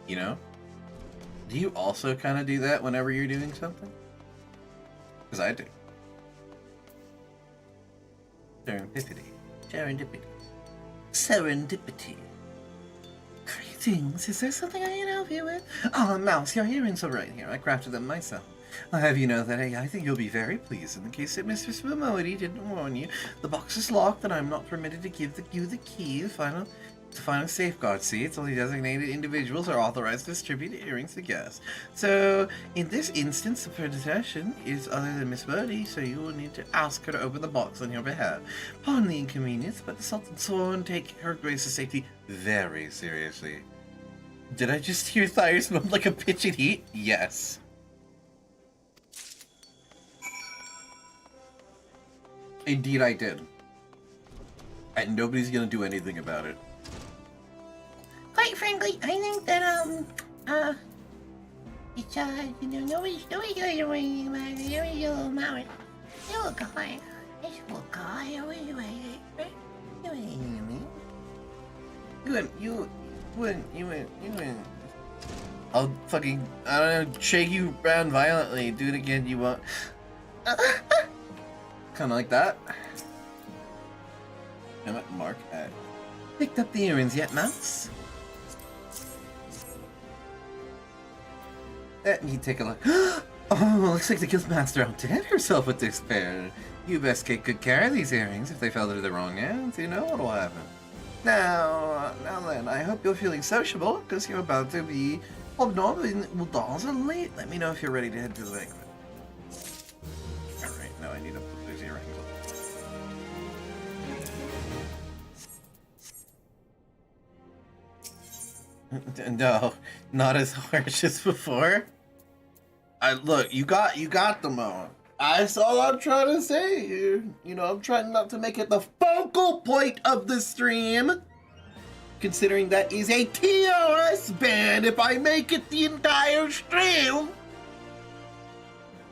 You know? Do you also kind of do that whenever you're doing something? Because I do. Serendipity. Greetings. Is there something I can help you with? Oh, Mouse, your earrings are right here. I crafted them myself. I'll have you know that I think you'll be very pleased. In the case that Mr. Spumody didn't warn you, the box is locked and I'm not permitted to give you the key. The final safeguard seats. Only designated individuals are authorized to distribute earrings to guests. So, in this instance, the possession is other than Miss Birdie, so you will need to ask her to open the box on your behalf. Pardon the inconvenience, but the Sultan sworn take her grace's safety very seriously. Did I just hear Thyre smell like a pitch and heat? Yes. Indeed I did. And nobody's gonna do anything about it. Quite frankly, I think that, It's you know, nobody's going away, man. You're a little mouse. You're a guy. It's a little guy. You went. I'll fucking, I don't know, shake you around violently. Do it again, you won't. Kinda like that. I'm at Mark at. Picked up the earrings yet, mouse? Let me take a look. Oh, looks like the Guildmaster outdid herself with this pair. You best take good care of these earrings. If they fell into the wrong hands, you know what'll happen. Now then, I hope you're feeling sociable, because you're about to be hobnobbed in Uldal's late. Let me know if you're ready to head to the banquet. Alright, now I need to put those earrings on. No, not as harsh as before. Look, you got them on. That's all I'm trying to say here. You know, I'm trying not to make it the focal point of the stream. Considering that is a TOS ban if I make it the entire stream.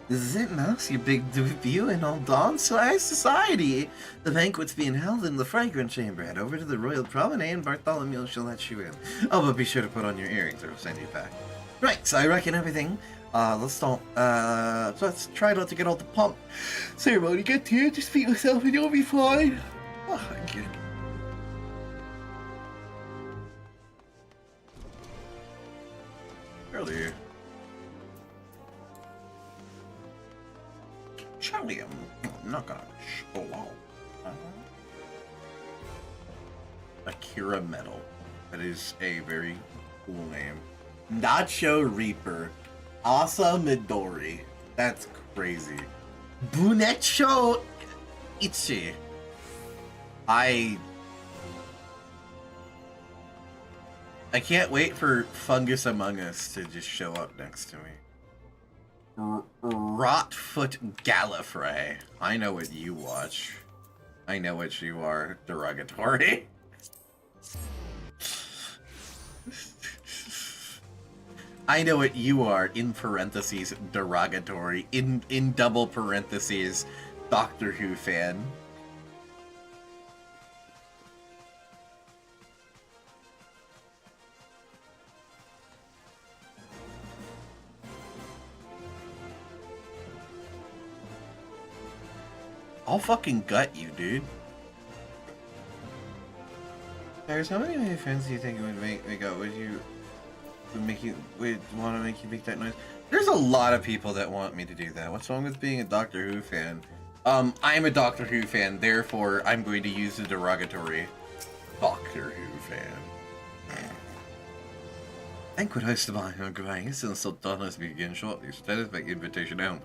This is it, Mouse, your big debut in Aldan's High Society. The banquet's being held in the Fragrant Chamber. Head over to the Royal Promenade and Bartholomew shall let you in. Oh, but be sure to put on your earrings or I'll send you back. Right, so I reckon everything. Let's try not to get all the pump ceremony. Get here, just beat yourself and you'll be fine. Oh, thank you. Earlier. Charlie, I'm not gonna show out. Akira Metal. That is a very cool name. Nacho Reaper. Asa Midori. That's crazy. Bunecho Ichi. I can't wait for Fungus Among Us to just show up next to me. Rotfoot Gallifrey. I know what you watch. I know what you are. Derogatory. I know what you are, in parentheses, derogatory, in double parentheses, Doctor Who fan. I'll fucking gut you, dude. There's how many friends do you think it would make up? Would want to make you make that noise? There's a lot of people that want me to do that. What's wrong with being a Doctor Who fan? I'm a Doctor Who fan, therefore I'm going to use the derogatory Doctor Who fan. Banquet hosted by her Grace and Sultanas begin shortly. Status by invitation only.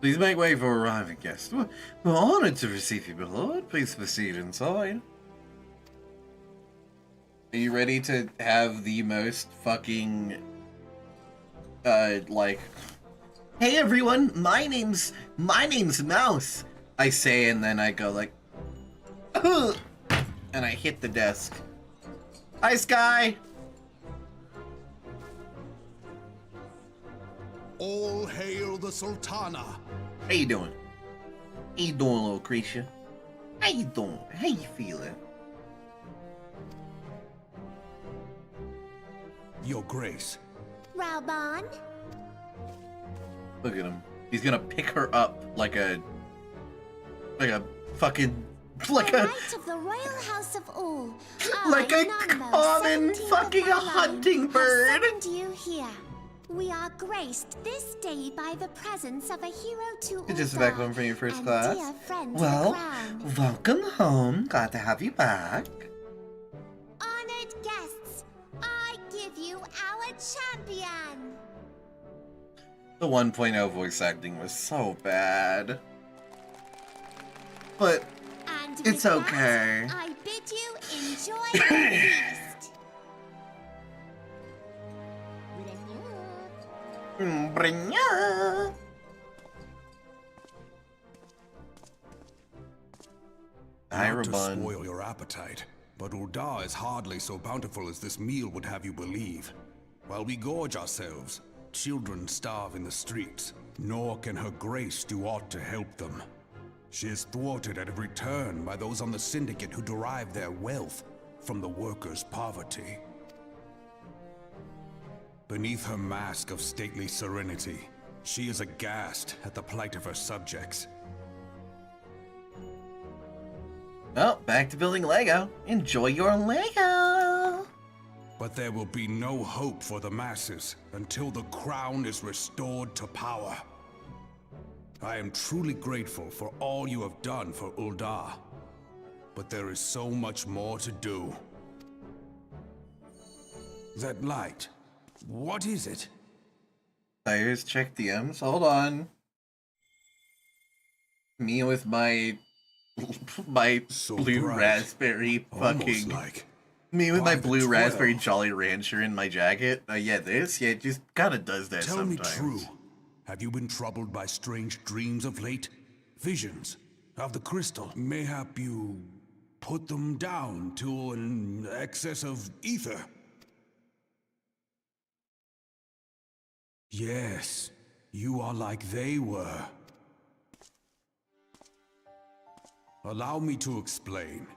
Please make way for arriving guests. We're honored to receive you, my lord. Please proceed inside. Are you ready to have the most fucking, like, hey everyone, my name's Mouse, I say, and then I go like, ugh, and I hit the desk. Hi, Sky! All hail the Sultana! How you doing? How you doing, little creature? How you doing? How you feeling? Your Grace. Raoban? Look at him. He's gonna pick her up like a fucking, like a Knight of the Royal House of All. like a Anonymous, common 17th fucking of our line, hunting bird. have summoned you here. We are graced this day by the presence of a hero to You're just Ulthar back home from your first and class? dear friend Well, the crown. welcome home. Glad to have you back. Honored guests, I give you our champion. The 1.0 voice acting was so bad. But And it's with okay. that, I bid you enjoy the feast. Not to spoil your appetite, but Uldar is hardly so bountiful as this meal would have you believe. While we gorge ourselves, children starve in the streets, nor can her grace do aught to help them. She is thwarted at every turn by those on the Syndicate who derive their wealth from the workers' poverty. Beneath her mask of stately serenity, she is aghast at the plight of her subjects. Well, back to building Lego. Enjoy your Lego! But there will be no hope for the masses until the crown is restored to power. I am truly grateful for all you have done for Uldar, but there is so much more to do. That light, what is it? Players check DMs. Hold on. Me with my blue bright. raspberry fucking like me with my by the blue 12. raspberry Jolly Rancher in my jacket. Yeah, it just kind of does that Tell sometimes. me true. Have you been troubled by strange dreams of late? Visions of the crystal? Mayhap you put them down to an excess of ether? Yes, you are like they were. Allow me to explain.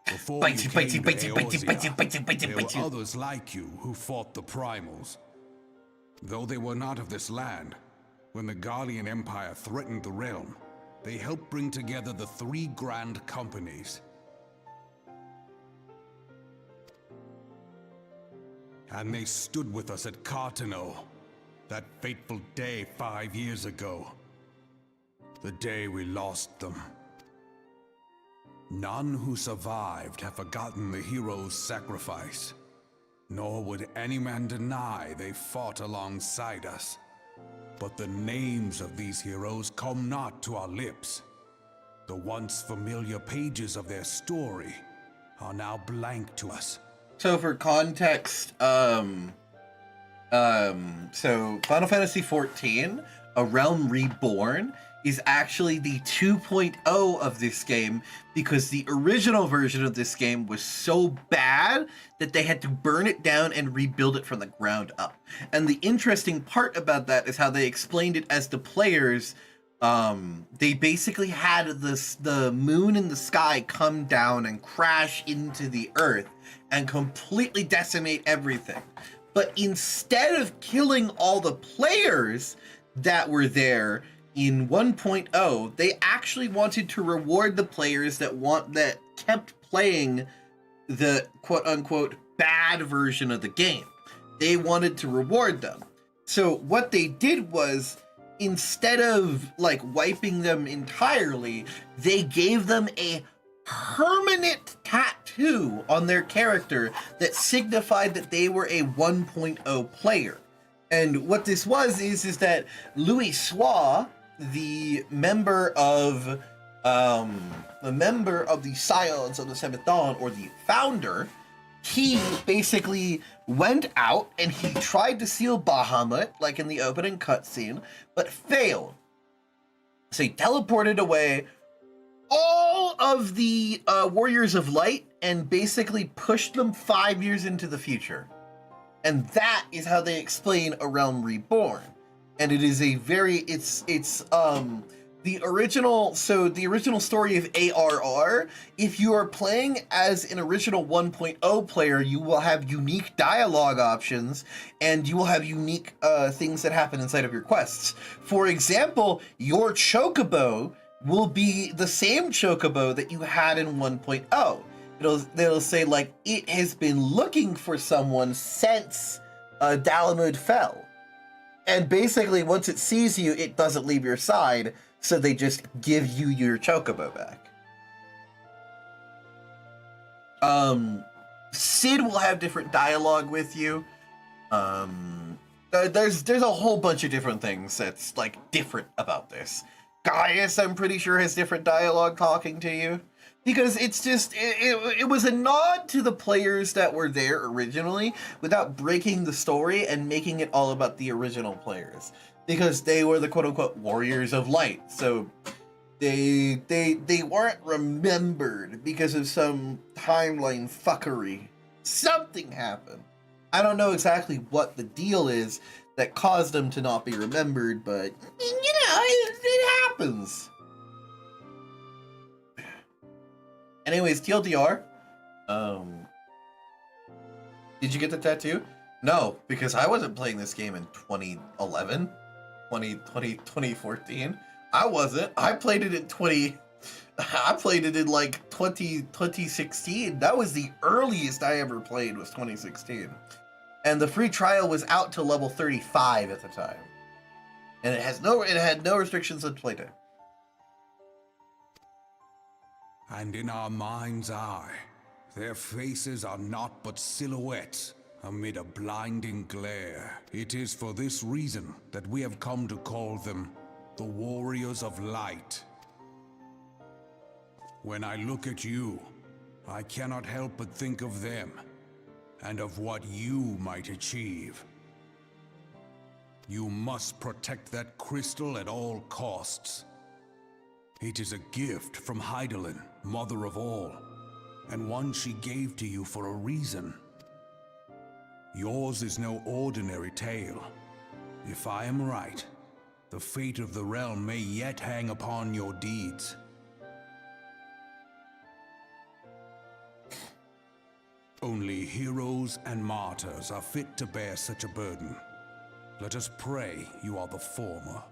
Before you came to Eorzea, there were others like you who fought the primals. Though they were not of this land, when the Garlean Empire threatened the realm, they helped bring together the 3 grand companies. And they stood with us at Cartano, that fateful day 5 years ago. The day we lost them. None who survived have forgotten the heroes' sacrifice, nor would any man deny they fought alongside us. But the names of these heroes come not to our lips. The once familiar pages of their story are now blank to us. So for context, so Final Fantasy XIV, A Realm Reborn, is actually the 2.0 of this game because the original version of this game was so bad that they had to burn it down and rebuild it from the ground up. And the interesting part about that is how they explained it as the players. They basically had the moon in the sky come down and crash into the earth and completely decimate everything. But instead of killing all the players that were there in 1.0, they actually wanted to reward the players that kept playing the quote-unquote bad version of the game. They wanted to reward them. So what they did was, instead of like wiping them entirely, they gave them a permanent tattoo on their character that signified that they were a 1.0 player. And what this was is that Louis Soir, the member of the Scions of the Seventh Dawn, or the founder, he basically went out and he tried to seal Bahamut, like in the opening cutscene, but failed. So he teleported away all of the Warriors of Light and basically pushed them 5 years into the future. And that is how they explain A Realm Reborn. And it is a very, the original story of ARR, if you are playing as an original 1.0 player, you will have unique dialogue options and you will have unique things that happen inside of your quests. For example, your chocobo will be the same chocobo that you had in 1.0. They'll say, like, it has been looking for someone since Dalamud fell. And basically, once it sees you, it doesn't leave your side, so they just give you your chocobo back. Sid will have different dialogue with you. There's a whole bunch of different things that's, like, different about this. Gaius, I'm pretty sure, has different dialogue talking to you. Because it's just, it was a nod to the players that were there originally without breaking the story and making it all about the original players. Because they were the quote-unquote Warriors of Light. So they weren't remembered because of some timeline fuckery. Something happened. I don't know exactly what the deal is that caused him to not be remembered, but you know, it happens. Anyways, TLDR, did you get the tattoo? No, because I wasn't playing this game in 2011, 2014. I wasn't. I played it in like 2016. That was the earliest I ever played, was 2016. And the free trial was out to level 35 at the time. And it had no restrictions on playtime. And in our mind's eye, their faces are naught but silhouettes amid a blinding glare. It is for this reason that we have come to call them the Warriors of Light. When I look at you, I cannot help but think of them, and of what you might achieve. You must protect that crystal at all costs. It is a gift from Hydaelyn, Mother of All, and one she gave to you for a reason. Yours is no ordinary tale. If I am right, the fate of the realm may yet hang upon your deeds. Only heroes and martyrs are fit to bear such a burden. Let us pray you are the former.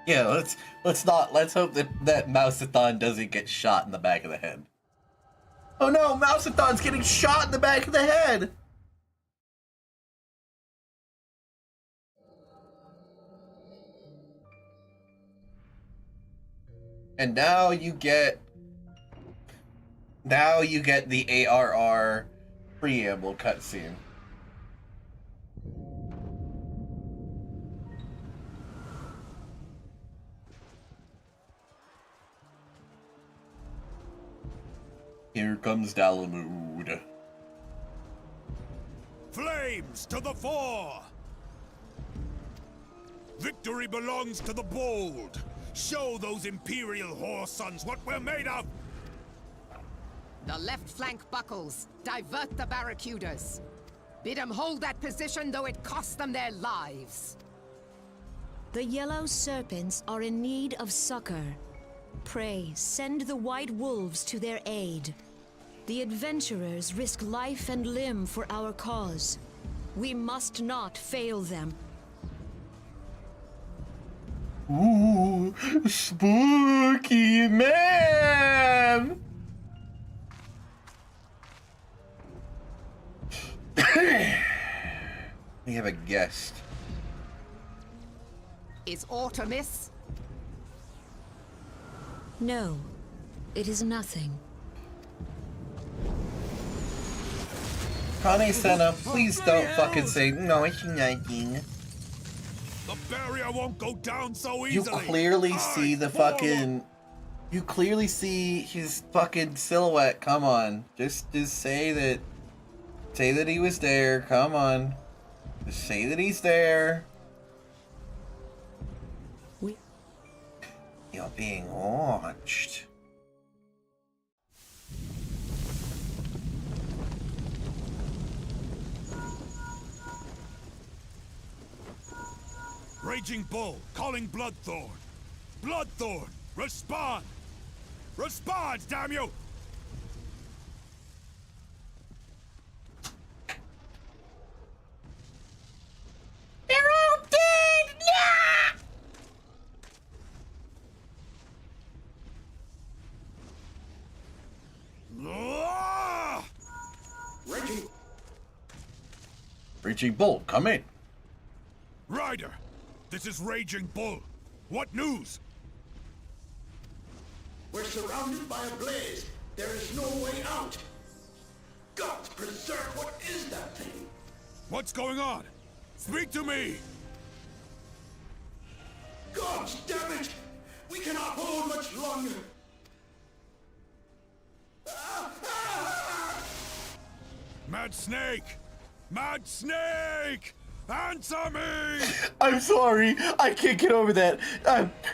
Yeah, let's hope that Mousathon doesn't get shot in the back of the head. Oh no, Mousathon's getting shot in the back of the head! And now you get the ARR preamble cutscene. Here comes Dalamud. Flames to the fore! Victory belongs to the bold. Show those Imperial whore sons what we're made of! The left flank buckles. Divert the barracudas. Bid them hold that position, though it cost them their lives. The yellow serpents are in need of succor. Pray, send the white wolves to their aid. The adventurers risk life and limb for our cause. We must not fail them. Ooh, spooky man! We have a guest. Is aught amiss? No, it is nothing. Kane-senna, please don't fucking say, no, it's nothing. The barrier won't go down so You easily. clearly see the fucking... You clearly see his fucking silhouette, come on. Just say that... Say that he was there, come on. Just say that he's there. You're being watched. Raging Bull, calling Bloodthorn. Bloodthorn, respond! Respond, damn you! They're all dead! Ah! Raging Bull, come in. Ryder, this is Raging Bull. What news? We're surrounded by a blaze. There is no way out. God preserve, what is that thing? What's going on? Speak to me! God damn it! We cannot hold much longer. Mad Snake! Mad Snake! Answer me! I'm sorry, I can't get over that.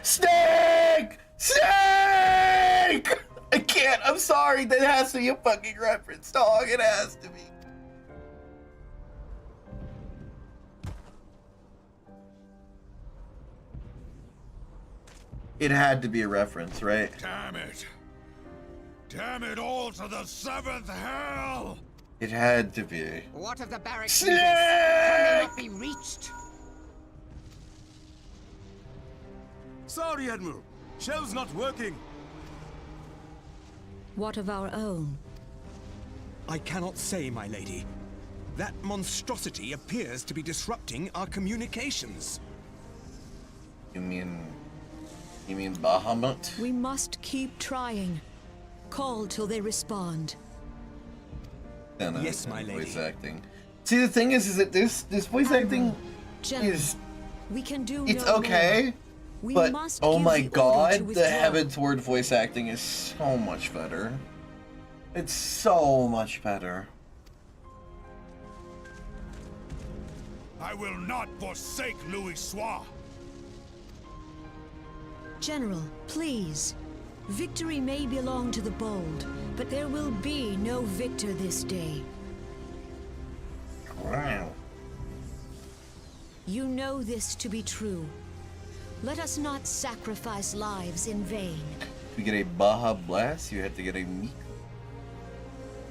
Snake! Snake! I can't, I'm sorry, that has to be a fucking reference, dog, it has to be. It had to be a reference, right? Damn it! Damn it all to the seventh hell! It had to be. What of the barracks? Can they not be reached? Sorry, Admiral. Shell's not working. What of our own? I cannot say, my lady. That monstrosity appears to be disrupting our communications. You mean Bahamut? We must keep trying. Call till they respond. Yes, my lady. Voice acting. See, the thing is that this voice acting is we can do it's no okay, more. We but must oh give my the order to god, the withdraw. Heavensward voice acting is so much better. It's so much better. I will not forsake Louis Soir. General, please. Victory may belong to the bold, but there will be no victor this day. Wow. You know this to be true. Let us not sacrifice lives in vain. To get a Baja Blast, you had to get a Miku.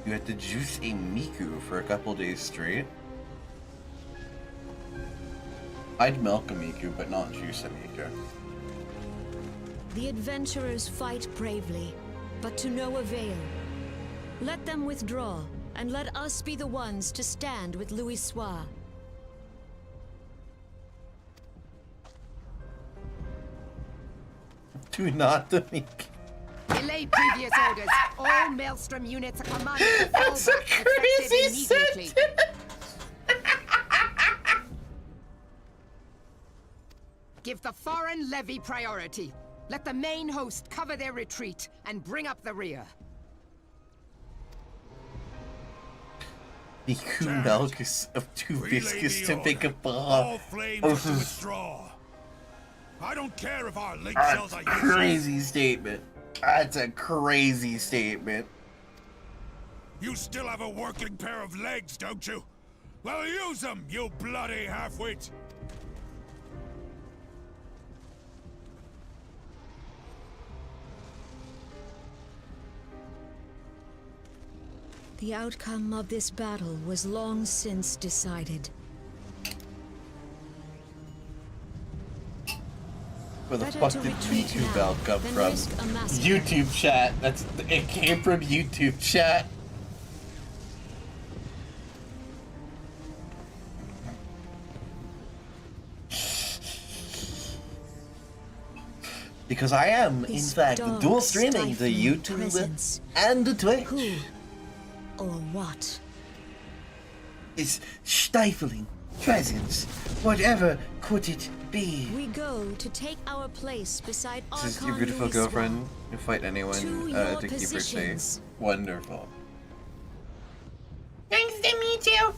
You had to juice a Miku for a couple days straight. I'd milk a Miku, but not juice a Miku. The adventurers fight bravely, but to no avail. Let them withdraw, and let us be the ones to stand with Louis Soir. Do not the Miku. Delay previous orders. All Maelstrom units are commanded to fall That's a back, crazy effective immediately. Give the foreign levy priority. Let the main host cover their retreat and bring up the rear. Miku milk is too viscous to make a All Baja. flames This to is withdraw. I don't care if our link a cells are useless. crazy statement. That's a crazy statement. You still have a working pair of legs, don't you? Well, use them, you bloody half-wit! The outcome of this battle was long since decided. Where the Better fuck to did retreat YouTube now Bell come than from? risk a massacre. YouTube chat. It came from YouTube chat. Because I am, in This fact, dark, dual streaming to stifling YouTube presence. and to Twitch. Who or what? This stifling presence, whatever could it be? We go to take our place beside This is Archon your beautiful Louis girlfriend. You fight anyone To to your keep her safe. positions. Wonderful. Nice to meet you.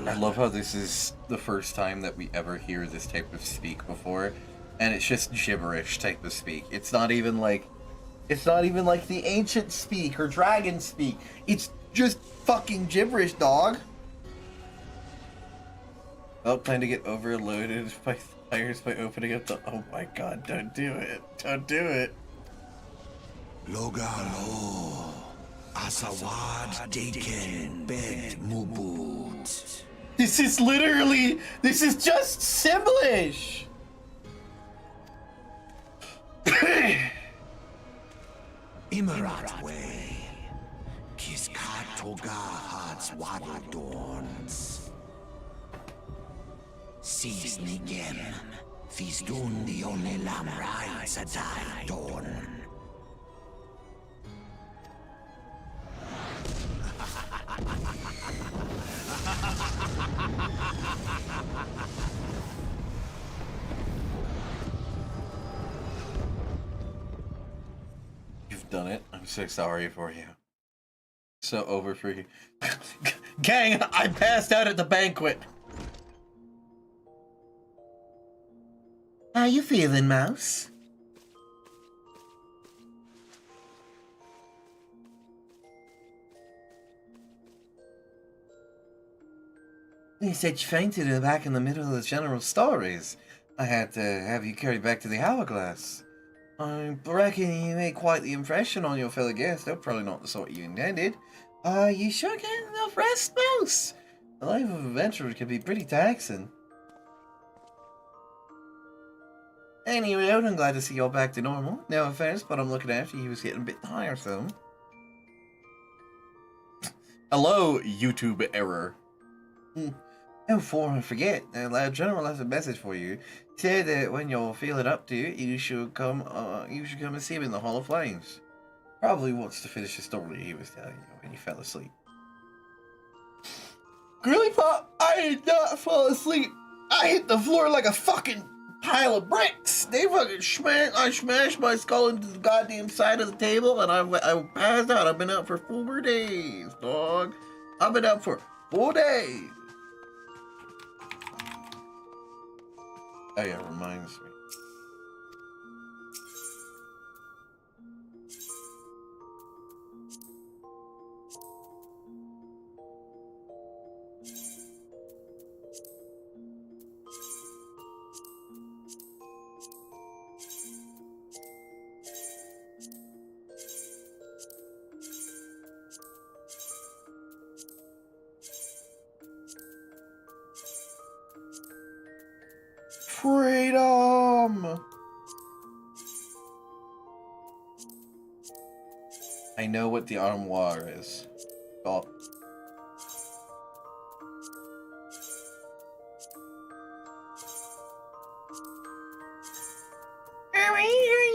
I love how this is the first time that we ever hear this type of speak before, and it's just gibberish type of speak. It's not even like the ancient speak or dragon speak. It's just fucking gibberish, dog. Oh, plan to get overloaded by fires by opening up the. Oh my god! Don't do it! Don't do it! Logalo, Asawad Daken, Bed Mubut. This is literally. This is just Simlish. Imarat Way, Kiskat Toga Hats Wadodorns. Sis Nigem, Fisdun the only Lamrai Sadai Dorn. You've done it. I'm so sorry for you. So over for you. Gang, I passed out at the banquet. How you feeling, Mouse? You said you fainted back in the middle of the general stories. I had to have you carried back to the hourglass. I reckon you made quite the impression on your fellow guests. They're probably not the sort you intended. You sure get enough rest, Mouse? The life of an adventurer can be pretty taxing. Anyway, I'm glad to see you're back to normal. No offense, but I'm looking after you. He was getting a bit tiresome. Hello, YouTube error. Oh, before I forget, the general has a message for you. Said that when you're feeling up to it, you should come and see him in the Hall of Flames. Probably wants to finish the story he was telling you when you fell asleep. Girly Pop, I did not fall asleep. I hit the floor like a fucking pile of bricks. They fucking I smashed my skull into the goddamn side of the table, and I passed out. I've been out for 4 days, dog. I've been out for 4 days. Oh yeah, reminds me. Freedom! I know what the armoire is. Oh.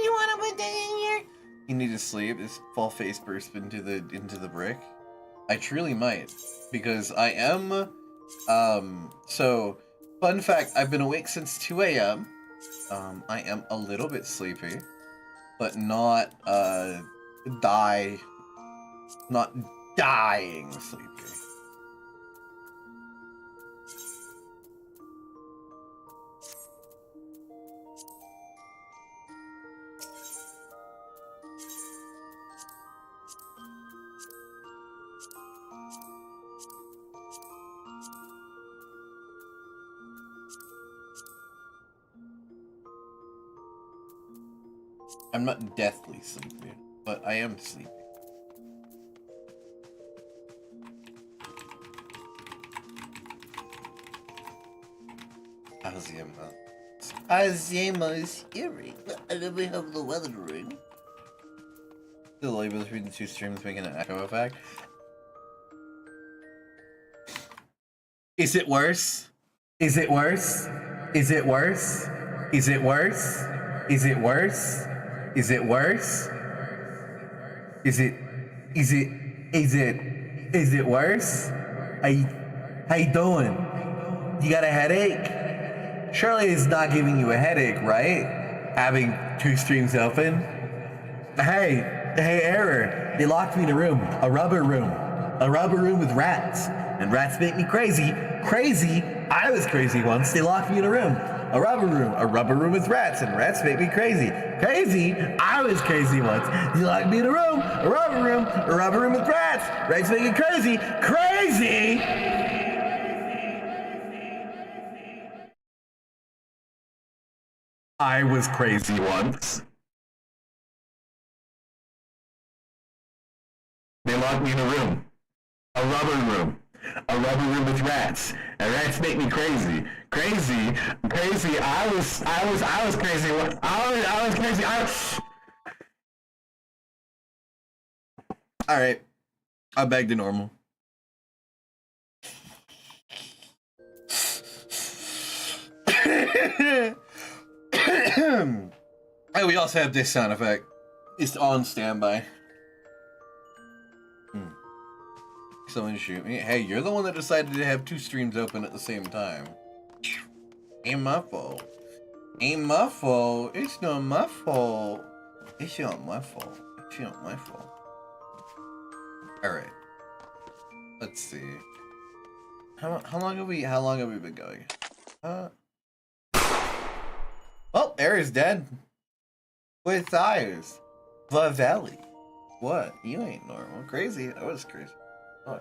You wanna put that in here? You need to sleep. This fall face burst into the brick. I truly might, because I am. So, fun fact: I've been awake since 2 a.m. I am a little bit sleepy, but not dying sleepy. I'm not deathly sleepy, but I am sleepy. Azema's hearing. I never have the weathering. The label between the two streams making an echo effect. Is it worse? Is it worse? Is it worse? Is it worse? Is it worse? Is it worse? Is it worse? How you doing? You got a headache? Surely it's not giving you a headache, right? Having 2 streams open? Hey, error. They locked me in a room. A rubber room with rats. And rats make me crazy. Crazy? I was crazy once. They locked me in a room. A rubber room with rats, and rats make me crazy. Crazy? I was crazy once. You locked me in a room. A rubber room with rats. Rats make me crazy. Crazy? I was crazy once. They locked me in a room. A rubber room with rats. And rats make me crazy. Crazy. I was crazy. I was crazy. All right. I'm back to normal. Hey, we also have this sound effect. It's on standby. Someone shoot me. Hey, you're the one that decided to have 2 streams open at the same time. Ain't my fault. Ain't my fault. It's not my fault. It's not my fault. It's not my fault. Alright. Let's see. How long have we been going? Oh, Ares dead. With thighs. The Valley. What? You ain't normal. Crazy. I was crazy. Oh,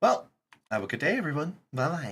Well, have a good day, everyone. Bye-bye.